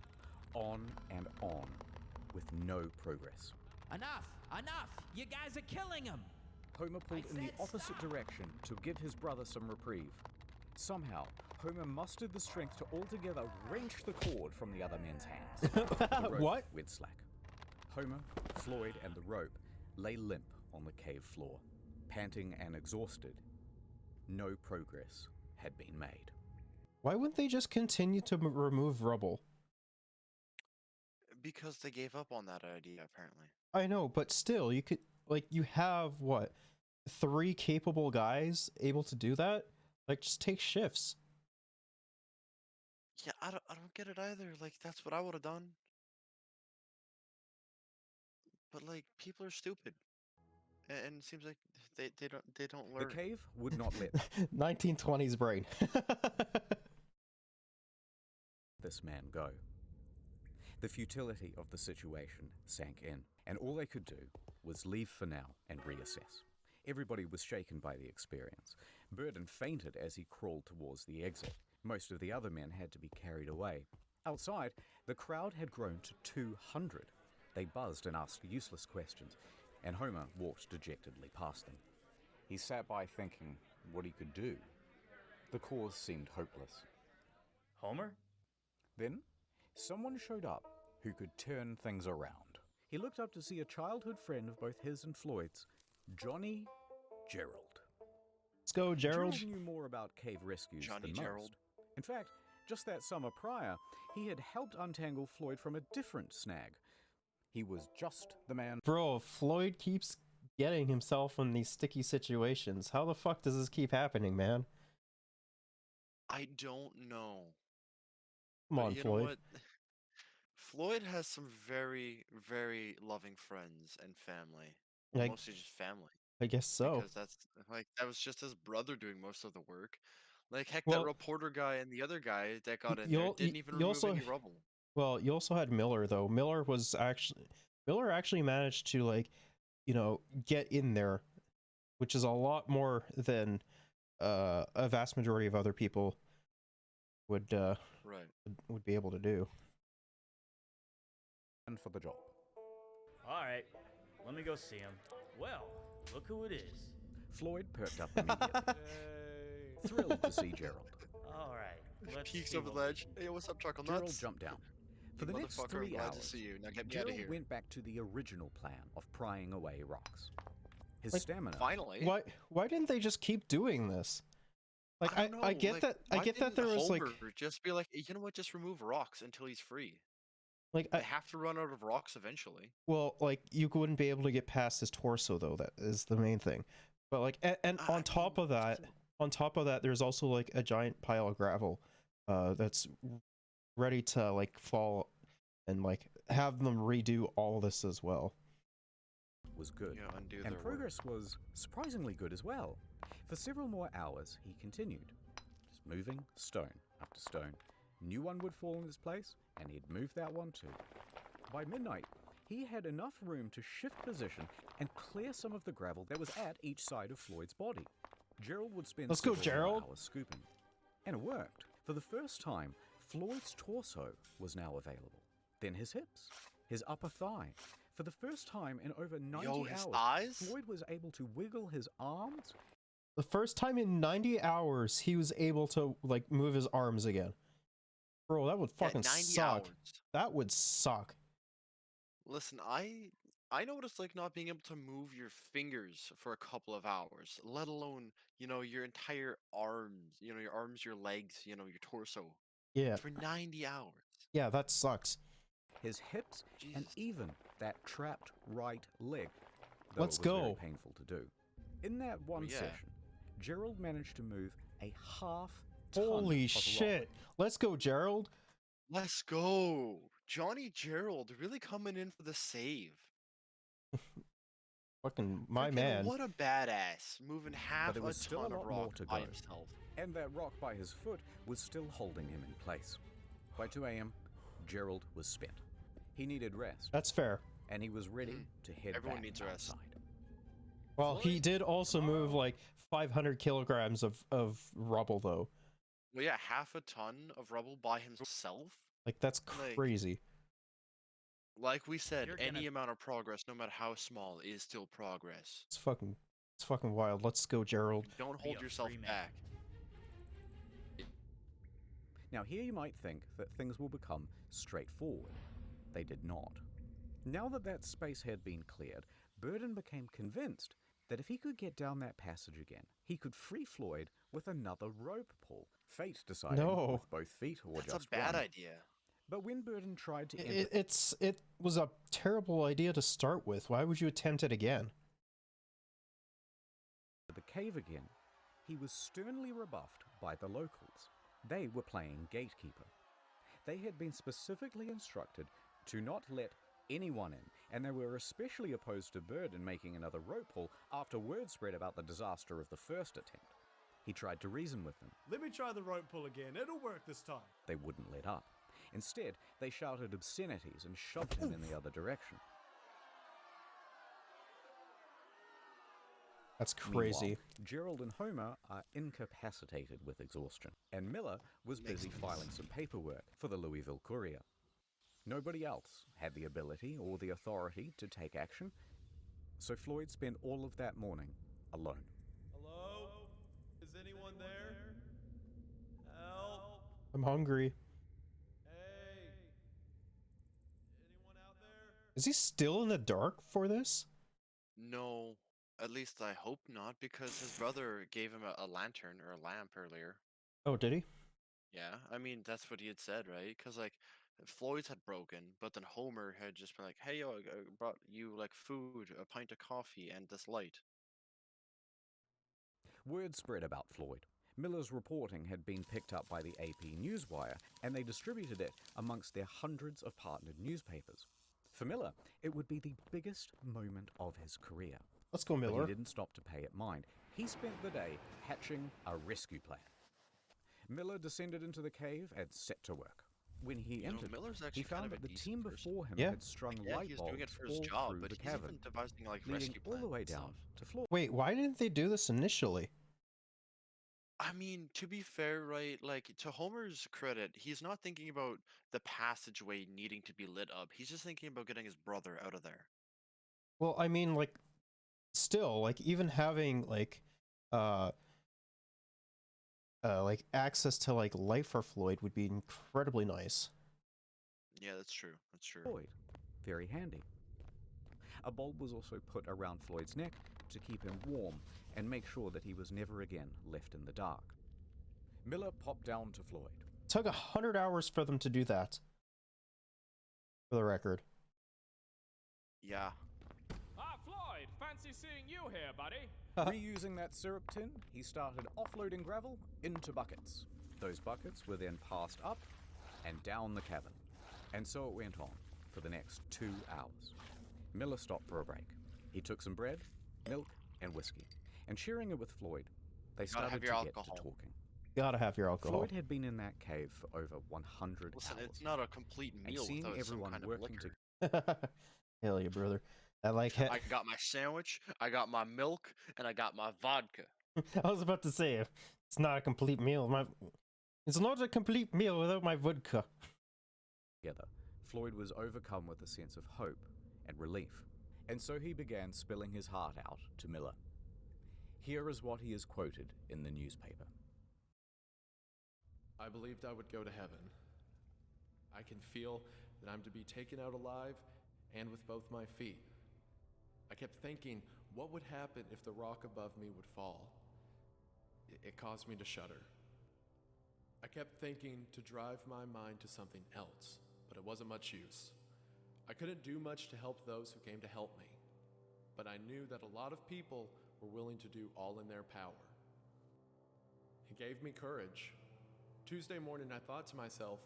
On and on, with no progress. Enough! Enough! You guys are killing him! Homer pulled in the opposite direction to give his brother some reprieve. Somehow, Homer mustered the strength to altogether wrench the cord from the other men's hands. The rope What? went slack. Homer, Floyd, and the rope lay limp on the cave floor, panting and exhausted. No progress had been made. Why wouldn't they just continue to remove rubble? Because they gave up on that idea, apparently. I know, but still, you could, like, you have, what, 3 capable guys able to do that? Like, just take shifts. Yeah, I don't get it either. Like, that's what I would have done. But like, people are stupid, and it seems like they don't learn. The cave would not let 1920s brain. this man go. The futility of the situation sank in, and all they could do was leave for now and reassess. Everybody was shaken by the experience. Burden fainted as he crawled towards the exit. Most of the other men had to be carried away. Outside, the crowd had grown to 200. They buzzed and asked useless questions, and Homer walked dejectedly past them. He sat by thinking what he could do. The cause seemed hopeless. Homer? Then, someone showed up who could turn things around. He looked up to see a childhood friend of both his and Floyd's, Johnny Gerald. Let's go, Gerald. Gerald knew more about cave rescues Johnny than Gerald. most. In fact, just that summer prior, he had helped untangle Floyd from a different snag. He was just the man. Bro, Floyd keeps getting himself in these sticky situations. How the fuck does this keep happening, man? I don't know. Come on, You Floyd. know what? Floyd has some very, very loving friends and family. Like- Mostly just family. I guess so. Because that was just his brother doing most of the work. Like, heck, Well, that reporter guy and the other guy that got in you there al- didn't you- even you remove also- any rubble. Well, you also had Miller, though. Miller actually managed to, like, you know, get in there, which is a lot more than a vast majority of other people would Right. would be able to do. And for the job. All right, let me go see him. Well, look who it is. Floyd perked up immediately, thrilled to see Gerald. All right, let's Peeks see over the what we ledge. Hey, what's up, Chuckle Gerald Nuts? jumped down. For You the next motherfucker, I'm 3 glad hours, to see you. Now get me out Gerald of here. went back to the original plan of prying away rocks. His Like, stamina. Finally. Why didn't they just keep doing this? Like, I don't know, get like, that I why get that didn't there was like Homer just be like, you know what, just remove rocks until he's free. like They have to run out of rocks eventually. well, like, you wouldn't be able to get past his torso, though. That is the main thing. But like, and on top of that, there's also like a giant pile of gravel that's ready to like fall and like have them redo all this as well. Was good, Yeah, undo and their work. progress was surprisingly good as well. For several more hours, he continued, just moving stone after stone. New one would fall in its place, and he'd move that one too. By midnight, he had enough room to shift position and clear some of the gravel that was at each side of Floyd's body. Gerald would spend Let's go, several more Gerald. hours scooping, and it worked. For the first time, Floyd's torso was now available. Then his hips, his upper thigh. For the first time in over 90 his hours, thighs? Floyd was able to wiggle his arms. The first time in 90 hours he was able to like move his arms again. Bro, that would Yeah, fucking 90 suck. hours. That would suck. Listen, I know what it's like not being able to move your fingers for a couple of hours, let alone, you know, your entire arms, you know, your arms, your legs, you know, your torso. Yeah. For 90 hours. Yeah, that sucks. His hips, and even that trapped right leg. Let's it was very go. painful to do. In that one Yeah. session, Gerald managed to move a half ton Holy of rock. shit. Let's go, Gerald. Let's go. Johnny Gerald really coming in for the save. Fucking my Freaking man. What a badass. Moving half But there was a still a ton of lot more rock to by go. himself. And that rock by his foot was still holding him in place. By 2 a.m., Gerald was spent. He needed rest, That's fair. and he was ready to head Everyone back needs rest. outside. Well, he did also move like 500 kilograms of rubble, though. Well, yeah, half a ton of rubble by himself. Like, that's Like- crazy. Like we said, You're any gonna- amount of progress, no matter how small, is still progress. It's fucking wild. Let's go, Gerald. Don't Be hold a yourself free man. back. Now, here you might think that things will become straightforward. They did not. Now that space had been cleared, Burden became convinced that if he could get down that passage again, he could free Floyd with another rope pull. Fate decided with both feet or That's just a bad one. idea. But when Burden tried to enter It was a terrible idea to start with. Why would you attempt it again? the cave again, he was sternly rebuffed by the locals. They were playing gatekeeper. They had been specifically instructed to not let anyone in, and they were especially opposed to Burden making another rope pull after word spread about the disaster of the first attempt. He tried to reason with them. Let me try the rope pull again. It'll work this time. They wouldn't let up. Instead, they shouted obscenities and shoved him in the other direction. That's crazy. Meanwhile, Gerald and Homer are incapacitated with exhaustion, and Miller was busy filing some paperwork for the Louisville Courier. Nobody else had the ability or the authority to take action, so Floyd spent all of that morning alone. Hello? Is anyone there? Help! I'm hungry. Is he still in the dark for this? No, at least I hope not, because his brother gave him a lantern or a lamp earlier. Oh, did he? Yeah, I mean, that's what he had said, right? Because, like, Floyd's had broken, but then Homer had just been like, hey, yo, I brought you, like, food, a pint of coffee, and this light. Word spread about Floyd. Miller's reporting had been picked up by the AP Newswire, and they distributed it amongst their hundreds of partnered newspapers. For Miller, it would be the biggest moment of his career. Let's go, Miller. But he didn't stop to pay it mind. He spent the day hatching a rescue plan. Miller descended into the cave and set to work. When he entered, he found that the team before him had strung light he's bulbs doing it for his all job, through but the he's cavern, even devising, like, leading rescue all the plans way and down stuff. to Floyd. Wait, why didn't they do this initially? I mean, to be fair, right, like, to Homer's credit, he's not thinking about the passageway needing to be lit up. He's just thinking about getting his brother out of there. Well, I mean, like, still, like, even having, like access to, like, light for Floyd would be incredibly nice. Yeah, that's true. That's true. Floyd, very handy. A bulb was also put around Floyd's neck to keep him warm and make sure that he was never again left in the dark. Miller popped down to Floyd. It took 100 hours for them to do that. For the record. Yeah. Ah, Floyd, fancy seeing you here, buddy. Reusing that syrup tin, he started offloading gravel into buckets. Those buckets were then passed up and down the cavern. And so it went on for the next 2 hours. Miller stopped for a break. He took some bread, milk, and whiskey. And sharing it with Floyd, they started to get to talking. Gotta have your alcohol. Floyd had been in that cave for over 100 Listen, hours. it's not a complete And meal seeing without some everyone kind of working liquor. Hell yeah, brother. I like I got my sandwich, I got my milk, and I got my vodka. I was about to say, it's not a complete meal. It's not a complete meal without my vodka. Together, Floyd was overcome with a sense of hope and relief, and so he began spilling his heart out to Miller. Here is what he is quoted in the newspaper. I believed I would go to heaven. I can feel that I'm to be taken out alive and with both my feet. I kept thinking, what would happen if the rock above me would fall? It caused me to shudder. I kept thinking to drive my mind to something else, but it wasn't much use. I couldn't do much to help those who came to help me, but I knew that a lot of people were willing to do all in their power. It gave me courage. Tuesday morning, I thought to myself,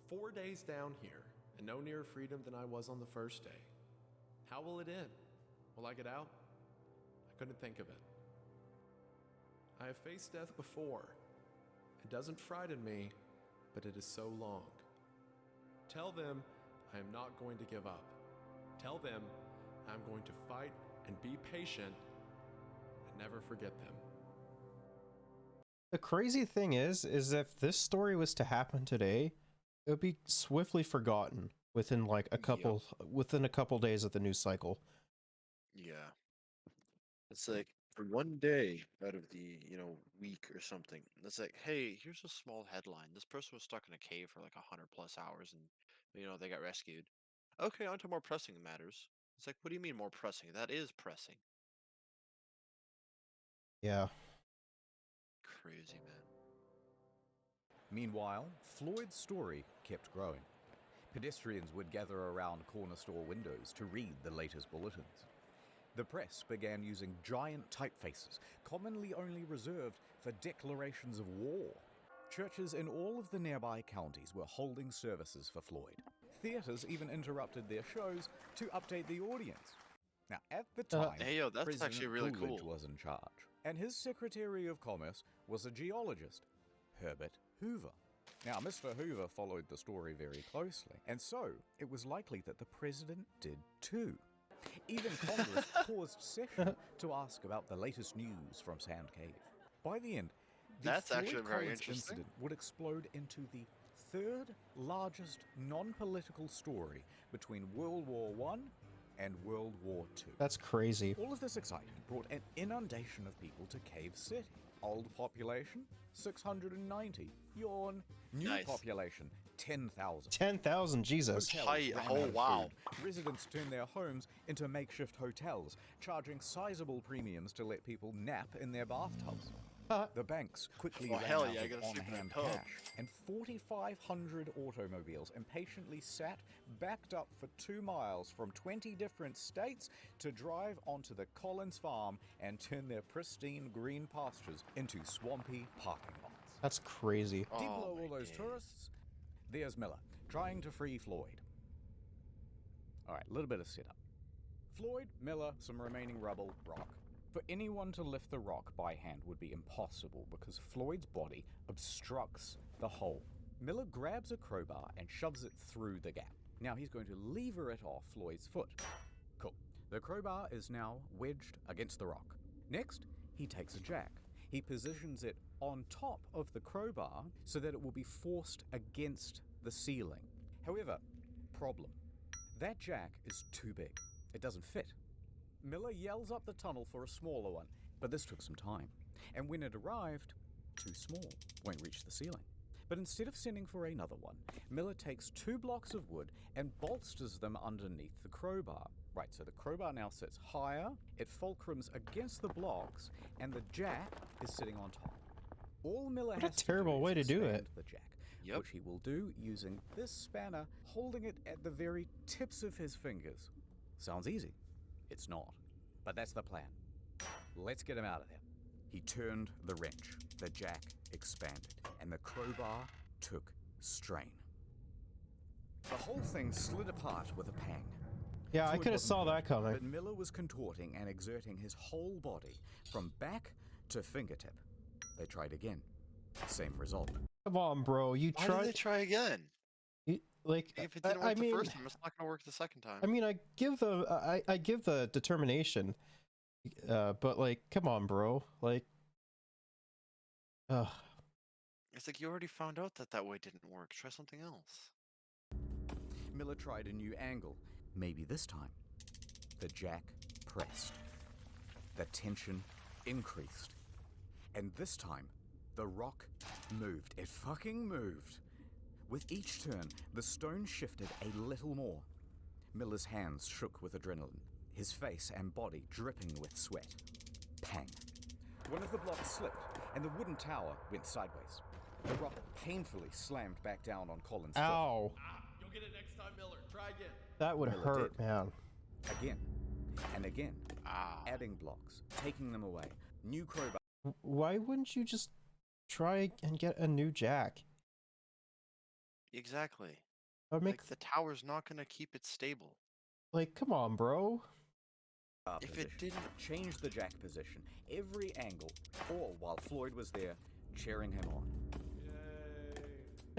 4 days down here, and no nearer freedom than I was on the first day. How will it end? Will I get out? I couldn't think of it. I have faced death before. It doesn't frighten me, but it is so long. Tell them I am not going to give up. Tell them I'm going to fight and be patient and never forget them. The crazy thing is if this story was to happen today, it would be swiftly forgotten within like within a couple days of the news cycle. Yeah. It's like, one day out of the week or something. It's like, hey, here's a small headline. This person was stuck in a cave for like 100+ hours, and they got rescued. Okay, on to more pressing matters. It's like, what do you mean more pressing? That is pressing. Yeah. Crazy, man. Meanwhile, Floyd's story kept growing. Pedestrians would gather around corner store windows to read the latest bulletins. The press began using giant typefaces, commonly only reserved for declarations of war. Churches in all of the nearby counties were holding services for Floyd. Theaters even interrupted their shows to update the audience. Now, at the time, that's President actually really Coolidge cool. was in charge, and his Secretary of Commerce was a geologist, Herbert Hoover. Now, Mr. Hoover followed the story very closely, and so it was likely that the president did too. Even Congress paused session to ask about the latest news from Sand Cave. By the end, the That's Floyd actually very Collins interesting. incident would explode into the third largest non-political story between World War I and World War II. That's crazy. All of this excitement brought an inundation of people to Cave City. Old population, 690. Yawn. New Nice. population, 10,000. 10,000, Jesus. Hotels ran out of food. Residents turned their homes into makeshift hotels, charging sizable premiums to let people nap in their bathtubs. The banks quickly ran hell out yeah, I of gotta sleep in a on-hand tub. cash, and 4,500 automobiles impatiently sat backed up for 2 miles from 20 different states to drive onto the Collins farm and turn their pristine green pastures into swampy parking lots. That's crazy. Deep below all those tourists, there's Miller, trying to free Floyd. Alright, a little bit of setup. Floyd, Miller, some remaining rubble, rock. For anyone to lift the rock by hand would be impossible because Floyd's body obstructs the hole. Miller grabs a crowbar and shoves it through the gap. Now he's going to lever it off Floyd's foot. Cool. The crowbar is now wedged against the rock. Next, he takes a jack. He positions it on top of the crowbar so that it will be forced against the ceiling. However, problem. That jack is too big. It doesn't fit. Miller yells up the tunnel for a smaller one, but this took some time. And when it arrived, too small, won't reach the ceiling. But instead of sending for another one, Miller takes 2 blocks of wood and bolsters them underneath the crowbar. Right, so the crowbar now sits higher, it fulcrums against the blocks, and the jack is sitting on top. All Miller What a has terrible way to do expand it. the jack, which he will do using this spanner, holding it at the very tips of his fingers. Sounds easy. It's not. But that's the plan. Let's get him out of there. He turned the wrench. The jack expanded, and the crowbar took strain. The whole thing slid apart with a pang. Yeah, I Floyd could have wasn't saw hurt, that coming. But Miller was contorting and exerting his whole body, from back to fingertip. They tried again. Same result. Come on, bro. You Why tried. did they try again? Like, If it didn't I work the mean, first time, it's not going to work the second time. I mean, I give the determination, but like, come on, bro. Like, It's like you already found out that way didn't work. Try something else. Miller tried a new angle. Maybe this time. The jack pressed. The tension increased. And this time, the rock moved. It fucking moved. With each turn, the stone shifted a little more. Miller's hands shook with adrenaline, his face and body dripping with sweat. Pang. One of the blocks slipped, and the wooden tower went sideways. The rock painfully slammed back down on Collins' foot. ow. You'll get it next time, Miller. Try again. That would Miller hurt, did. man. Again. And again. Adding blocks, taking them away. New crowbar. Why wouldn't you just try and get a new jack? Exactly. That would make Like, the tower's not going to keep it stable. like, come on, bro. If it didn't change the jack position, every angle, all while Floyd was there, cheering him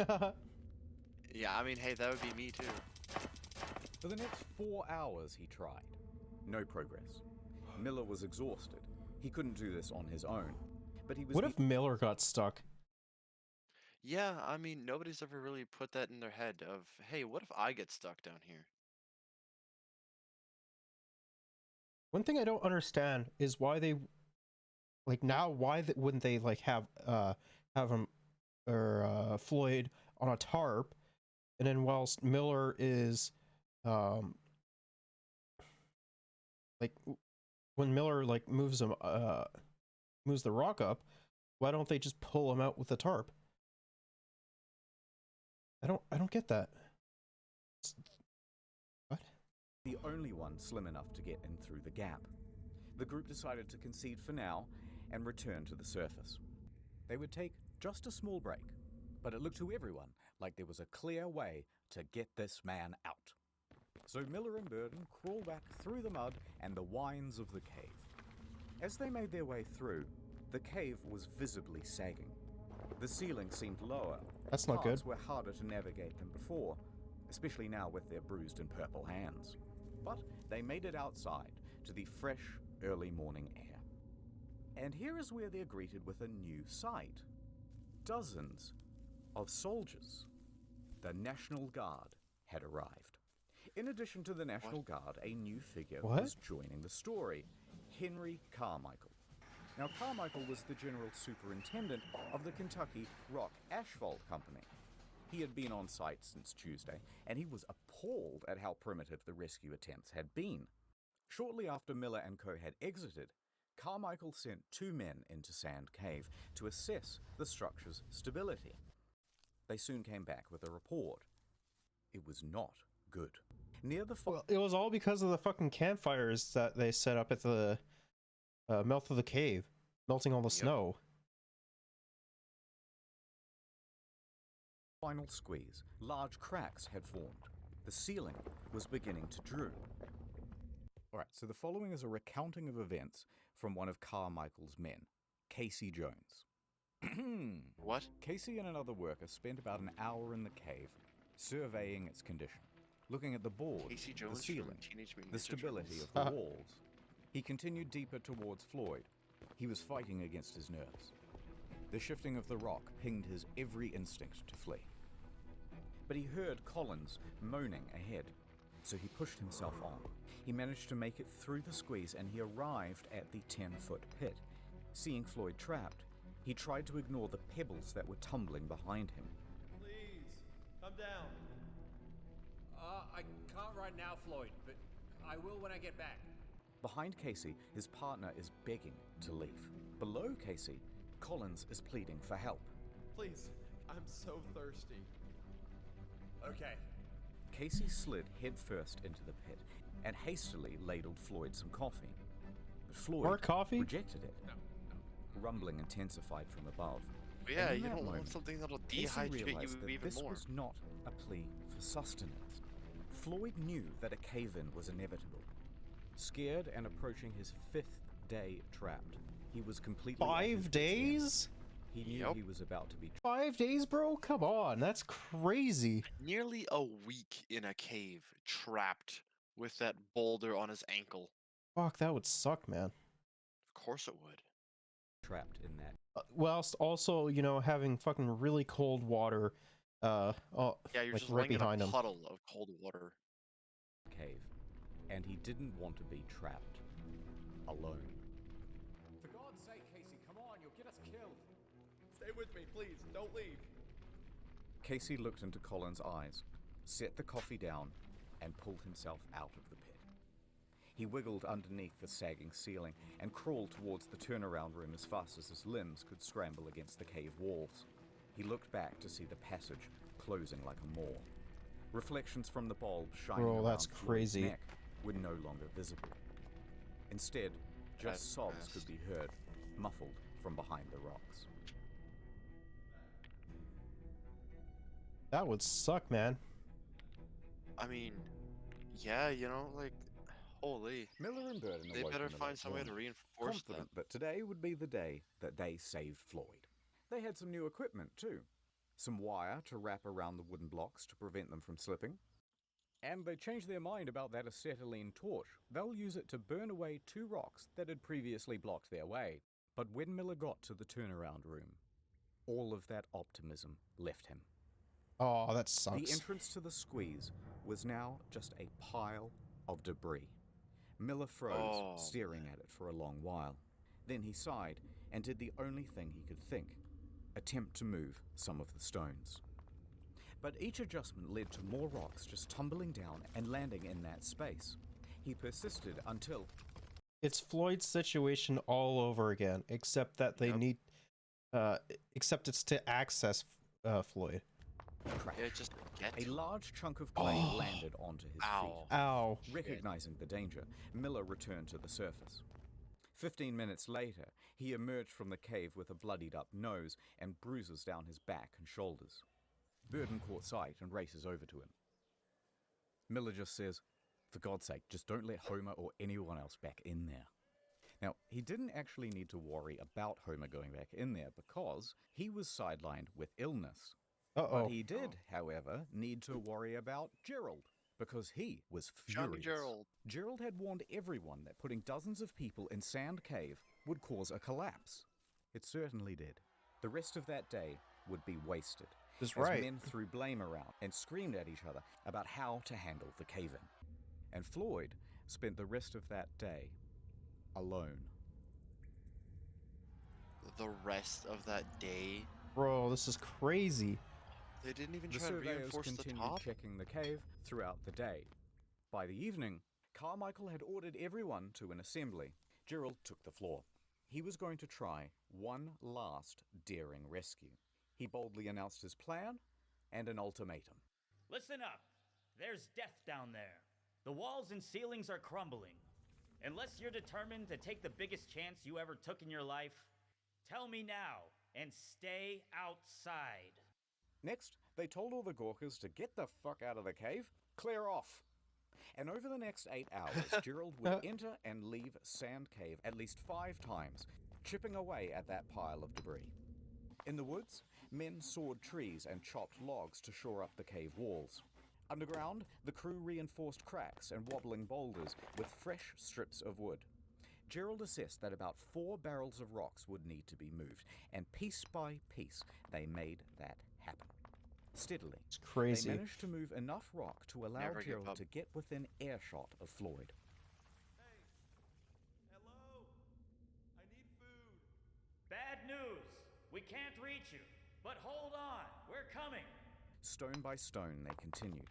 on. Yeah, I mean, hey, that would be me too. For the next 4 hours, he tried. No progress. Miller was exhausted. He couldn't do this on his own. But he was. What if Miller got stuck? Yeah, I mean, nobody's ever really put that in their head of, hey, what if I get stuck down here? One thing I don't understand is why they Like now, why wouldn't they like have him or Floyd on a tarp, and then whilst Miller is like when Miller like moves him moves the rock up, why don't they just pull him out with the tarp? I don't get that. What? The only one slim enough to get in through the gap. The group decided to concede for now and return to the surface. They would take just a small break, but it looked to everyone like there was a clear way to get this man out. So Miller and Burden crawled back through the mud and the wines of the cave. As they made their way through, the cave was visibly sagging. The ceiling seemed lower. That's not Parts good. were harder to navigate than before, especially now with their bruised and purple hands. But they made it outside to the fresh, early morning air. And here is where they're greeted with a new sight. Dozens of soldiers. The National Guard had arrived. In addition to the National Guard, a new figure was joining the story, Henry Carmichael. Now, Carmichael was the general superintendent of the Kentucky Rock Asphalt Company. He had been on site since Tuesday, and he was appalled at how primitive the rescue attempts had been. Shortly after Miller and co. had exited, Carmichael sent 2 men into Sand Cave to assess the structure's stability. They soon came back with a report. It was not good. Near the Well, it was all because of the fucking campfires that they set up at the mouth of the cave, melting all the snow. Final squeeze, large cracks had formed. The ceiling was beginning to droop. Alright, so the following is a recounting of events from one of Carmichael's men, Casey Jones. What? Casey and another worker spent about an hour in the cave, surveying its condition, looking at the boards, Casey the Jones ceiling, from Teenage Mutant the Ninja stability Turtles. of the walls. He continued deeper towards Floyd. He was fighting against his nerves. The shifting of the rock pinged his every instinct to flee. But he heard Collins moaning ahead, so he pushed himself on. He managed to make it through the squeeze and he arrived at the 10-foot pit. Seeing Floyd trapped, he tried to ignore the pebbles that were tumbling behind him. Please, come down. I can't right now, Floyd, but I will when I get back. Behind Casey, his partner is begging to leave. Below Casey, Collins is pleading for help. Please, I'm so thirsty. Okay. Casey slid headfirst into the pit and hastily ladled Floyd some coffee. But Floyd More coffee? rejected it. No. Rumbling intensified from above. But yeah, And in you that don't moment, want something that'll Casey dehydrate realized you that even this more. was not a plea for sustenance. Floyd knew that a cave-in was inevitable. Scared and approaching his 5th day trapped, he was completely... 5 days? He knew he was about to be... 5 days, bro? Come on, that's crazy. Nearly a week in a cave, trapped with that boulder on his ankle. Fuck, that would suck, man. Of course it would. Trapped in that. Whilst also, you know, having fucking really cold water, Yeah, you're like just right laying in behind a him. puddle of cold water. Cave, and he didn't want to be trapped alone. For God's sake, Casey, come on, you'll get us killed. Stay with me, please. Don't leave. Casey looked into Colin's eyes, set the coffee down, and pulled himself out of the pit. He wiggled underneath the sagging ceiling and crawled towards the turnaround room as fast as his limbs could scramble against the cave walls. He looked back to see the passage closing like a maw. Reflections from the bulb shining Bro, around that's Floyd's crazy. neck were no longer visible. Instead, That's just sobs fast. could be heard, muffled from behind the rocks. That would suck, man. I mean, yeah, you know, like, holy. Miller and Burden They awoke better in the find late some way to morning, reinforce that. confident that today would be the day that they saved Floyd. They had some new equipment too. Some wire to wrap around the wooden blocks to prevent them from slipping. And they changed their mind about that acetylene torch. They'll use it to burn away 2 rocks that had previously blocked their way. But when Miller got to the turnaround room, all of that optimism left him. Oh, that The sucks. entrance to the squeeze was now just a pile of debris. Miller froze, Oh, staring at it for a long while. Then he sighed and did the only thing he could think: attempt to move some of the stones. But each adjustment led to more rocks just tumbling down and landing in that space. He persisted until... It's Floyd's situation all over again, except that they need... except it's to access Floyd. Crash. Yeah, just get a large chunk of clay landed onto his feet. Ow. Recognizing the danger, Miller returned to the surface. 15 minutes later, he emerged from the cave with a bloodied up nose and bruises down his back and shoulders. Burden caught sight and races over to him. Miller just says, "For God's sake, just don't let Homer or anyone else back in there." Now, he didn't actually need to worry about Homer going back in there because he was sidelined with illness. But he did, however, need to worry about Gerald, because he was furious. Gerald had warned everyone that putting dozens of people in Sand Cave would cause a collapse. It certainly did. The rest of that day would be wasted. That's as right. men threw blame around and screamed at each other about how to handle the cave-in. And Floyd spent the rest of that day alone. The rest of that day? Bro, this is crazy. They didn't even The try to surveyors reinforce the continued top? checking the cave throughout the day. By the evening, Carmichael had ordered everyone to an assembly. Gerald took the floor. He was going to try one last daring rescue. He boldly announced his plan and an ultimatum. Listen up. There's death down there. The walls and ceilings are crumbling. Unless you're determined to take the biggest chance you ever took in your life, tell me now and stay outside. Next, they told all the Gawkers to get the fuck out of the cave, clear off. And over the next 8 hours, Gerald would enter and leave Sand Cave at least 5 times, chipping away at that pile of debris. In the woods, men sawed trees and chopped logs to shore up the cave walls. Underground, the crew reinforced cracks and wobbling boulders with fresh strips of wood. Gerald assessed that about 4 barrels of rocks would need to be moved, and piece by piece, they made that happen. Steadily, it's crazy. They managed to move enough rock to allow Never give Gerald up. to get within earshot of Floyd. Hello? I need food. Bad news. We can't reach you. But hold on. We're coming. Stone by stone, they continued.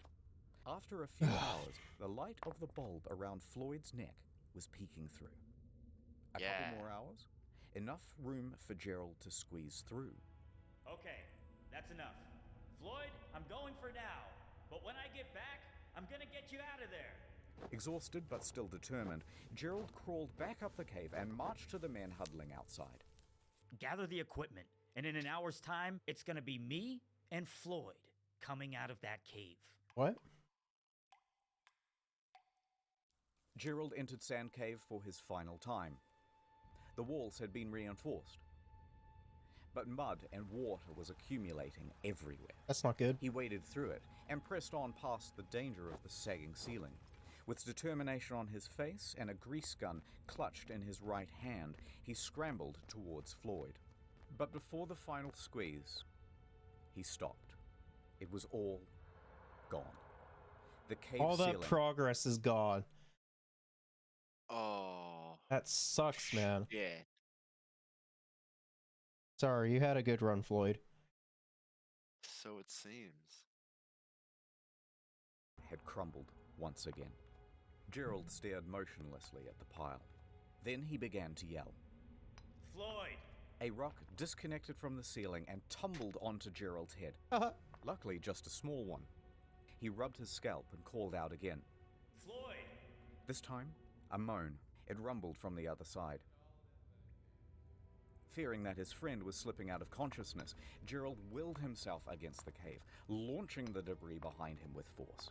After a few hours, the light of the bulb around Floyd's neck was peeking through. A couple more hours, enough room for Gerald to squeeze through. Okay, that's enough. Floyd, I'm going for now. But when I get back, I'm gonna get you out of there. Exhausted but still determined, Gerald crawled back up the cave and marched to the men huddling outside. Gather the equipment, and in an hour's time, it's gonna be me and Floyd coming out of that cave. What? Gerald entered Sand Cave for his final time. The walls had been reinforced, but mud and water was accumulating everywhere. That's not good. He waded through it and pressed on past the danger of the sagging ceiling. With determination on his face and a grease gun clutched in his right hand, he scrambled towards Floyd. But before the final squeeze, he stopped. It was all gone. The cave All that ceiling... progress is gone. Oh. That sucks, man. Yeah. Sorry, you had a good run, Floyd. So it seems. Had crumbled once again. Gerald stared motionlessly at the pile. Then he began to yell. Floyd! A rock disconnected from the ceiling and tumbled onto Gerald's head. Luckily, just a small one. He rubbed his scalp and called out again. Floyd! This time, a moan. It rumbled from the other side. Fearing that his friend was slipping out of consciousness, Gerald willed himself against the cave, launching the debris behind him with force.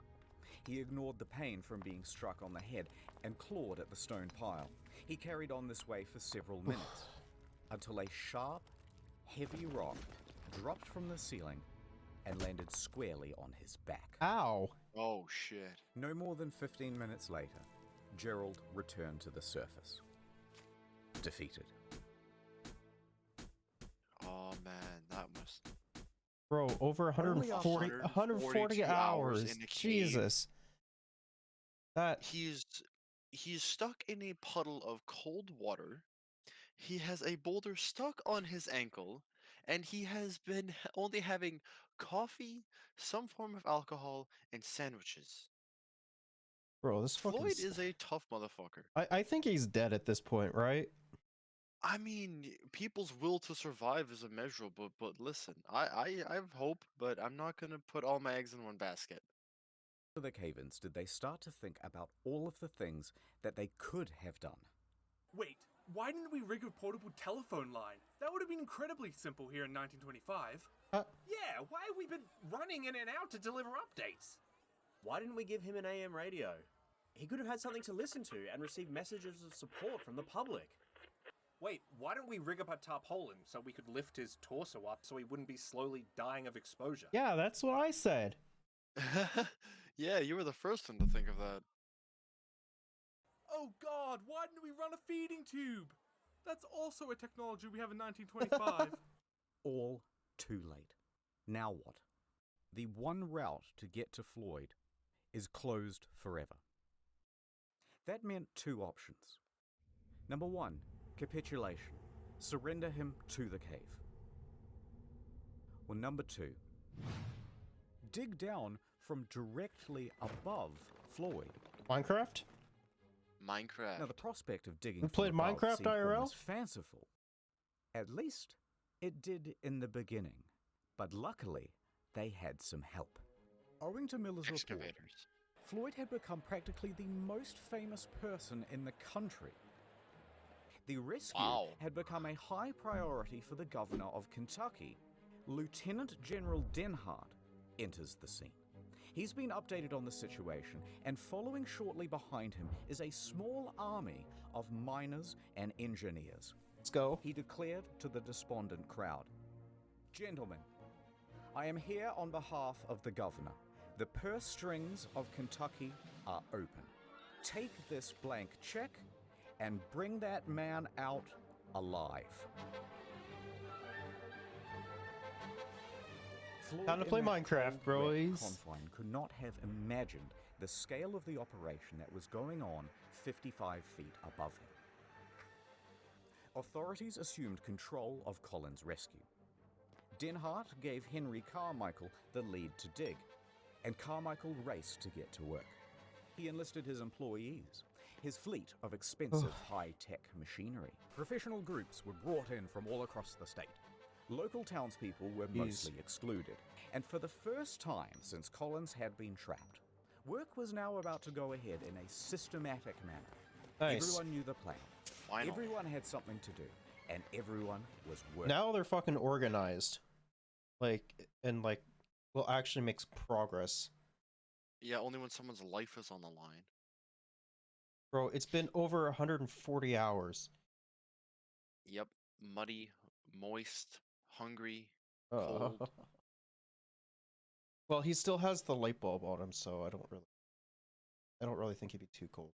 He ignored the pain from being struck on the head and clawed at the stone pile. He carried on this way for several minutes, until a sharp, heavy rock dropped from the ceiling and landed squarely on his back. Ow! Oh, shit. No more than 15 minutes later, Gerald returned to the surface, defeated. Oh, man, that must... Bro, over 140 142 hours. in a cave. Jesus. That He's stuck in a puddle of cold water. He has a boulder stuck on his ankle, and he has been only having coffee, some form of alcohol, and sandwiches. Bro, this fucking. Floyd is a tough motherfucker. I think he's dead at this point, right? I mean, people's will to survive is immeasurable, but listen, I have hope, but I'm not gonna put all my eggs in one basket. For the cave-ins, did they start to think about all of the things that they could have done? Wait, why didn't we rig a portable telephone line? That would have been incredibly simple here in 1925. Yeah, why have we been running in and out to deliver updates? Why didn't we give him an AM radio? He could have had something to listen to and receive messages of support from the public. Wait, why don't we rig up a tarpaulin so we could lift his torso up so he wouldn't be slowly dying of exposure? Yeah, that's what I said. Yeah, you were the first one to think of that. Oh god, why didn't we run a feeding tube? That's also a technology we have in 1925. All too late. Now what? The one route to get to Floyd is closed forever. That meant two options. Number one, capitulation. Surrender him to the cave. Or number two, dig down from directly above Floyd. Minecraft? Minecraft. Now the prospect of digging We played from above Minecraft seemed IRL? almost fanciful. At least it did in the beginning. But luckily, they had some help. Owing to Miller's report, Floyd had become practically the most famous person in the country. The rescue had become a high priority for the governor of Kentucky. Lieutenant General Denhart enters the scene. He's been updated on the situation, and following shortly behind him is a small army of miners and engineers. Let's go. He declared to the despondent crowd, "Gentlemen, I am here on behalf of the governor. The purse strings of Kentucky are open. Take this blank check and bring that man out alive." Floyd Time to in play that Minecraft, cold, wet bros. confine could not have imagined the scale of the operation that was going on 55 feet above him. Authorities assumed control of Colin's rescue. Denhart gave Henry Carmichael the lead to dig, and Carmichael raced to get to work. He enlisted his employees, his fleet of expensive high-tech machinery. Professional groups were brought in from all across the state. Local townspeople were mostly excluded, and for the first time since Collins had been trapped, work was now about to go ahead in a systematic manner. Nice. Everyone knew the plan. Finally. Everyone had something to do, and everyone was working. Now they're fucking organized. Like, will actually makes progress. Yeah, only when someone's life is on the line. Bro, it's been over 140 hours. Yep, muddy, moist, hungry, cold. Well, he still has the light bulb on him, so I don't really think he'd be too cold.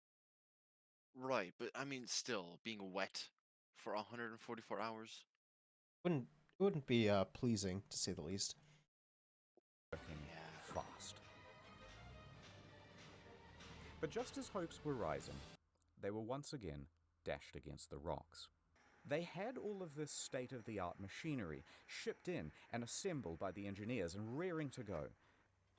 Right, but I mean, still being wet for 144 hours. Wouldn't be pleasing to say the least. Working fast. But just as hopes were rising, they were once again dashed against the rocks. They had all of this state-of-the-art machinery shipped in and assembled by the engineers and rearing to go,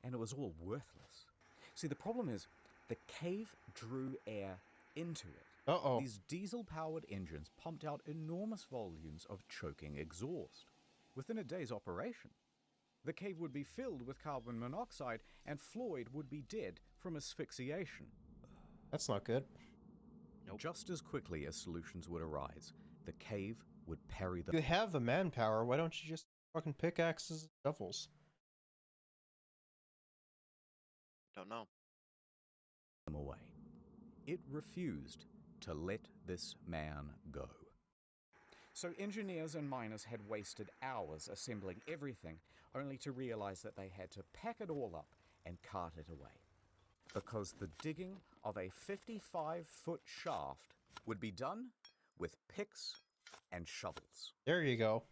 and it was all worthless. See, the problem is, the cave drew air into it. Uh-oh. These diesel-powered engines pumped out enormous volumes of choking exhaust. Within a day's operation, the cave would be filled with carbon monoxide, and Floyd would be dead from asphyxiation. That's not good. Just as quickly as solutions would arise, the cave would parry them. You have the manpower, why don't you just fucking pickaxes and shovels? Don't know. Away. It refused to let this man go. So engineers and miners had wasted hours assembling everything, only to realize that they had to pack it all up and cart it away. Because the digging of a 55-foot shaft would be done with picks and shovels. There you go.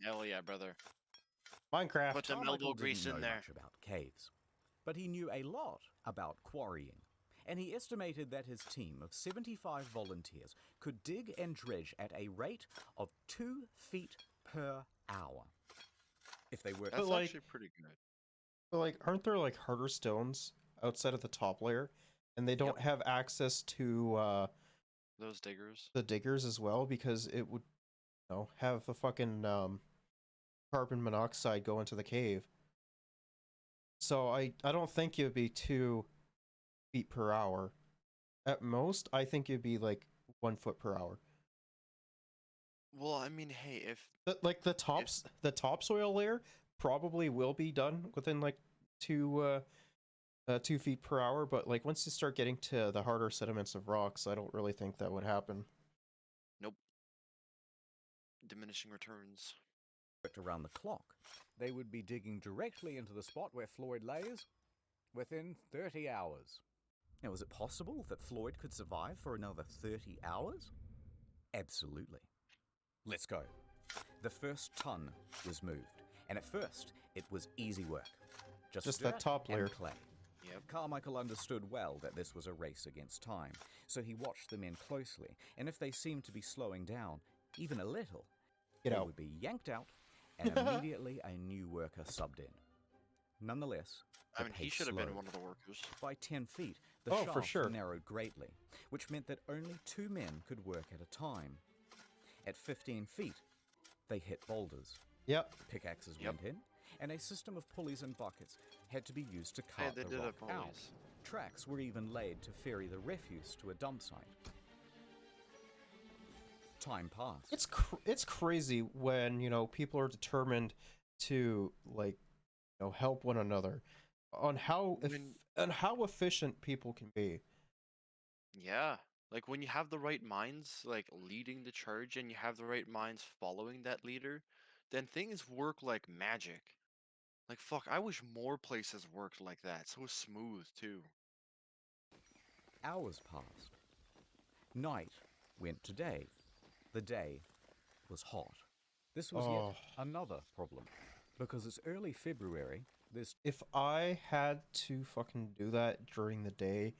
Hell yeah, brother. Minecraft. Put some elbow grease in there. Much about caves, but he knew a lot about quarrying. and he estimated that his team of 75 volunteers could dig and dredge at a rate of 2 feet per hour. If they worked... That's like- actually pretty good. But like, aren't there like harder stones outside of the top layer, and they don't have access to Those diggers. the diggers as well, because it would, you know, have a fucking carbon monoxide go into the cave. So I don't think it'd be 2 feet per hour. At most, I think it'd be like 1 foot per hour. Well, I mean, hey, if Like the topsoil layer probably will be done within like 2 feet per hour, but like once you start getting to the harder sediments of rocks, I don't really think that would happen. Nope. Diminishing returns. worked around the clock, they would be digging directly into the spot where Floyd lays within 30 hours. Now, is it possible that Floyd could survive for another 30 hours? Absolutely. Let's go. The first ton was moved, and at first, it was easy work. Just dirt that top and layer. clay. Yep. Carmichael understood well that this was a race against time, so he watched the men closely, and if they seemed to be slowing down, even a little, Get they out. would be yanked out, and immediately a new worker subbed in. Nonetheless, I the mean, he pace should have been slowed. one of the workers. By 10 feet, the Oh, for shaft sure. narrowed greatly, which meant that only 2 men could work at a time. At 15 feet, they hit boulders. Yep. Pickaxes Yep. went in, and a system of pulleys and buckets had to be used to Hey, cart they the did rock it out. always. Tracks were even laid to ferry the refuse to a dump site. Time passed. It's crazy when, you know, people are determined to, like, you know, help one another on how and how efficient people can be. Yeah. Like when you have the right minds like leading the charge and you have the right minds following that leader, then things work like magic. Like fuck, I wish more places worked like that. So smooth too. Hours passed. Night went to day. The day was hot. This was Oh. yet another problem, because it's early February. If I had to fucking do that during the day,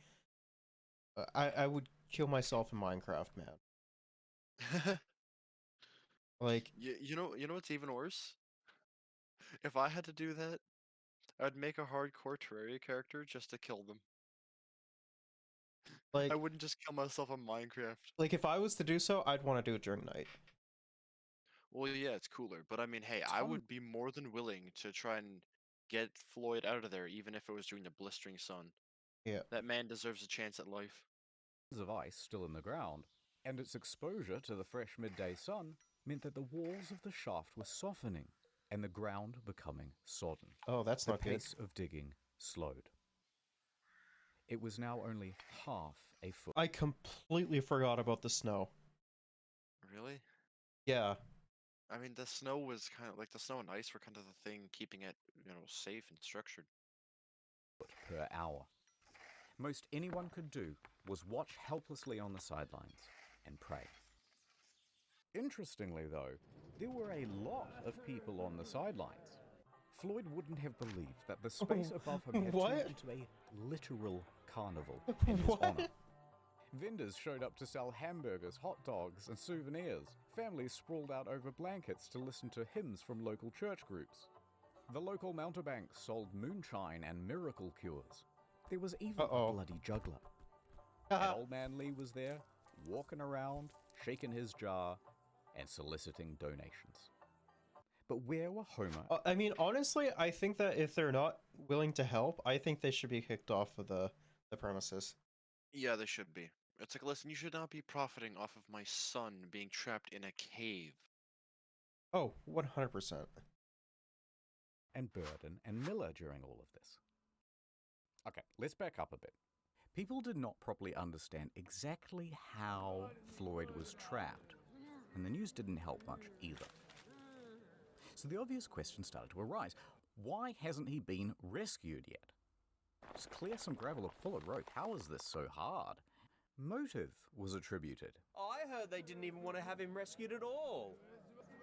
I would kill myself in Minecraft, man. Like, You know what's even worse? If I had to do that, I'd make a hardcore Terraria character just to kill them. Like- I wouldn't just kill myself on Minecraft. like if I was to do so, I'd want to do it during night. Well, yeah, it's cooler, but I mean, hey, I would be more than willing to try and get Floyd out of there, even if it was during the blistering sun. Yeah. That man deserves a chance at life. Of ice still in the ground, and its exposure to the fresh midday sun meant that the walls of the shaft were softening and the ground becoming sodden. Oh, that's the not good. pace of digging slowed. It was now only half a foot. I completely forgot about the snow. Really? Yeah. I mean, the snow was kind of like the snow and ice were kind of the thing keeping it, safe and structured. Per hour. Most anyone could do was watch helplessly on the sidelines and pray. Interestingly, though, there were a lot of people on the sidelines. Floyd wouldn't have believed that the space above him had What? turned into a literal carnival in his What? honor. Vendors showed up to sell hamburgers, hot dogs, and souvenirs. Families sprawled out over blankets to listen to hymns from local church groups. The local mountebanks sold moonshine and miracle cures. There was even a bloody juggler. And Old Man Lee was there, walking around, shaking his jar, and soliciting donations. But where were Homer? I mean, honestly, I think that if they're not willing to help, I think they should be kicked off of the premises. Yeah, they should be. It's like, listen, you should not be profiting off of my son being trapped in a cave. Oh, 100%. And Burden and Miller during all of this. Okay, let's back up a bit. People did not properly understand exactly how Floyd was trapped, and the news didn't help much either. So the obvious question started to arise. Why hasn't he been rescued yet? Just clear some gravel or pull a rope. How is this so hard? Motive was attributed. I heard they didn't even want to have him rescued at all.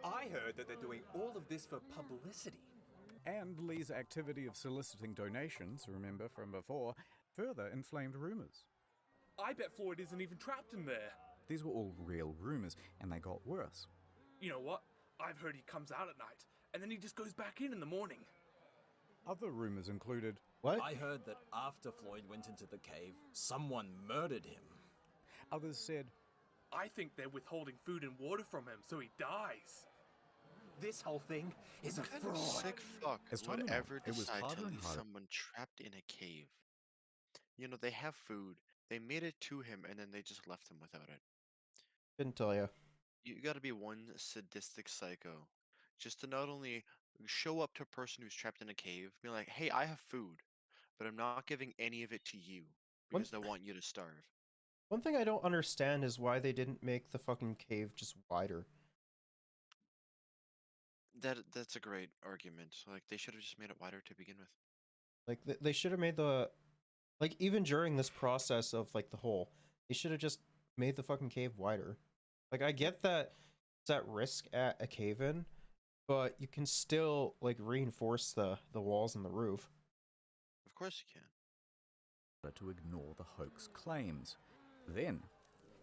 I heard that they're doing all of this for publicity. And Lee's activity of soliciting donations, remember from before, further inflamed rumors. I bet Floyd isn't even trapped in there. These were all real rumors, and they got worse. You know what? I've heard he comes out at night, and then he just goes back in the morning. Other rumors included... What? I heard that after Floyd went into the cave, someone murdered him. Others said... I think they're withholding food and water from him, so he dies. This whole thing is a What kind fraud. of sick fuck As time would went on, ever it was decide harder to and leave harder. someone trapped in a cave? You know, they have food. They made it to him, and then they just left him without it. Couldn't tell you. You gotta be one sadistic psycho. Just to not only show up to a person who's trapped in a cave, be like, hey, I have food, but I'm not giving any of it to you One- because I want you to starve. One thing I don't understand is why they didn't make the fucking cave just wider. That's a great argument. Like, they should have just made it wider to begin with. Like they should have made the, like even during this process of like the hole, they should have just made the fucking cave wider. Like I get that it's at risk at a cave-in, but you can still like reinforce the walls and the roof. Of course you can. To ignore the hoax claims. Then,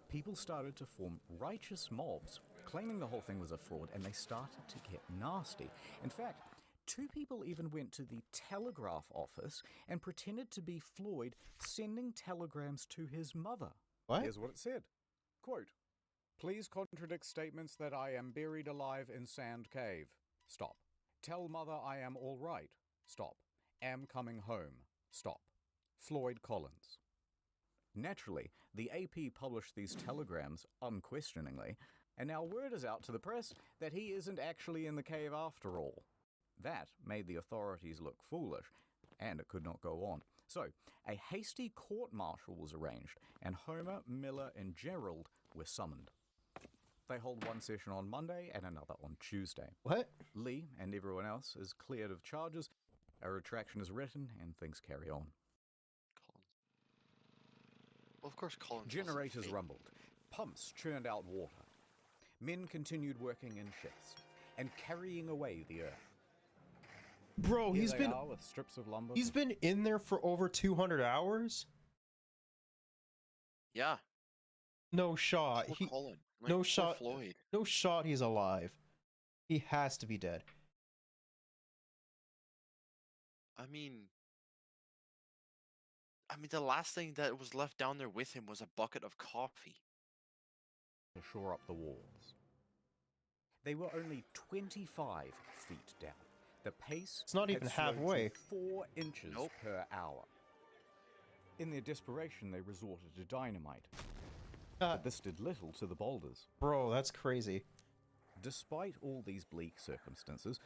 people started to form righteous mobs, claiming the whole thing was a fraud, and they started to get nasty. In fact, 2 people even went to the telegraph office and pretended to be Floyd, sending telegrams to his mother. What? Here's what it said. Quote, "Please contradict statements that I am buried alive in Sand Cave. Stop. Tell mother I am all right. Stop. Am coming home. Stop. Floyd Collins." Naturally, the AP published these telegrams unquestioningly, and now word is out to the press that he isn't actually in the cave after all. That made the authorities look foolish, and it could not go on. So, a hasty court-martial was arranged, and Homer, Miller, and Gerald were summoned. They hold one session on Monday and another on Tuesday. What? Lee and everyone else is cleared of charges, a retraction is written, and things carry on. Well, of course, Collins. Generators rumbled. Pumps churned out water. Men continued working in shifts and carrying away the earth. Bro, Here he's they been are with strips of lumber. he's been in there for over 200 hours. Yeah. No shot. Poor Colin. Like, No poor shot. Floyd. No shot. He's alive. He has to be dead. I mean, the last thing that was left down there with him was a bucket of coffee. To shore up the walls. They were only 25 feet down. The pace It's not had even slowed to halfway. 4 inches per hour. In their desperation, they resorted to dynamite. But this did little to the boulders. Bro, that's crazy. Despite all these bleak circumstances,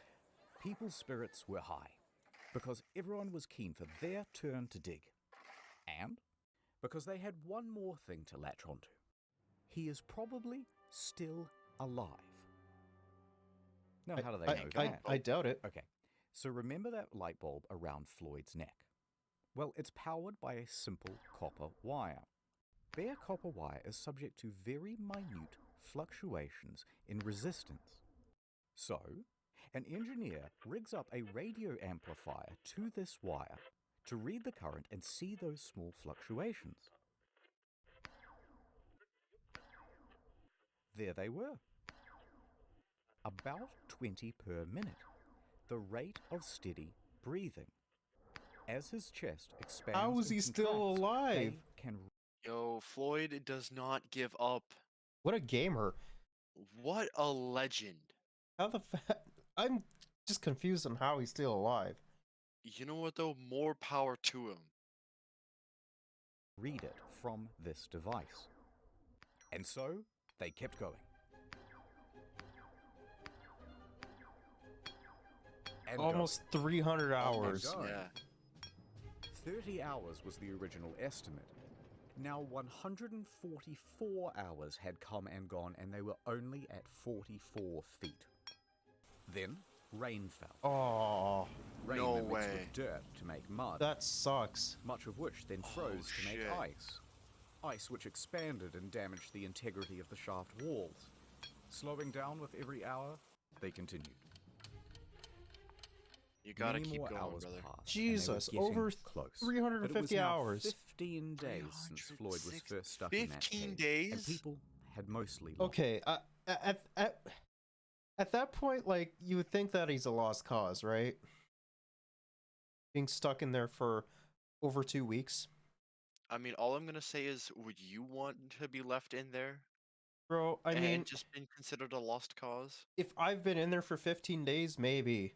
people's spirits were high, because everyone was keen for their turn to dig. And because they had one more thing to latch onto. He is probably still alive. Now, how do they know that? I doubt it. Okay, so remember that light bulb around Floyd's neck? Well, it's powered by a simple copper wire. Bare copper wire is subject to very minute fluctuations in resistance. So, an engineer rigs up a radio amplifier to this wire to read the current and see those small fluctuations. There they were. About 20 per minute, the rate of steady breathing. As his chest expands How is and he still contracts, alive? they can Yo, Floyd does not give up. What a gamer. What a legend. How the I'm just confused on how he's still alive. You know what, though? More power to him. read it from this device. And so, they kept going. And Almost 300 hours. Yeah. 30 hours was the original estimate. Now 144 hours had come and gone, and they were only at 44 feet. Then, rain fell. Oh, Rain no that mixed way. with dirt to make mud. That sucks. Much of which then froze to make shit. ice. Ice which expanded and damaged the integrity of the shaft walls. Slowing down with every hour, they continued. You gotta Many keep more going, hours brother. passed, Jesus, and they were getting over close. 350 but it was now hours. 15 days since Floyd was first stuck in that 15 cave, days? and people had mostly lost. Okay, at that point, like, you would think that he's a lost cause, right? Being stuck in there for over 2 weeks. I mean, all I'm gonna say is, would you want to be left in there? Bro, I and mean, just been considered a lost cause? if I've been in there for 15 days, maybe.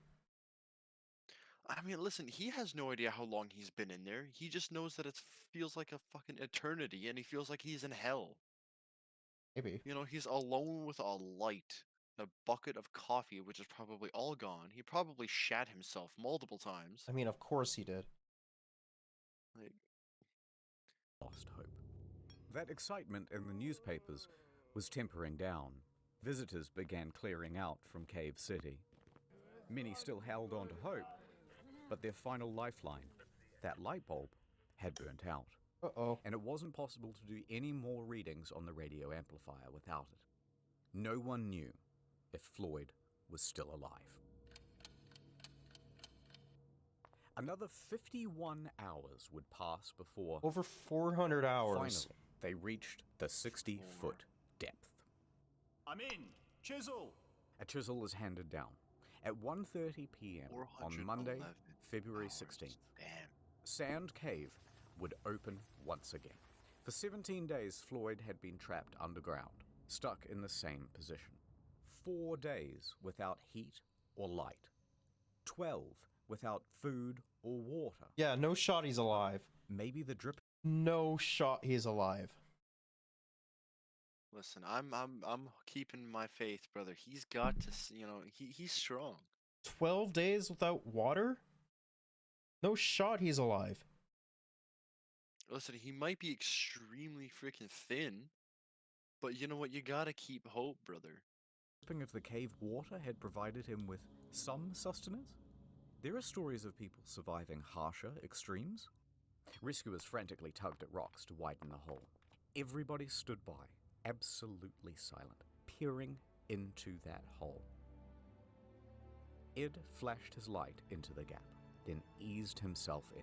I mean, listen, he has no idea how long he's been in there. He just knows that it feels like a fucking eternity, and he feels like he's in hell. Maybe. You know, he's alone with a light, a bucket of coffee, which is probably all gone. He probably shat himself multiple times. I mean, of course he did. Like, Lost hope. That excitement in the newspapers was tempering down. Visitors began clearing out from Cave City. Many still held on to hope, but their final lifeline, that light bulb, had burnt out. Uh-oh. And it wasn't possible to do any more readings on the radio amplifier without it. No one knew if Floyd was still alive. Another 51 hours would pass before... Over 400 hours. Finally, they reached the 60-foot depth. I'm in. Chisel. A chisel is handed down. At 1:30 p.m. on Monday, February 16th, Sand Cave would open once again. For 17 days, Floyd had been trapped underground, stuck in the same position. 4 days without heat or light. 12 without food or water. Yeah, no shot he's alive. Maybe the drip... No shot he's alive. listen, I'm keeping my faith, brother. He's got to, he's strong. 12 days without water? No shot he's alive. Listen, he might be extremely freaking thin, but you know what? You gotta keep hope, brother. Dripping of the cave water had provided him with some sustenance. There are stories of people surviving harsher extremes. Rescuers frantically tugged at rocks to widen the hole. Everybody stood by, absolutely silent, peering into that hole. Ed flashed his light into the gap, then eased himself in.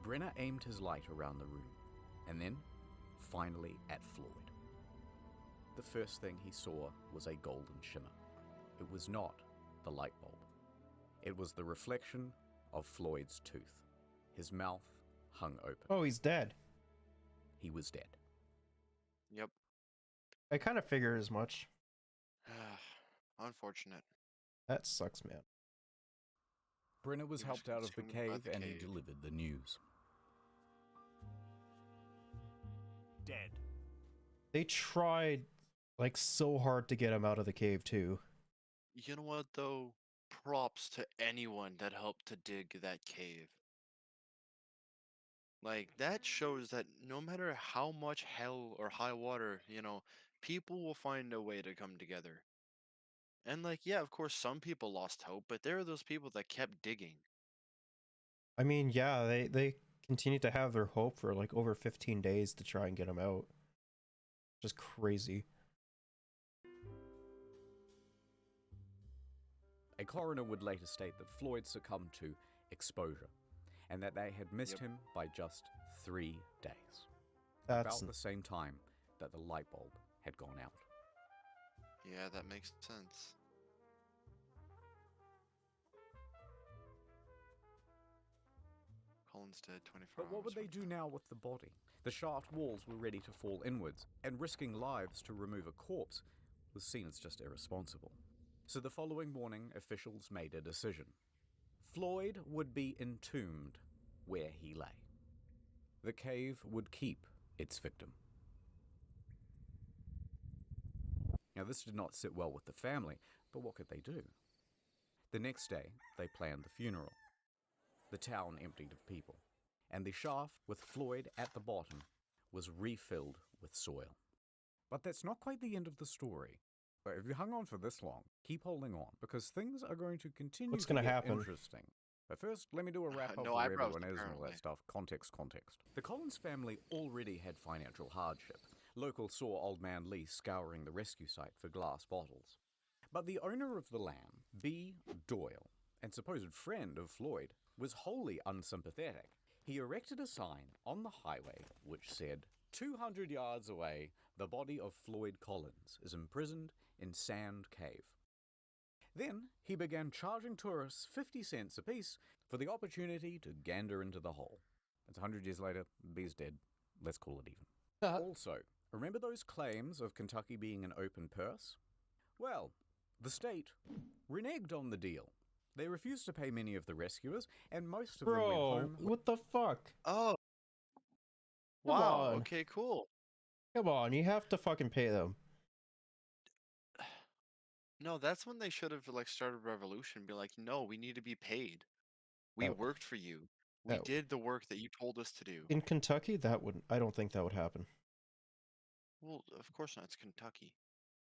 Brenner aimed his light around the room, and then, finally, at Floyd. The first thing he saw was a golden shimmer. It was not the light bulb. It was the reflection of Floyd's tooth. His mouth hung open. Oh, he's dead. He was dead. Yep. I kind of figured as much. Unfortunate. That sucks, man. Brenner was He was helped out of the consumed by cave the and he cave. delivered the news. Dead. They tried, like, so hard to get him out of the cave, too. You know what, though? Props to anyone that helped to dig that cave. Like, that shows that no matter how much hell or high water, people will find a way to come together. And, like, yeah, of course, some people lost hope, but there are those people that kept digging. I mean, yeah, they continued to have their hope for, like, over 15 days to try and get him out. Just crazy. A coroner would later state that Floyd succumbed to exposure, and that they had missed him by just 3 days. That's About the same time that the light bulb had gone out. Yeah, that makes sense. Colin's dead 24 But what would they do now with the body? The shaft walls were ready to fall inwards, and risking lives to remove a corpse was seen as just irresponsible. So the following morning, officials made a decision. Floyd would be entombed where he lay. The cave would keep its victim. Now, this did not sit well with the family, but what could they do? The next day, they planned the funeral. The town emptied of people, and the shaft with Floyd at the bottom was refilled with soil. But that's not quite the end of the story. But if you hung on for this long, keep holding on, because things are going to continue What's to gonna get happen? interesting. But first, let me do a wrap-up No where eyebrows, everyone is and all apparently. that stuff. Context. The Collins family already had financial hardship. Locals saw Old Man Lee scouring the rescue site for glass bottles. But the owner of the land, B. Doyle, and supposed friend of Floyd, was wholly unsympathetic. He erected a sign on the highway which said, 200 yards away, the body of Floyd Collins is imprisoned in Sand Cave. Then he began charging tourists 50 cents apiece for the opportunity to gander into the hole. It's 100 years later, B's dead. Let's call it even. Also, remember those claims of Kentucky being an open purse? Well, the state reneged on the deal. They refused to pay many of the rescuers, and most of them went home. What the fuck? Oh. Come Wow. on. Okay, cool. Come on, you have to fucking pay them. No, that's when they should have like started a revolution. Be like, no, we need to be paid. We Oh. worked for you. We Oh. did the work that you told us to do. In Kentucky, that wouldn't. I don't think that would happen. Well, of course not. It's Kentucky.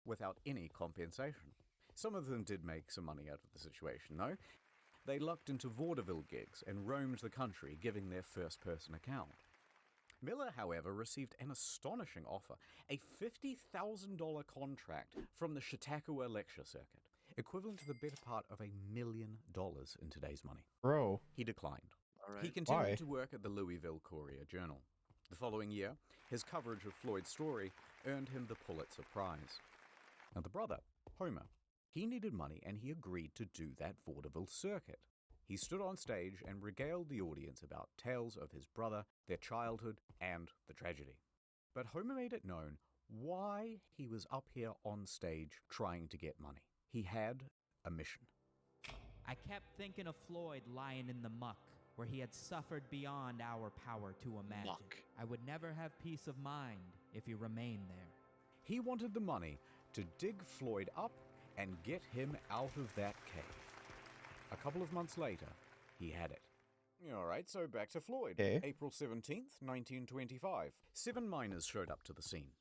Without any compensation. Some of them did make some money out of the situation, though. They lucked into vaudeville gigs and roamed the country, giving their first-person account. Miller, however, received an astonishing offer, a $50,000 contract from the Chautauqua Lecture Circuit, equivalent to the better part of $1 million in today's money. Bro. He declined. All right. He continued Why? to work at the Louisville Courier-Journal. The following year, his coverage of Floyd's story earned him the Pulitzer Prize. Now the brother, Homer, he needed money and he agreed to do that vaudeville circuit. He stood on stage and regaled the audience about tales of his brother, their childhood, and the tragedy. But Homer made it known why he was up here on stage trying to get money. He had a mission. I kept thinking of Floyd lying in the muck, where he had suffered beyond our power to imagine. Muck. I would never have peace of mind if he remained there. He wanted the money to dig Floyd up and get him out of that cave. A couple of months later, he had it. Alright, so back to Floyd. Okay. April 17th, 1925. 7 miners showed up to the scene.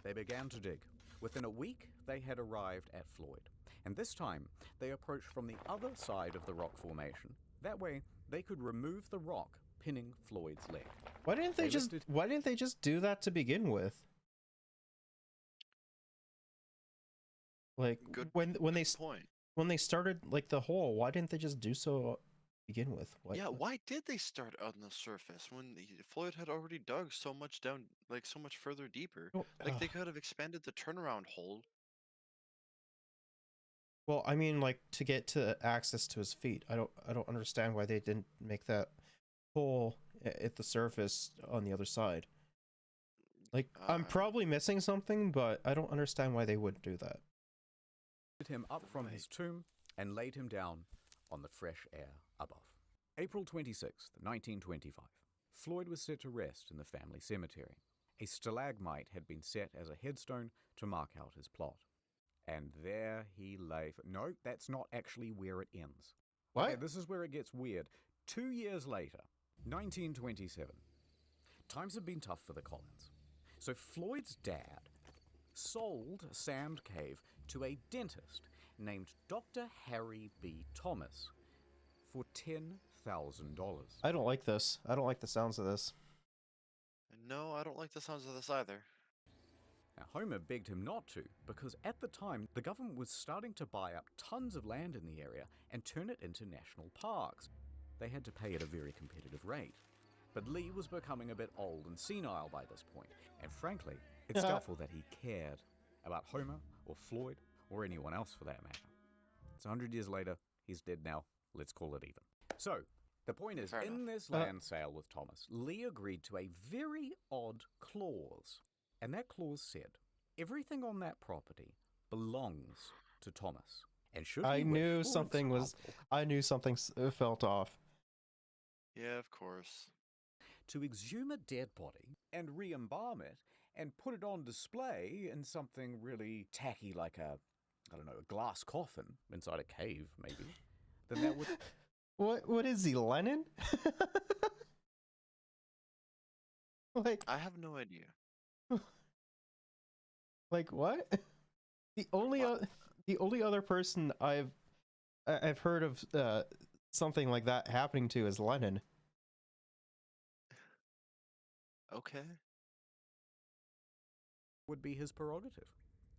They began to dig. Within a week, they had arrived at Floyd. And this time, they approached from the other side of the rock formation. That way, they could remove the rock pinning Floyd's leg. Why didn't they just? lifted- Why didn't they just do that to begin with? Like Good when they point. when they started like the hole, why didn't they just do so to begin with? Yeah, why did they start on the surface when Floyd had already dug so much down, like so much further deeper? Oh, Like they ugh. could have expanded the turnaround hole. Well, I mean, like to get to access to his feet. I don't understand why they didn't make that hole at the surface on the other side. Like I'm probably missing something, but I don't understand why they wouldn't do that. Him up from his tomb and laid him down on the fresh air above. April 26th, 1925. Floyd was set to rest in the family cemetery. A stalagmite had been set as a headstone to mark out his plot. And there he lay. No, that's not actually where it ends. What? Okay, this is where it gets weird. 2 years later, 1927. Times have been tough for the Collins. So Floyd's dad sold Sand Cave to a dentist named Dr. Harry B. Thomas for $10,000. I don't like this. I don't like the sounds of this. No, I don't like the sounds of this either. Now, Homer begged him not to, because at the time, the government was starting to buy up tons of land in the area and turn it into national parks. They had to pay at a very competitive rate. But Lee was becoming a bit old and senile by this point, and frankly, it's doubtful that he cared about Homer or Floyd or anyone else for that matter. It's 100 years later, he's dead now, let's call it even. So, the point is, Fair in enough. this land sale with Thomas, Lee agreed to a very odd clause. And that clause said, everything on that property belongs to Thomas. And should I he wish, knew for something was. example, I knew something felt off. Yeah, of course. to exhume a dead body and re-embalm it and put it on display in something really tacky like a, I don't know, a glass coffin inside a cave, maybe, then that would... What is he, Lenin? Like, I have no idea. Like what? The only other person I've heard of something like that happening to is Lenin. Okay. would be his prerogative.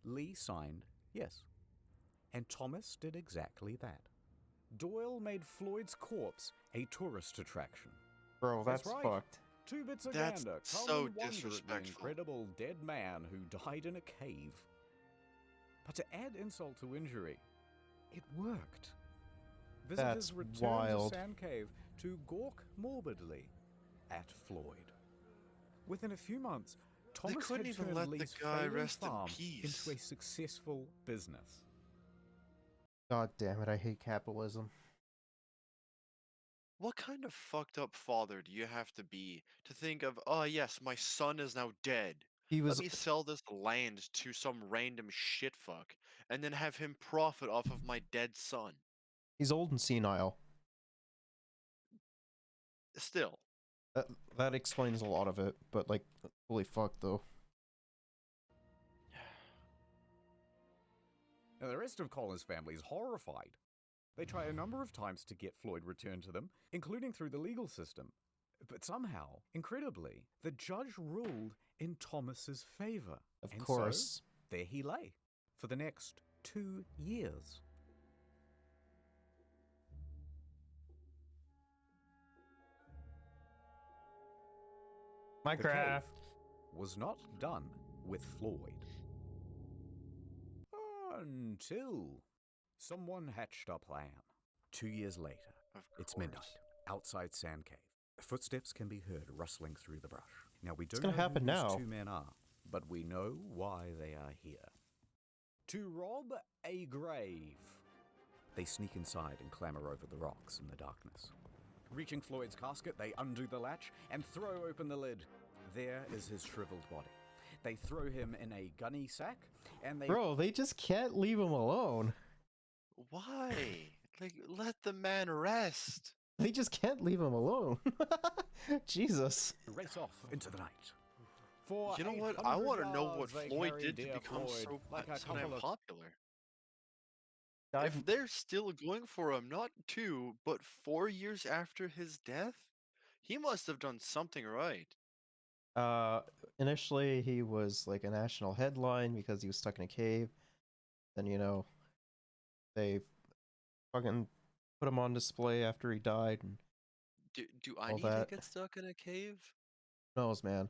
Lee signed yes. And Thomas did exactly that. Doyle made Floyd's corpse a tourist attraction. Bro, that's right. fucked. 2 bits of That's gander. Come so and wonder at the disrespectful. incredible dead man who died in a cave. But to add insult to injury, it worked. Visitors That's returned wild. to Sand Cave to gawk morbidly at Floyd. Within a few months, Thomas couldn't had even turned let the Lee's guy failing rest in farm peace. into a successful business. God damn it, I hate capitalism. What kind of fucked up father do you have to be to think of, oh yes, my son is now dead. He was Let me sell this land to some random shitfuck and then have him profit off of my dead son. he's old and senile. Still. That explains a lot of it, but like, holy fuck though. Now, the rest of Colin's family is horrified. They try a number of times to get Floyd returned to them, including through the legal system. But somehow, incredibly, the judge ruled in Thomas's favor. Of And course. so, there he lay for the next 2 years. The Minecraft. cave was not done with Floyd. Until someone hatched a plan. 2 years later, it's midnight, outside Sand Cave. Footsteps can be heard rustling through the brush. Now, we don't know gonna happen who these now? 2 men are, but we know why they are here. To rob a grave. They sneak inside and clamber over the rocks in the darkness. Reaching Floyd's casket, they undo the latch and throw open the lid. There is his shriveled body. They throw him in a gunny sack, and they... Bro, they just can't leave him alone. Why? Like, let the man rest. They just can't leave him alone. Jesus. race off into the night. For You know what? I want to 800 know what yards, they Floyd carry did to dear become Floyd so like a so couple damn of popular. I've- If they're still going for him, not 2, but 4 years after his death, he must have done something right. Initially he was like a national headline because he was stuck in a cave. Then, you know, they fucking put him on display after he died and Do I all need that. to get stuck in a cave? who knows, man.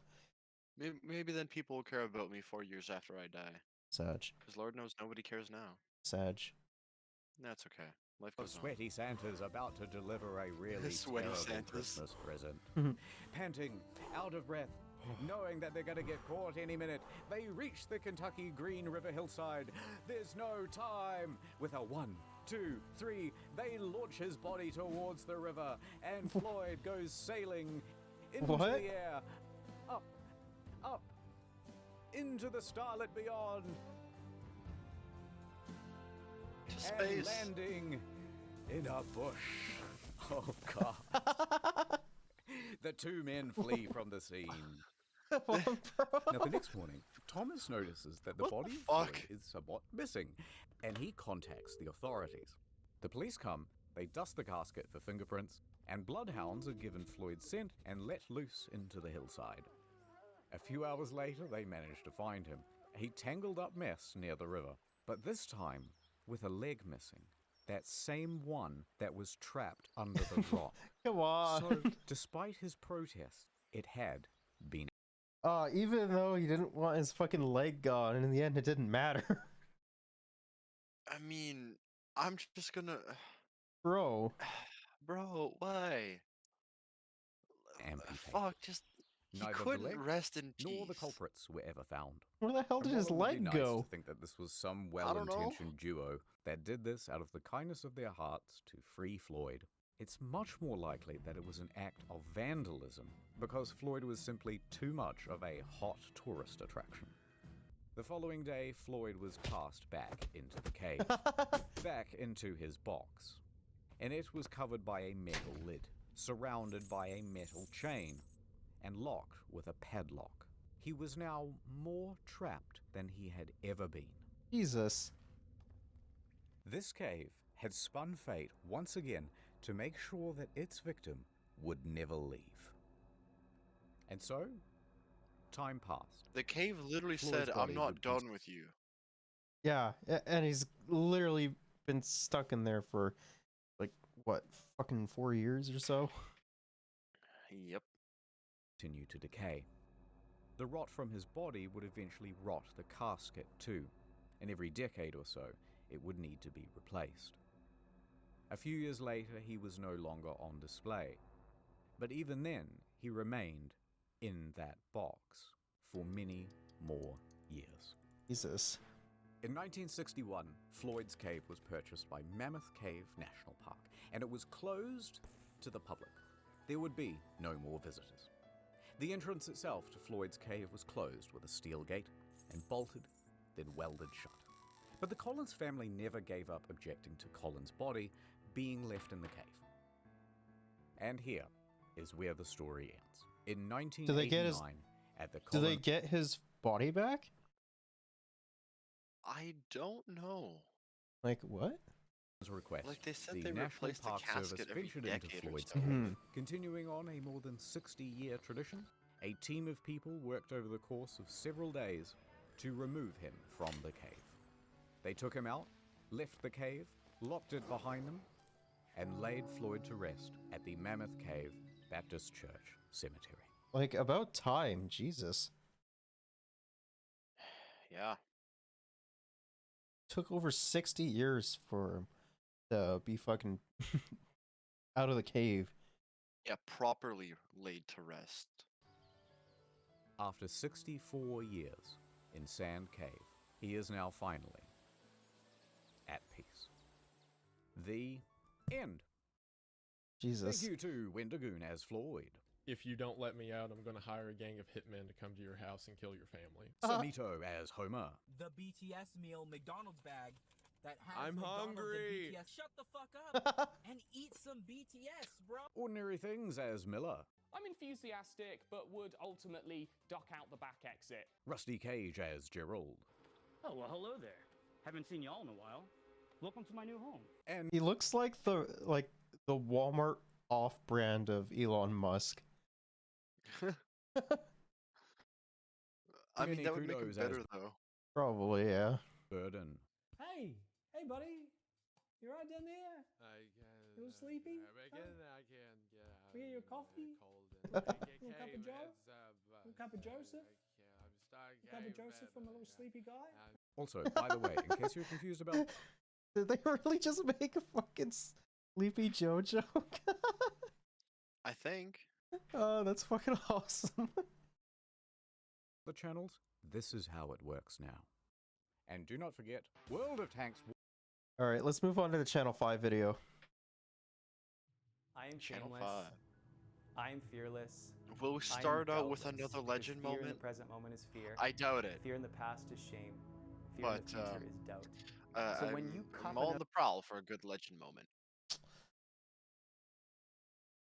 Maybe then people will care about me 4 years after I die. Sag. Because Lord knows nobody cares now. Sag. That's okay. Life Of goes on. sweaty Santa's about to deliver a really Sweaty terrible Santas. Christmas present. Panting, out of breath, knowing that they're going to get caught any minute, they reach the Kentucky Green River hillside. There's no time. With a 1, 2, 3, they launch his body towards the river, and Floyd goes sailing into What? the air, up, up, into the starlit beyond. To And space. landing in a bush. Oh god. The 2 men flee from the scene. Now, the next morning, Thomas notices that the What the body of Floyd fuck? is somewhat missing, and he contacts the authorities. The police come, they dust the casket for fingerprints, and bloodhounds are given Floyd's scent and let loose into the hillside. A few hours later, they manage to find him, a tangled up mess near the river, but this time with a leg missing. That same one that was trapped under the rock. Come on. So, despite his protest, it had been. Even though he didn't want his fucking leg gone, and in the end it didn't matter. I mean, I'm just gonna. Bro. Bro, why? Fuck, just. He Neither the couldn't leg rest in peace. nor the culprits were ever found. Where the hell And did while his it would be leg nice go? to think that this was some I don't know. well-intentioned duo that did this out of the kindness of their hearts to free Floyd, it's much more likely that it was an act of vandalism because Floyd was simply too much of a hot tourist attraction. The following day, Floyd was cast back into the cave, back into his box, and it was covered by a metal lid, surrounded by a metal chain, and locked with a padlock. He was now more trapped than he had ever been. Jesus. This cave had spun fate once again to make sure that its victim would never leave. And so, time passed. The cave literally Floyd's said, body I'm not would done with you. Yeah, and he's literally been stuck in there for like what, fucking 4 years or so? Yep. Continue to decay. The rot from his body would eventually rot the casket too, and every decade or so it would need to be replaced. A few years later he was no longer on display, but even then he remained in that box for many more years. Jesus. In 1961, Floyd's Cave was purchased by Mammoth Cave National Park, and it was closed to the public. There would be no more visitors. The entrance itself to Floyd's Cave was closed with a steel gate and bolted, then welded shut. But the Collins family never gave up objecting to Collins' body being left in the cave. And here is where the story ends. In 1989, at the Do Collins... they get his body back? I don't know. Like what? Request. Like they said the they National replace the Park casket Service every ventured into decade or Floyd's so. Cave. Continuing on a more than 60-year tradition, a team of people worked over the course of several days to remove him from the cave. They took him out, left the cave, locked it behind them, and laid Floyd to rest at the Mammoth Cave Baptist Church Cemetery. Like, about time, Jesus. Yeah. Took over 60 years for him to be fucking out of the cave. Yeah, properly laid to rest. After 64 years in Sand Cave, he is now finally at peace. The end. Jesus. Thank you to Wendigoon as Floyd. If you don't let me out, I'm going to hire a gang of hitmen to come to your house and kill your family. Samito as Homer. The BTS meal McDonald's bag that has I'm McDonald's hungry. and BTS. Shut the fuck up and eat some BTS, bro. Ordinary Things as Miller. I'm enthusiastic, but would ultimately duck out the back exit. Rusty Cage as Gerald. Oh, well, hello there. Haven't seen y'all in a while. Welcome to my new home. And he looks like the Walmart off-brand of Elon Musk. I mean, that would make him kudos better, as- though. Probably, yeah. Burden. Hey, buddy. You right down there? I can. You little sleepy? I Huh? can get out. We get your coffee? Cold Little cup of Joe? Little cup of Joseph? I'm stuck. Little cup of Joseph from a little sleepy guy? Also, by the way, in case you're confused about... Did they really just make a fucking Sleepy Joe joke? I think. Oh, that's fucking awesome. the channels, this is how it works now. And do not forget, World of Tanks... Alright, let's move on to the Channel 5 video. I am Channel shameless. 5. I am fearless. Will we I am start out with doubtless, another because legend fear in moment? the present moment is fear. I doubt it. Fear in the past is shame. Fear in the future is doubt. So when you I'm cup all on another- the prowl for a good legend moment.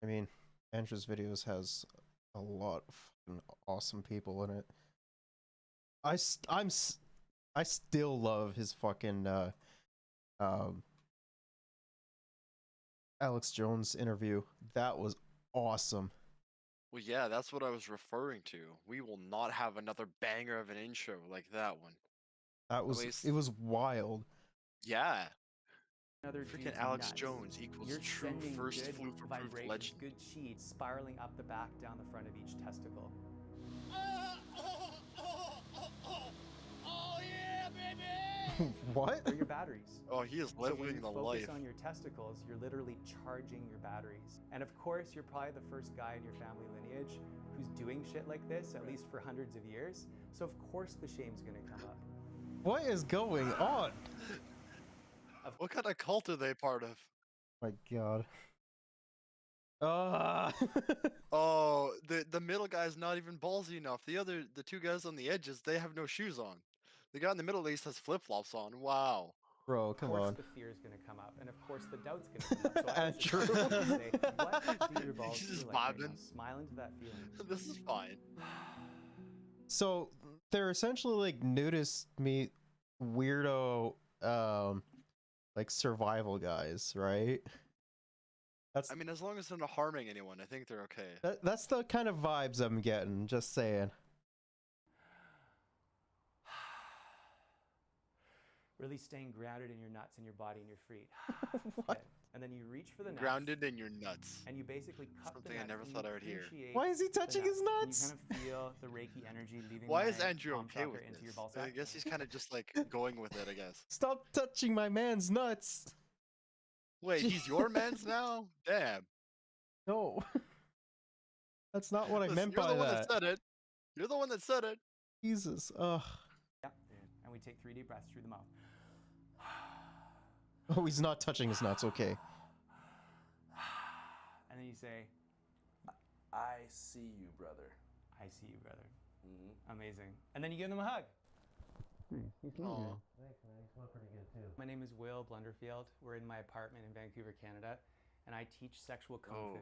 I mean, Andrew's videos has a lot of fucking awesome people in it. I still love his fucking Alex Jones interview. That was awesome. Well, yeah, that's what I was referring to. We will not have another banger of an intro like that one. That was least- it was wild. Yeah. Another Freaking dude's Alex nuts. Jones equals You're true sending first good floof-approved vibrations, legend. good cheats spiraling up the back, down the front of each testicle. Oh yeah, baby! What? They're your batteries. Oh, he is So when living you the focus life. on your testicles, you're literally charging your batteries. And of course, you're probably the first guy in your family lineage who's doing shit like this, at least for hundreds of years. So of course the shame's gonna come up. What is going on? What kind of cult are they part of? My god. Oh, the middle guy's not even ballsy enough. The two guys on the edges, they have no shoes on. The guy in the middle at least has flip-flops on. Wow. Bro, Of come course on. the fear is gonna come up, and of course the doubt's gonna come up. So I was just Andrew. gonna say, what do your balls He's feel just like right now? vibing. Smile into that feeling. This is fine. So they're essentially like nudist meet weirdo like survival guys, right? I mean, as long as they're not harming anyone, I think they're okay. That's the kind of vibes I'm getting, just saying. Really staying grounded in your nuts and your body and your feet. What? Good. And then you reach for the nuts. Grounded in your nuts. And you basically cut Something the I nuts never and thought you I would hear. appreciate Why is he the touching his nuts? Can you kind of feel the Reiki energy leaving Why my is Andrew palm okay chakra with into this? your ball I sack? guess he's kind of just like going with it, I guess. Stop touching my man's nuts. Wait, he's your man's now? Damn. No. That's not what I Listen, meant you're by the one that. that said it. You're the one that said it. Jesus. Ugh. Yeah. And we take 3 deep breaths through the mouth. Oh, he's not touching his nuts. Okay. And then you say, I see you, brother. I see you, brother. Amazing. And then you give them a hug. Aw. My name is Will Blunderfield. We're in my apartment in Vancouver, Canada, and I teach sexual kung fu.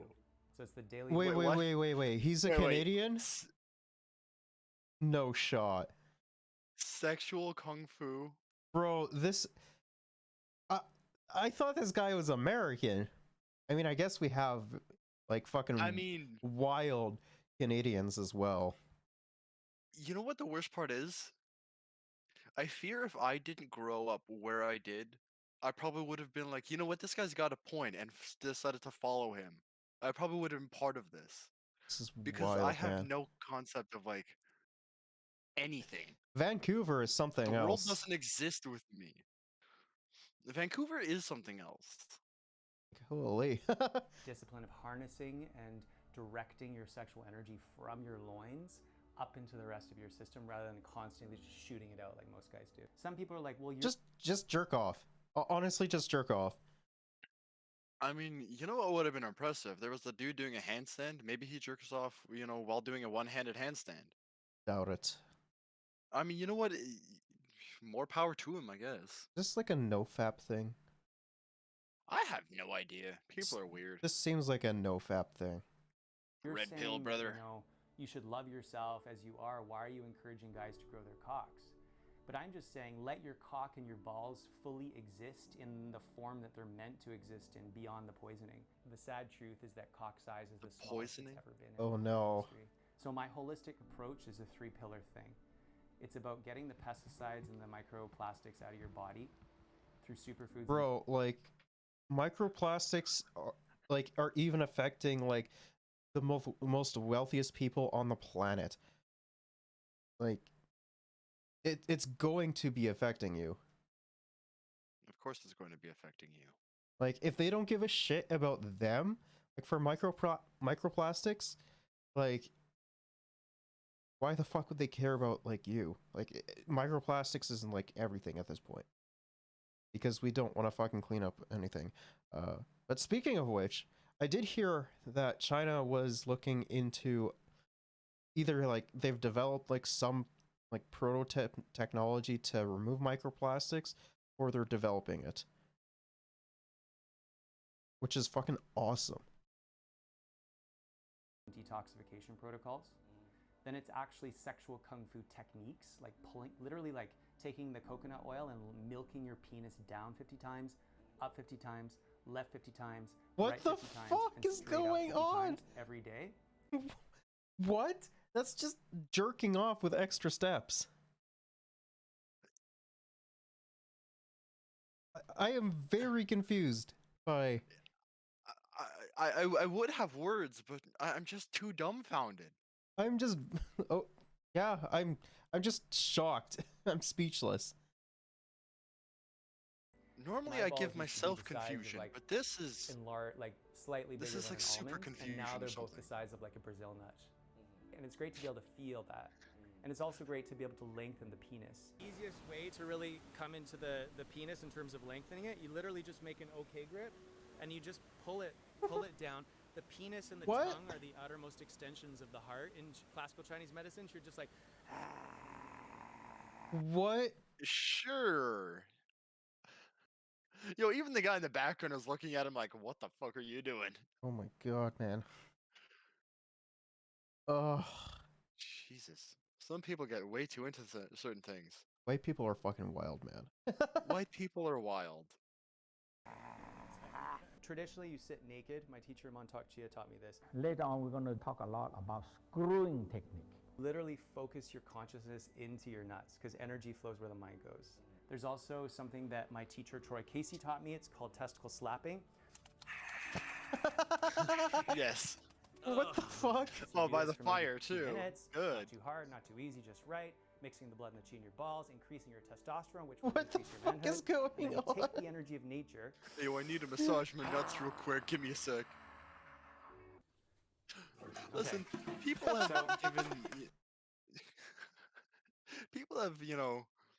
So it's the daily. Wait. He's a Canadian? No shot. Sexual kung fu. Bro, this... I thought this guy was American. I mean, I guess we have, like, fucking wild Canadians as well. You know what the worst part is? I fear if I didn't grow up where I did, I probably would have been like, you know what, this guy's got a point, and decided to follow him. I probably would have been part of this. This is because wild, I have man. no concept of like anything. Vancouver is something The world else. doesn't exist with me. Vancouver is something else. Holy. Discipline of harnessing and directing your sexual energy from your loins up into the rest of your system rather than constantly just shooting it out like most guys do. Some people are like, well, you're Just jerk off. Honestly, just jerk off. I mean, you know what would have been impressive? There was the dude doing a handstand. Maybe he jerks off, you know, while doing a one-handed handstand. Doubt it. I mean, you know what? More power to him, I guess. Is this like a no-fap thing? I have no idea. People are weird. This seems like a no-fap thing. You're Red saying pill, that, brother. You know, you should love yourself as you are. Why are you encouraging guys to grow their cocks? But I'm just saying, let your cock and your balls fully exist in the form that they're meant to exist in, beyond the poisoning. The sad truth is that cock size is the smallest it's ever been. Oh no. History. So my holistic approach is a 3-pillar thing. It's about getting the pesticides and the microplastics out of your body through superfoods. Bro, like microplastics are even affecting like the most wealthiest people on the planet. Like it's going to be affecting you. Of course it's going to be affecting you. Like if they don't give a shit about them, like for microplastics, like why the fuck would they care about like you? Like microplastics isn't like everything at this point. Because we don't want to fucking clean up anything. But speaking of which, I did hear that China was looking into either like they've developed like some like prototype technology to remove microplastics, or they're developing it. Which is fucking awesome. Detoxification protocols. Then it's actually sexual kung fu techniques, like pulling, literally like taking the coconut oil and milking your penis down 50 times, up 50 times, left 50 times, what right the 50 times, fuck and is straight up going 50 on times every day. What? That's just jerking off with extra steps. I am very confused by... I would have words, but I'm just too dumbfounded. I'm just... Oh, yeah, I'm just shocked. I'm speechless. Normally I give myself confusion, like, but this is... like slightly bigger this is than like an super almond, confusion. and now they're or both the size of like a Brazil nut. And it's great to be able to feel that. And it's also great to be able to lengthen the penis. Easiest way to really come into the penis in terms of lengthening it, you literally just make an OK grip and you just pull it down. The penis and the tongue are the outermost extensions of the heart. In classical Chinese medicine, you're just like... What? Sure. Yo, even the guy in the background is looking at him like, what the fuck are you doing? Oh my god, man. Ugh. Jesus. Some people get way too into certain things. White people are fucking wild, man. White people are wild. Traditionally, you sit naked. My teacher, Montauk Chia, taught me this. Later on, we're going to talk a lot about screwing technique. Literally focus your consciousness into your nuts because energy flows where the mind goes. There's also something that my teacher Troy Casey taught me. It's called testicle slapping. Yes. What the fuck? Oh, by Do the this for maybe fire 2 too. minutes. Good. Not too hard, not too easy, just right. Mixing the blood and the chi in your balls, increasing your testosterone, which What will the increase your fuck manhood. is going And then you on? take the energy of nature. Yo, I need to massage my nuts real quick. Give me a sec. Listen, people have given. People have,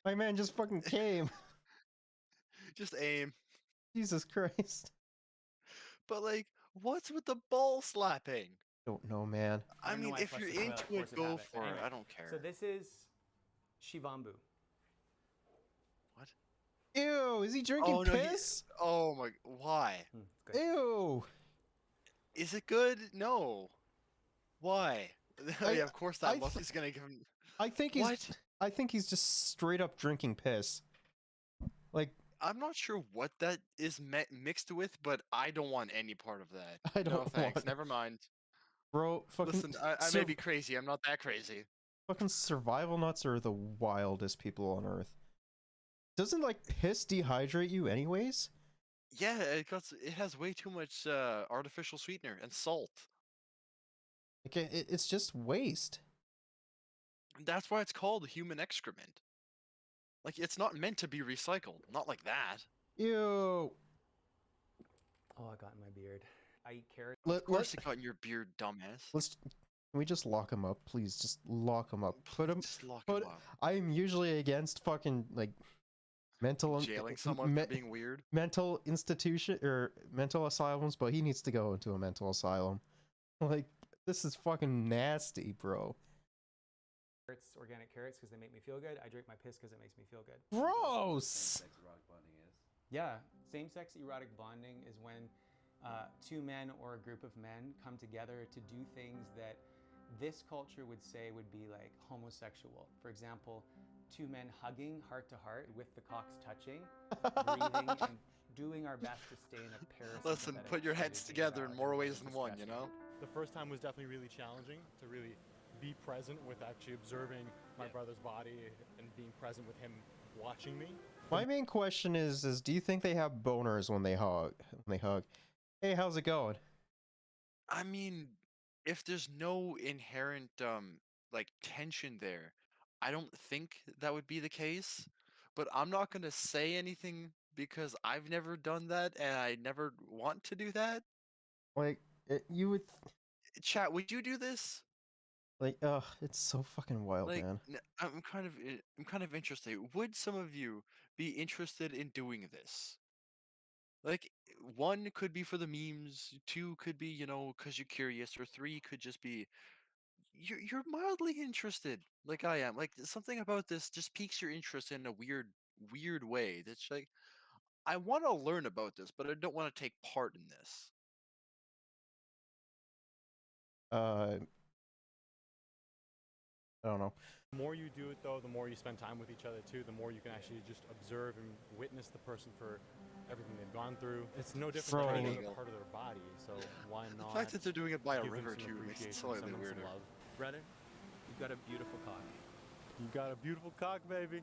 My man just fucking came. just aim. Jesus Christ. But like, what's with the ball slapping? Don't know, man. I I don't know mean, why I if flushed you're the toilet, into force it, of go habit. for it. Anyway, I don't care. So this is Shivambu. What? Ew, is he drinking Oh no! piss? Oh my! Why? Ew. Is it good? No. Why? Oh I- yeah, of course I that look th- is gonna give him. I think he's What? I think he's just straight up drinking piss. Like, I'm not sure what that is mixed with, but I don't want any part of that. I don't No thanks. want- Never mind. bro, fucking Listen, I may be crazy. I'm not that crazy. fucking survival nuts are the wildest people on earth. Doesn't like piss dehydrate you anyways? Yeah, it has way too much artificial sweetener and salt. Like it's just waste. That's why it's called human excrement. Like it's not meant to be recycled. Not like that. Ew. Oh, I got in my beard. I eat carrots. Of course it got in your beard, dumbass. Can we just lock him up, please? Just lock him up. Put him. Just lock Put. him up. I'm usually against fucking like mental Jailing someone for being weird. mental institution or mental asylums, but he needs to go into a mental asylum. Like this is fucking nasty, bro. Carrots, organic carrots, because they make me feel good. I drink my piss because it makes me feel good. Gross. Yeah, same-sex erotic bonding is when two men or a group of men come together to do things that this culture would say would be like homosexual. For example, two men hugging heart to heart with the cocks touching, breathing, and doing our best to stay in a parasympathetic Listen, put your heads state of together in erotic more and ways than one, discretion. you know? The first time was definitely really challenging to really be present with actually observing my brother's body and being present with him watching me. My main question is do you think they have boners when they hug? Hey, how's it going? I mean, if there's no inherent like tension there, I don't think that would be the case. But I'm not gonna say anything because I've never done that and I never want to do that. Like you would Chat, would you do this? like it's so fucking wild, Like, man. I'm kind of interested. Would some of you be interested in doing this? Like, one could be for the memes, two could be, because you're curious, or three could just be you're mildly interested, like I am. Like something about this just piques your interest in a weird way. That's like I want to learn about this, but I don't want to take part in this. I don't know. The more you do it, though, the more you spend time with each other, too, the more you can actually just observe and witness the person for everything they've gone through. It's no different than any other part of their body, so why not? The fact that they're doing it by a give them river some too makes it appreciation, slightly someone some weirder. love. Brother, you've got a beautiful cock. You got a beautiful cock, baby.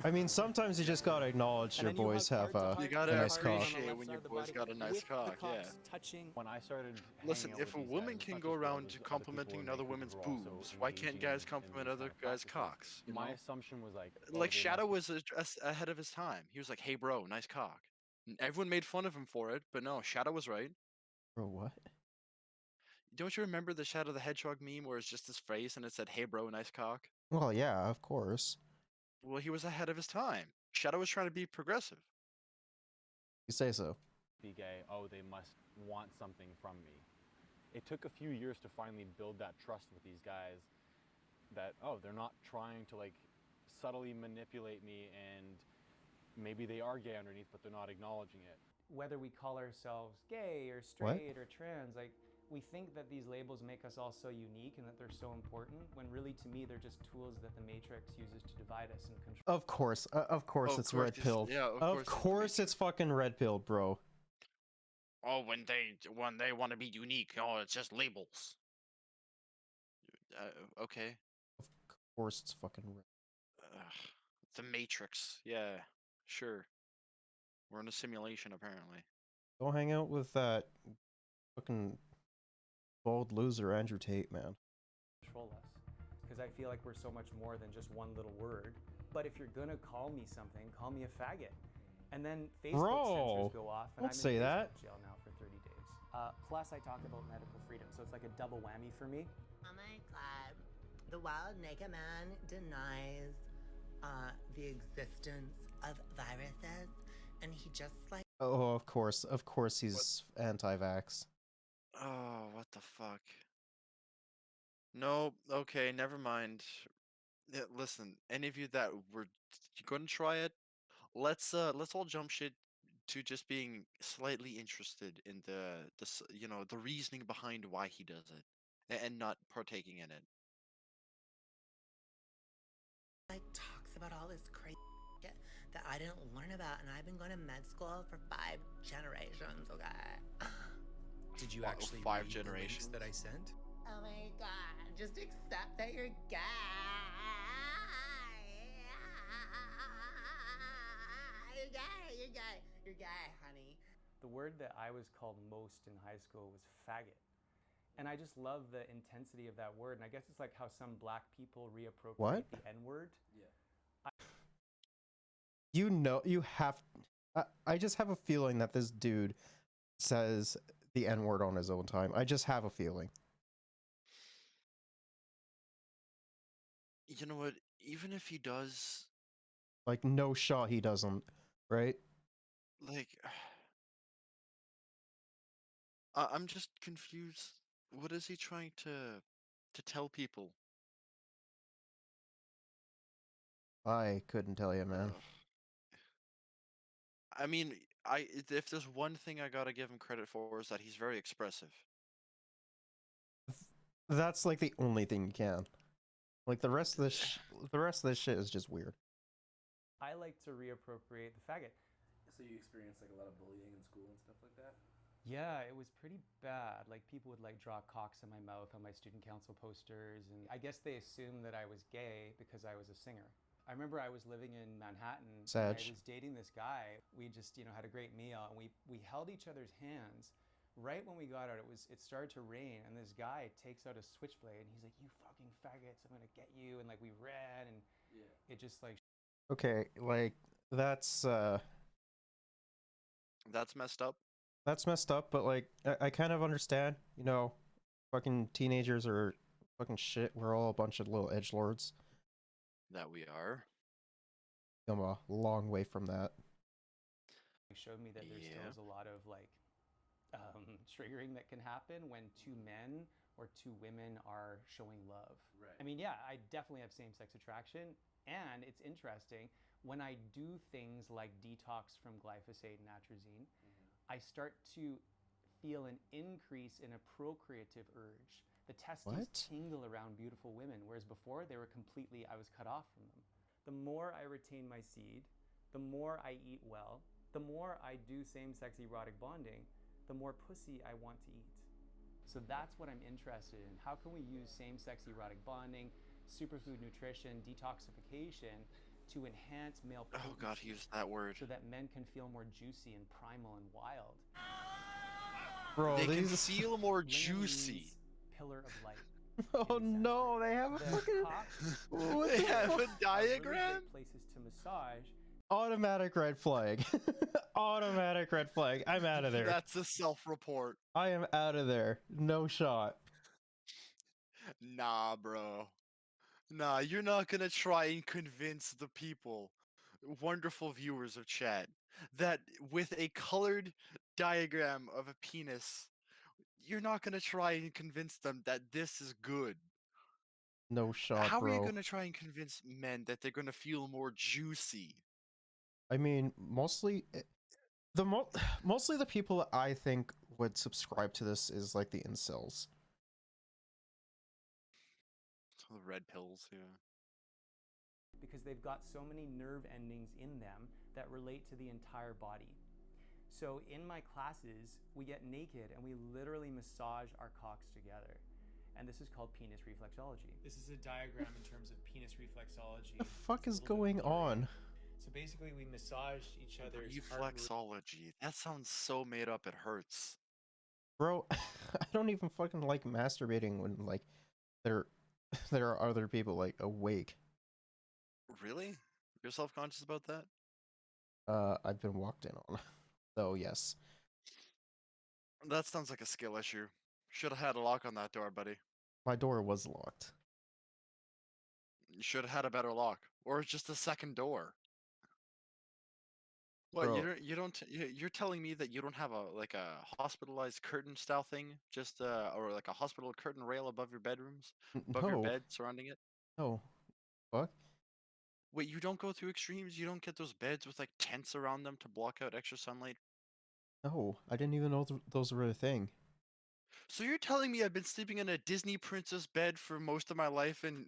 I mean, sometimes you just gotta acknowledge your boys have a nice cock. appreciate when your boys got a nice cock. Yeah. Touching. When I started Listen, if a woman can go around complimenting another woman's boobs, why can't guys compliment other guys' cocks? You My know? assumption was like, Like Shadow was ahead of his time. He was like, "Hey, bro, nice cock." And everyone made fun of him for it, but no, Shadow was right. Bro, what? Don't you remember the Shadow the Hedgehog meme where it's just his face and it said, "Hey, bro, nice cock"? Well, yeah, of course. Well, he was ahead of his time. Shadow was trying to be progressive. You say so. be gay, oh, they must want something from me. It took a few years to finally build that trust with these guys that, oh, they're not trying to like subtly manipulate me, and maybe they are gay underneath, but they're not acknowledging it. Whether we call ourselves gay or straight or trans, like, we think that these labels make us all so unique and that they're so important, when really, to me, they're just tools that the Matrix uses to divide us and control. Of course it's red pilled. yeah, Of course it's fucking red pilled, bro. Oh, when they want to be unique, oh, it's just labels. Okay. course, it's fucking. The Matrix. Yeah, sure. We're in a simulation, apparently. Go hang out with that fucking bald loser Andrew Tate, man. Control us, because I feel like we're so much more than just one little word. But if you're gonna call me something, call me a faggot. And then Facebook censors go off, and don't I'm say in that. Facebook jail now for 30 days. Plus, I talk about medical freedom, so it's like a double whammy for me. Oh my god. The Wild Naked Man denies the existence of viruses, and he just like. Oh, of course he's anti-vax. Oh, what the fuck? No, okay, never mind. Yeah, listen, any of you that were going to try it, let's all jump shit to just being slightly interested in the reasoning behind why he does it, and not partaking in it. Like talks about all this crazy shit that I didn't learn about, and I've been going to med school for 5 generations. Okay. Did you Wow, actually 5 read generations? the links that I sent? Oh my god! Just accept that you're gay. You're gay. You're gay. You're gay, honey. The word that I was called most in high school was faggot. And I just love the intensity of that word. And I guess it's like how some black people reappropriate What? the N-word. Yeah. You have. I just have a feeling that this dude says the N-word on his own time. I just have a feeling. You know what? Even if he does, Like, no shot he doesn't, right? like, I'm just confused. What is he trying to tell people? I couldn't tell you, man. I mean, if there's one thing I gotta give him credit for is that he's very expressive. That's like the only thing you can. Like the rest of this shit is just weird. I like to reappropriate the faggot. So you experienced like a lot of bullying in school and stuff like that? Yeah, it was pretty bad. Like people would like draw cocks in my mouth on my student council posters, and I guess they assumed that I was gay because I was a singer. I remember I was living in Manhattan. And I was dating this guy. We just, had a great meal, and we held each other's hands. Right when we got out, it started to rain, and this guy takes out a switchblade, and he's like, "You fucking faggots, I'm gonna get you!" And like we ran, and it just like. Okay, like that's messed up. That's messed up, but like I kind of understand. Fucking teenagers are fucking shit. We're all a bunch of little edgelords. That we are. I'm a long way from that. He showed me that there still is a lot of like triggering that can happen when 2 men or 2 women are showing love. Right. I mean, yeah, I definitely have same-sex attraction, and it's interesting when I do things like detox from glyphosate and atrazine, I start to feel an increase in a procreative urge. The testes tingle around beautiful women, whereas before I was cut off from them. The more I retain my seed, the more I eat well, the more I do same-sex erotic bonding, the more pussy I want to eat. So that's what I'm interested in. How can we use same-sex erotic bonding, superfood nutrition, detoxification to enhance male potency? Oh god, he used that word. So that men can feel more juicy and primal and wild. Bro, they can feel more juicy. Pillar of light. Oh no, they have a fucking. They have a diagram. Places to massage. Automatic red flag. Automatic red flag. I'm out of there. That's a self-report. I am out of there. No shot. Nah, bro. Nah, you're not gonna try and convince the people, wonderful viewers of chat, that with a colored diagram of a penis, you're not gonna try and convince them that this is good. No shot, How bro. are you gonna try and convince men that they're gonna feel more juicy? I mean, mostly the people that I think would subscribe to this is like the incels. The red pills, yeah. Because they've got so many nerve endings in them that relate to the entire body. So in my classes, we get naked and we literally massage our cocks together. and this is called penis reflexology. This is a diagram in terms of penis reflexology. The fuck is going on? So basically, we massage each other's heart Reflexology. That sounds so made up. It hurts. Bro, I don't even fucking like masturbating when like there are other people like awake. Really? You're self-conscious about that? I've been walked in on. So yes. That sounds like a skill issue. Should have had a lock on that door, buddy. My door was locked. You should have had a better lock, or just a second door. What Bro. you're telling me that you don't have a hospitalized curtain style thing, just or like a hospital curtain rail above your bedrooms, above your No. bed surrounding it? No. Fuck. Wait, you don't go through extremes? You don't get those beds with like tents around them to block out extra sunlight? No, I didn't even know those were a thing. So you're telling me I've been sleeping in a Disney princess bed for most of my life and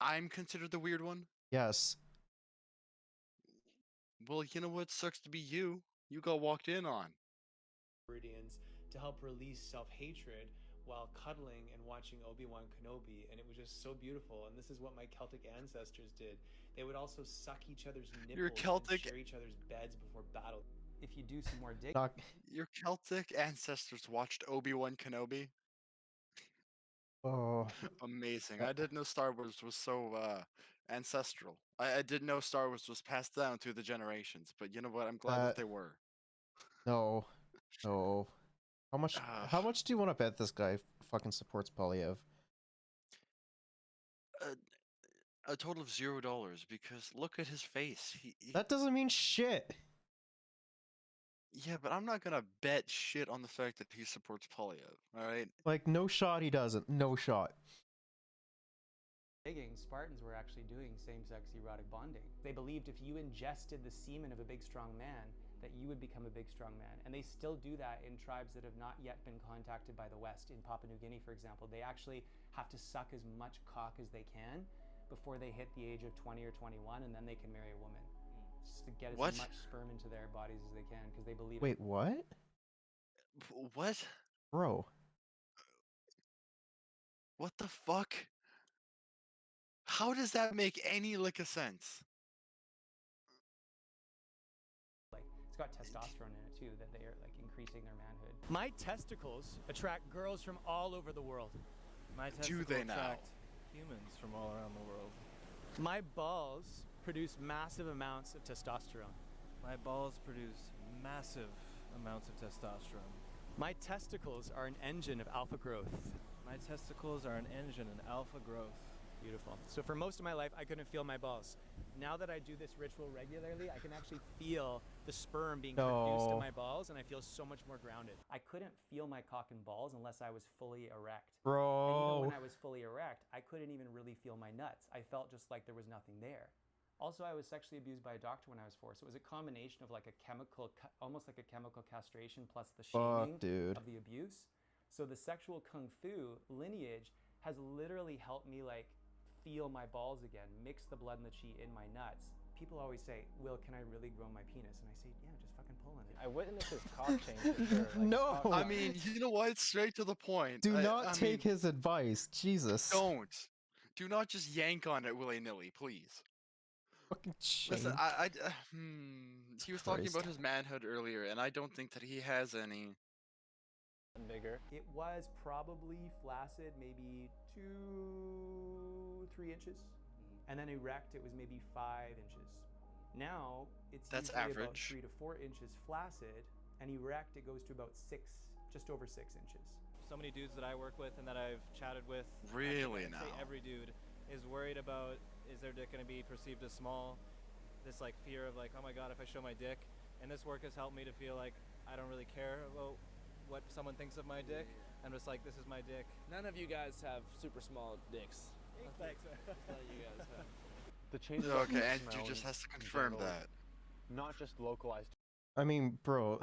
I'm considered the weird one? Yes. Well, you know what sucks to be you? You got walked in on. meridians to help release self-hatred while cuddling and watching Obi-Wan Kenobi, and it was just so beautiful. And this is what my Celtic ancestors did. They would also suck each other's nipples Your Celtic- and share each other's beds before battle. If you do some more digging, Knock. Your Celtic ancestors watched Obi-Wan Kenobi? Oh. Amazing. I didn't know Star Wars was so ancestral. I didn't know Star Wars was passed down through the generations, but you know what? I'm glad that they were. No. No. How much do you want to bet this guy fucking supports Polyev? A total of $0 because look at his face. That doesn't mean shit. Yeah, but I'm not gonna bet shit on the fact that he supports Polyev. All right. Like, no shot he doesn't. No shot. Spartans were actually doing same-sex erotic bonding. They believed if you ingested the semen of a big strong man, that you would become a big strong man. And they still do that in tribes that have not yet been contacted by the West. In Papua New Guinea, for example, they actually have to suck as much cock as they can before they hit the age of 20 or 21, and then they can marry a woman. Just to get as What? much sperm into their bodies as they can, because they believe. Wait, what? What? Bro. What the fuck? How does that make any lick of sense? Like, it's got testosterone in it too, that they are like increasing their manhood. My testicles attract girls from all over the world. My Do testicles they now? attract humans from all around the world. My balls produce massive amounts of testosterone. My balls produce massive amounts of testosterone. My testicles are an engine of alpha growth. My testicles are an engine in alpha growth. Beautiful. So for most of my life, I couldn't feel my balls. Now that I do this ritual regularly, I can actually feel the sperm being produced in No. my balls, and I feel so much more grounded. I couldn't feel my cock and balls unless I was fully erect. And Bro. even when I was fully erect, I couldn't even really feel my nuts. I felt just like there was nothing there. Also, I was sexually abused by a doctor when I was 4, so it was a combination of like a chemical, almost like a chemical castration plus the shaming dude. of the abuse. So the sexual kung fu lineage has literally helped me like feel my balls again, mix the blood and the chi in my nuts. People always say, Will, can I really grow my penis? And I say, yeah, just fucking pull on it. I witnessed his cock change for sure. Like, No. his cock- I mean, you know what? Straight to the point. Do I not take mean, his advice. Jesus. Don't. Do not just yank on it willy-nilly, please. Fucking Listen, change. he was talking about Christ. his manhood earlier, and I don't think that he has any. and bigger. It was probably flaccid, maybe 2-3 inches. And then erect, it was maybe 5 inches. Now, it's That's usually about average. 3 to 4 inches flaccid, and erect, it goes to about 6, just over 6 inches. So many dudes that I work with and that I've chatted with. Really I'd now? say every dude is worried about, is their dick going to be perceived as small? This like fear of like, oh my god, if I show my dick. And this work has helped me to feel like I don't really care about what someone thinks of my dick. I'm just like, this is my dick. None of you guys have super small dicks. Thanks. None of you guys have. The change. Okay, Andrew just has to confirm that. Not just localized. I mean, bro.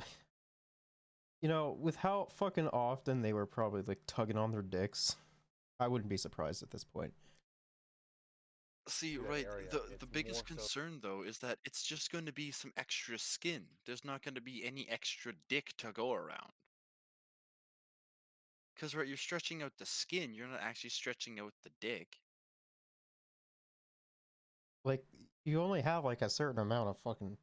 You know, with how fucking often they were probably like tugging on their dicks, I wouldn't be surprised at this point. See, that right, area, the it's biggest more so- concern though is that it's just going to be some extra skin. There's not going to be any extra dick to go around. Because right, you're stretching out the skin. You're not actually stretching out the dick. Like, you only have like a certain amount of fucking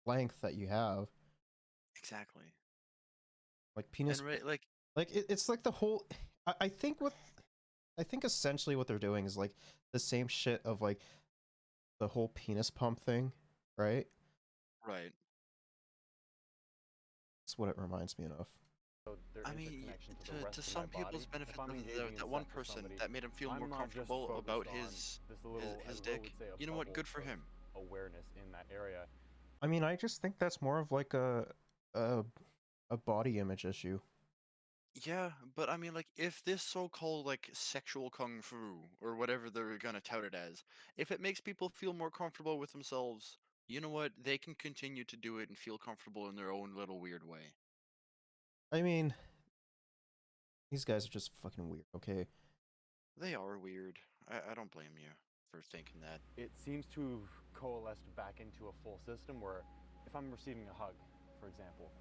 length that you have. Exactly. Like penis. And right, like it's like the whole. I think essentially what they're doing is like the same shit of like the whole penis pump thing, right? Right. That's what it reminds me of. So their I mean, interconnection to the rest to of some my body. people's benefit, If I'm though, engaging in that one sex with person somebody, that made him feel I'm more not just comfortable about focused on his this little, his as Will dick. would say, a You know what? bubble Good for of him. Awareness in that area. I mean, I just think that's more of like a body image issue. Yeah, but I mean, like, if this so-called like sexual kung fu or whatever they're gonna tout it as, if it makes people feel more comfortable with themselves, you know what? They can continue to do it and feel comfortable in their own little weird way. I mean, these guys are just fucking weird, okay? They are weird. I don't blame you for thinking that. It seems to have coalesced back into a full system where if I'm receiving a hug, for example,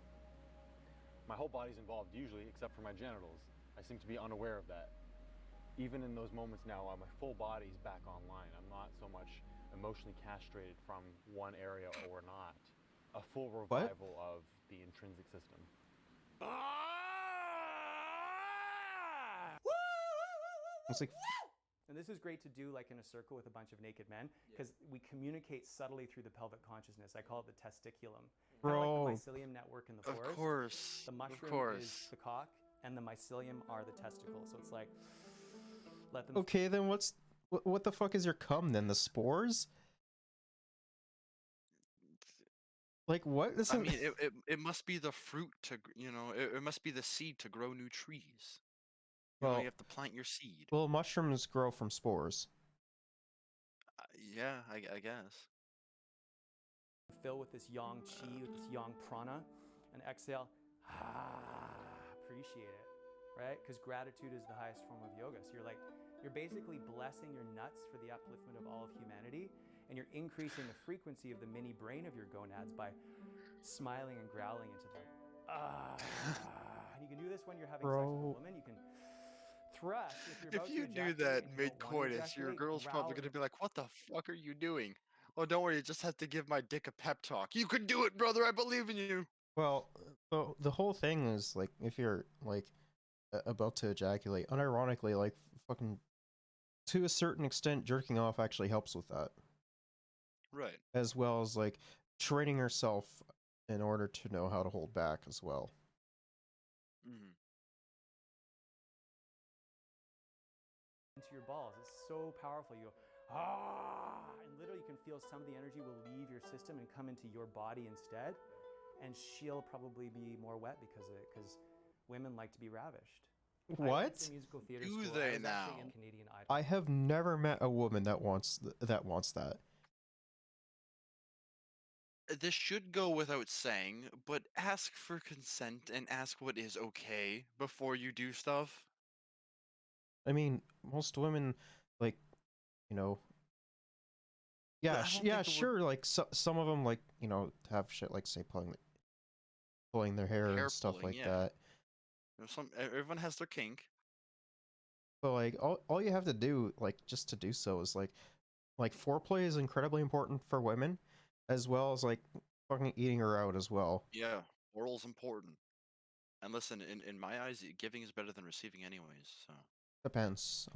my whole body's involved usually except for my genitals. I seem to be unaware of that. Even in those moments now, my full body's back online. I'm not so much emotionally castrated from one area or not. A full revival of the intrinsic system. It's like, And this is great to do like in a circle with a bunch of naked men because we communicate subtly through the pelvic consciousness. I call it the testiculum. Kind of like the mycelium network in the forest. Of course. The mushroom Of course. is the cock and the mycelium are the testicles. So it's like let them okay, then what the fuck is your cum then? The spores? Like what? This I mean, it must be the fruit to, it must be the seed to grow new trees. You have to plant your seed. Well, mushrooms grow from spores. Yeah, I guess. fill with this yang chi, with this yang prana, and exhale, appreciate it, right? Because gratitude is the highest form of yoga. So you're basically blessing your nuts for the upliftment of all of humanity, and you're increasing the frequency of the mini brain of your gonads by smiling and growling into them. And you can do this when you're having sex with a woman. You can thrust If you do that mid-coitus, your girl's probably going to be like, what the fuck are you doing? Oh, don't worry, you just have to give my dick a pep talk. You can do it, brother, I believe in you. Well, the whole thing is, like, if you're, like, about to ejaculate, unironically, like, fucking, to a certain extent, jerking off actually helps with that. Right. As well as, like, training yourself in order to know how to hold back as well. Mm-hmm. Into your balls. It's so powerful. You go, and literally you can feel some of the energy will leave your system and come into your body instead. And she'll probably be more wet because of it, because women like to be ravished. What? Musical theater Do school. they I was now? actually in Canadian Idol. I have never met a woman that wants that. This should go without saying, but ask for consent and ask what is okay before you do stuff. I mean, most women, like, you know. Yeah, But I don't yeah, think the sure. Like some of them, like, you know, have shit like, say, pulling their hair and stuff pulling, like yeah. that. Everyone has their kink. But like, all you have to do, like, just to do so is like foreplay is incredibly important for women, as well as like fucking eating her out as well. Yeah, oral's important. And listen, in my eyes, giving is better than receiving anyways, so. Depends.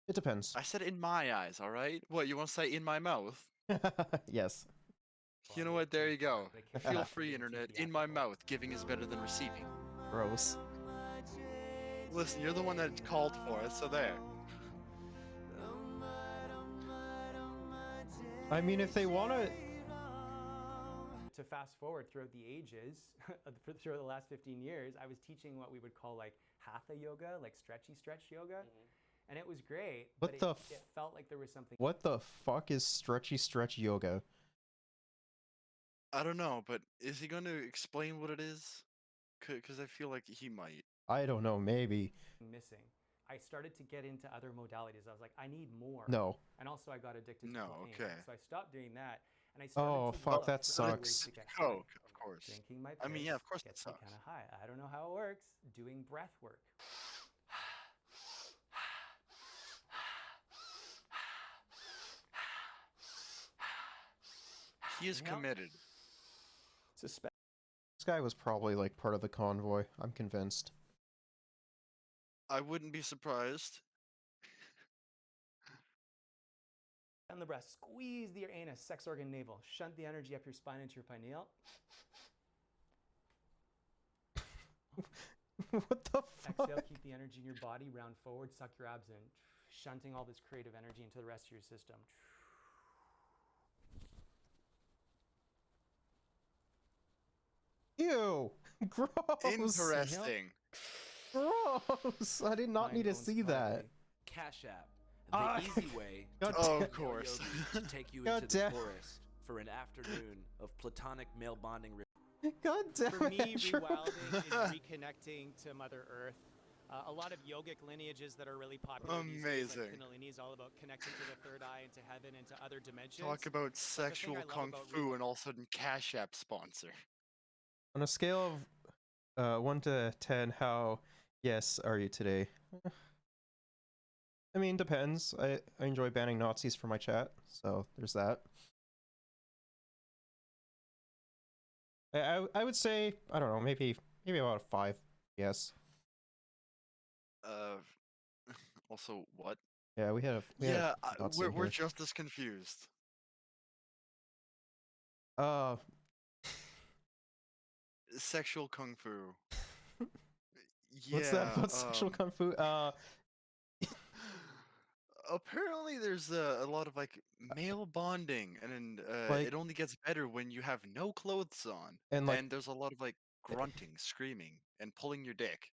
It depends. I said in my eyes, alright? What, you want to say in my mouth? Yes. You know what, there you go. Feel free, internet. In my mouth, giving is better than receiving. Gross. Listen, you're the one that called for it, so there. I mean, if they want to... To fast forward throughout the ages, throughout the last 15 years, I was teaching what we would call like hatha yoga, like stretch yoga. And it was great, What but the it felt like there was something. What the fuck is stretch yoga? I don't know, but is he going to explain what it is? Because I feel like he might. I don't know, maybe. Missing. I started to get into other modalities. I was like, I need more. No. And also I got addicted to No, cocaine. okay. So I stopped doing that. And I started Oh, to fuck, look that for other ways sucks. to get high. Coke, of course. Drinking my piss I mean, yeah, of course it gets me sucks. kind of high. I don't know how it works. Doing breath work. He is Inhale. committed. Suspend. This guy was probably like part of the convoy. I'm convinced. I wouldn't be surprised. Down the breath. Squeeze your anus, sex organ, navel. Shunt the energy up your spine into your pineal. What the fuck? Exhale, keep the energy in your body, round forward, suck your abs in. Shunting all this creative energy into the rest of your system. Ew! Gross! Interesting. Gross! I did not need to see that. Cash App, Ah, the easy way God Oh, damn- of course. to take you God into the damn- forest for an afternoon of platonic male bonding. God damn For me, it, Drew. rewilding is reconnecting to Mother Earth. A lot of yogic lineages that are really popular these days, like Amazing. Kundalini, is all about connecting to the third eye, into heaven, into other dimensions. Talk about But the thing sexual I love kung about fu and all of a sudden Cash App sponsor. On a scale of 1 to 10, how yes are you today? I mean, depends. I enjoy banning Nazis from my chat, so there's that. I would say, I don't know, maybe about a 5. Yes. Also, what? Yeah, we had a Nazi we're in here. just as confused. Sexual kung fu. What's that? What's sexual kung fu? Apparently, there's a lot of like male bonding, and Like- it only gets better when you have no clothes on, And, like- there's a lot of like grunting, screaming, and pulling your dick.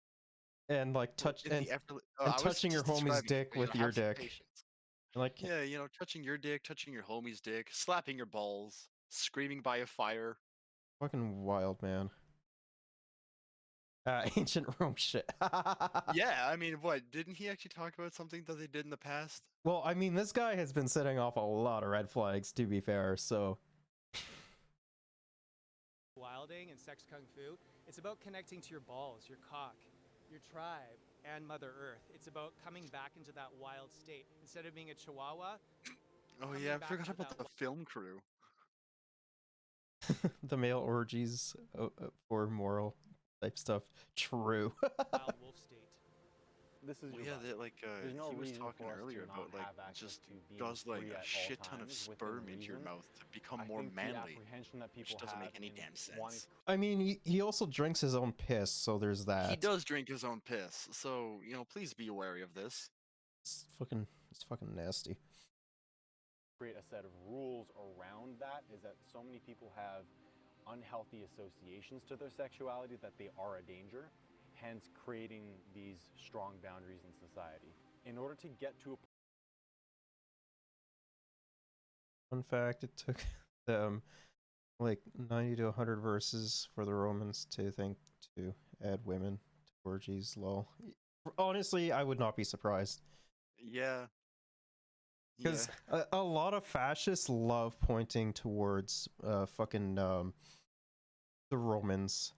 And like In the I was touching your just homie's describing it, dick but, with have your some dick. patience. Like Yeah, touching your dick, touching your homie's dick, slapping your balls, screaming by a fire. fucking wild, man. Ancient Rome shit. Yeah, I mean, what? Didn't he actually talk about something that they did in the past? Well, I mean, this guy has been setting off a lot of red flags, to be fair, so. Wilding and sex kung fu, it's about connecting to your balls, your cock, your tribe, and Mother Earth. It's about coming back into that wild state. Instead of being a chihuahua, Oh coming yeah, I back forgot into about that the film crew. The male orgies for moral type stuff. True. wild wolf state. This is Well, your yeah, body. that, like There's no he was reason talking for us to earlier not about like have access just to being does like free a at all shit ton of times within sperm into your reason. mouth to become I more think the manly, apprehension that which people doesn't make have any in damn wanting sense. I mean, he also drinks his own piss, so there's that. He does drink his own piss, so please be wary of this. It's fucking nasty. create a set of rules around that is that so many people have unhealthy associations to their sexuality that they are a danger, hence creating these strong boundaries in society. In order to get to a Fun fact, it took them like 90 to 100 verses for the Romans to add women to orgies, lol. Honestly, I would not be surprised. Yeah. Because a lot of fascists love pointing towards the Romans.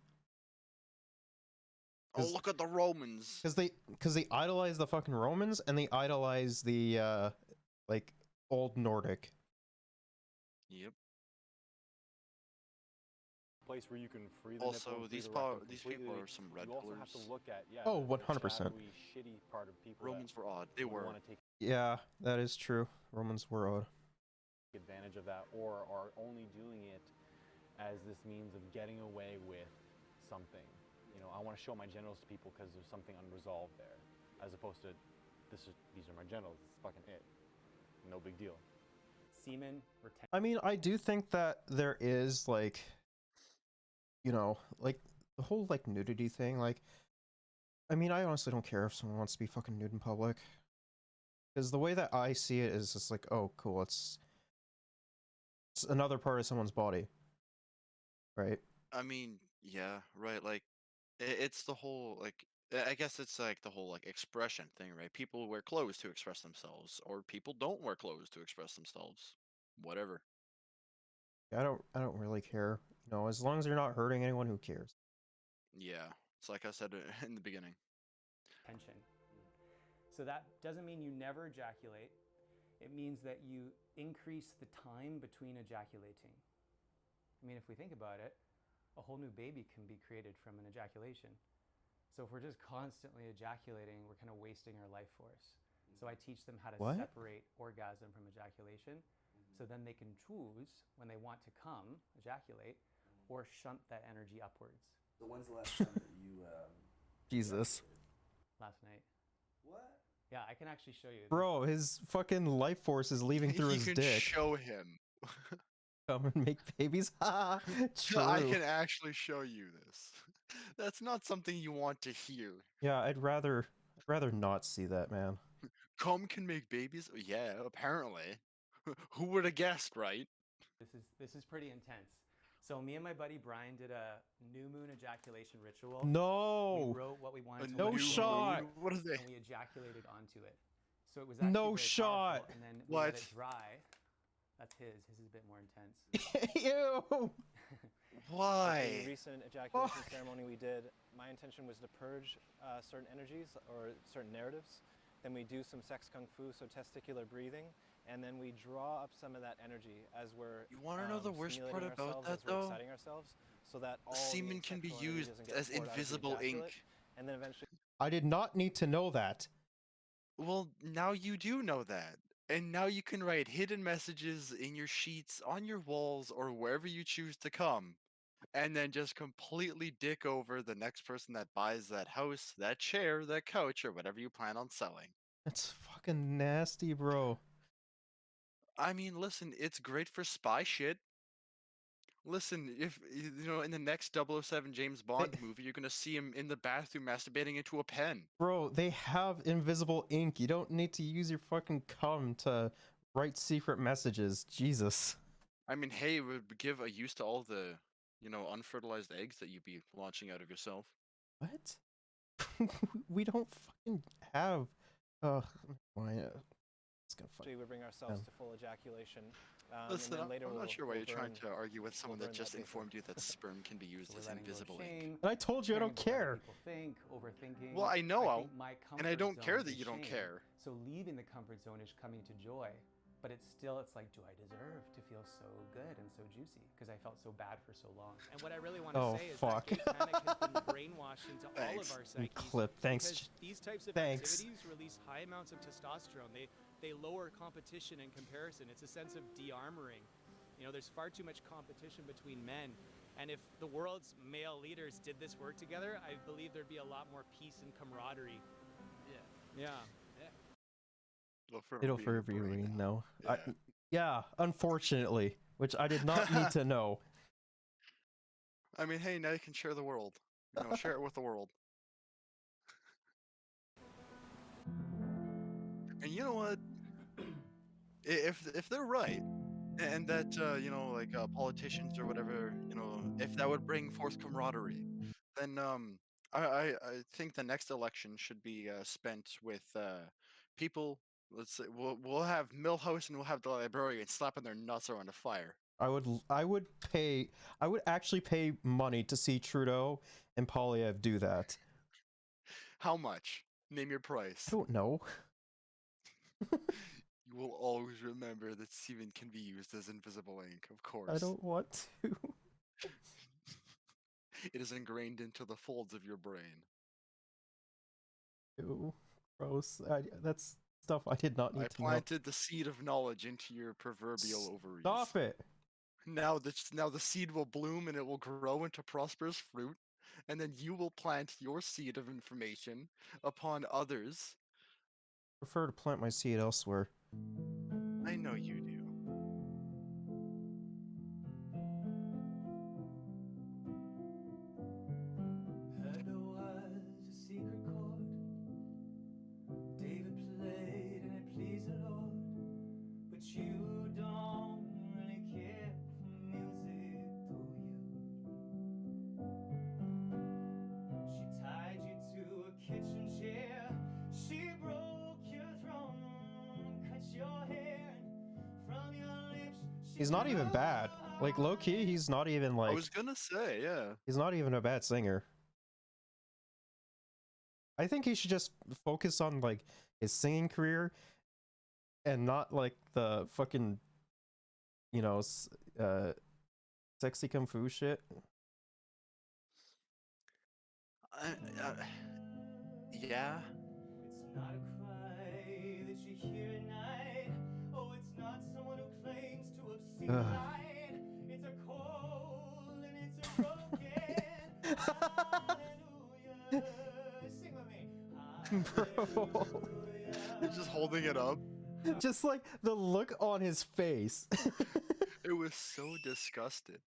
Oh, look at the Romans. Because they idolize the fucking Romans and they idolize the like old Nordic. Yep. place where you can free the Also, nipple and free these the rectum these people completely, are some red you also have pillars. to look at Oh, the 100%. shadowy, shitty part of people that Romans were odd. They would were. wanna take Yeah, that is true. Romans were odd. advantage of that, or are only doing it as this means of getting away with something. I want to show my genitals to people because there's something unresolved there, as opposed to these are my genitals. It's fucking it. No big deal. Semen, I mean, I do think that there is like like the whole like nudity thing. Like, I mean, I honestly don't care if someone wants to be fucking nude in public, because the way that I see it is just like, oh, cool, it's another part of someone's body, right? I mean, yeah, right. Like, it's the whole like. I guess it's like the whole like expression thing, right? People wear clothes to express themselves, or people don't wear clothes to express themselves. Whatever. I don't really care No, as long as you're not hurting anyone, who cares? Yeah, it's like I said in the beginning. Tension. So that doesn't mean you never ejaculate. It means that you increase the time between ejaculating. I mean, if we think about it, a whole new baby can be created from an ejaculation. So if we're just constantly ejaculating, we're kind of wasting our life force. So I teach them how to What? separate orgasm from ejaculation. So then they can choose when they want to come, ejaculate, or shunt that energy upwards. So when's the last time that you Jesus. Last night. What? Yeah, I can actually show you. Bro, his fucking life force is leaving through his You can dick. show him. Come and make babies. Ha! True. I can actually show you this. That's not something you want to hear. Yeah, I'd rather not see that, man. Cum can make babies? Yeah, apparently. Who would have guessed, right? This is pretty intense. So me and my buddy Brian did a new moon ejaculation ritual. No. We wrote what we wanted to No let go shot. of, What is it? and we ejaculated onto it. So it was actually No very shot. powerful, and then we let What? it dry. That's his. His is a bit more intense. Ew. Why? The recent ejaculation ceremony we did, my intention was to purge certain energies or certain narratives. Then we do some sex kung fu, so testicular breathing, and then we draw up some of that energy as we're. You want to know the worst part stimulating about ourselves, that, as we're though? exciting ourselves, so that all the Semen can be sexual energy used doesn't get as poured out of the invisible ink. ejaculate, and then eventually. I did not need to know that. Well, now you do know that. And now you can write hidden messages in your sheets, on your walls, or wherever you choose to come. And then just completely dick over the next person that buys that house, that chair, that couch, or whatever you plan on selling. That's fucking nasty, bro. I mean, listen, it's great for spy shit. Listen, if in the next 007 James Bond movie, you're gonna see him in the bathroom masturbating into a pen. Bro, they have invisible ink. You don't need to use your fucking cum to write secret messages. Jesus. I mean, hey, it would give a use to all the, unfertilized eggs that you'd be launching out of yourself. What? We don't fucking have. It's gonna fuck. We bring ourselves Yeah. to full ejaculation. Listen, and then later I'm we'll, not sure why we'll you're trying burn- to argue with someone that burn just that informed you that sperm can be used as letting go of invisible ink. shame, And I told you I don't caring about care. what people think, overthinking. Well, I know, think my and I comfort don't care zone that is you don't shame. care. So leaving the comfort zone is coming to joy. But it's like, do I deserve to feel so good and so juicy? Because I felt so bad for so long. And what I really want to Oh, say is fuck. that satanic has been brainwashed into all of Thanks. our psyches. Clip. Thanks. Because these types of Thanks. activities release high amounts of testosterone. They lower competition and comparison. It's a sense of de-armoring. There's far too much competition between men. And if the world's male leaders did this work together, I believe there'd be a lot more peace and camaraderie. Yeah. It'll forever be green, no. Yeah, unfortunately, which I did not need to know. I mean, hey, now you can share the world. Share it with the world. And you know what? If they're right, and that politicians or whatever, if that would bring forth camaraderie, then I think the next election should be spent with people. Let's say we'll have Milhouse and we'll have the librarian slapping their nuts around a fire. I would actually pay money to see Trudeau and Polyev do that. How much? Name your price. I don't know. You will always remember that semen can be used as invisible ink, of course. I don't want to. It is ingrained into the folds of your brain. Ew, gross. That's stuff I did not need I to know. planted the seed of knowledge into your proverbial ovaries. Stop it. Now the seed will bloom and it will grow into prosperous fruit, and then you will plant your seed of information upon others. I prefer to plant my seed elsewhere. I know you do. Heard there was a secret chord David played and it pleased the Lord, but you don't really care for music, do you? She tied you to a kitchen chair, she broke your throne, cut your hair, and from your lips she He's not even bad. cut Like low key, he's not even I like was gonna say, yeah. he's not even a bad singer. I think he should just focus on like his singing career and not like the fucking, you know, sexy kung fu shit. Yeah. It's not a cry that you hear at night. Oh, it's not someone who claims to have seen Ugh. light. It's a cold and it's a broken. Hallelujah. Sing with me. Bro. He's just holding it up. Just like the look on his face. It was so disgusted.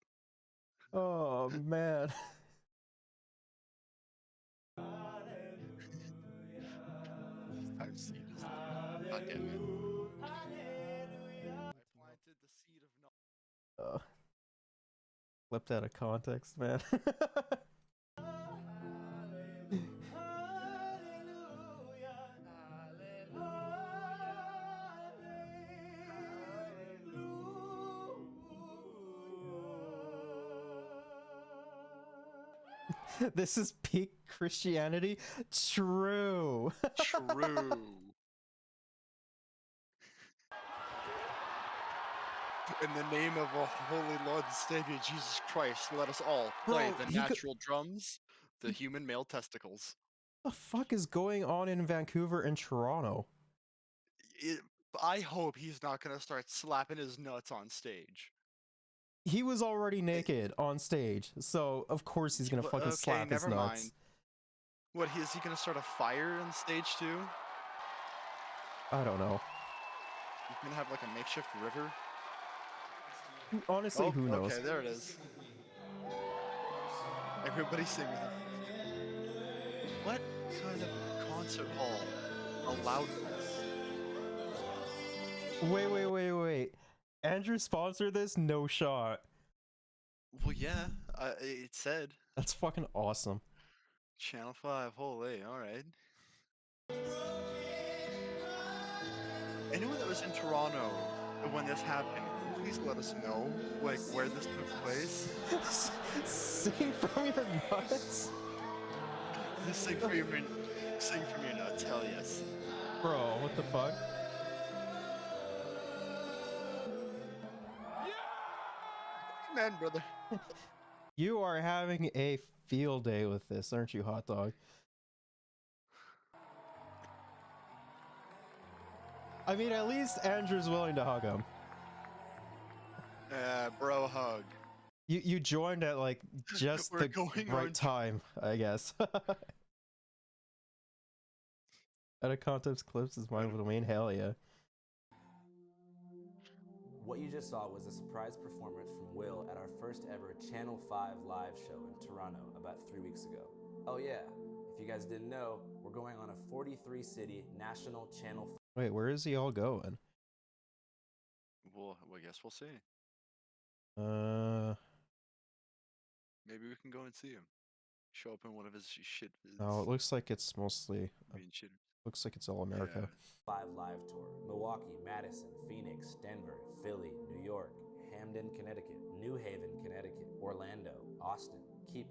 Oh man. I've seen this. God damn it. I planted the seed of knowledge. Flipped out of context, man. This is peak Christianity? True. True. In the name of our holy Lord and Savior Jesus Christ, let us all play Bro, the he could- natural drums, the human male testicles. What the fuck is going on in Vancouver and Toronto? I hope he's not gonna start slapping his nuts on stage. He was already naked on stage, so of course he's gonna fucking slap his never nuts. mind. What, is he gonna start a fire on stage too? I don't know. He's gonna have like a makeshift river? Honestly, who knows? Okay, there it is. Everybody sing with him. What kind of concert hall allowed this? Wait. Andrew sponsored this? No shot. Well, yeah, it said. That's fucking awesome. Channel 5, holy, alright. Anyone that was in Toronto when this happened, please let us know, like, where this took place. Sing from your nuts? Sing from your nuts, hell yes. Bro, what the fuck? Man, brother. You are having a field day with this, aren't you, hot dog? I mean, at least Andrew's willing to hug him. Bro hug. You joined at like just We're the going right on- time, I guess. Out of context clips is mine with the main, hell yeah. What you just saw was a surprise performance from Will at our first ever Channel 5 live show in Toronto about 3 weeks ago. Oh yeah, if you guys didn't know, we're going on a 43-city national Channel 5. Wait, where is he all going? Well, I guess we'll see. Maybe we can go and see him. Show up in one of his shit vids. No, it looks like it's mostly. Shit. Looks like it's all America. 5 live tour. Milwaukee, Madison, Phoenix, Denver, Philly, New York, Hamden, Connecticut, New Haven, Connecticut, Orlando, Austin.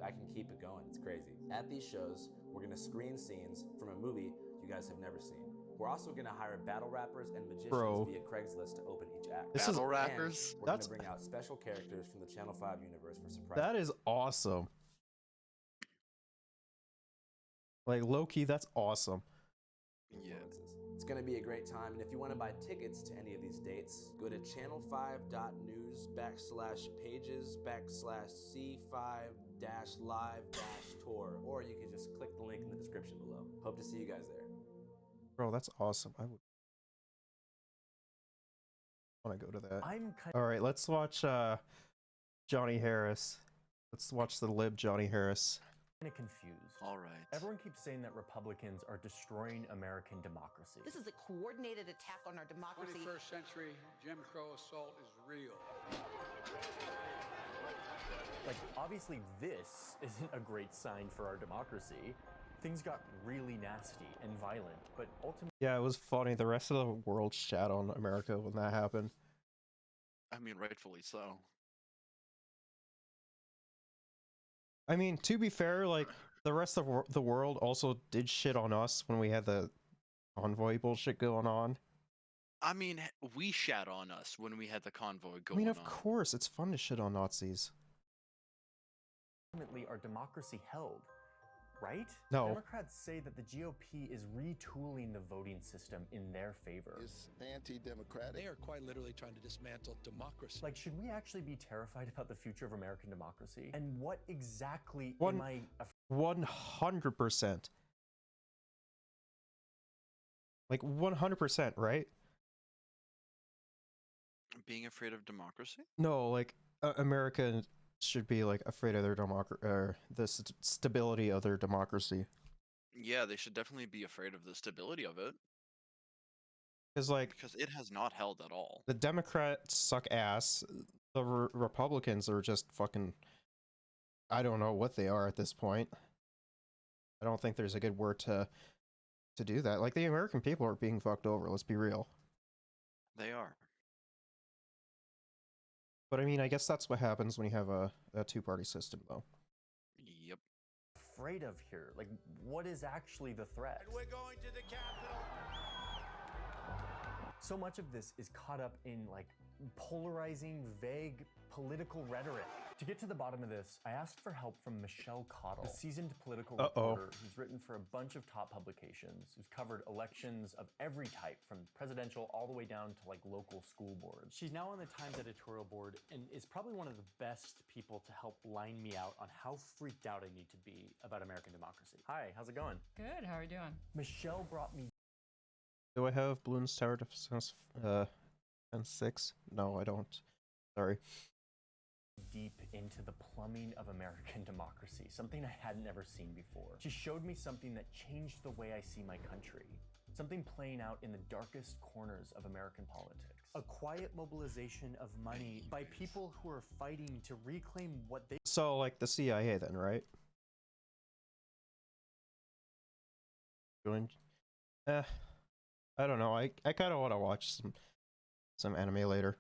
I can keep it going. It's crazy. At these shows, we're gonna screen scenes from a movie you guys have never seen. We're also gonna hire battle rappers and magicians Bro. via Craigslist to open each act. This is- Battle And rappers? we're That's- gonna bring out special characters from the Channel 5 universe for surprise. That is awesome. Like low-key, that's awesome. Influences. It's going to be a great time, and if you want to buy tickets to any of these dates, go to channel5.news/pages/C5-live-tour, or you can just click the link in the description below. Hope to see you guys there. Bro, that's awesome. I would want to go to that. I'm kind All right, let's watch Johnny Harris. Let's watch the lib Johnny Harris. of confused. All right. Everyone keeps saying that Republicans are destroying American democracy. This is a coordinated attack on our democracy. 21st century Jim Crow assault is real. Like, obviously, this isn't a great sign for our democracy. Things got really nasty and violent, but ultimately, Yeah, it was funny. The rest of the world shat on America when that happened. I mean, rightfully so. I mean, to be fair, like the rest of the world also did shit on us when we had the convoy bullshit going on. I mean, we shat on us when we had the convoy I going mean, of on. course, it's fun to shit on Nazis. Ultimately, our democracy held, right? No. Democrats say that the GOP is retooling the voting system in their favor. It's anti-democratic. They are quite literally trying to dismantle democracy. Like, should we actually be terrified about the future of American democracy? And what exactly One- am I 100%. Like 100%, right? Being afraid of democracy? No, like America should be like afraid of their stability of their democracy. Yeah, they should definitely be afraid of the stability of it. Because it has not held at all. the Democrats suck ass. The Republicans are just fucking. I don't know what they are at this point. I don't think there's a good word to do that. Like the American people are being fucked over. Let's be real. They are. But I mean, I guess that's what happens when you have a two-party system, though. Yep. afraid of here? Like, what is actually the threat? And we're going to the Capitol. So much of this is caught up in like polarizing, vague political rhetoric. To get to the bottom of this, I asked for help from Michelle Cottle, a seasoned political reporter who's written for a bunch of top publications, who's covered elections of every type, from presidential all the way down to like local school boards. She's now on the Times editorial board and is probably one of the best people to help line me out on how freaked out I need to be about American democracy. Hi, how's it going? Good, how are you doing? Michelle brought me Do I have Bloons Tower Defense 6? No, I don't. Sorry. deep into the plumbing of American democracy, something I hadn't ever seen before. She showed me something that changed the way I see my country, something playing out in the darkest corners of American politics. A quiet mobilization of money by people who are fighting to reclaim what they... So, like the CIA then, right? Doing... I don't know. I kind of want to watch some anime later.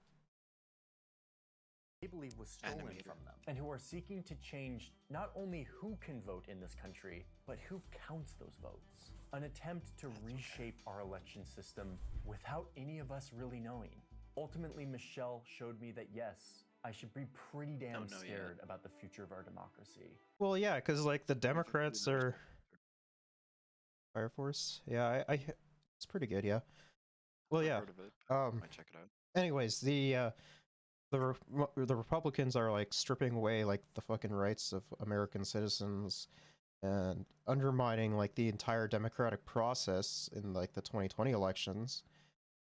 They believe was stolen from them, and who are seeking to change not only who can vote in this country, but who counts those votes. An attempt to reshape our election system without any of us really knowing. Ultimately, Michelle showed me that yes, I should be pretty damn scared about the future of our democracy. Well, yeah, because like the Democrats are Fire Force. Yeah, I it's pretty good. Yeah. Well, yeah. Heard of it. Might check it out. Anyways, the Republicans are like stripping away like the fucking rights of American citizens and undermining like the entire democratic process in like the 2020 elections,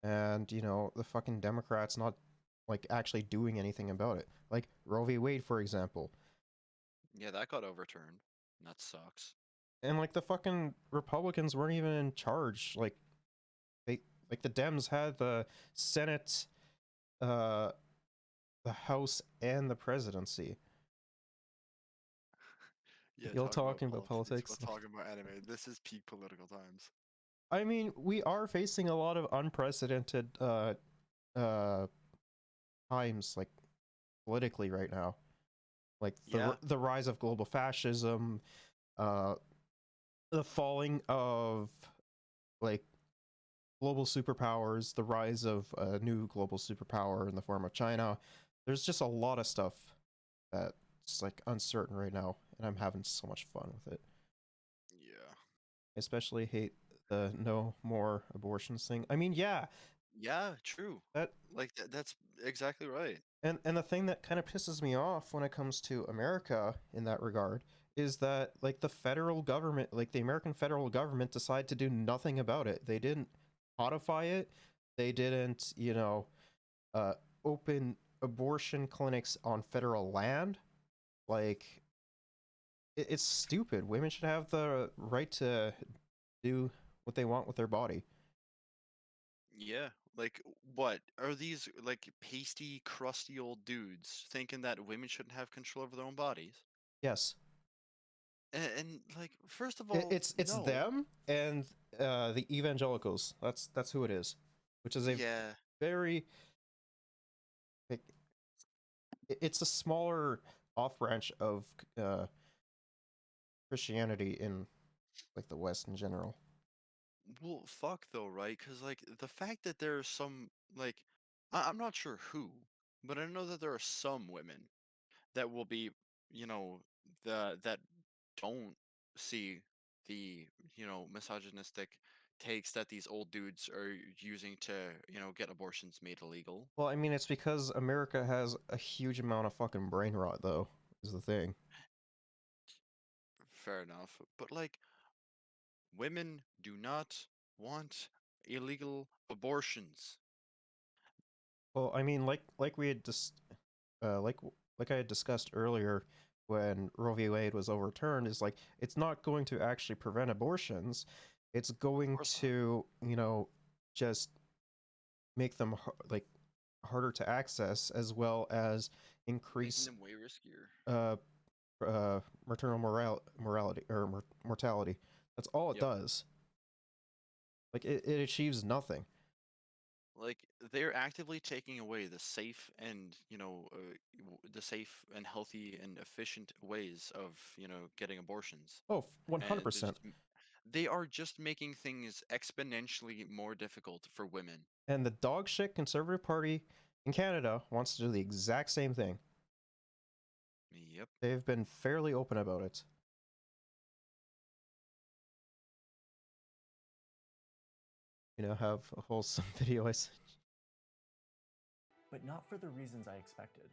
and you know the fucking Democrats not like actually doing anything about it. Like Roe v. Wade, for example. Yeah, that got overturned. That sucks. And like the fucking Republicans weren't even in charge. Like the Dems had the Senate, the House, and the presidency. Yeah, You're talking about politics. We're talking about anime. This is peak political times. I mean, we are facing a lot of unprecedented times, like politically right now. Like the rise of global fascism, the falling of like global superpowers, the rise of a new global superpower in the form of China. There's just a lot of stuff that's like uncertain right now, and I'm having so much fun with it. Yeah. Especially hate the no more abortions thing. I mean, yeah. Yeah, true. That's exactly right. And the thing that kind of pisses me off when it comes to America in that regard is that like the federal government, like the American federal government, decided to do nothing about it. They didn't codify it. They didn't, you know, open abortion clinics on federal land. Like, it's stupid. Women should have the right to do what they want with their body. Yeah, like what are these like pasty, crusty old dudes thinking that women shouldn't have control over their own bodies? Yes. And like, first of all, it's no. them and the evangelicals. That's who it is, which is a very like, it's a smaller off branch of Christianity in like the West in general. Well, fuck though, right? Because like the fact that there are some like I'm not sure who, but I know that there are some women that will be, that don't see the, misogynistic takes that these old dudes are using to, get abortions made illegal. Well, I mean, it's because America has a huge amount of fucking brain rot, though, is the thing. Fair enough. But like women do not want illegal abortions. Well, I mean, like we had like I had discussed earlier when Roe v. Wade was overturned, is like it's not going to actually prevent abortions. It's going to, just make them like harder to access, as well as increase Making them way riskier. maternal mortality. That's all it does. Like it achieves nothing. Like they're actively taking away the safe and the safe and healthy and efficient ways of getting abortions. Oh, And 100%. they are just making things exponentially more difficult for women. And the dog shit Conservative Party in Canada wants to do the exact same thing. Yep. They've been fairly open about it. Have a wholesome video I sent. But not for the reasons I expected.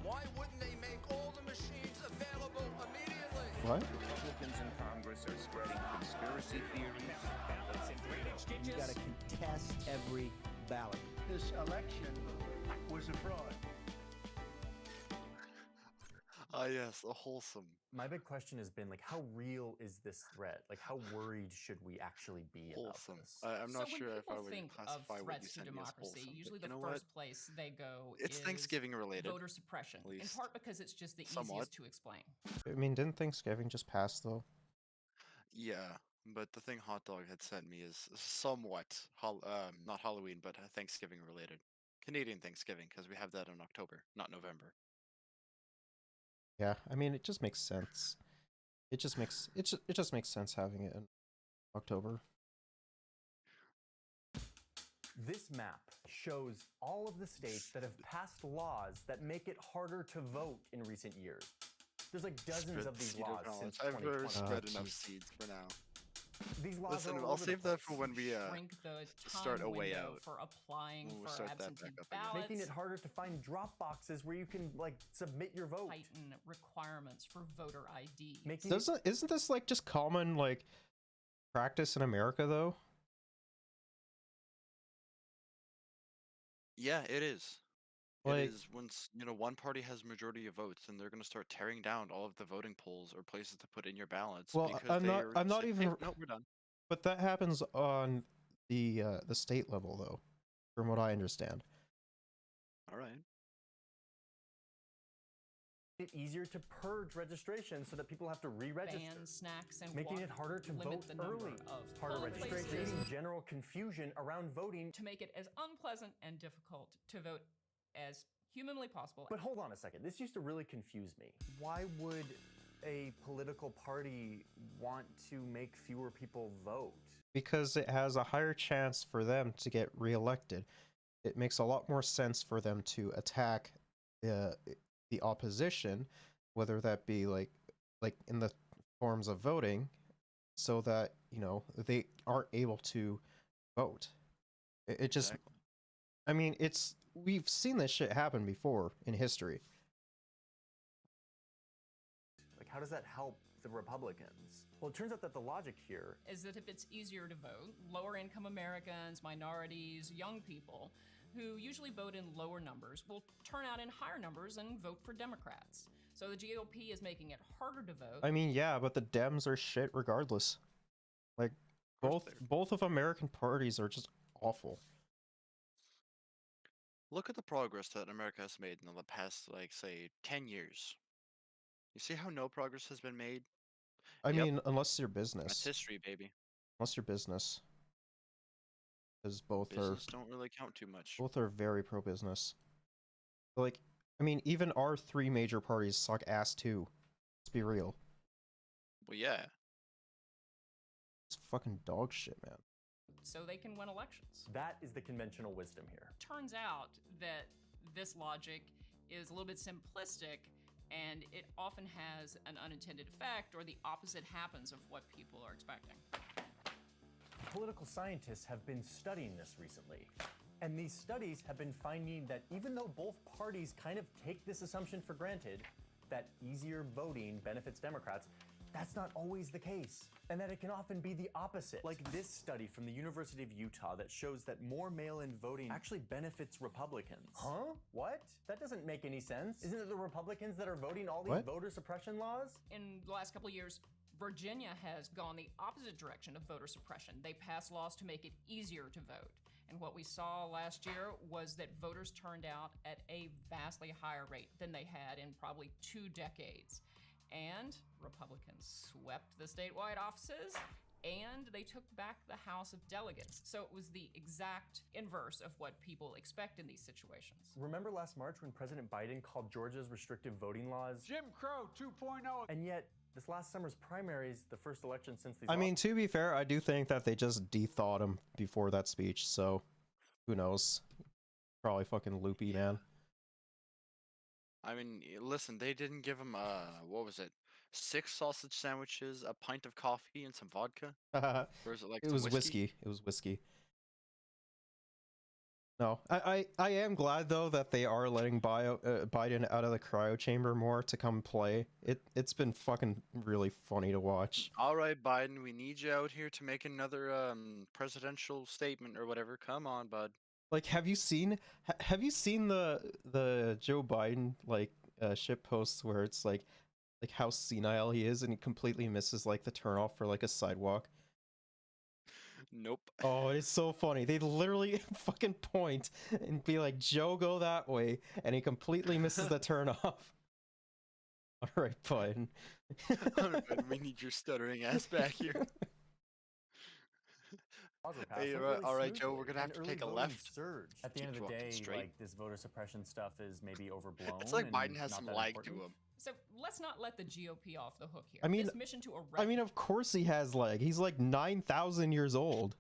Why wouldn't they make all the machines available immediately? What? Republicans in Congress are spreading conspiracy theories. Ballots in drainage ditches. You gotta contest every ballot. This election was a fraud. Ah, yes, a wholesome. My big question has been like, how real is this threat? Like, how worried should we actually be Wholesome. about this? I'm not sure if I When would people think classify of what you threats to sent me as democracy, wholesome. usually but the you know first what? place they go It's is Thanksgiving related. voter suppression, at in least. part because it's just the Somewhat. easiest to explain. I mean, didn't Thanksgiving just pass though? Yeah, but the thing Hot Dog had sent me is somewhat not Halloween, but Thanksgiving related. Canadian Thanksgiving, because we have that in October, not November. Yeah, I mean, it just makes sense. It just makes sense having it in October. This map shows all of the states that have passed laws that make it harder to vote in recent years. There's like dozens Spread of these seed laws knowledge. since I've 2020. spread enough seeds for now. These laws Listen, are all I'll over the save that for place. when we Shrink the start time a way window out. for applying When we for start that absentee back up again. ballots. Making it harder to find drop boxes where you can like submit your vote. Tighten requirements for voter ID. Isn't this like just common like practice in America though? Yeah, it is. Like- it is once one party has majority of votes, and they're going to start tearing down all of the voting polls or places to put in your ballots. Well, because I'm they not. are I'm not saying, even. "Hey, no, we're done. But that happens on the state level though, from what I understand. All right. It easier to purge registration so that people have to re-register. Ban snacks and making walk- it harder to limit vote the number early. of Harder polling registration, places. creating general confusion around voting. To make it as unpleasant and difficult to vote as humanly possible. But hold on a second. This used to really confuse me. Why would a political party want to make fewer people vote? Because it has a higher chance for them to get reelected. It makes a lot more sense for them to attack the opposition, whether that be like in the forms of voting, so that they aren't able to vote. It just, I mean, we've seen this shit happen before in history. Like, how does that help the Republicans? Well, it turns out that the logic here Is that if it's easier to vote, lower income Americans, minorities, young people, who usually vote in lower numbers, will turn out in higher numbers and vote for Democrats. So the GOP is making it harder to vote. I mean, yeah, but the Dems are shit regardless. Like, both of American parties are just awful. Look at the progress that America has made in the past, like, say, 10 years. You see how no progress has been made? I Yep. mean, unless you're That's business. history, baby. Unless you're business. Because both Business are don't really count too much. both are very pro-business. Like, I mean, even our three major parties suck ass too. Let's be real. Well, yeah. It's fucking dog shit, man. So they can win elections. That is the conventional wisdom here. Turns out that this logic is a little bit simplistic, and it often has an unintended effect, or the opposite happens of what people are expecting. Political scientists have been studying this recently. And these studies have been finding that even though both parties kind of take this assumption for granted, that easier voting benefits Democrats, that's not always the case. And that it can often be the opposite. Like this study from the University of Utah that shows that more mail-in voting actually benefits Republicans. Huh? What? That doesn't make any sense. Isn't it the Republicans that are voting all these voter suppression laws? In the last couple of years, Virginia has gone the opposite direction of voter suppression. They passed laws to make it easier to vote. And what we saw last year was that voters turned out at a vastly higher rate than they had in probably 2 decades. And Republicans swept the statewide offices, and they took back the House of Delegates. So it was the exact inverse of what people expect in these situations. Remember last March when President Biden called Georgia's restrictive voting laws Jim Crow 2.0. And yet, this last summer's primaries, the first election since these I mean, to be fair, I do think that they just de-thought him before that speech, so who knows? Probably fucking loopy, man. I mean, listen, they didn't give him, what was it? 6 sausage sandwiches, a pint of coffee, and some vodka? Or is it like It some was whiskey. It was whiskey. No, I am glad though that they are letting Biden out of the cryo chamber more to come play. It's been fucking really funny to watch. All right, Biden, we need you out here to make another presidential statement or whatever. Come on, bud. Like, have you seen the Joe Biden like shit posts where it's like how senile he is and he completely misses like the turnoff for like a sidewalk? Nope. Oh, it's so funny. They literally fucking point and be like, Joe, go that way, and he completely misses the turnoff. All right, Biden. All right, Biden, we need your stuttering ass back here. Hey, all right, Joe, we're gonna have to take a left. Surge. At the end of the day, like this voter suppression stuff is maybe overblown. It's like and Biden has not some that lag important. to him. So let's not let the GOP off the hook here. I mean, this mission to erect I mean, of course he has leg. He's like 9,000 years old.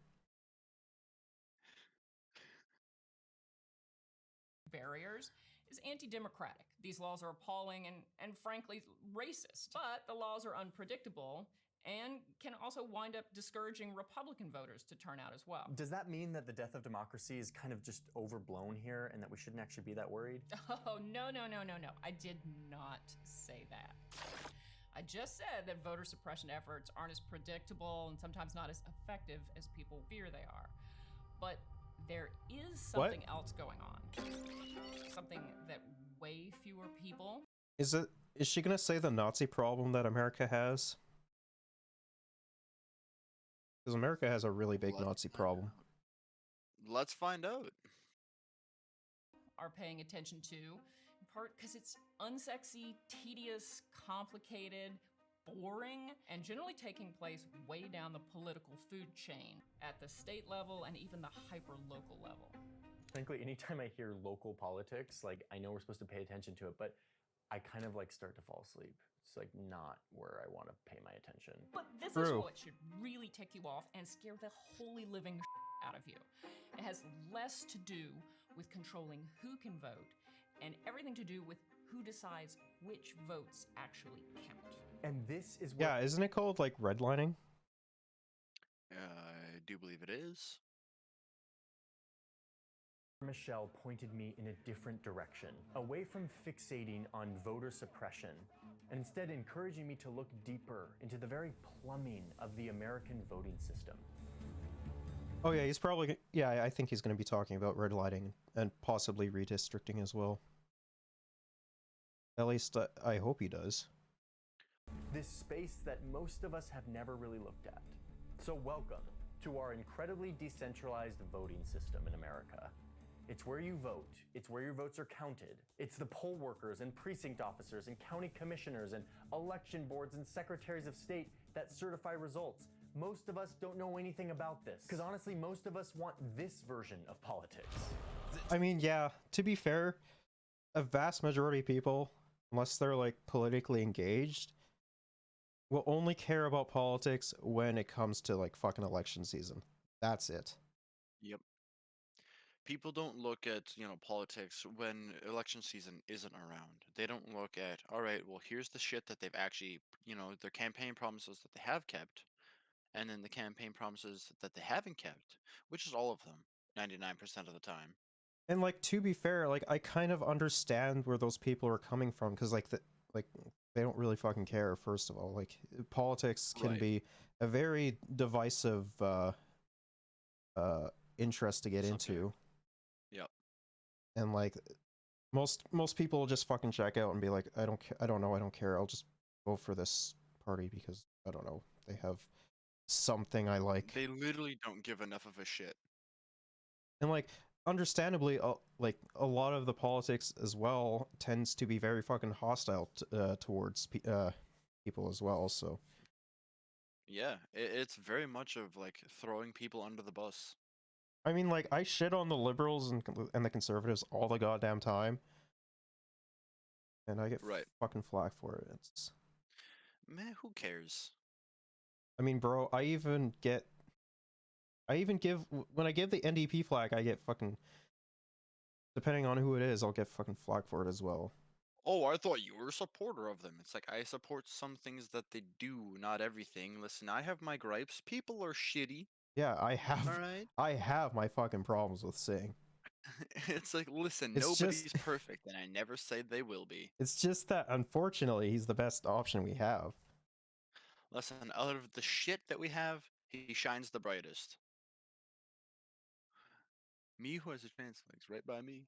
barriers is anti-democratic. These laws are appalling and frankly racist. But the laws are unpredictable and can also wind up discouraging Republican voters to turn out as well. Does that mean that the death of democracy is kind of just overblown here and that we shouldn't actually be that worried? Oh, no. I did not say that. I just said that voter suppression efforts aren't as predictable and sometimes not as effective as people fear they are. But there is something else going on. Something that way fewer people... Is she gonna say the Nazi problem that America has? Because America has a really big Nazi problem. Let's find out. Are paying attention to, in part because it's unsexy, tedious, complicated, boring, and generally taking place way down the political food chain at the state level and even the hyper-local level. Frankly, anytime I hear local politics, like I know we're supposed to pay attention to it, but I kind of like start to fall asleep. It's like not where I want to pay my attention. But this is what should really tick you off and scare the holy living out of you. It has less to do with controlling who can vote and everything to do with who decides which votes actually count. And this is what... Yeah, isn't it called like redlining? I do believe it is. Michelle pointed me in a different direction, away from fixating on voter suppression, and instead encouraging me to look deeper into the very plumbing of the American voting system. Oh yeah, he's probably... Yeah, I think he's going to be talking about redlining and possibly redistricting as well. At least, I hope he does. This space that most of us have never really looked at. So welcome to our incredibly decentralized voting system in America. It's where you vote. It's where your votes are counted. It's the poll workers and precinct officers and county commissioners and election boards and secretaries of state that certify results. Most of us don't know anything about this, because honestly, most of us want this version of politics. I mean, yeah, to be fair, a vast majority of people, unless they're like politically engaged, will only care about politics when it comes to like fucking election season. That's it. Yep. People don't look at, politics when election season isn't around. They don't look at, all right, well, here's the shit that they've actually, their campaign promises that they have kept, and then the campaign promises that they haven't kept, which is all of them, 99% of the time. And like, to be fair, like, I kind of understand where those people are coming from, because like they don't really fucking care. First of all, like, politics can Right. be a very divisive interest to get into. Yep. And like, most people will just fucking check out and be like, I don't know, I don't care. I'll just vote for this party because I don't know, they have something I like. They literally don't give enough of a shit. And like, understandably, like, a lot of the politics as well tends to be very fucking hostile towards people as well. So Yeah, it's very much of like throwing people under the bus. I mean, like, I shit on the liberals and the conservatives all the goddamn time, and I get Right. fucking flack for it. It's, Man, who cares? I mean, bro, I even give when I give the NDP flag, I get fucking, depending on who it is, I'll get fucking flack for it as well. Oh, I thought you were a supporter of them. It's like, I support some things that they do, not everything. Listen, I have my gripes. People are shitty. Yeah, I have Alright. I have my fucking problems with Singh. It's like, listen, It's nobody's just- perfect, and I never say they will be. It's just that, unfortunately, he's the best option we have. Listen, out of the shit that we have, he shines the brightest. Me who has a trans flags right by me.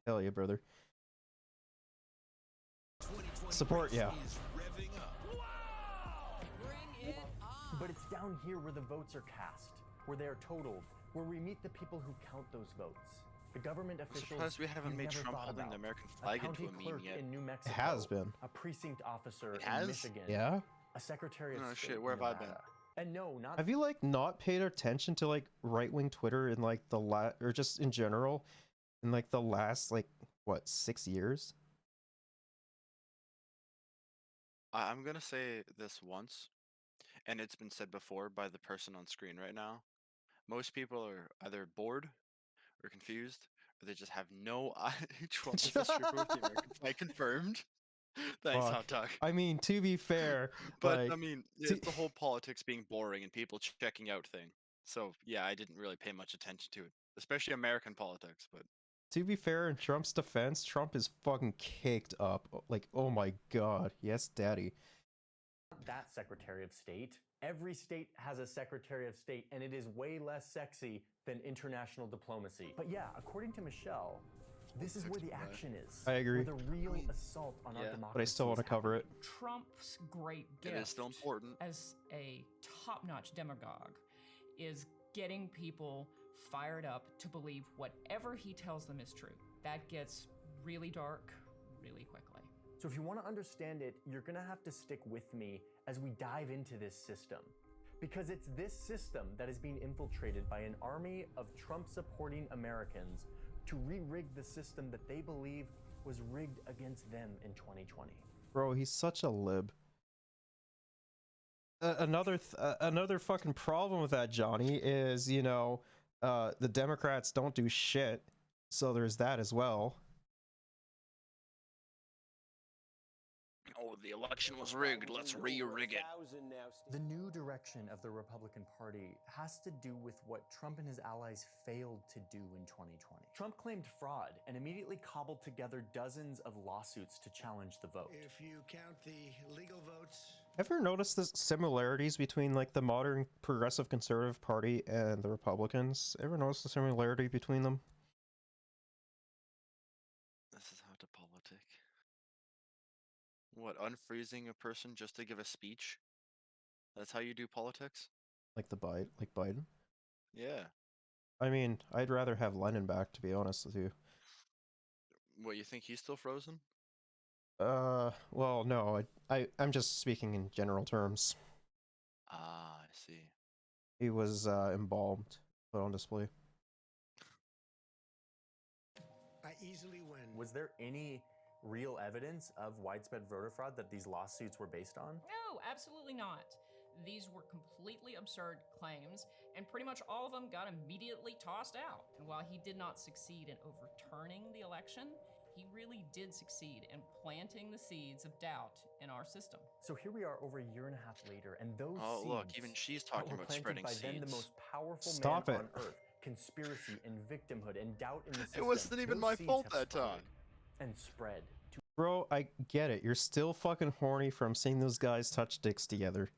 Hell yeah, brother. Support, yeah. But it's down here where the votes are cast, where they are totaled, where we meet the people who count those votes. The government I'm officials surprised we haven't you've made never Trump thought holding about. the American flag a into county a meme clerk yet. in New Mexico, has been. a precinct officer It in has? Michigan, Yeah? a secretary of Oh, state shit, in where have I been? Nevada. And no, not Have you like not paid attention to like right-wing Twitter in like or just in general in like the last like what 6 years? I'm gonna say this once, and it's been said before by the person on screen right now. Most people are either bored or confused, or they just have no Trump is a stripper with the American flag confirmed. Thanks, Fuck. Hot Dog. I mean, to be fair, But like, I mean, it's the whole politics being boring and people checking out thing. So yeah, I didn't really pay much attention to it, especially American politics. But to be fair, in Trump's defense, Trump is fucking caked up. Like, oh my god, yes, daddy. that Secretary of State. Every state has a Secretary of State, and it is way less sexy than international diplomacy. But yeah, according to Michelle, this is where the action is. I agree. Where the real assault on our democracy. But I still want to cover it. Trump's great gift it is still important. as a top-notch demagogue is getting people fired up to believe whatever he tells them is true. That gets really dark really quickly. So if you want to understand it, you're going to have to stick with me as we dive into this system. Because it's this system that is being infiltrated by an army of Trump-supporting Americans to re-rig the system that they believe was rigged against them in 2020. Bro, he's such a lib. Another fucking problem with that, Johnny, is, you know, the Democrats don't do shit, so there's that as well. Oh, the election was rigged. Let's re-rig it. The new direction of the Republican Party has to do with what Trump and his allies failed to do in 2020. Trump claimed fraud and immediately cobbled together dozens of lawsuits to challenge the vote. If you count the legal votes, Ever noticed the similarities between like the modern progressive conservative party and the Republicans? Ever notice the similarity between them? This is how to politic. What, unfreezing a person just to give a speech? That's how you do politics? Like Biden? Yeah. I mean, I'd rather have Lenin back, to be honest with you. What, you think he's still frozen? Well, no, I'm just speaking in general terms. Ah, I see. He was embalmed, put on display. I easily win. Was there any real evidence of widespread voter fraud that these lawsuits were based on? No, absolutely not. These were completely absurd claims, and pretty much all of them got immediately tossed out. And while he did not succeed in overturning the election, he really did succeed in planting the seeds of doubt in our system. So here we are over a year and a half later, and those Oh, seeds look, even she's talking were about planted spreading by then the seeds. most powerful Stop man it. on earth. Conspiracy and victimhood and doubt in the system. It wasn't even Those my seeds fault have that sprouted time. and spread to Bro, I get it. You're still fucking horny from seeing those guys touch dicks together.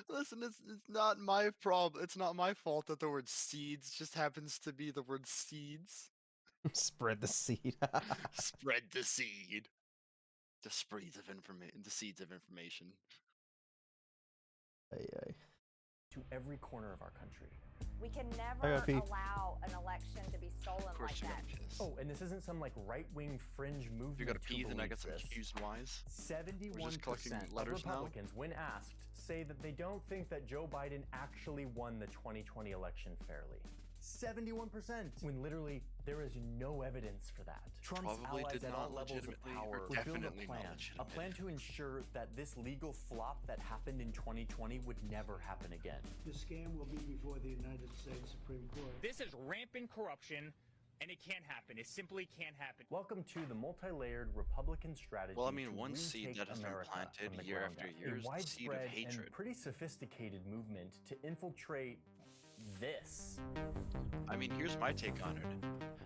Listen, it's not my problem. It's not my fault that the word seeds just happens to be the word seeds. Spread the seed. Spread the seed. The spreads of information. The seeds of information. to every corner of our country. We can I never got pee. allow an election to be stolen Of course like you that. got piss. Oh, and this isn't some like right-wing fringe movement. If you got a to pee, then I believe got some this. Q's and Y's. 71% of letters now? Republicans, when asked, say that they don't think that Joe Biden actually won the 2020 election fairly. 71%! When literally there is no evidence for that. Trump's Probably allies did at all not levels of legitimately, power or would build definitely a plan. not A legitimate. plan to ensure that this legal flop that happened in 2020 would never happen again. The scam will be before the United States Supreme Court. This is rampant corruption, and it can't happen. It simply can't happen. Welcome to the multi-layered Republican strategy. Well, I mean, to one seed retake that has been America planted from the year ground after up. year is A the seed of widespread hatred. and pretty sophisticated movement to infiltrate this. I mean, here's my take on it.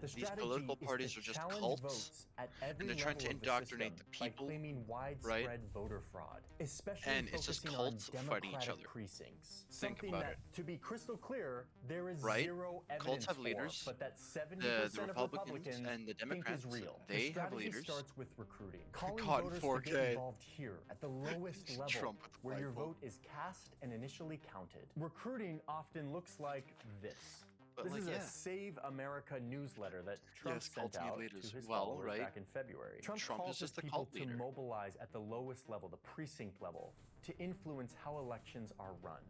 The These strategy political is parties to are just challenge cults, votes at every and they're trying to level of the indoctrinate system the people, by claiming widespread voter fraud, especially and it's just focusing cults on fighting each Democratic other. precincts. Think Something about that, it. to be crystal clear, there is Right? zero Cults evidence have for, leaders. but that 70% The of Republicans Republicans and the think Democrats, is real. they the have strategy leaders. starts with recruiting, calling Caught in voters to 4K. get involved here at the lowest level, Trump with the where your rifle. vote is cast and initially counted. Recruiting often looks like this. But This like, is yeah. a Save America newsletter that Trump Yes, sent cults need out leaders. to his Well, followers right. back in February. Trump Trump calls is just his a people cult to leader. mobilize at the lowest level, the precinct level, to influence how elections are run.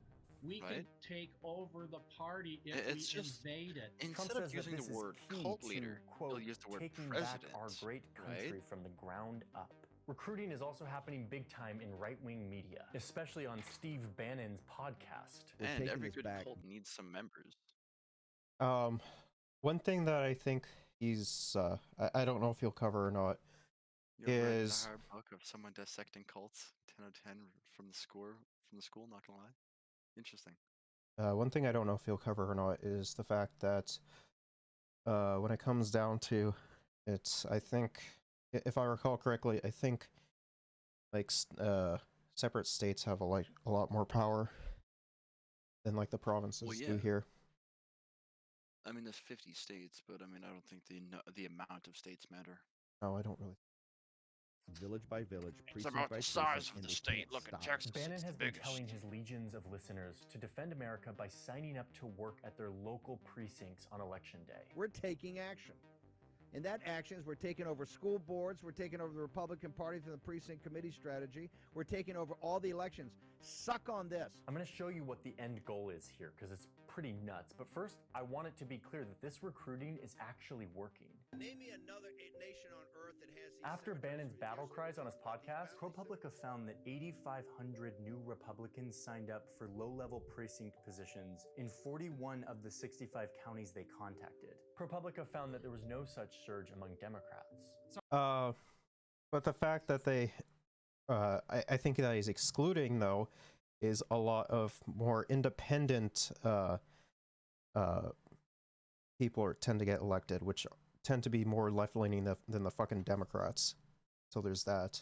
We could Right? take over the party if It's we just invade it. Trump instead of says that using this the is word key cult to, leader, quote, he'll use the word taking president. back our great country right? from the ground up. Recruiting is also happening big time in right-wing media, especially on Steve Bannon's podcast. And every good cult needs some members. One thing that I think he's I don't know if he'll cover or not You ever read is the hard book of someone dissecting cults? 10 out of 10 from the school, not gonna lie. Interesting. one thing I don't know if he'll cover or not is the fact that when it comes down to it, I think if I recall correctly, I think like separate states have a lot more power than like the provinces do yeah. here. I mean, there's 50 states, but I mean, I don't think the amount of states matter. No, I don't really. Village by village, It's precinct about by the size precinct, of and the they state. can't Look at stop it. Texas. Bannon it's has the been biggest. telling his legions of listeners to defend America by signing up to work at their local precincts on election day. We're taking action. And that action is we're taking over school boards, we're taking over the Republican Party through the precinct committee strategy, we're taking over all the elections. Suck on this. I'm going to show you what the end goal is here because it's pretty nuts. But first, I want it to be clear that this recruiting is actually working. Name me another nation on earth that has these After Bannon's battle cries on his podcast, ProPublica found that 8,500 new Republicans signed up for low-level precinct positions in 41 of the 65 counties they contacted. ProPublica found that there was no such surge among Democrats. But the fact that they, I think that he's excluding though, is a lot of more independent people tend to get elected, which tend to be more left-leaning than the fucking Democrats. So there's that.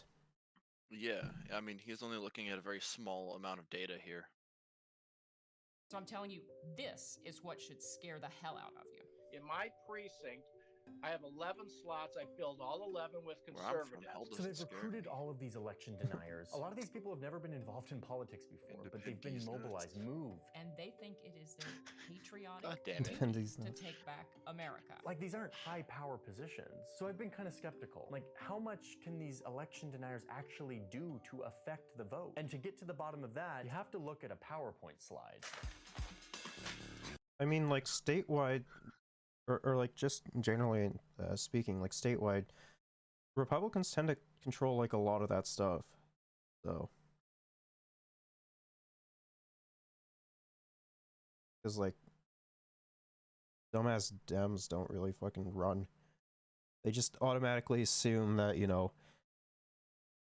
Yeah, I mean, he's only looking at a very small amount of data here. So I'm telling you, this is what should scare the hell out of you. In my precinct, I have 11 slots. I filled all 11 with Where I'm from, conservatives. hell So they've doesn't scare recruited me. all of these election deniers. A lot of these people have never been involved in politics before, but they've been Independence mobilized, nuts. moved. And they think it is their patriotic God damn it. duty Independence to nuts. take back America. Like, these aren't high power positions. So I've been kind of skeptical. Like, how much can these election deniers actually do to affect the vote? And to get to the bottom of that, you have to look at a PowerPoint slide. I mean, like statewide, or like just generally speaking, like statewide, Republicans tend to control like a lot of that stuff, so. Because like, dumbass Dems don't really fucking run. They just automatically assume that, you know,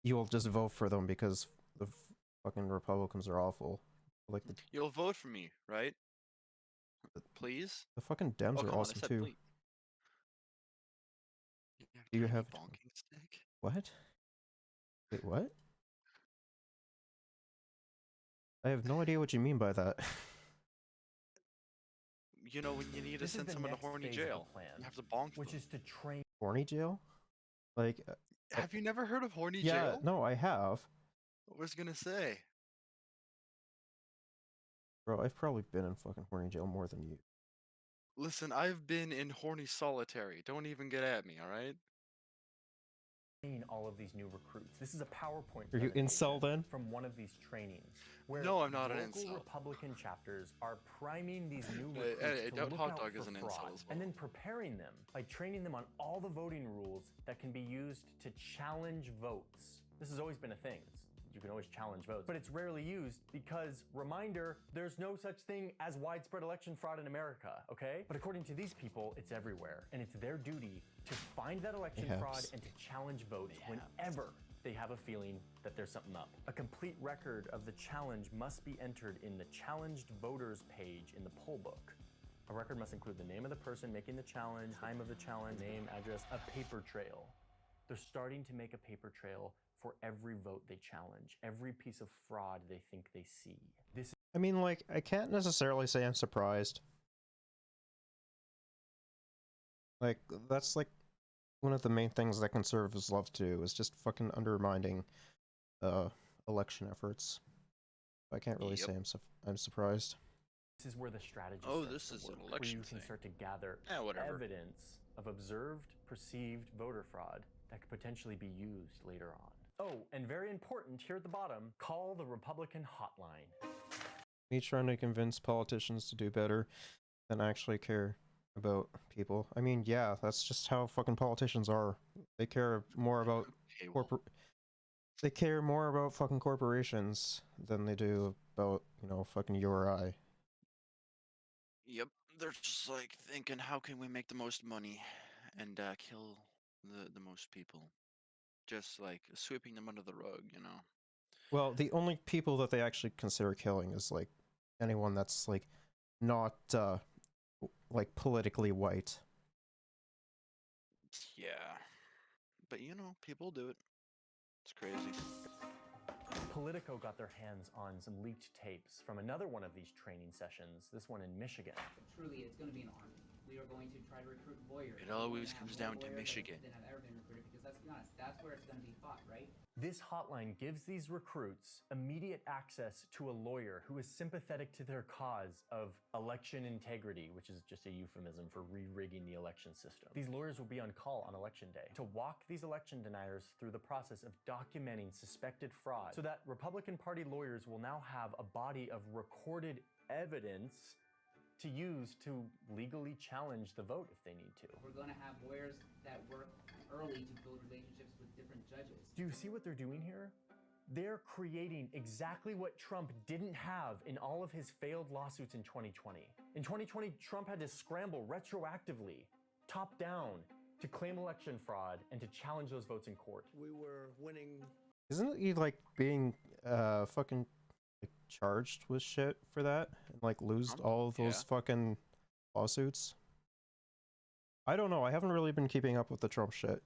you'll just vote for them because the fucking Republicans are awful. Like You'll vote for me, right? Please? the fucking Dems Oh, are come on, I awesome said too. please. Do you have bonking stick? what? Wait, what? I have no idea what you mean by that. You know, when you need to This is send the someone to next horny phase of the jail, plan, you have to bonk which them. is to train. Horny jail? Like, Have you never heard of horny yeah, jail? no, I have. I was gonna say. Bro, I've probably been in fucking horny jail more than you. Listen, I've been in horny solitary. Don't even get at me, alright? All of these new recruits. This is a PowerPoint Are you presentation incel then? from one of these trainings, where No, I'm not an local incel. Republican chapters are priming these new Hey, recruits hey, to Don't look Hot out Dog for is an fraud, incel as well. and then preparing them by training them on all the voting rules that can be used to challenge votes. This has always been a thing. You can always challenge votes, but it's rarely used because, reminder, there's no such thing as widespread election fraud in America, okay? But according to these people, it's everywhere, and it's their duty to find that election fraud and to challenge votes whenever they have a feeling that there's something up. A complete record of the challenge must be entered in the challenged voters page in the poll book. A record must include the name of the person making the challenge, time of the challenge, name, address, a paper trail. They're starting to make a paper trail for every vote they challenge, every piece of fraud they think they see. This I mean, like, I can't necessarily say I'm surprised. Like, that's like one of the main things that conservatives love to do is just fucking undermining election efforts. I can't really say I'm surprised. is where the strategy Oh, starts this to is an work, election where you can thing. start to gather Whatever. evidence of observed, perceived voter fraud that could potentially be used later on. Oh, and very important, here at the bottom, call the Republican hotline. Me trying to convince politicians to do better than actually care about people. I mean, yeah, that's just how fucking politicians are. They care more about they care more about fucking corporations than they do about, you know, fucking you or I. Yep, they're just like thinking, how can we make the most money and kill the most people? Just like sweeping them under the rug, you know? Well, the only people that they actually consider killing is like anyone that's like not like politically white. Yeah. But you know, people do it. It's crazy. Politico got their hands on some leaked tapes from another one of these training sessions, this one in Michigan. Truly, it's going to be an army. We are going to try to recruit lawyers. It always comes down to Michigan. Than have ever been recruited, because let's be honest, that's where it's going to be fought, right? This hotline gives these recruits immediate access to a lawyer who is sympathetic to their cause of election integrity, which is just a euphemism for re-rigging the election system. These lawyers will be on call on election day to walk these election deniers through the process of documenting suspected fraud, so that Republican Party lawyers will now have a body of recorded evidence to use to legally challenge the vote if they need to. We're going to have lawyers that work early to build relationships with different judges. Do you see what they're doing here? They're creating exactly what Trump didn't have in all of his failed lawsuits in 2020. In 2020, Trump had to scramble retroactively, top down, to claim election fraud and to challenge those votes in court. We were winning. Isn't he like being fucking like, charged with shit for that and like lose all of those fucking lawsuits? I don't know. I haven't really been keeping up with the Trump shit.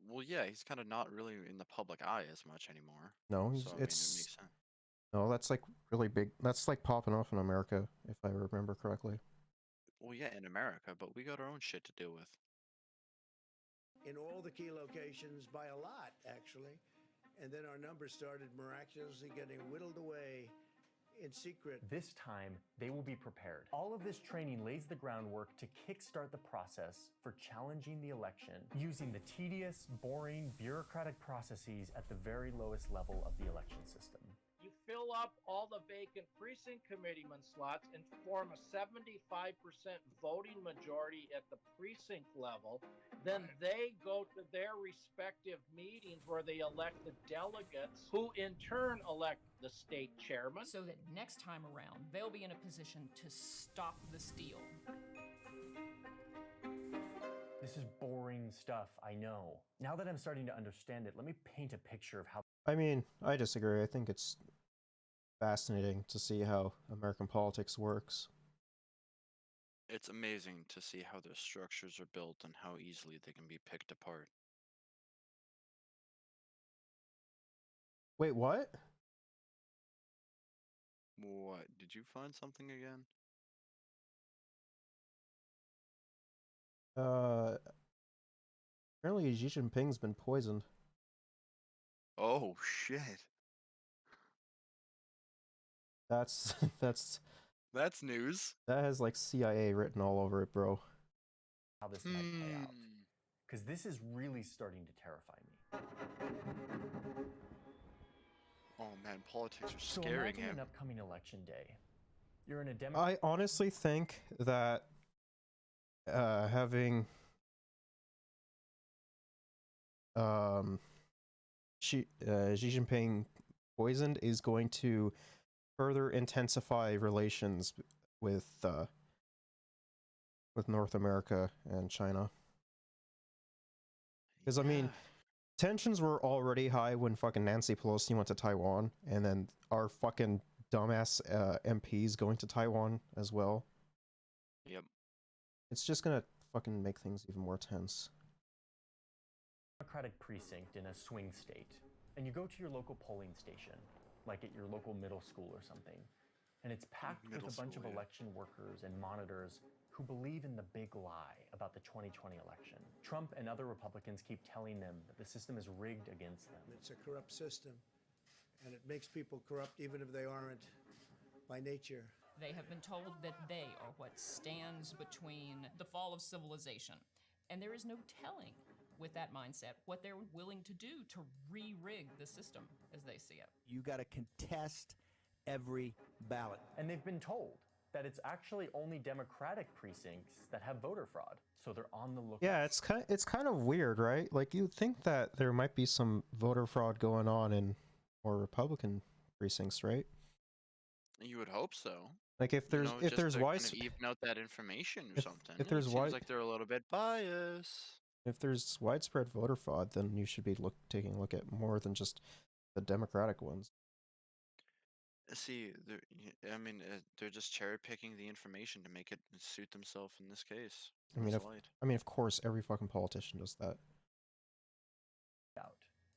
Well, yeah, he's kind of not really in the public eye as much anymore. No, So, I mean, it it's makes sense. no. That's like really big. That's like popping off in America, if I remember correctly. Well, yeah, in America, but we got our own shit to deal with. In all the key locations by a lot, actually. And then our numbers started miraculously getting whittled away in secret. This time, they will be prepared. All of this training lays the groundwork to kickstart the process for challenging the election using the tedious, boring, bureaucratic processes at the very lowest level of the election system. You fill up all the vacant precinct committeeman slots and form a 75% voting majority at the precinct level. Then they go to their respective meetings where they elect the delegates, who in turn elect the state chairman. So that next time around, they'll be in a position to stop the steal. This is boring stuff, I know. Now that I'm starting to understand it, let me paint a picture of how... I mean, I disagree. I think it's fascinating to see how American politics works. It's amazing to see how their structures are built and how easily they can be picked apart. Wait, what? What? Did you find something again? Apparently Xi Jinping's been poisoned. Oh, shit. That's That's news. that has like CIA written all over it, bro. How this might play out. Because this is really starting to terrify me. Oh man, politics are So scaring imagine him. an upcoming election day. You're in a Democratic... I honestly think that having Xi Jinping poisoned is going to further intensify relations with North America and China. Because I mean, tensions were already high when fucking Nancy Pelosi went to Taiwan, and then our fucking dumbass MPs going to Taiwan as well. Yep. It's just gonna fucking make things even more tense. Democratic precinct in a swing state, and you go to your local polling station, like at your local middle school or something, and it's packed with a bunch of election workers and monitors who believe in the big lie about the 2020 election. Trump and other Republicans keep telling them that the system is rigged against them. It's a corrupt system, and it makes people corrupt even if they aren't by nature. They have been told that they are what stands between the fall of civilization. And there is no telling, with that mindset, what they're willing to do to re-rig the system as they see it. You got to contest every ballot. And they've been told that it's actually only Democratic precincts that have voter fraud. So they're on the lookout. Yeah, it's kind of weird, right? Like you'd think that there might be some voter fraud going on in more Republican precincts, right? You would hope so. Like if there's just there's to kind wise of even out that information or something. if there's it seems like they're a little bit biased. If there's widespread voter fraud, then you should be taking a look at more than just the Democratic ones. See, I mean, they're just cherry picking the information to make it suit themselves in this case. I mean, of course, every fucking politician does that.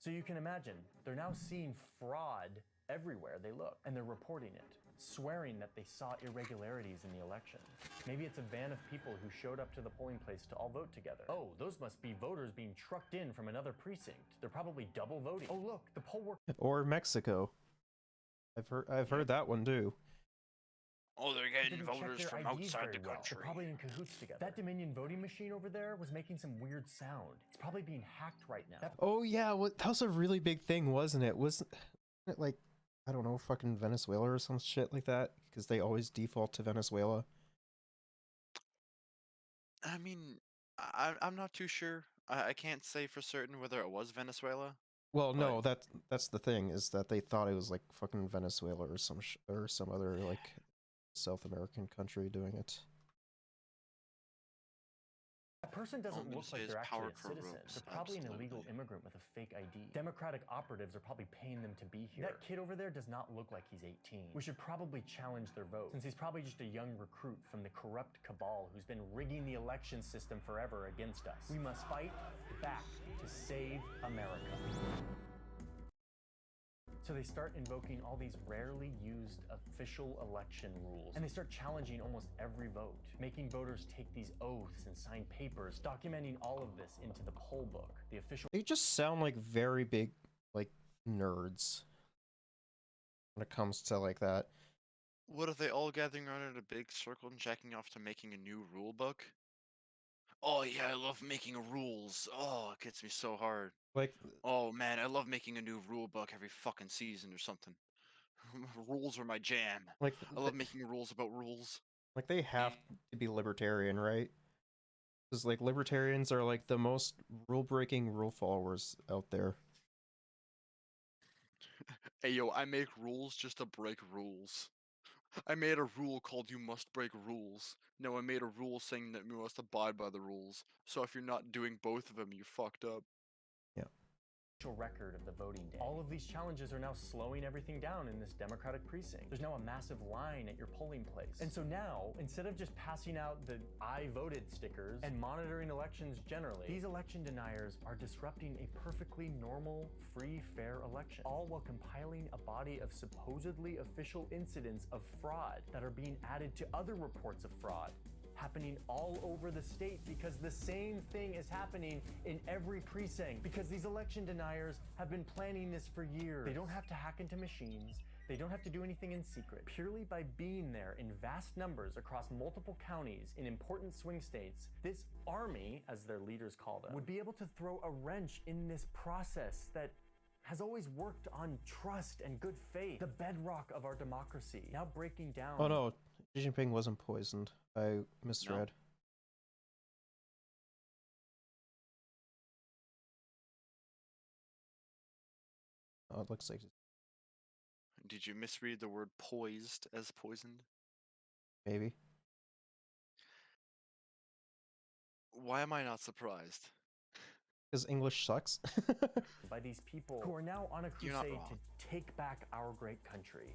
So you can imagine, they're now seeing fraud everywhere they look, and they're reporting it, swearing that they saw irregularities in the election. Maybe it's a van of people who showed up to the polling place to all vote together. Oh, those must be voters being trucked in from another precinct. They're probably double voting. Oh look, the poll worker... Or Mexico. I've heard that one too. Oh, they're getting voters from outside the country. They're probably in cahoots together. That Dominion voting machine over there was making some weird sound. It's probably being hacked right now. Oh yeah, that was a really big thing, wasn't it? Wasn't it like, I don't know, fucking Venezuela or some shit like that? Because they always default to Venezuela. I mean, I'm not too sure. I can't say for certain whether it was Venezuela. Well, no, that's the thing, is that they thought it was like fucking Venezuela or some other like South American country doing it. That person doesn't look like they're actually a citizen. They're probably an illegal immigrant with a fake ID. Democratic operatives are probably paying them to be here. That kid over there does not look like he's 18. We should probably challenge their vote, since he's probably just a young recruit from the corrupt cabal who's been rigging the election system forever against us. We must fight back to save America. So they start invoking all these rarely used official election rules, and they start challenging almost every vote, making voters take these oaths and sign papers, documenting all of this into the poll book, the official... They just sound like very big, like, nerds when it comes to like that. What are they all gathering around in a big circle and jacking off to making a new rule book? Oh yeah, I love making rules. Oh, it gets me so hard. Like, oh man, I love making a new rule book every fucking season or something. Rules are my jam. Like, I love making rules about rules. like they have to be libertarian, right? Because like libertarians are like the most rule-breaking rule followers out there. Hey yo, I make rules just to break rules. I made a rule called you must break rules. No, I made a rule saying that you must abide by the rules. So if you're not doing both of them, you fucked up. Record of the voting day. All of these challenges are now slowing everything down in this Democratic precinct. There's now a massive line at your polling place. And so now, instead of just passing out the I voted stickers and monitoring elections generally, these election deniers are disrupting a perfectly normal, free, fair election, all while compiling a body of supposedly official incidents of fraud that are being added to other reports of fraud happening all over the state, because the same thing is happening in every precinct, because these election deniers have been planning this for years. They don't have to hack into machines. They don't have to do anything in secret. Purely by being there in vast numbers across multiple counties in important swing states, this army, as their leaders call them, would be able to throw a wrench in this process that has always worked on trust and good faith, the bedrock of our democracy, now breaking down. Oh no, Xi Jinping wasn't poisoned. I misread. Oh, it looks like. Did you misread the word poised as poisoned? Maybe. Why am I not surprised? Because English sucks. By these people who are now on a crusade to take back our great country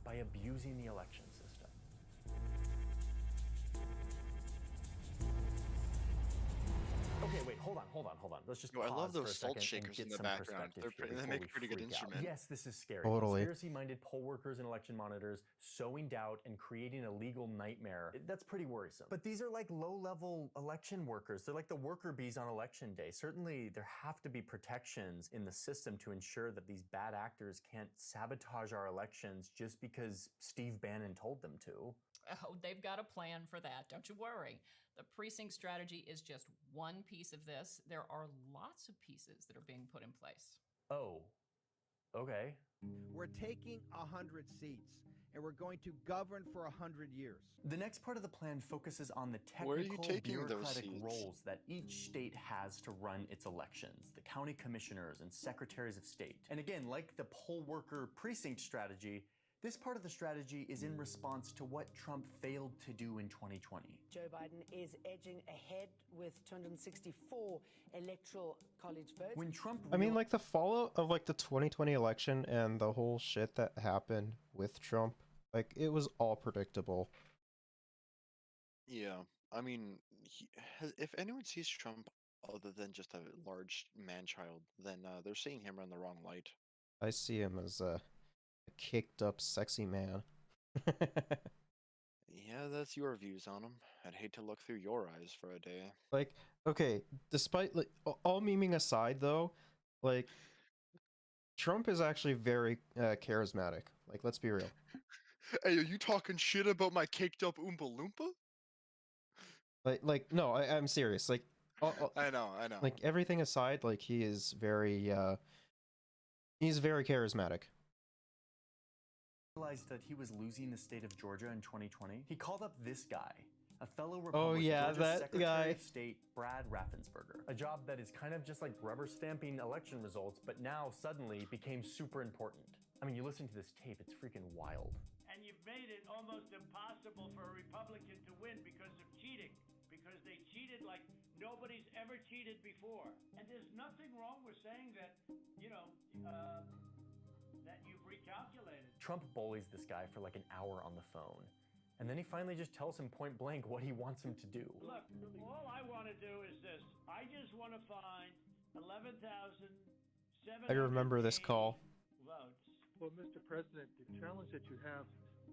by abusing the election system. Okay, wait, hold on. Let's just pause I love for a those salt second shakers and in get the some background. perspective here They before make we a pretty good freak out. instrument. Yes, this is scary. Totally. Conspiracy-minded poll workers and election monitors sowing doubt and creating a legal nightmare. That's pretty worrisome. But these are like low-level election workers. They're like the worker bees on election day. Certainly, there have to be protections in the system to ensure that these bad actors can't sabotage our elections just because Steve Bannon told them to. Oh, they've got a plan for that. Don't you worry. The precinct strategy is just one piece of this. There are lots of pieces that are being put in place. Oh, okay. We're taking 100 seats, and we're going to govern for 100 years. The next part of the plan focuses on the Where are you technical taking those bureaucratic seats? roles that each state has to run its elections, the county commissioners and secretaries of state. And again, like the poll worker precinct strategy, this part of the strategy is in response to what Trump failed to do in 2020. Joe Biden is edging ahead with 264 electoral college votes. When Trump I mean, like the fallout of like the 2020 election and the whole shit that happened with Trump, like it was all predictable. Yeah, I mean, if anyone sees Trump other than just a large man-child, then they're seeing him in the wrong light. I see him as a caked up sexy man. Yeah, that's your views on him. I'd hate to look through your eyes for a day. Like, okay, despite like all memeing aside though, like Trump is actually very charismatic. Like, let's be real. Hey, are you talking shit about my caked up Oompa Loompa? Like no, I'm serious. Like, I know. Like everything aside, like he's very charismatic. Realized that he was losing the state of Georgia in 2020. He called up this guy, a fellow Republican, Oh yeah, Georgia's that Secretary guy. of State Brad Raffensperger. A job that is kind of just like rubber stamping election results, but now suddenly became super important. I mean, you listen to this tape, it's freaking wild. And you've made it almost impossible for a Republican to win because of cheating. Because they cheated like nobody's ever cheated before. And there's nothing wrong with saying that, that you've recalculated. Trump bullies this guy for like an hour on the phone. And then he finally just tells him point blank what he wants him to do. Look, all I want to do is this. I just want to find 11,700 I remember this call. votes. Well, Mr. President, the challenge that you have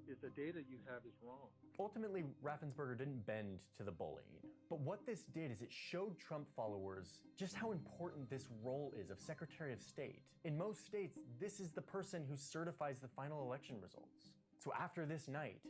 is the data you have is wrong. Ultimately, Raffensperger didn't bend to the bullying. But what this did is it showed Trump followers just how important this role is of Secretary of State. In most states, this is the person who certifies the final election results. So after this night,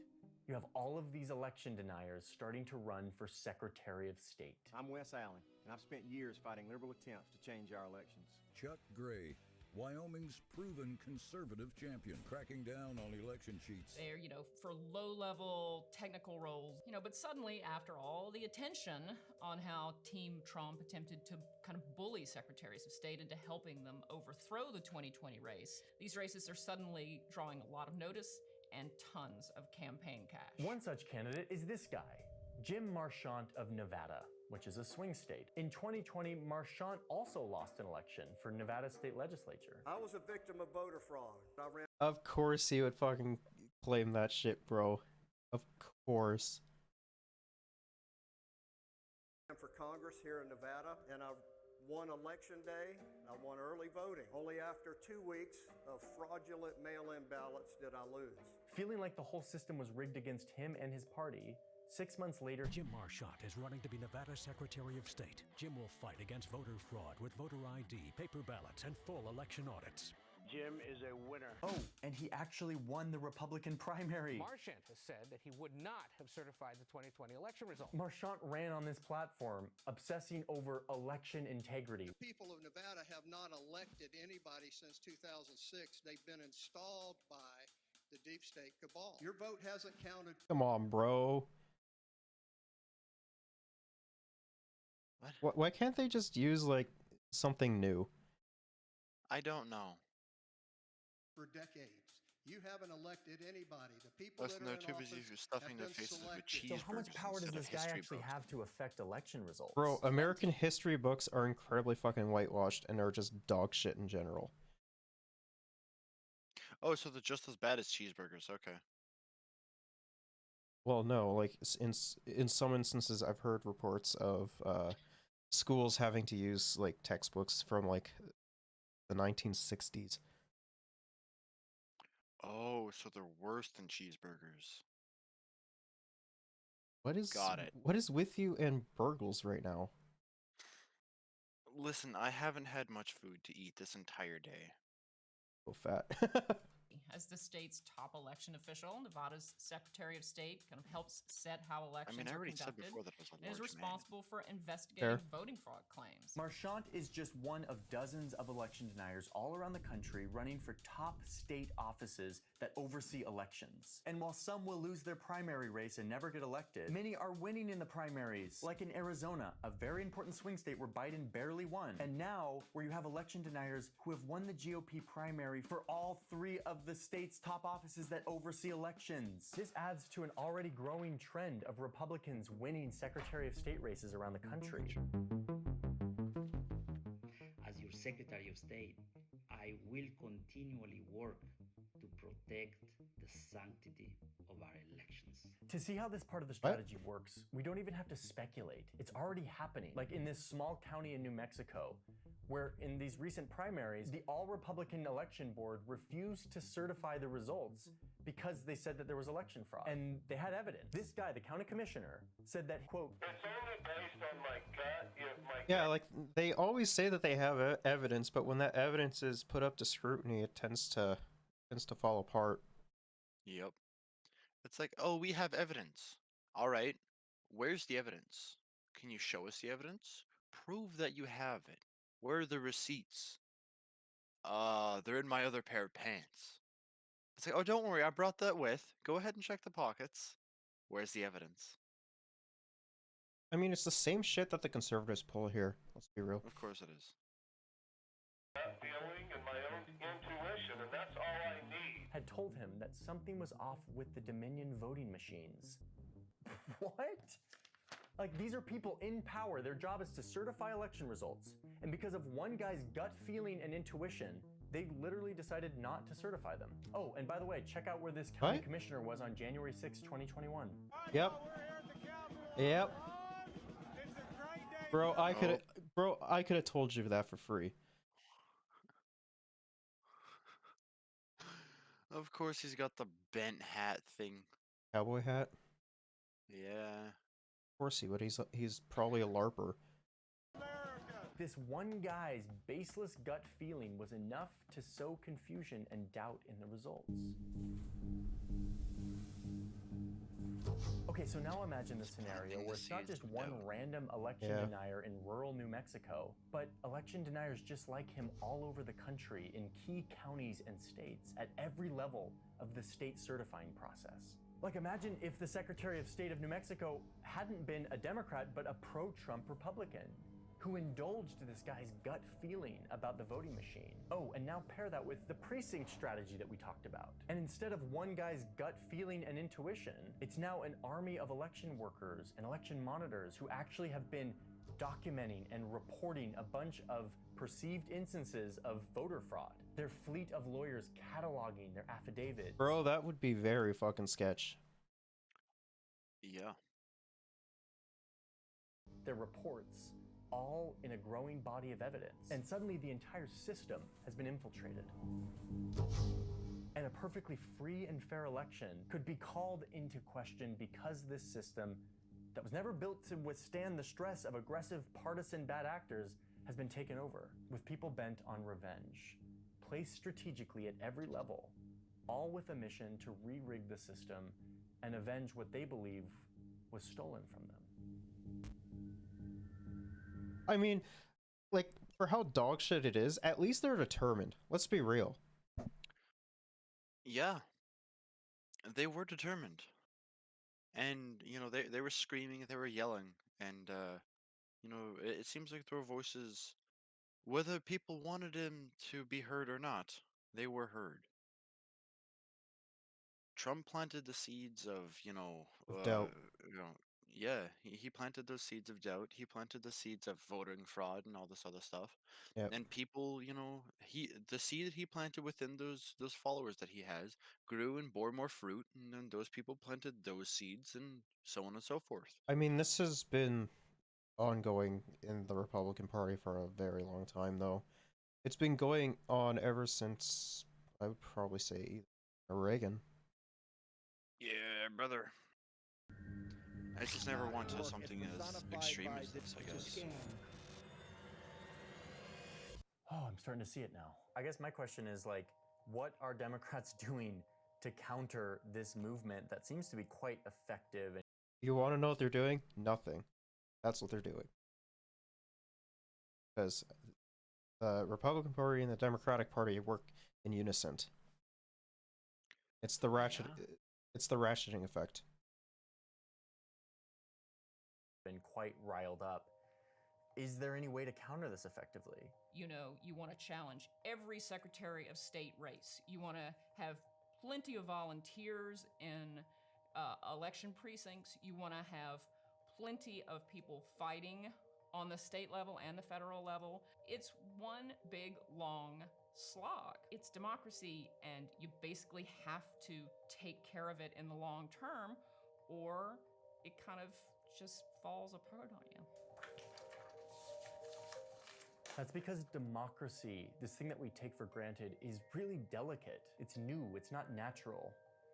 you have all of these election deniers starting to run for Secretary of State. I'm Wes Allen, and I've spent years fighting liberal attempts to change our elections. Chuck Gray, Wyoming's proven conservative champion, cracking down on election cheats. They're, for low-level technical roles, but suddenly, after all the attention on how Team Trump attempted to kind of bully secretaries of state into helping them overthrow the 2020 race, these races are suddenly drawing a lot of notice and tons of campaign cash. One such candidate is this guy, Jim Marchant of Nevada, which is a swing state. In 2020, Marchant also lost an election for Nevada state legislature. I was a victim of voter fraud. I ran Of course he would fucking claim that shit, bro. Of course. for Congress here in Nevada, and I won election day. I won early voting. Only after 2 weeks of fraudulent mail-in ballots did I lose. Feeling like the whole system was rigged against him and his party, 6 months later, Jim Marchant is running to be Nevada Secretary of State. Jim will fight against voter fraud with voter ID, paper ballots, and full election audits. Jim is a winner. Oh, and he actually won the Republican primary. Marchant has said that he would not have certified the 2020 election results. Marchant ran on this platform, obsessing over election integrity. The people of Nevada have not elected anybody since 2006. They've been installed by the deep state cabal. Your vote hasn't counted. Come on, bro. Why can't they just use, like, something new? I don't know. For decades, you haven't elected anybody. The people Listen, that they're are in too office busy stuffing their have been faces with selected. cheeseburgers. So how much power does instead this of guy history actually books. have to affect election results? Bro, American history books are incredibly fucking whitewashed and are just dog shit in general. Oh, so they're just as bad as cheeseburgers. Okay. Well, no, like in some instances, I've heard reports of schools having to use like textbooks from like the 1960s. Oh, so they're worse than cheeseburgers. Got it. What is with you and burgles right now? Listen, I haven't had much food to eat this entire day. So fat. As the state's top election official, Nevada's Secretary of State kind of helps set how elections I are already said conducted before that I was a and is large responsible for investigating Fair. voting fraud claims. Marchant is just one of dozens of election deniers all around the country running for top state offices that oversee elections. And while some will lose their primary race and never get elected, many are winning in the primaries, like in Arizona, a very important swing state where Biden barely won, and now where you have election deniers who have won the GOP primary for all three of the state's top offices that oversee elections. This adds to an already growing trend of Republicans winning Secretary of State races around the country. As your Secretary of State, I will continually work to protect the sanctity of our elections. To see how this part of the strategy works, we don't even have to speculate. It's already happening. Like in this small county in New Mexico, where in these recent primaries, the all-Republican election board refused to certify the results because they said that there was election fraud. And they had evidence. This guy, the county commissioner, said that, quote, "It's only based on my gut. If my Yeah, like they always say that they have evidence, but when that evidence is put up to scrutiny, it tends to fall apart. Yep. It's like, oh, we have evidence. All right. Where's the evidence? Can you show us the evidence? Prove that you have it. Where are the receipts? They're in my other pair of pants. It's like, oh, don't worry, I brought that with. Go ahead and check the pockets. Where's the evidence? I mean, it's the same shit that the conservatives pull here. Let's be real. Of course it is. gut feeling and my own intuition, and that's all I need." had told him that something was off with the Dominion voting machines. What? Like, these are people in power. Their job is to certify election results. And because of one guy's gut feeling and intuition, they literally decided not to certify them. Oh, and by the way, check out where this county commissioner was on January 6, 2021. Yep. Yep. Bro, I could have told you that for free. Of course, he's got the bent hat thing. Cowboy hat? Yeah. Of course he would. He's probably a LARPer. This one guy's baseless gut feeling was enough to sow confusion and doubt in the results. Okay, so now imagine the scenario where it's not just one random election denier in rural New Mexico, but election deniers just like him all over the country in key counties and states at every level of the state certifying process. Like, imagine if the Secretary of State of New Mexico hadn't been a Democrat, but a pro-Trump Republican who indulged this guy's gut feeling about the voting machine. Oh, and now pair that with the precinct strategy that we talked about. And instead of one guy's gut feeling and intuition, it's now an army of election workers and election monitors who actually have been documenting and reporting a bunch of perceived instances of voter fraud. Their fleet of lawyers cataloging their affidavits. Bro, that would be very fucking sketch. Yeah. Their reports, all in a growing body of evidence. And suddenly the entire system has been infiltrated. And a perfectly free and fair election could be called into question because this system, that was never built to withstand the stress of aggressive partisan bad actors, has been taken over, with people bent on revenge, placed strategically at every level, all with a mission to re-rig the system and avenge what they believe was stolen from them. I mean, like, for how dog shit it is, at least they're determined. Let's be real. Yeah. They were determined. And, you know, they were screaming, they were yelling. And, you know, it seems like their voices, whether people wanted him to be heard or not, they were heard. Trump planted the seeds of, Doubt. Yeah, he planted those seeds of doubt. He planted the seeds of voting fraud and all this other stuff. Yep. And people, the seed that he planted within those followers that he has grew and bore more fruit, and then those people planted those seeds, and so on and so forth. I mean, this has been ongoing in the Republican Party for a very long time, though. It's been going on ever since, I would probably say, Reagan. Yeah, brother. I just never wanted something as extreme as this, I guess. Oh, I'm starting to see it now. I guess my question is, like, what are Democrats doing to counter this movement that seems to be quite effective? You want to know what they're doing? Nothing. That's what they're doing. Because the Republican Party and the Democratic Party work in unison. It's the It's the ratcheting effect. Been quite riled up. Is there any way to counter this effectively? You know, you want to challenge every Secretary of State race. You want to have plenty of volunteers in election precincts. You want to have plenty of people fighting on the state level and the federal level. It's one big, long slog. It's democracy, and you basically have to take care of it in the long term, or it kind of just falls apart on you. That's because democracy, this thing that we take for granted, is really delicate. It's new, it's not natural.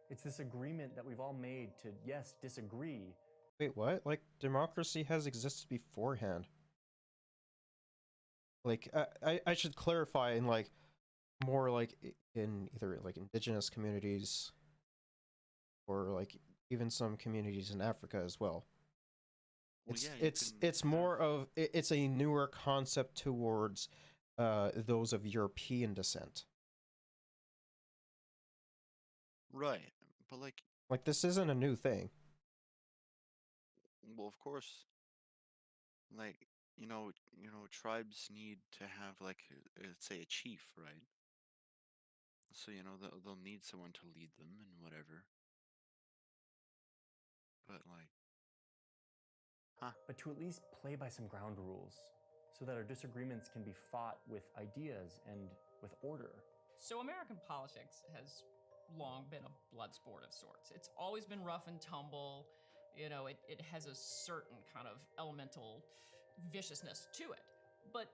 It's this agreement that we've all made to, yes, disagree. Wait, what? Like, democracy has existed beforehand. Like, I should clarify in, like, more, like, in either, like, indigenous communities or, like, even some communities in Africa as well. It's more of it's a newer concept towards those of European descent. Right, but like this isn't a new thing. Well, of course, like tribes need to have like let's say a chief, right? So they'll need someone to lead them and whatever. But like. But to at least play by some ground rules, so that our disagreements can be fought with ideas and with order. So American politics has long been a blood sport of sorts. It's always been rough and tumble. It has a certain kind of elemental viciousness to it. But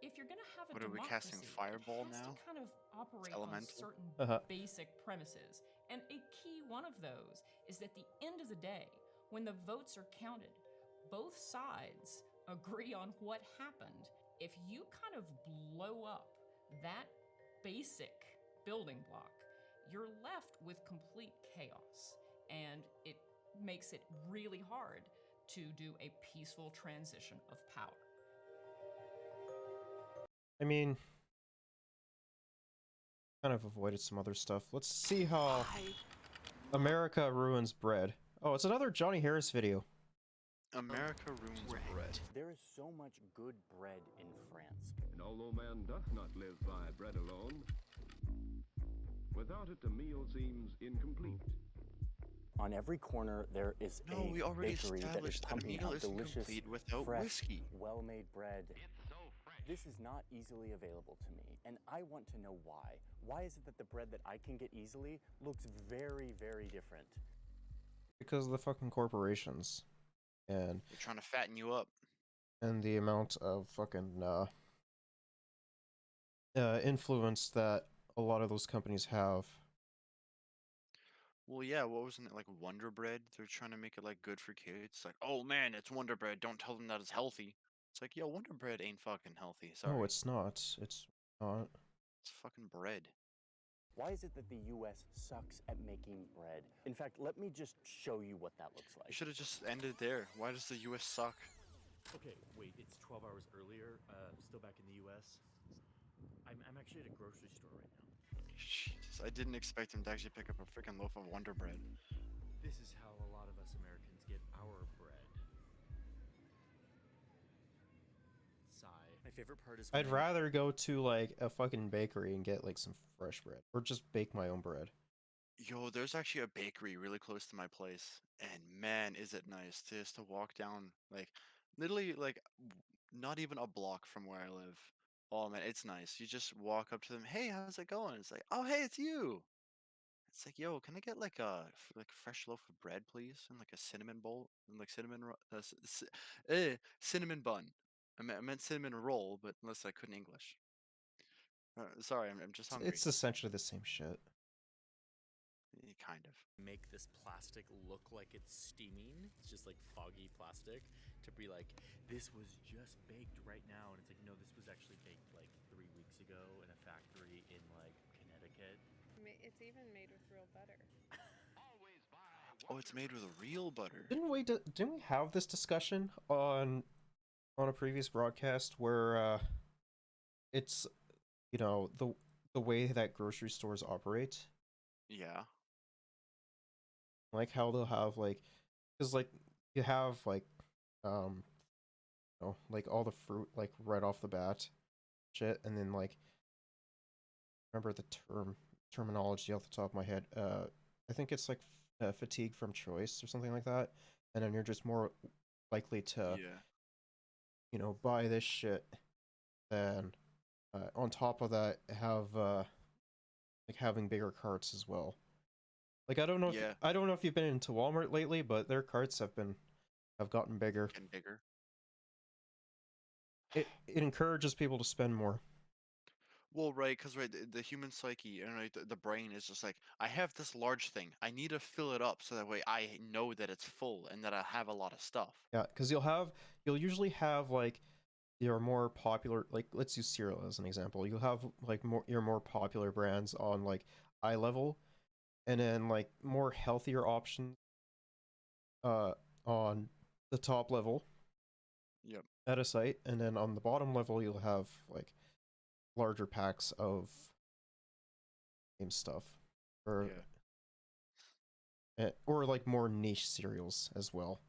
if you're going to have a democracy, are we casting Fireball it has now? to kind of operate on certain basic premises. And a key one of those is that at the end of the day, when the votes are counted, both sides agree on what happened. If you kind of blow up that basic building block, you're left with complete chaos. And it makes it really hard to do a peaceful transition of power. I mean, kind of avoided some other stuff. Let's see how America ruins bread. Oh, it's another Johnny Harris video. America ruins bread. There is so much good bread in France. And although man doth not live by bread alone, without it a meal seems incomplete. On every corner, there is a No, we already bakery that is established that a pumping meal out isn't delicious, complete without fresh, whiskey. well-made bread. This is not easily available to me, and I want to know why. Why is it that the bread that I can get easily looks very, very different? Because of the fucking corporations. And They're trying to fatten you up. and the amount of fucking influence that a lot of those companies have. Well, yeah, what wasn't it like Wonder Bread? They're trying to make it like good for kids. Like, oh man, it's Wonder Bread. Don't tell them that it's healthy. It's like, yo, Wonder Bread ain't fucking healthy. Sorry. No, it's not. It's not. It's fucking bread. Why is it that the US sucks at making bread? In fact, let me just show you what that looks like. You should have just ended there. Why does the U.S. suck? Okay, wait, it's 12 hours earlier, still back in the US. I'm actually at a grocery store right now. Jesus, I didn't expect him to actually pick up a freaking loaf of Wonder Bread. This is how a lot of us Americans get our bread. Sigh. My favorite part is I'd rather go to like a fucking bakery and get like some fresh bread, or just bake my own bread. Yo, there's actually a bakery really close to my place, and man, is it nice just to walk down, like, literally, like, not even a block from where I live. Oh man, it's nice. You just walk up to them, hey, how's it going? It's like, oh, hey, it's you. It's like, yo, can I get like a like a fresh loaf of bread, please, and like a cinnamon bowl, and like cinnamon bun. I meant cinnamon roll, but unless I couldn't English. Sorry, I'm just hungry. It's essentially the same shit. Kind of. Make this plastic look like it's steaming. It's just like foggy plastic to be like, this was just baked right now. And it's like, no, this was actually baked like 3 weeks ago in a factory in like Connecticut. It's even made with real butter. Oh, it's made with real butter. Didn't we have this discussion on a previous broadcast where it's, you know, the way that grocery stores operate? Yeah. Like how they'll have like, because like you have like you know, like all the fruit like right off the bat shit, and then like, remember the terminology off the top of my head, I think it's like fatigue from choice or something like that, and then you're just more likely to you know, buy this shit than on top of that have like having bigger carts as well. Like I don't know if you've been into Walmart lately, but their carts have gotten bigger. And bigger. It encourages people to spend more. Well, right, because the human psyche and right, the brain is just like, I have this large thing. I need to fill it up so that way I know that it's full and that I have a lot of stuff. Yeah, because you'll usually have like your more popular, like let's use cereal as an example. You'll have like your more popular brands on like eye level, and then like more healthier options on the top level. Yep. At a site, and then on the bottom level you'll have like larger packs of same stuff, or or like more niche cereals as well.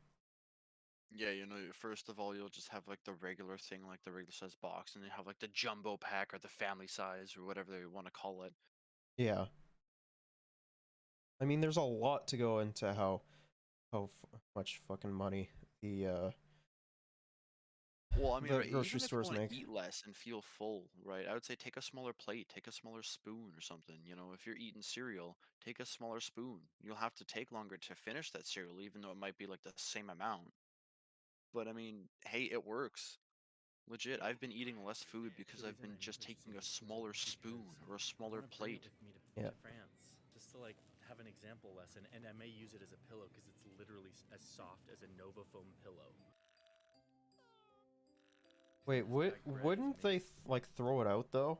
Yeah, you know, first of all, you'll just have like the regular thing, like the regular size box, and you have like the jumbo pack or the family size or whatever they want to call it. Yeah. I mean, there's a lot to go into how much fucking money the Well, I mean, right, grocery even if stores you want make. to eat less and feel full, right? I would say take a smaller plate, take a smaller spoon or something. You know, if you're eating cereal, take a smaller spoon. You'll have to take longer to finish that cereal, even though it might be like the same amount. But I mean, hey, it works. Legit, I've been eating less food because I've been just taking a smaller spoon or a smaller plate. Yeah. To France, just to like have an example lesson, and I may use it as a pillow because it's literally as soft as a Nova foam pillow. Wait, wouldn't they like throw it out though?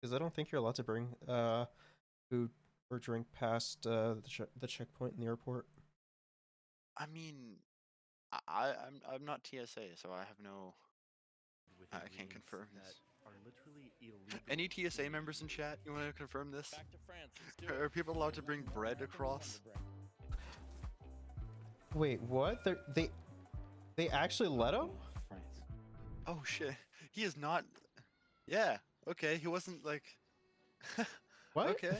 Because I don't think you're allowed to bring food or drink past the checkpoint in the airport. I mean, I'm not TSA, so I have no. With I can't ingredients confirm that this. are literally illegal. Any TSA members in chat? You want to confirm this? Back to France. Let's do Are people allowed to bring bread across? Wait, what? They actually let him? Oh shit. He is not. Yeah. Okay. He wasn't like. What? Okay.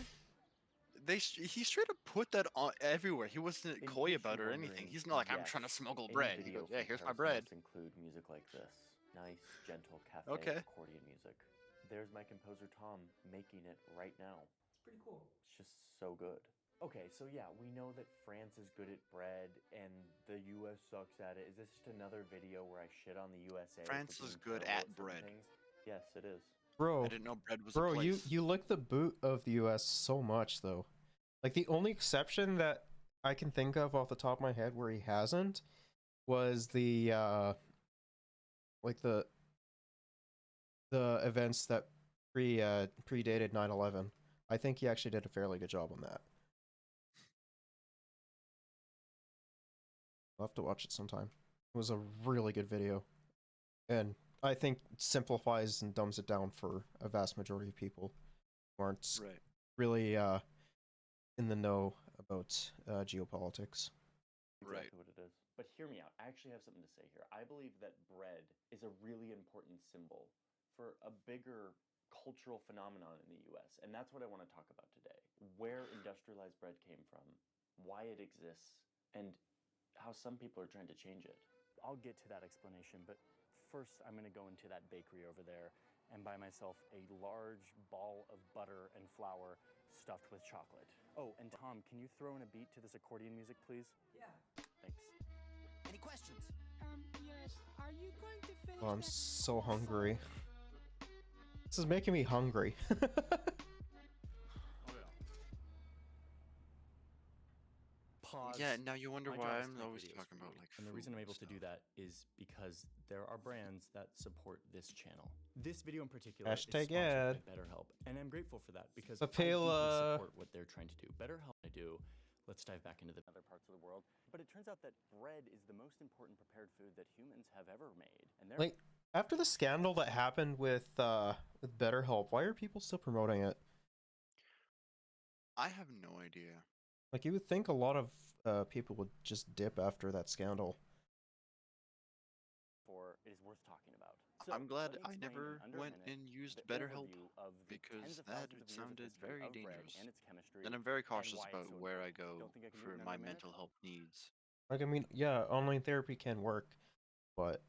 He straight up put that on everywhere. He wasn't coy about it or anything. He's not like, I'm trying to smuggle bread. He goes, yeah, here's my bread. Include music like this. Nice, gentle cafe Okay. accordion music. There's my composer Tom making it right now. It's pretty cool. It's just so good. Okay, so yeah, we know that France is good at bread and the US sucks at it. Is this just another video where I shit on the USA? France for is being good terrible at certain bread. things? Yes, it is. Bro, I didn't know bread was a bro, place. you lick the boot of the US so much though. Like the only exception that I can think of off the top of my head where he hasn't was the like the events that predated 9/11. I think he actually did a fairly good job on that. I'll have to watch it sometime. It was a really good video. And I think simplifies and dumbs it down for a vast majority of people who aren't really in the know about geopolitics. Exactly what it is. But hear me out. I actually have something to say here. I believe that bread is a really important symbol for a bigger cultural phenomenon in the US. And that's what I want to talk about today. Where industrialized bread came from, why it exists, and how some people are trying to change it. I'll get to that explanation, but first I'm going to go into that bakery over there and buy myself a large ball of butter and flour stuffed with chocolate. Oh, and Tom, can you throw in a beat to this accordion music, please? Yeah. Thanks. Any questions? Yes. Are you going to finish Oh, I'm that so hungry. This is making me hungry. Pause. Yeah, now you wonder My why job is I'm to make always videos talking for about you. like And the reason I'm able to do that is because there are brands that support this channel. This video in particular is Hashtag sponsored ad. by BetterHelp, and I'm grateful for that because The I deeply Pela. support what they're trying to do. BetterHelp I do. Let's dive back into the other parts of the world. But it turns out that bread is the most important prepared food that humans have ever made. And they're Like after the scandal that happened with BetterHelp, why are people still promoting it? I have no idea. Like you would think a lot of people would just dip after that scandal. for it is worth talking about. I'm glad let me I explain never in under a went minute and used the BetterHelp overview of the because tens of that thousands of years of sounded history very of bread dangerous. and its chemistry And I'm very and cautious why it's about so where I important. go Don't think I can do for it in my another minute? mental health needs. Like I mean, yeah, online therapy can work, but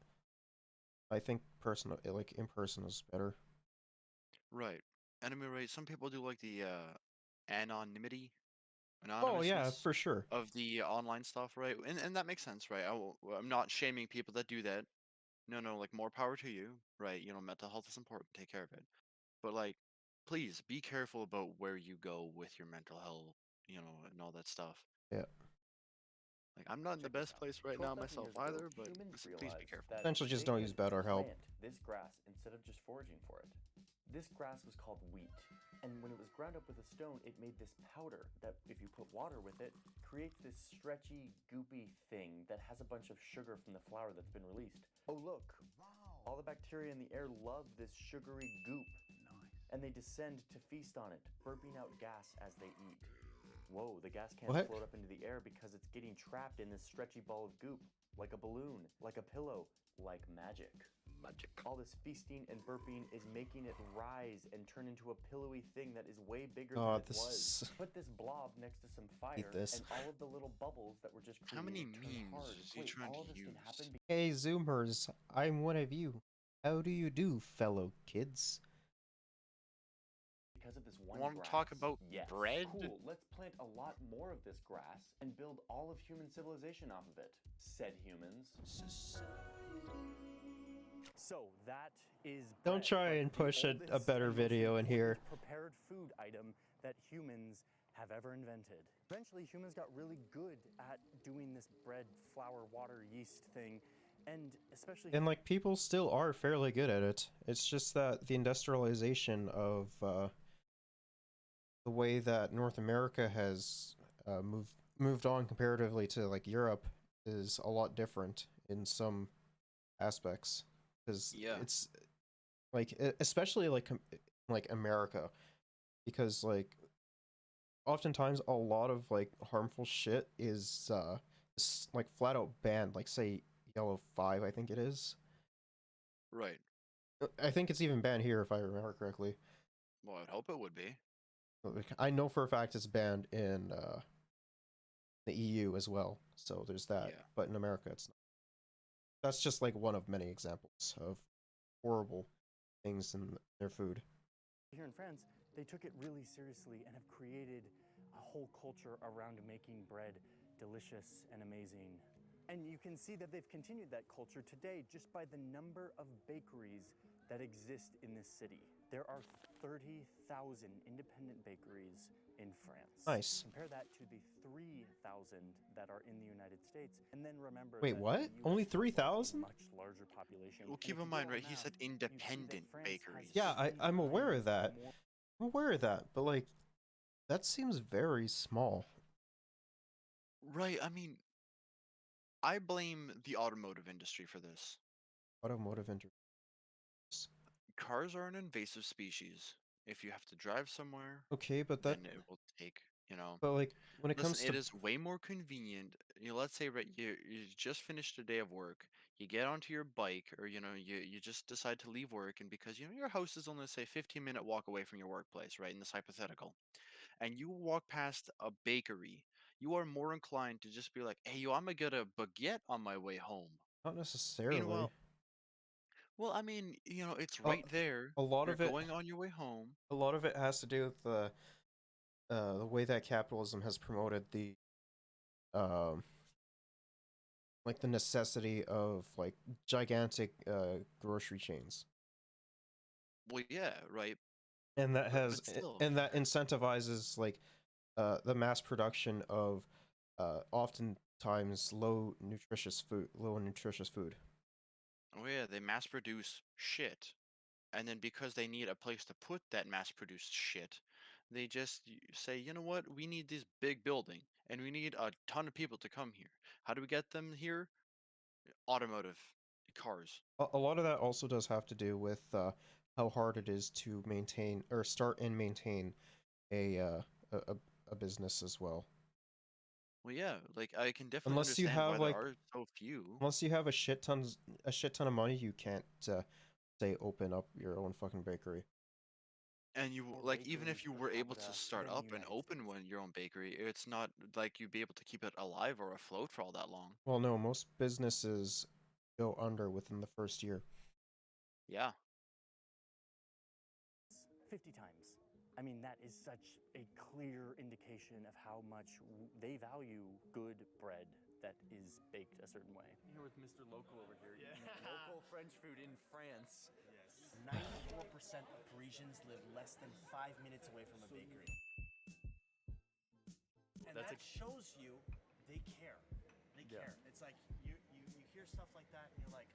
I think in person is better. Right. And I mean, right, some people do like the anonymity, Oh yeah, anonymousness for sure. of the online stuff, right? And that makes sense, right? I'm not shaming people that do that. No, like more power to you, right? You know, mental health is important. Take care of it. But like, please be careful about where you go with your mental health, you know, and all that stuff. Yeah. Like, I'm not in the Check this best out. place right now 12,000 myself years ago, either, but humans listen, please be realized careful. that Essentially just they don't could use BetterHelp. plant this grass instead of just foraging for it. This grass was called wheat, and when it was ground up with a stone, it made this powder that, if you put water with it, creates this stretchy, goopy thing that has a bunch of sugar from the flour that's been released. Oh look! Wow! All the bacteria in the air love this sugary goop. Nice. And they descend to feast on it, burping out gas as they eat. Whoa, the gas can't What? float up into the air because it's getting trapped in this stretchy ball of goop, like a balloon, like a pillow, like magic. Magic. All this feasting and burping is making it rise and turn into a pillowy thing that is way bigger Oh, than it this was. is- Put this blob next to some fire, this. and all of the little bubbles that were just How many created turn memes hard. is he Wait, trying all to of this can use? happen Hey Zoomers, I'm one of you. How do you do, fellow kids? because of this one Want to grass. talk about Yes. bread? Cool. Let's plant a lot more of this grass and build all of human civilization off of it, said humans. So that is Don't bread, try but and the push a oldest better and most video in here. important prepared food item that humans have ever invented. Eventually, humans got really good at doing this bread, flour, water, yeast thing, and especially And like people still are fairly good at it. It's just that the industrialization of the way that North America has moved on comparatively to like Europe is a lot different in some aspects, because Yeah. it's like especially like America, because like oftentimes a lot of like harmful shit is like flat out banned, like say Yellow 5, I think it is. Right. I think it's even banned here if I remember correctly. Well, I'd hope it would be. Like, I know for a fact it's banned in the EU as well, so there's that. Yeah. But in America, it's not. That's just like one of many examples of horrible things in their food. Here in France, they took it really seriously and have created a whole culture around making bread delicious and amazing. And you can see that they've continued that culture today just by the number of bakeries that exist in this city. There are 30,000 independent bakeries in France. Nice. Compare that to the 3,000 that are in the United States, and then remember. Wait, that what? the US Only has a 3,000? Much larger population. Well, And keep if in you mind, do right? our He math, said you see that independent France has bakeries. Yeah, I'm aware of that. more- I'm aware of that, but like, that seems very small. Right. I mean, I blame the automotive industry for this. Automotive industry. Cars are an invasive species. If you have to drive somewhere, Okay, but that. then it will take, But like, when it Listen, comes it to is way more convenient. Let's say right, you just finished a day of work. You get onto your bike, or you just decide to leave work, and because your house is only say 15-minute walk away from your workplace, right? In this hypothetical, and you walk past a bakery, you are more inclined to just be like, "Hey, yo, I'm gonna get a baguette on my way home." not necessarily. Meanwhile, well, I mean, it's A- right there. a lot You're of it. going on your way home. A lot of it has to do with the way that capitalism has promoted the like the necessity of like gigantic grocery chains, Well, yeah, right. and that has still. and that incentivizes like the mass production of oftentimes low nutritious food. Oh yeah, they mass produce shit. And then because they need a place to put that mass produced shit, they just say, you know what, we need this big building and we need a ton of people to come here. How do we get them here? Automotive cars. A lot of that also does have to do with how hard it is to maintain or start and maintain a a business as well. Well, yeah, like I can definitely Unless you understand why have there like are so few. unless you have a shit ton of money, you can't say open up your own fucking bakery. And you More like even bakeries if you per were able to capita start than the up and United open States. your own bakery, it's not like you'd be able to keep it alive or afloat for all that long. Well, no, most businesses go under within the first year. Yeah. 50 times. I mean, that is such a clear indication of how much they value good bread that is baked a certain way. Here with Mr. Local over here. Local French food in France. Yes. 94% of Parisians live less than 5 minutes away from a bakery. And That's that shows you they care. They Yeah. care. It's like you hear stuff like that and you're like,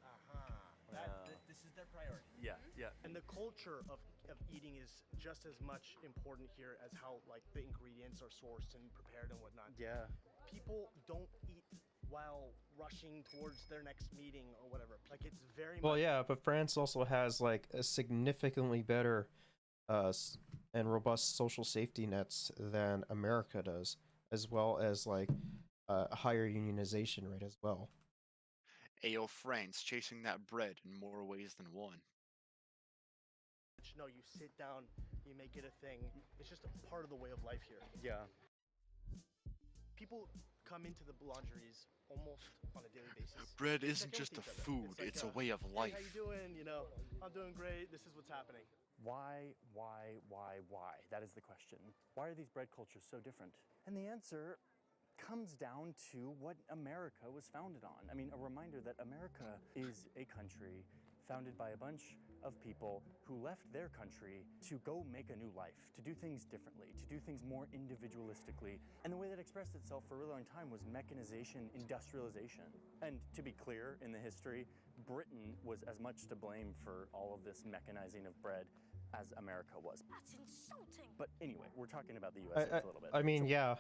this is their priority. Yeah, yeah. And the culture of eating is just as much important here as how like the ingredients are sourced and prepared and whatnot. Yeah. People don't eat while rushing towards their next meeting or whatever. Like it's very Well, much yeah, but France also has like a significantly better and robust social safety nets than America does, as well as like a higher unionization rate as well. Ayo, France chasing that bread in more ways than one. no, you sit down, you make it a thing. It's just a part of the way of life here. Yeah. People come into the boulangeries almost on a daily basis. Bread Check isn't in just with a each other. food, like, it's a way of "Hey, life. how you doing? I'm doing great. This is what's happening. Why? That is the question. Why are these bread cultures so different? And the answer comes down to what America was founded on. I mean, a reminder that America is a country founded by a bunch of people who left their country to go make a new life, to do things differently, to do things more individualistically. And the way that expressed itself for a really long time was mechanization, industrialization. And to be clear, in the history, Britain was as much to blame for all of this mechanizing of bread as America was. That's insulting. But anyway, we're talking about the US a little bit. I mean, So- yeah,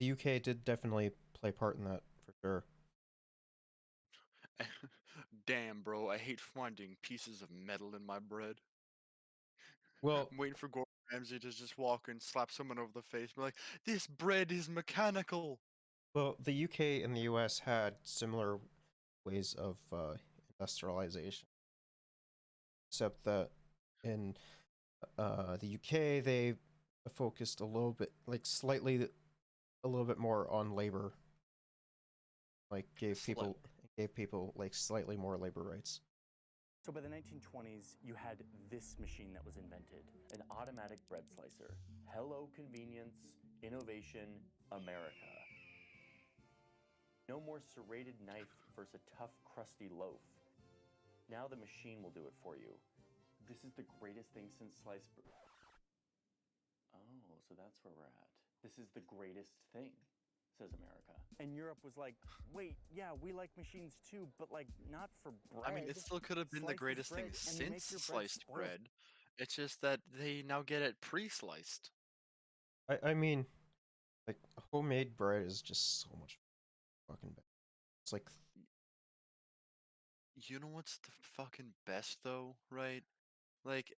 the UK did definitely play part in that for for sure. Damn, bro, I hate finding pieces of metal in my bread. Well, I'm waiting for Gordon Ramsay to just walk and slap someone over the face and be like, "This bread is mechanical." well, the UK and the US had similar ways of industrialization, except that in the UK they focused a little bit, like slightly, a little bit more on labor, like gave people like slightly more labor rights. So by the 1920s, you had this machine that was invented, an automatic bread slicer. Hello, convenience, innovation, America. No more serrated knife versus a tough, crusty loaf. Now the machine will do it for you. This is the greatest thing since sliced bread. Oh, so that's where we're at. This is the greatest thing, says America. And Europe was like, wait, yeah, we like machines too, but like not for bread. I mean, it still could have been the Slice greatest bread thing and make since your bread sliced spoil. bread. It's just that they now get it pre-sliced. I mean, like homemade bread is just so much fucking bad. It's like, You know what's the fucking best though, right? Like,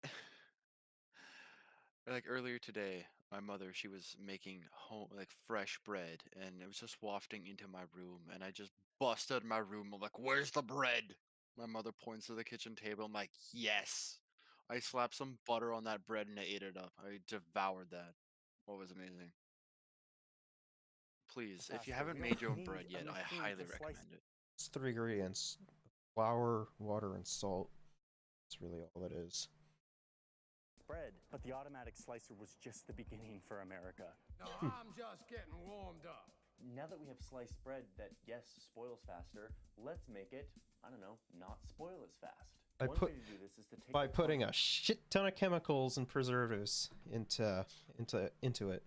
like earlier today, my mother, she was making like fresh bread, and it was just wafting into my room, and I just busted my room. I'm like, "Where's the bread?" My mother points to the kitchen table. I'm like, "Yes." I slapped some butter on that bread and I ate it up. I devoured that. What was amazing. Please, if you Faster. haven't We made don't your own need bread a yet, I machine highly to slice recommend it. it's 3 ingredients: flour, water, and salt. That's really all it is. bread. But the automatic slicer was just the beginning for America. No, I'm just getting warmed up. Now that we have sliced bread that, yes, spoils faster, let's make it, I don't know, not spoil as fast. One way to do this is to take By the putting a shit ton of chemicals and preservatives into it.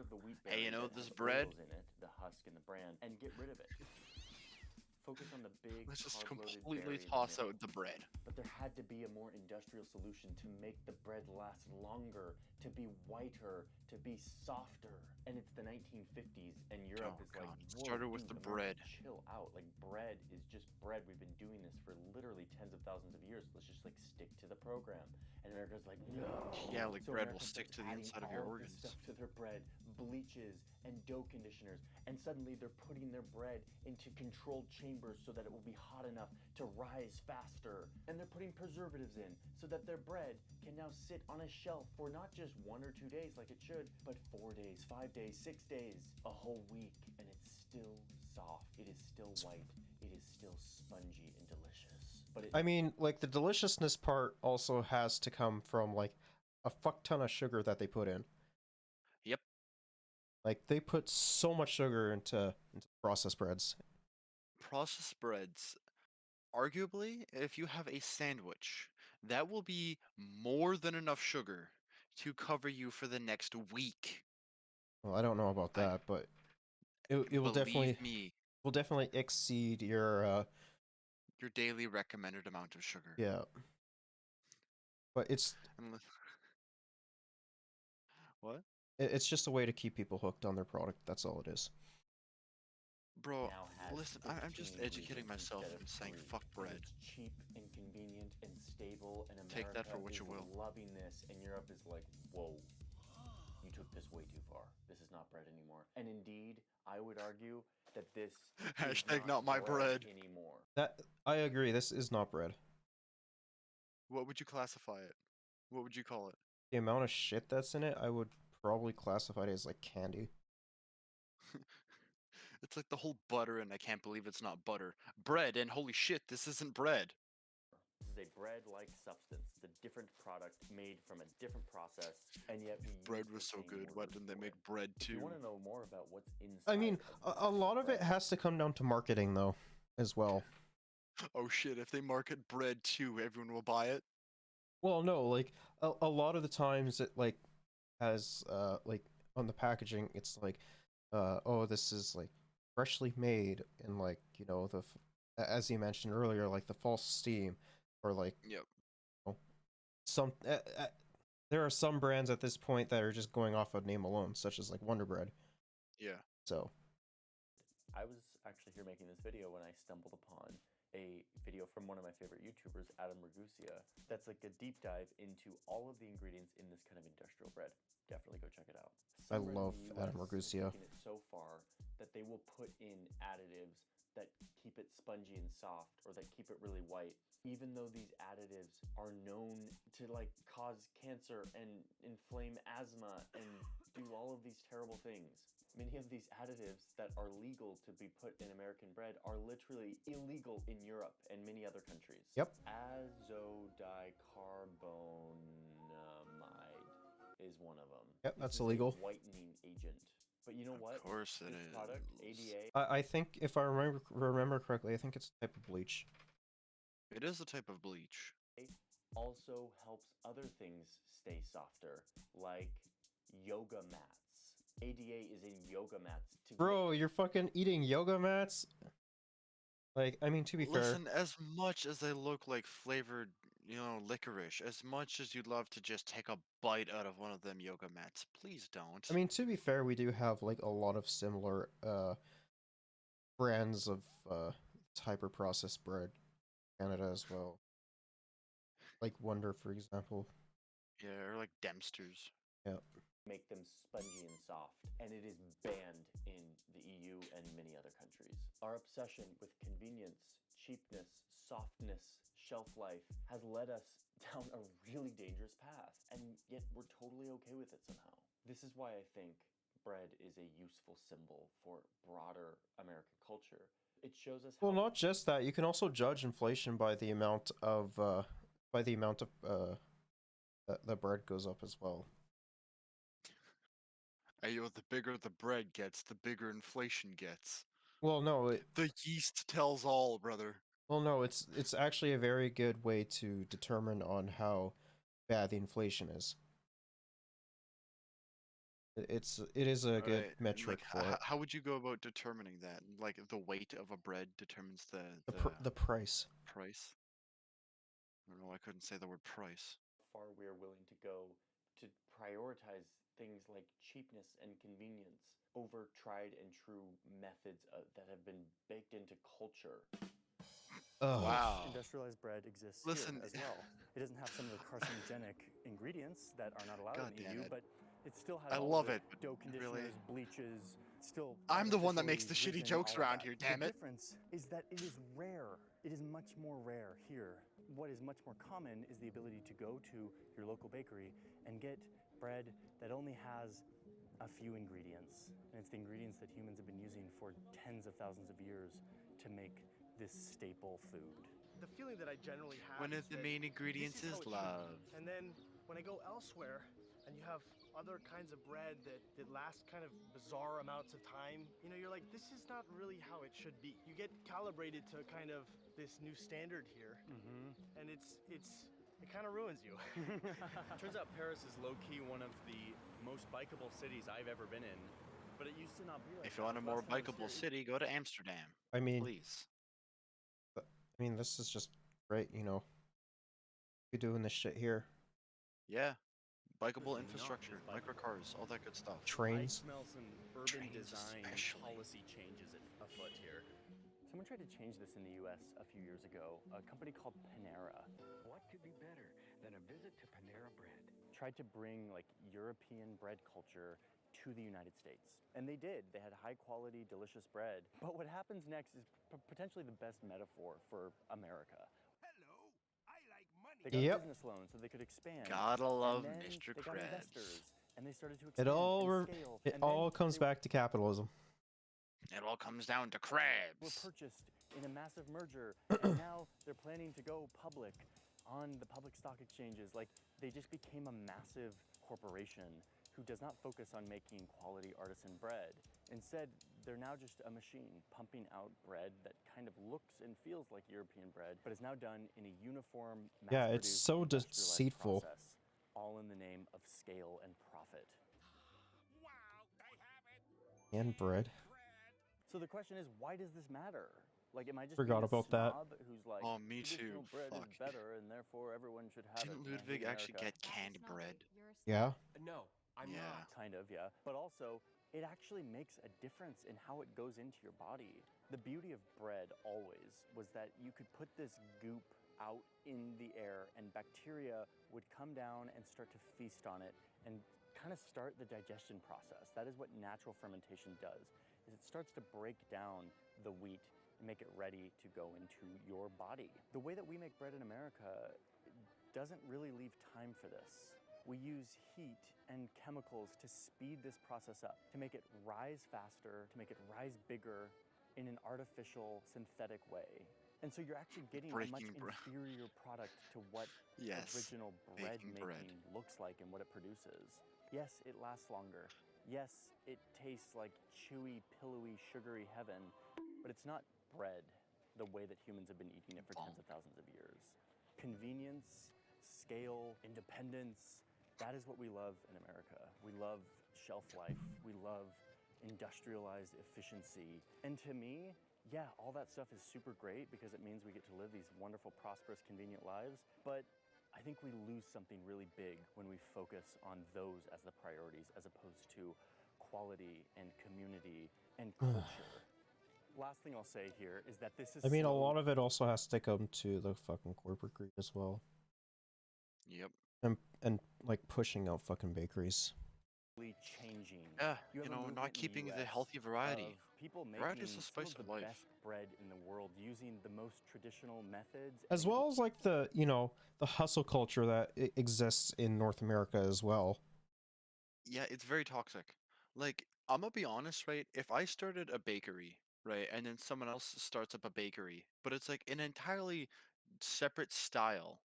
of the wheat Hey, you berries know that this has bread? oils in it, the husk and the bran, and get rid of it. Focus on the big, Let's just carb-loaded completely berry in the toss middle. out the bread. But there had to be a more industrial solution to make the bread last longer, to be whiter, to be softer. And it's the 1950s, and Europe Oh, is like, God. It whoa, started with dude, the America, bread. chill out. Like, bread is just bread. We've been doing this for literally tens of thousands of years. Let's just like stick to the program. And America's like, no. Yeah, like So bread will America stick starts to the adding inside of your all this organs. stuff to their bread, bleaches and dough conditioners, and suddenly they're putting their bread into controlled chambers so that it will be hot enough to rise faster. And they're putting preservatives in so that their bread can now sit on a shelf for not just 1 or 2 days like it should, but 4 days, 5 days, 6 days, a whole week, and it's still soft. It is still white. It is still spongy and delicious. But it, I mean, like the deliciousness part also has to come from like a fuck ton of sugar that they put in. Yep. Like they put so much sugar into processed breads. Processed breads, arguably, if you have a sandwich, that will be more than enough sugar to cover you for the next week. Well, I don't know about that, but it will definitely Believe me, will definitely exceed your your daily recommended amount of sugar. yeah. But it's Unless... What? it's just a way to keep people hooked on their product. That's all it is. Bro, now has listen, I'm just 15 educating ingredients myself instead of and saying 3. fuck And bread. it's cheap and convenient and stable, and America Take that for what is you will. loving this, and Europe is like, whoa, you took this way too far. This is not bread anymore. And indeed, I would argue that this Hashtag is not my bread. anymore. That I agree. This is not bread. What would you classify it? What would you call it? The amount of shit that's in it, I would probably classify it as like candy. It's like the whole butter, and I can't believe it's not butter. Bread, and holy shit, this isn't bread. This is a bread-like substance. It's a different product made from a different process, and yet we Bread use was the so same good. Why words didn't they for make it. bread If you too? want to know more about what's inside, I mean, a lot of it has to come down to marketing though, as well. Oh shit, if they market bread too, everyone will buy it? Well, no, like a lot of the times it like has like on the packaging it's like oh, this is like freshly made, and like, you know, as you mentioned earlier, like the false steam, or like Yep. you know, some there are some brands at this point that are just going off of name alone, such as like Wonder Bread. Yeah. So I was actually here making this video when I stumbled upon a video from one of my favorite YouTubers, Adam Ragusia, that's like a deep dive into all of the ingredients in this kind of industrial bread. Definitely go check it out. I Some bread love in the Adam US has Ragusia. taken it so far that they will put in additives that keep it spongy and soft, or that keep it really white, even though these additives are known to like cause cancer and inflame asthma and do all of these terrible things. Many of these additives that are legal to be put in American bread are literally illegal in Europe and many other countries. Yep. Azodicarbonamide is one of them. Yep, This that's is illegal. a whitening agent. But you know what? Of course it This is. product, ADA, I think if I remember correctly, I think it's a type of bleach. It is a type of bleach. also helps other things stay softer, like yoga mats. ADA is in yoga mats. Bro, you're fucking eating yoga mats? Like, I mean, to be fair, Listen, as much as they look like flavored, licorice, as much as you'd love to just take a bite out of one of them yoga mats, please don't. I mean, to be fair, we do have like a lot of similar brands of hyper processed bread in Canada as well. Like Wonder, for example. Yeah, or like Dempster's. Yeah. Make them spongy and soft, and it is banned in the EU and many other countries. Our obsession with convenience, cheapness, softness, shelf life has led us down a really dangerous path, and yet we're totally okay with it somehow. This is why I think bread is a useful symbol for broader American culture. It shows us Well, not just that. You can also judge inflation by the amount of the bread goes up as well. The bigger the bread gets, the bigger inflation gets. Well, no, the yeast tells all, brother. Well, no, it's actually a very good way to determine on how bad the inflation is. It is a good metric for it. How would you go about determining that? Like the weight of a bread determines the price. Price. I don't know. I couldn't say the word price. Far we are willing to go to prioritize things like cheapness and convenience over tried and true methods that have been baked into culture. Wow. Industrialized bread exists Listen, here as well. It doesn't have some of the carcinogenic ingredients that are not allowed in the EU, but it still has I all love the it, dough conditioners, bleaches, still I'm the one that makes the artificially shitty risen, jokes all of around that. here, damn The it. difference is that it is rare. It is much more rare here. What is much more common is the ability to go to your local bakery and get bread that only has a few ingredients. And it's the ingredients that humans have been using for tens of thousands of years to make this staple food. The feeling that I generally have One is of the that main ingredients this is how it should be. love. And then when I go elsewhere and you have other kinds of bread that last kind of bizarre amounts of time, you're like, this is not really how it should be. You get calibrated to kind of this new standard here, and it kind of ruins you. Turns out Paris is low-key one of the most bikeable cities I've ever been in, but it used to not be like If you want a more Last time I was bikeable here, city, go to Amsterdam. I mean, please. This is just great, You're doing this shit here. Yeah. Bikeable infrastructure, microcars, all that good stuff. Trains. I smell some urban design policy changes afoot here. Someone tried to change this in the US a few years ago. A company called Panera. What could be better than a visit to Panera Bread? Tried to bring like European bread culture to the United States. And they did. They had high quality, delicious bread. But what happens next is potentially the best metaphor for America. Hello, I like money. They got business loans so they could expand. Gotta love and then Mr. they got Krabs. investors, and they started to It expand all and scale. And all then comes back to capitalism. It all comes down to were crabs. purchased in a massive merger, and now they're planning to go public on the public stock exchanges. Like, they just became a massive corporation who does not focus on making quality artisan bread. Instead, they're now just a machine pumping out bread that kind of looks and feels like European bread, but is now done in a uniform, Yeah, it's mass-produced, so industrialized deceitful. process, all in the name of scale and profit. And bread. So the question is, why does this matter? Like, am I just Forgot being a about that. snob who's like, Oh, me traditional too. bread Fuck. is better, and therefore everyone should have Didn't it. and I Ludwig hate actually America? get canned bread? Yeah. No, I'm Yeah. not. Kind of, yeah. But also, it actually makes a difference in how it goes into your body. The beauty of bread always was that you could put this goop out in the air and bacteria would come down and start to feast on it and kind of start the digestion process. That is what natural fermentation does, is it starts to break down the wheat and make it ready to go into your body. The way that we make bread in America doesn't really leave time for this. We use heat and chemicals to speed this process up, to make it rise faster, to make it rise bigger in an artificial, synthetic way. And so you're actually getting a much inferior product to what original bread making looks like and what it produces. Yes, it lasts longer. Yes, it tastes like chewy, pillowy, sugary heaven, but it's not bread the way that humans have been eating it for tens of thousands of years. Convenience, scale, independence, that is what we love in America. We love shelf life. We love industrialized efficiency. And to me, yeah, all that stuff is super great because it means we get to live these wonderful, prosperous, convenient lives. But I think we lose something really big when we focus on those as the priorities as opposed to quality and community and culture. Last thing I'll say here is that this is I mean, a lot of it also has to come to the fucking corporate greed as well. Yep. And like pushing out fucking bakeries. Changing. Yeah, not keeping the healthy variety. People Variety is making the some spice of of the life. best bread in the world using the most traditional methods. As well as like the hustle culture that exists in North America as well. Yeah, it's very toxic. Like, I'm gonna be honest, right? If I started a bakery, right, and then someone else starts up a bakery, but it's like an entirely separate style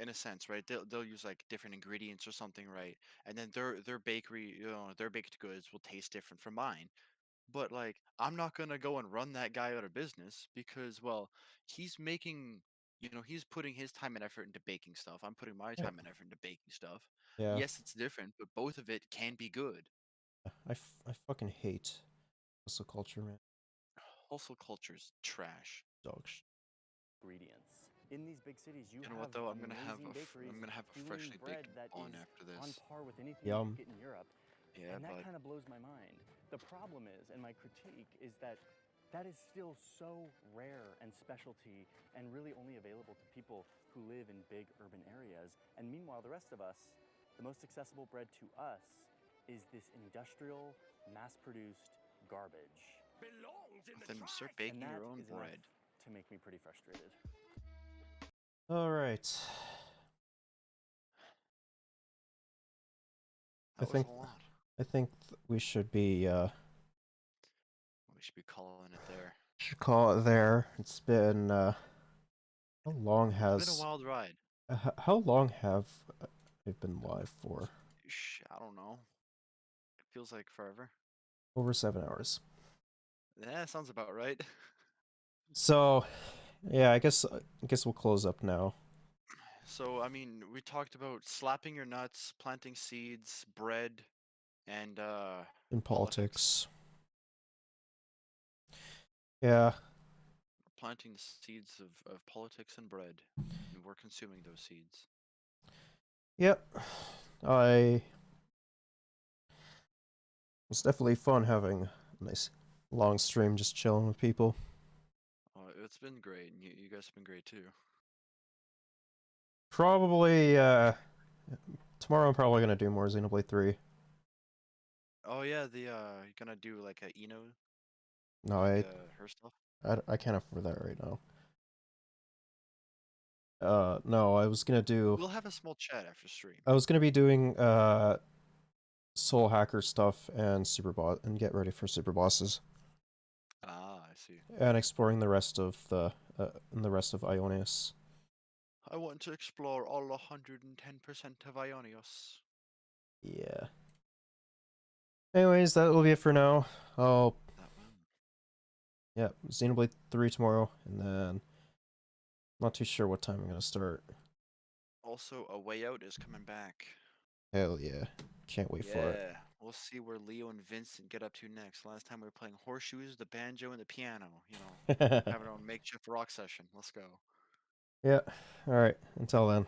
in a sense, right? They'll use like different ingredients or something, right? And then their bakery, their baked goods will taste different from mine. But like, I'm not gonna go and run that guy out of business because, well, he's making, he's putting his time and effort into baking stuff. I'm putting my time and effort into baking stuff. Yeah. Yes, it's different, but both of it can be good. I fucking hate hustle culture, man. Hustle culture's trash. Dog shit. Ingredients. In these big cities, you know have what though? I'm gonna have bakeries a doing freshly bread baked that bun is after this. on par with anything Yum. you get in Europe. Yeah, and that bud. kind of blows my mind. The problem is, and my critique is that that is still so rare and specialty and really only available to people who live in big urban areas. And meanwhile, the rest of us, the most accessible bread to us is this industrial, mass-produced garbage. Belongs in the Then trash. start baking And your that own is enough bread. to make me pretty frustrated. All right. That was a lot. I think we should be We should be calling it there. should call it there. It's been how long has It's been a wild ride. how long have we been live for? I don't know. It feels like forever. Over 7 hours. Yeah, sounds about right. So, yeah, I guess we'll close up now. So, I mean, we talked about slapping your nuts, planting seeds, bread, and In politics. Yeah. planting the seeds of politics and bread. And we're consuming those seeds. Yep. It was definitely fun having a nice long stream just chilling with people. It's been great, and you guys have been great too. Probably tomorrow I'm probably gonna do more Xenoblade 3. Oh yeah, you're gonna do like a Eno, No, her stuff. I can't afford that right now. No, I was gonna do. We'll have a small chat after stream. I was gonna be doing Soul Hacker stuff and and get ready for super bosses. Ah, I see. And exploring the rest of Ionius. I want to explore all 110% of Ionios. Yeah. Anyways, that will be it for now. Yeah, Xenoblade 3 tomorrow, and then not too sure what time I'm gonna start. Also, A Way Out is coming back. Hell yeah. Can't wait for it. Yeah, we'll see where Leo and Vincent get up to next. Last time we were playing horseshoes, the banjo, and the piano. Having our own makeshift rock session. Let's go. Yeah. Alright, until then.